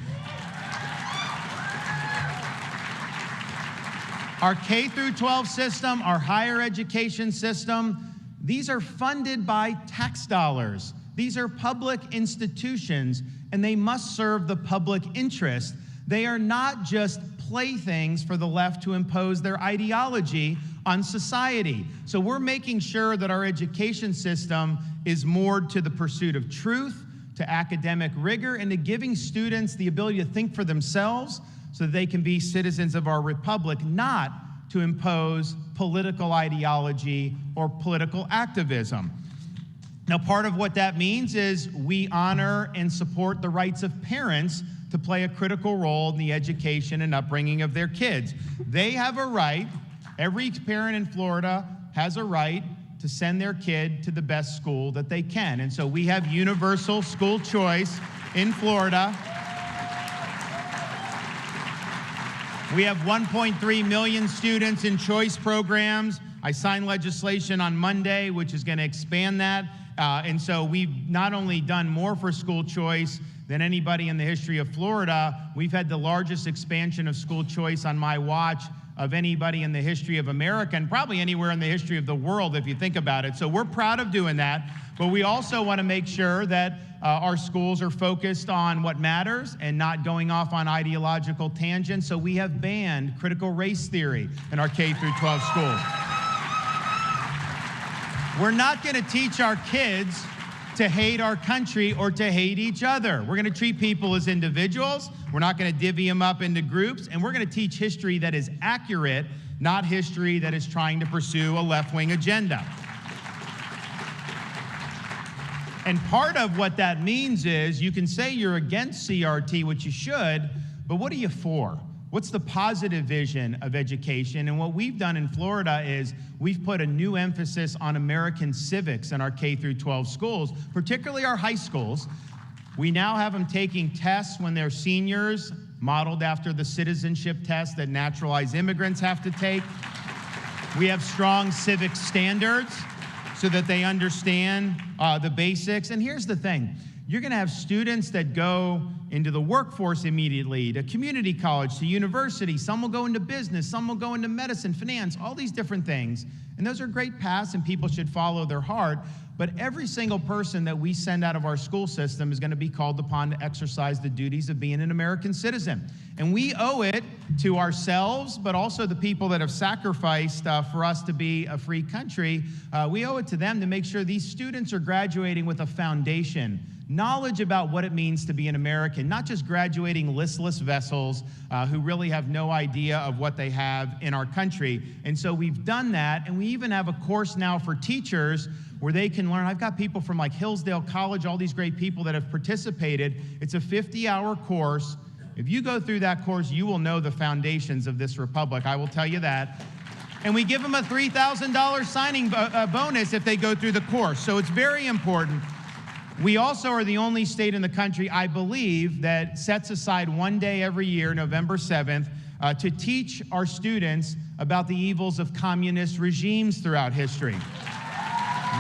Our K through 12 system, our higher education system, these are funded by tax dollars. These are public institutions, and they must serve the public interest. They are not just playthings for the left to impose their ideology on society. So we're making sure that our education system is moored to the pursuit of truth, to academic rigor, and to giving students the ability to think for themselves so that they can be citizens of our republic, not to impose political ideology or political activism. Now, part of what that means is we honor and support the rights of parents to play a critical role in the education and upbringing of their kids. They have a right, every parent in Florida has a right to send their kid to the best school that they can. And so we have universal school choice in Florida. We have 1.3 million students in choice programs. I signed legislation on Monday, which is going to expand that And so we've not only done more for school choice than anybody in the history of Florida, we've had the largest expansion of school choice on my watch of anybody in the history of America, and probably anywhere in the history of the world if you think about it. So we're proud of doing that, but we also want to make sure that our schools are focused on what matters and not going off on ideological tangents. So we have banned critical race theory in our K through 12 schools. We're not going to teach our kids to hate our country or to hate each other. We're going to treat people as individuals. We're not going to divvy them up into groups. And we're going to teach history that is accurate, not history that is trying to pursue a left-wing agenda. And part of what that means is you can say you're against CRT, which you should, but what are you for? What's the positive vision of education? And what we've done in Florida is we've put a new emphasis on American civics in our K through 12 schools, particularly our high schools. We now have them taking tests when they're seniors, modeled after the citizenship test that naturalized immigrants have to take. We have strong civic standards so that they understand the basics. And here's the thing. You're going to have students that go into the workforce immediately, to community college, to university. Some will go into business, some will go into medicine, finance, all these different things. And those are great paths, and people should follow their heart. But every single person that we send out of our school system is going to be called upon to exercise the duties of being an American citizen. And we owe it to ourselves, but also the people that have sacrificed for us to be a free country. We owe it to them to make sure these students are graduating with a foundation, knowledge about what it means to be an American, not just graduating listless vessels who really have no idea of what they have in our country. And so we've done that, and we even have a course now for teachers where they can learn. I've got people from like Hillsdale College, all these great people that have participated. It's a 50-hour course. If you go through that course, you will know the foundations of this republic, I will tell you that. And we give them a $3,000 signing bonus if they go through the course. So it's very important. We also are the only state in the country, I believe, that sets aside one day every year, November 7th, to teach our students about the evils of communist regimes throughout history.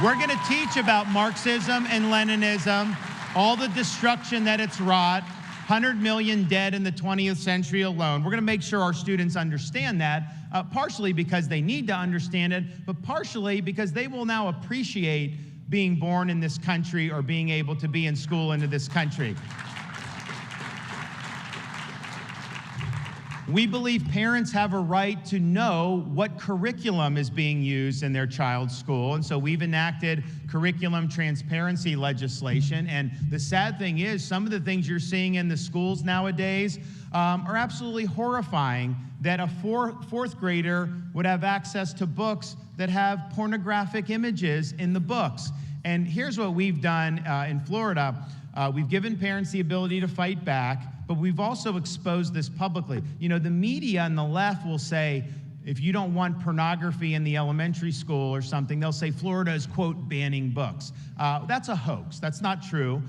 We're going to teach about Marxism and Leninism, all the destruction that it's wrought, 100 million dead in the 20th century alone. We're going to make sure our students understand that, partially because they need to understand it, but partially because they will now appreciate being born in this country or being able to be in school into this country. We believe parents have a right to know what curriculum is being used in their child's school, and so we've enacted curriculum transparency legislation. And the sad thing is, some of the things you're seeing in the schools nowadays are absolutely horrifying, that a fourth grader would have access to books that have pornographic images in the books. And here's what we've done in Florida. We've given parents the ability to fight back, but we've also exposed this publicly. You know, the media on the left will say, if you don't want pornography in the elementary school or something, they'll say Florida is, quote, banning books. That's a hoax. That's not true.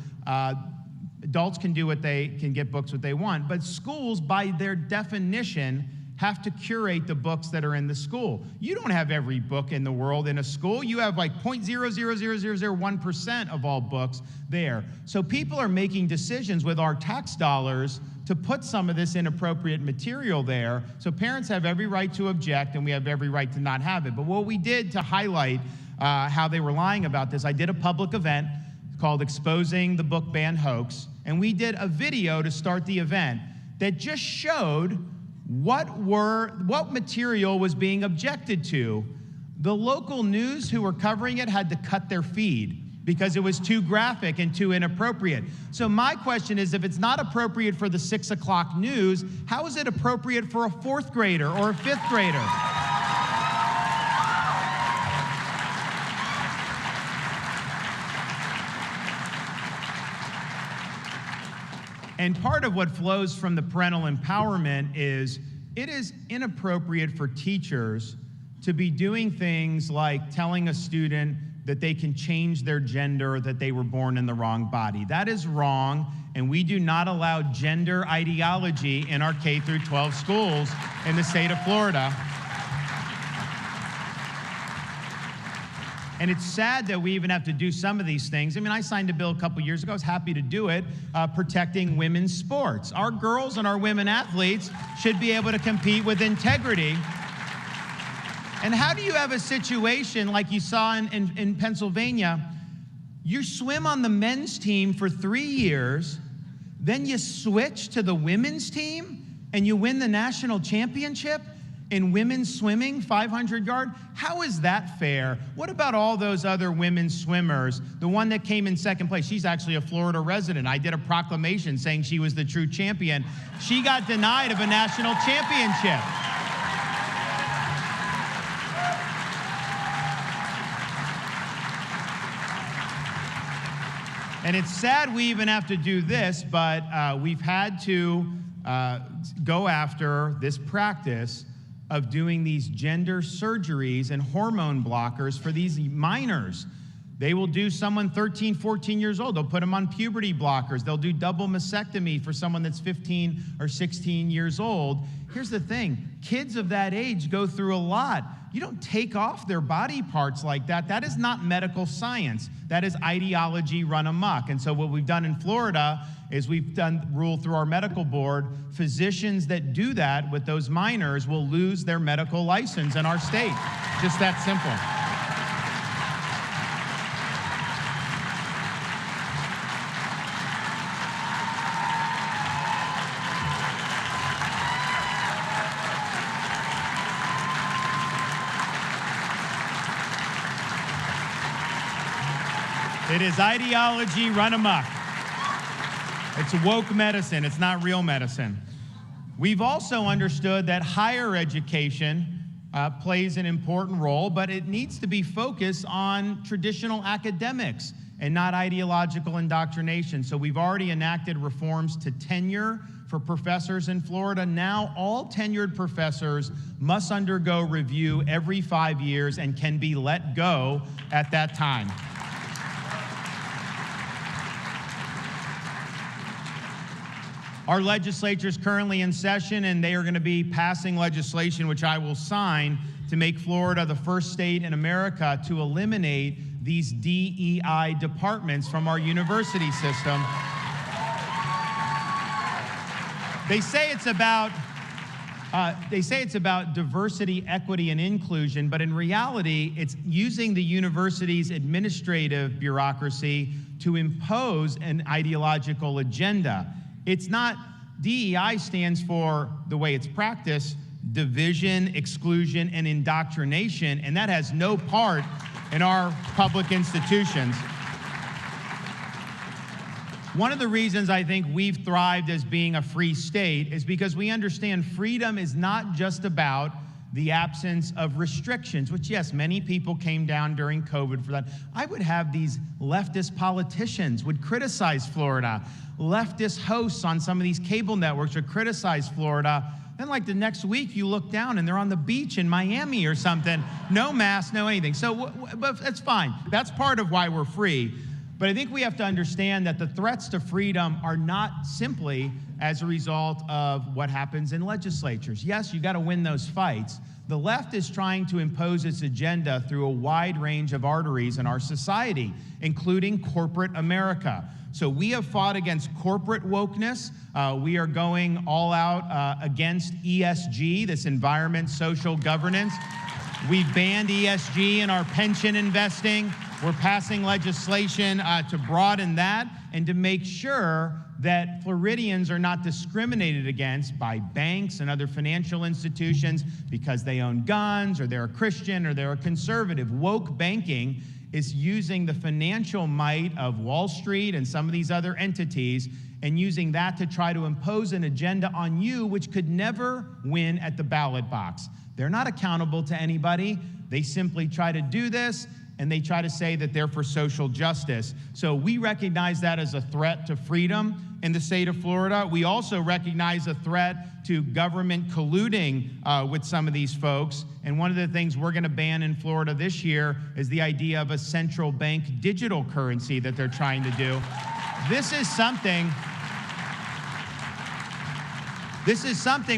Adults can do what they can, get books what they want, but schools, by their definition, have to curate the books that are in the school. You don't have every book in the world in a school. You have like 0.00001% of all books there. So people are making decisions with our tax dollars to put some of this inappropriate material there. So parents have every right to object, and we have every right to not have it. But what we did to highlight how they were lying about this, I did a public event called Exposing the Book Ban Hoax, and we did a video to start the event that just showed what material was being objected to. The local news who were covering it had to cut their feed because it was too graphic and too inappropriate. So my question is, if it's not appropriate for the 6 o'clock news, how is it appropriate for a 4th grader or a 5th grader? And part of what flows from the parental empowerment is it is inappropriate for teachers to be doing things like telling a student that they can change their gender, that they were born in the wrong body. That is wrong, and we do not allow gender ideology in our K through 12 schools in the state of Florida. And it's sad that we even have to do some of these things. I mean, I signed a bill a couple years ago. I was happy to do it, protecting women's sports. Our girls and our women athletes should be able to compete with integrity. And how do you have a situation like you saw in Pennsylvania? You swim on the men's team for 3 years, then you switch to the women's team, and you win the national championship in women's swimming, 500-yard. How is that fair? What about all those other women swimmers? The one that came in second place, she's actually a Florida resident. I did a proclamation saying she was the true champion. She got denied of a national championship. And it's sad we even have to do this, but we've had to go after this practice of doing these gender surgeries and hormone blockers for these minors. They will do someone 13, 14 years old. They'll put them on puberty blockers. They'll do double mastectomy for someone that's 15 or 16 years old. Here's the thing. Kids of that age go through a lot. You don't take off their body parts like that. That is not medical science. That is ideology run amok. And so what we've done in Florida is we've done rule through our medical board. Physicians that do that with those minors will lose their medical license in our state. Just that simple. It is ideology run amok. It's woke medicine. It's not real medicine. We've also understood that higher education plays an important role, but it needs to be focused on traditional academics and not ideological indoctrination. So we've already enacted reforms to tenure for professors in Florida. Now all tenured professors must undergo review every 5 years and can be let go at that time. Our legislature is currently in session, and they are going to be passing legislation, which I will sign, to make Florida the first state in America to eliminate these DEI departments from our university system. They say it's about diversity, equity, and inclusion, but in reality, it's using the university's administrative bureaucracy to impose an ideological agenda. It's not, DEI stands for, the way it's practiced, division, exclusion, and indoctrination, and that has no part in our public institutions. One of the reasons I think we've thrived as being a free state is because we understand freedom is not just about the absence of restrictions, which, yes, many people came down during COVID for that. I would have these leftist politicians would criticize Florida. Leftist hosts on some of these cable networks would criticize Florida. Then like the next week you look down and they're on the beach in Miami or something. No mask, no anything. So, but that's fine. That's part of why we're free. But I think we have to understand that the threats to freedom are not simply as a result of what happens in legislatures. Yes, you got to win those fights. The left is trying to impose its agenda through a wide range of arteries in our society, including corporate America. So we have fought against corporate wokeness. We are going all out against ESG, this environment, social governance. We've banned ESG in our pension investing. We're passing legislation to broaden that and to make sure that Floridians are not discriminated against by banks and other financial institutions because they own guns or they're a Christian or they're a conservative. Woke banking is using the financial might of Wall Street and some of these other entities and using that to try to impose an agenda on you which could never win at the ballot box. They're not accountable to anybody. They simply try to do this, and they try to say that they're for social justice. So we recognize that as a threat to freedom in the state of Florida. We also recognize a threat to government colluding with some of these folks. And one of the things we're going to ban in Florida this year is the idea of a central bank digital currency that they're trying to do. This is something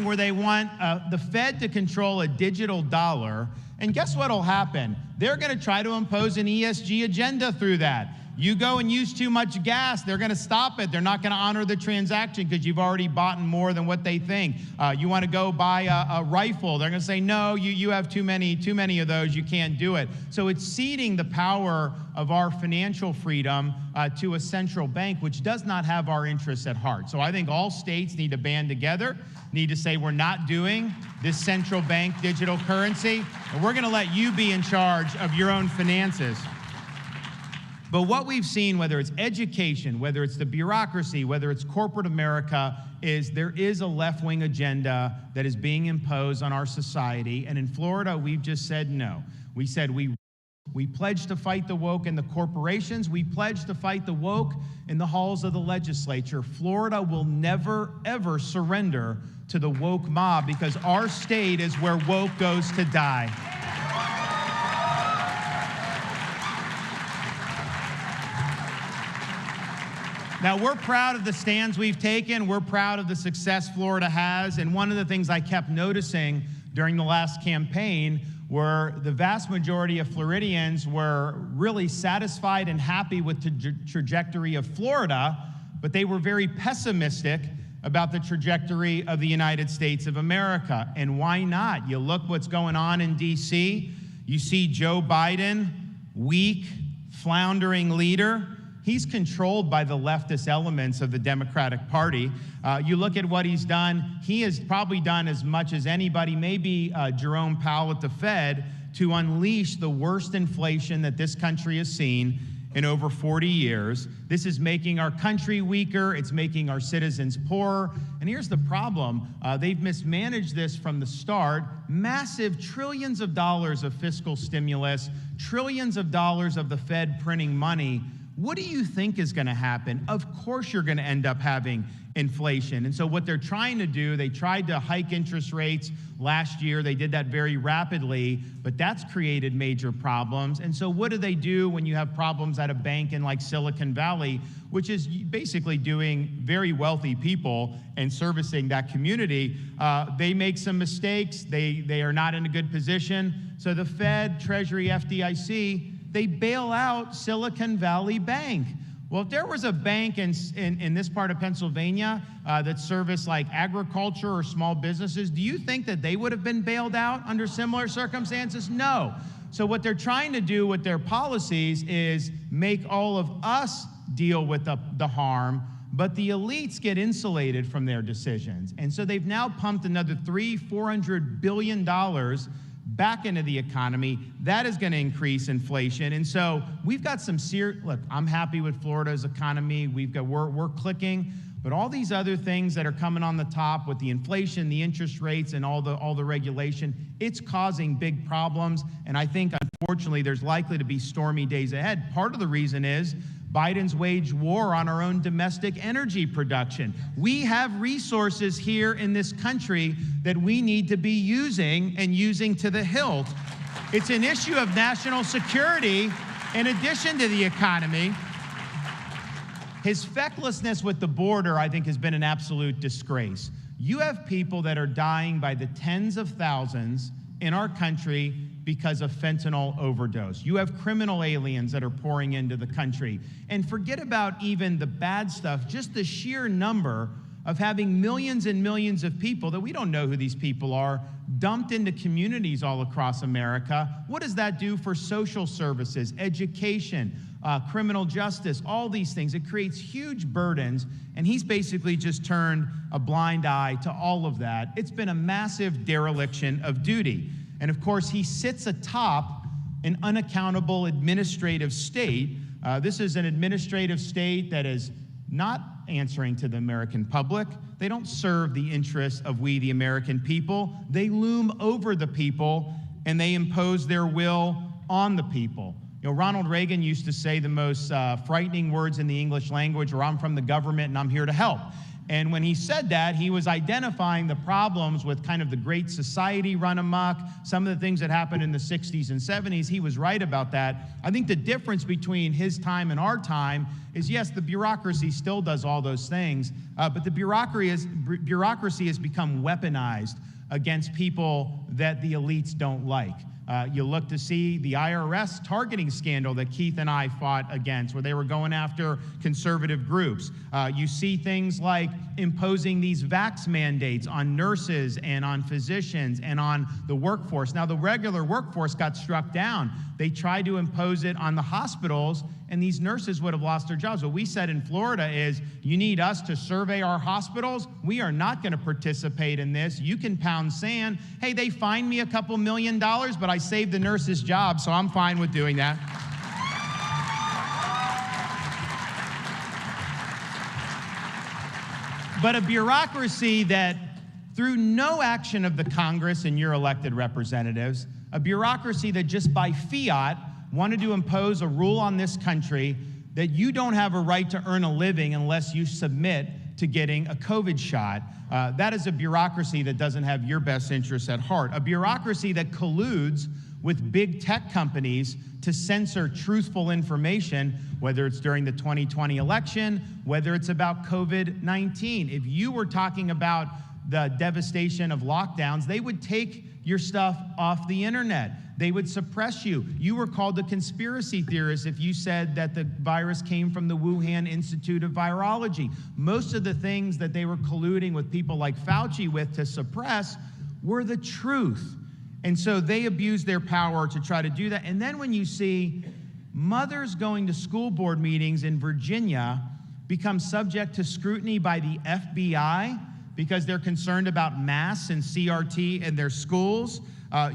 where they want the Fed to control a digital dollar And guess what will happen? They're going to try to impose an ESG agenda through that. You go and use too much gas, they're going to stop it. They're not going to honor the transaction because you've already bought more than what they think. You want to go buy a rifle, they're going to say, no, you have too many of those, you can't do it. So it's ceding the power of our financial freedom to a central bank, which does not have our interests at heart. So I think all states need to band together, need to say we're not doing this central bank digital currency, and we're going to let you be in charge of your own finances. But what we've seen, whether it's education, whether it's the bureaucracy, whether it's corporate America, is there is a left-wing agenda that is being imposed on our society. And in Florida, we've just said no. We said we pledge to fight the woke in the corporations. We pledge to fight the woke in the halls of the legislature. Florida will never, ever surrender to the woke mob because our state is where woke goes to die. Now, we're proud of the stands we've taken. We're proud of the success Florida has. And one of the things I kept noticing during the last campaign were the vast majority of Floridians were really satisfied and happy with the trajectory of Florida, but they were very pessimistic about the trajectory of the United States of America. And why not? You look what's going on in D.C. You see Joe Biden, weak, floundering leader. He's controlled by the leftist elements of the Democratic Party. You look at what he's done, he has probably done as much as anybody, maybe Jerome Powell at the Fed, to unleash the worst inflation that this country has seen in over 40 years. This is making our country weaker, it's making our citizens poorer. And here's the problem, they've mismanaged this from the start. Massive trillions of dollars of fiscal stimulus, trillions of dollars of the Fed printing money. What do you think is going to happen? Of course you're going to end up having inflation. And so what they're trying to do, they tried to hike interest rates last year. They did that very rapidly, but that's created major problems. And so what do they do when you have problems at a bank in like Silicon Valley, which is basically doing very wealthy people and servicing that community? They make some mistakes. They are not in a good position. So the Fed, Treasury, FDIC, they bail out Silicon Valley Bank. Well, if there was a bank in this part of Pennsylvania that serviced like agriculture or small businesses, do you think that they would have been bailed out under similar circumstances? No. So what they're trying to do with their policies is make all of us deal with the harm, but the elites get insulated from their decisions. And so they've now pumped another $400 billion back into the economy. That is going to increase inflation. And so we've got some look, I'm happy with Florida's economy. We're clicking, but all these other things that are coming on the top with the inflation, the interest rates, and all the regulation, it's causing big problems. And I think, unfortunately, there's likely to be stormy days ahead. Part of the reason is Biden's waged war on our own domestic energy production. We have resources here in this country that we need to be using and using to the hilt. It's an issue of national security in addition to the economy. His fecklessness with the border, I think, has been an absolute disgrace. You have people that are dying by the tens of thousands in our country because of fentanyl overdose. You have criminal aliens that are pouring into the country. And forget about even the bad stuff, just the sheer number of having millions and millions of people that we don't know who these people are, dumped into communities all across America. What does that do for social services, education, criminal justice, all these things? It creates huge burdens, and he's basically just turned a blind eye to all of that. It's been a massive dereliction of duty. And of course, he sits atop an unaccountable administrative state. This is an administrative state that is not answering to the American public. They don't serve the interests of we, the American people. They loom over the people, and they impose their will on the people. You know, Ronald Reagan used to say the most frightening words in the English language, or I'm from the government and I'm here to help. And when he said that, he was identifying the problems with kind of the Great Society run amok, some of the things that happened in the 60s and 70s. He was right about that. I think the difference between his time and our time is, yes, the bureaucracy still does all those things, but the bureaucracy has become weaponized against people that the elites don't like. You look to see the IRS targeting scandal that Keith and I fought against, where they were going after conservative groups. You see things like imposing these vax mandates on nurses and on physicians and on the workforce. Now, the regular workforce got struck down. They tried to impose it on the hospitals, and these nurses would have lost their jobs. What we said in Florida is, you need us to survey our hospitals. We are not going to participate in this. You can pound sand. Hey, they fined me a couple $1 million, but I saved the nurse's job, so I'm fine with doing that. But a bureaucracy that, through no action of the Congress and your elected representatives, a bureaucracy that just by fiat wanted to impose a rule on this country that you don't have a right to earn a living unless you submit to getting a COVID shot. That is a bureaucracy that doesn't have your best interests at heart. A bureaucracy that colludes with big tech companies to censor truthful information, whether it's during the 2020 election, whether it's about COVID-19. If you were talking about the devastation of lockdowns, they would take your stuff off the internet. They would suppress you. You were called a conspiracy theorist if you said that the virus came from the Wuhan Institute of Virology. Most of the things that they were colluding with people like Fauci with to suppress were the truth. And so they abused their power to try to do that. And then when you see mothers going to school board meetings in Virginia become subject to scrutiny by the FBI because they're concerned about masks and CRT in their schools,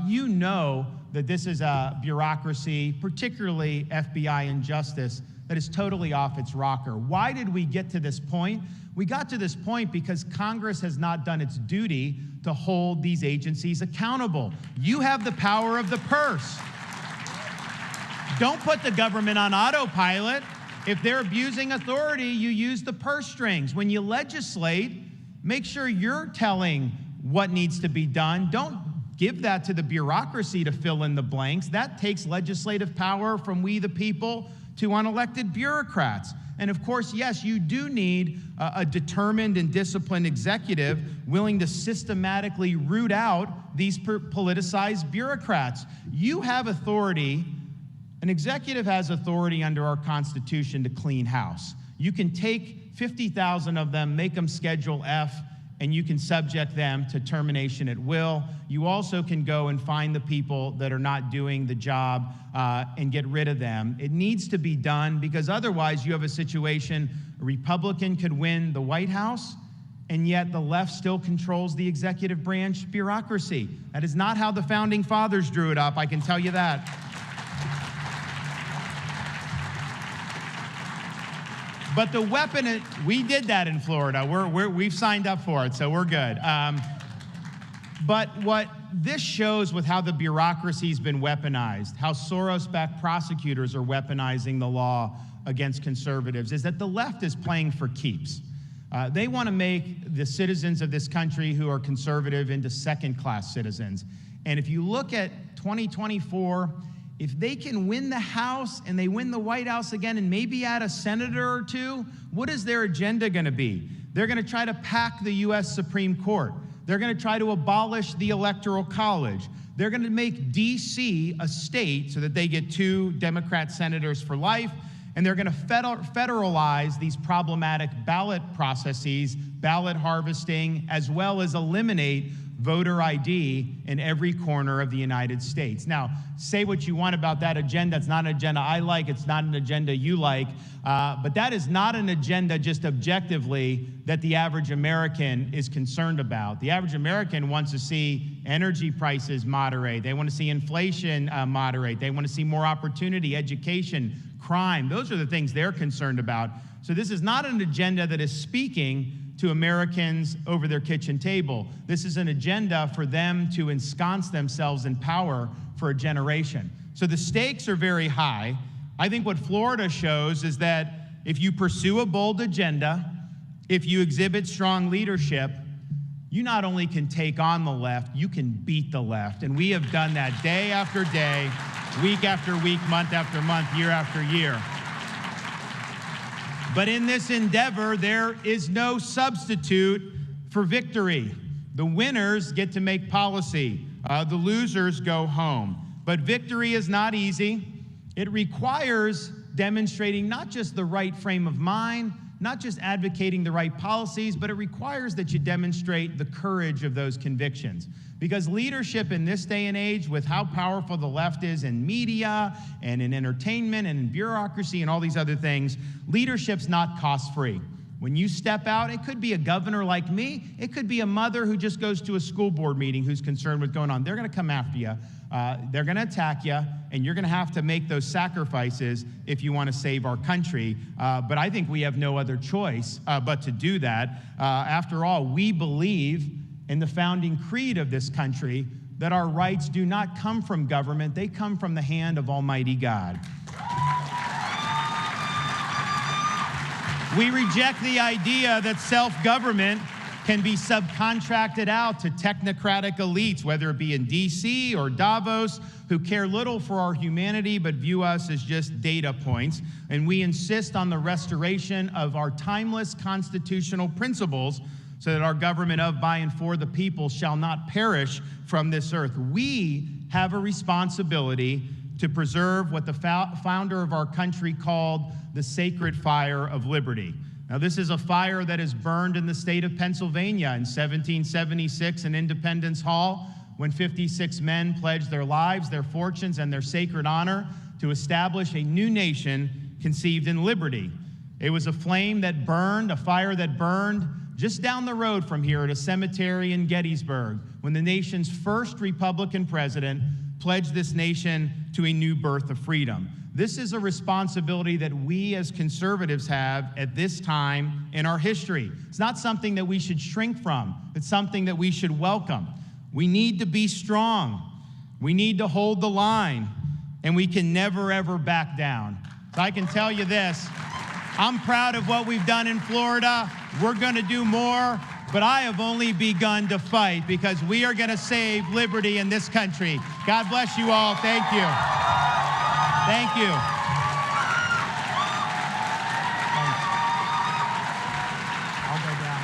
you know that this is a bureaucracy, particularly FBI and justice, that is totally off its rocker. Why did we get to this point? We got to this point because Congress has not done its duty to hold these agencies accountable. You have the power of the purse. Don't put the government on autopilot. If they're abusing authority, you use the purse strings. When you legislate, make sure you're telling what needs to be done. Don't give that to the bureaucracy to fill in the blanks. That takes legislative power from we the people to unelected bureaucrats. And of course, yes, you do need a determined and disciplined executive willing to systematically root out these politicized bureaucrats. You have authority, an executive has authority under our Constitution to clean house. You can take 50,000 of them, make them Schedule F, and you can subject them to termination at will. You also can go and find the people that are not doing the job and get rid of them. It needs to be done because otherwise you have a situation, a Republican could win the White House, and yet the left still controls the executive branch bureaucracy. That is not how the Founding Fathers drew it up, I can tell you that. But the weapon, we did that in Florida. We've signed up for it, so we're good. But what this shows with how the bureaucracy's been weaponized, how Soros-backed prosecutors are weaponizing the law against conservatives, is that the left is playing for keeps. They want to make the citizens of this country who are conservative into second-class citizens. And if you look at 2024, if they can win the House and they win the White House again and maybe add a senator or two, what is their agenda going to be? They're going to try to pack the U.S. Supreme Court. They're going to try to abolish the Electoral College. They're going to make D.C. a state so that they get 2 Democrat senators for life, and they're going to federalize these problematic ballot processes, ballot harvesting, as well as eliminate voter ID in every corner of the United States. Now, say what you want about that agenda. It's not an agenda I like. It's not an agenda you like. But that is not an agenda just objectively that the average American is concerned about. The average American wants to see energy prices moderate. They want to see inflation moderate. They want to see more opportunity, education, crime. Those are the things they're concerned about. So this is not an agenda that is speaking to Americans over their kitchen table. This is an agenda for them to ensconce themselves in power for a generation. So the stakes are very high. I think what Florida shows is that if you pursue a bold agenda, if you exhibit strong leadership, you not only can take on the left, you can beat the left. And we have done that day after day, week after week, month after month, year after year. But in this endeavor, there is no substitute for victory. The winners get to make policy. The losers go home. But victory is not easy. It requires demonstrating not just the right frame of mind, not just advocating the right policies, but it requires that you demonstrate the courage of those convictions. Because leadership in this day and age, with how powerful the left is in media and in entertainment and in bureaucracy and all these other things, leadership's not cost-free. When you step out, it could be a governor like me, it could be a mother who just goes to a school board meeting who's concerned with what's going on. They're gonna come after you, they're gonna attack you, and you're gonna have to make those sacrifices if you wanna save our country. But I think we have no other choice but to do that. After all, we believe in the founding creed of this country that our rights do not come from government, they come from the hand of Almighty God. We reject the idea that self-government can be subcontracted out to technocratic elites, whether it be in DC or Davos, who care little for our humanity but view us as just data points. And we insist on the restoration of our timeless constitutional principles so that our government of, by, and for the people shall not perish from this earth. We have a responsibility to preserve what the founder of our country called the sacred fire of liberty. Now, this is a fire that is burned in the state of Pennsylvania in 1776 in Independence Hall, when 56 men pledged their lives, their fortunes, and their sacred honor to establish a new nation conceived in liberty. It was a flame that burned, a fire that burned just down the road from here at a cemetery in Gettysburg, when the nation's first Republican president pledged this nation to a new birth of freedom. This is a responsibility that we as conservatives have at this time in our history. It's not something that we should shrink from. It's something that we should welcome. We need to be strong. We need to hold the line, and we can never, ever back down. So I can tell you this, I'm proud of what we've done in Florida. We're gonna do more, but I have only begun to fight because we are gonna save liberty in this country. God bless you all, thank you. Thank you. I'll go down.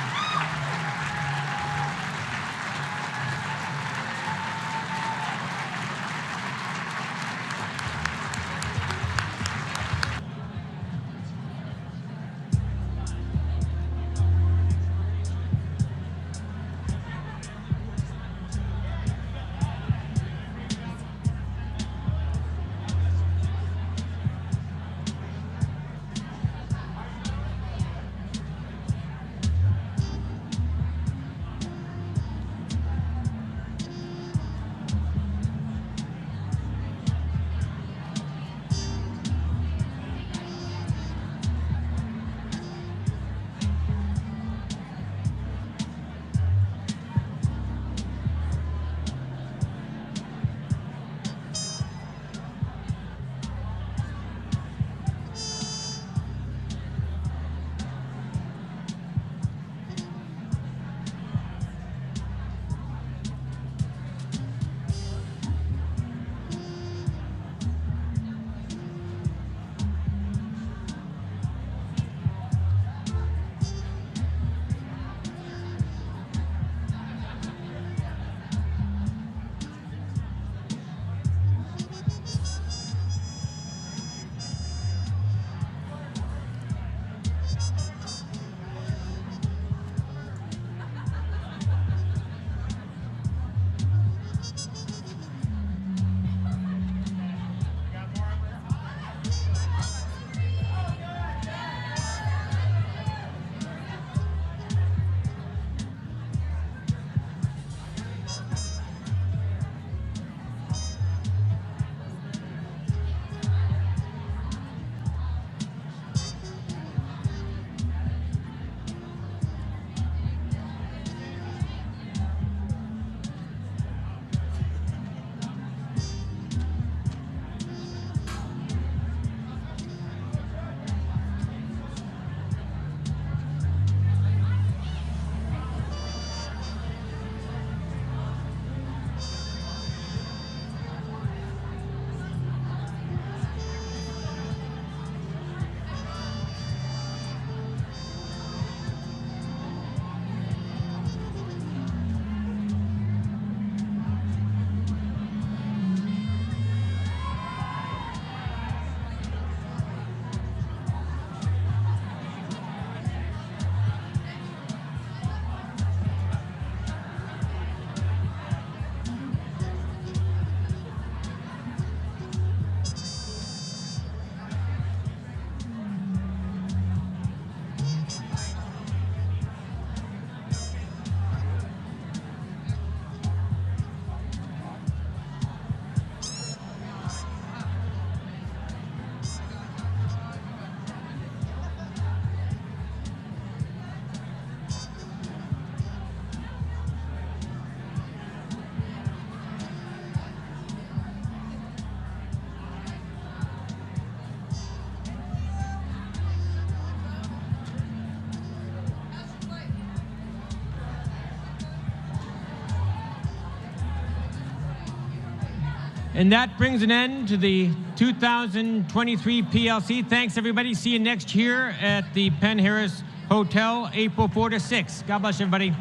And that brings an end to the 2023 PLC. Thanks, everybody. See you next year at the Penn Harris Hotel, April 4 to 6. God bless everybody.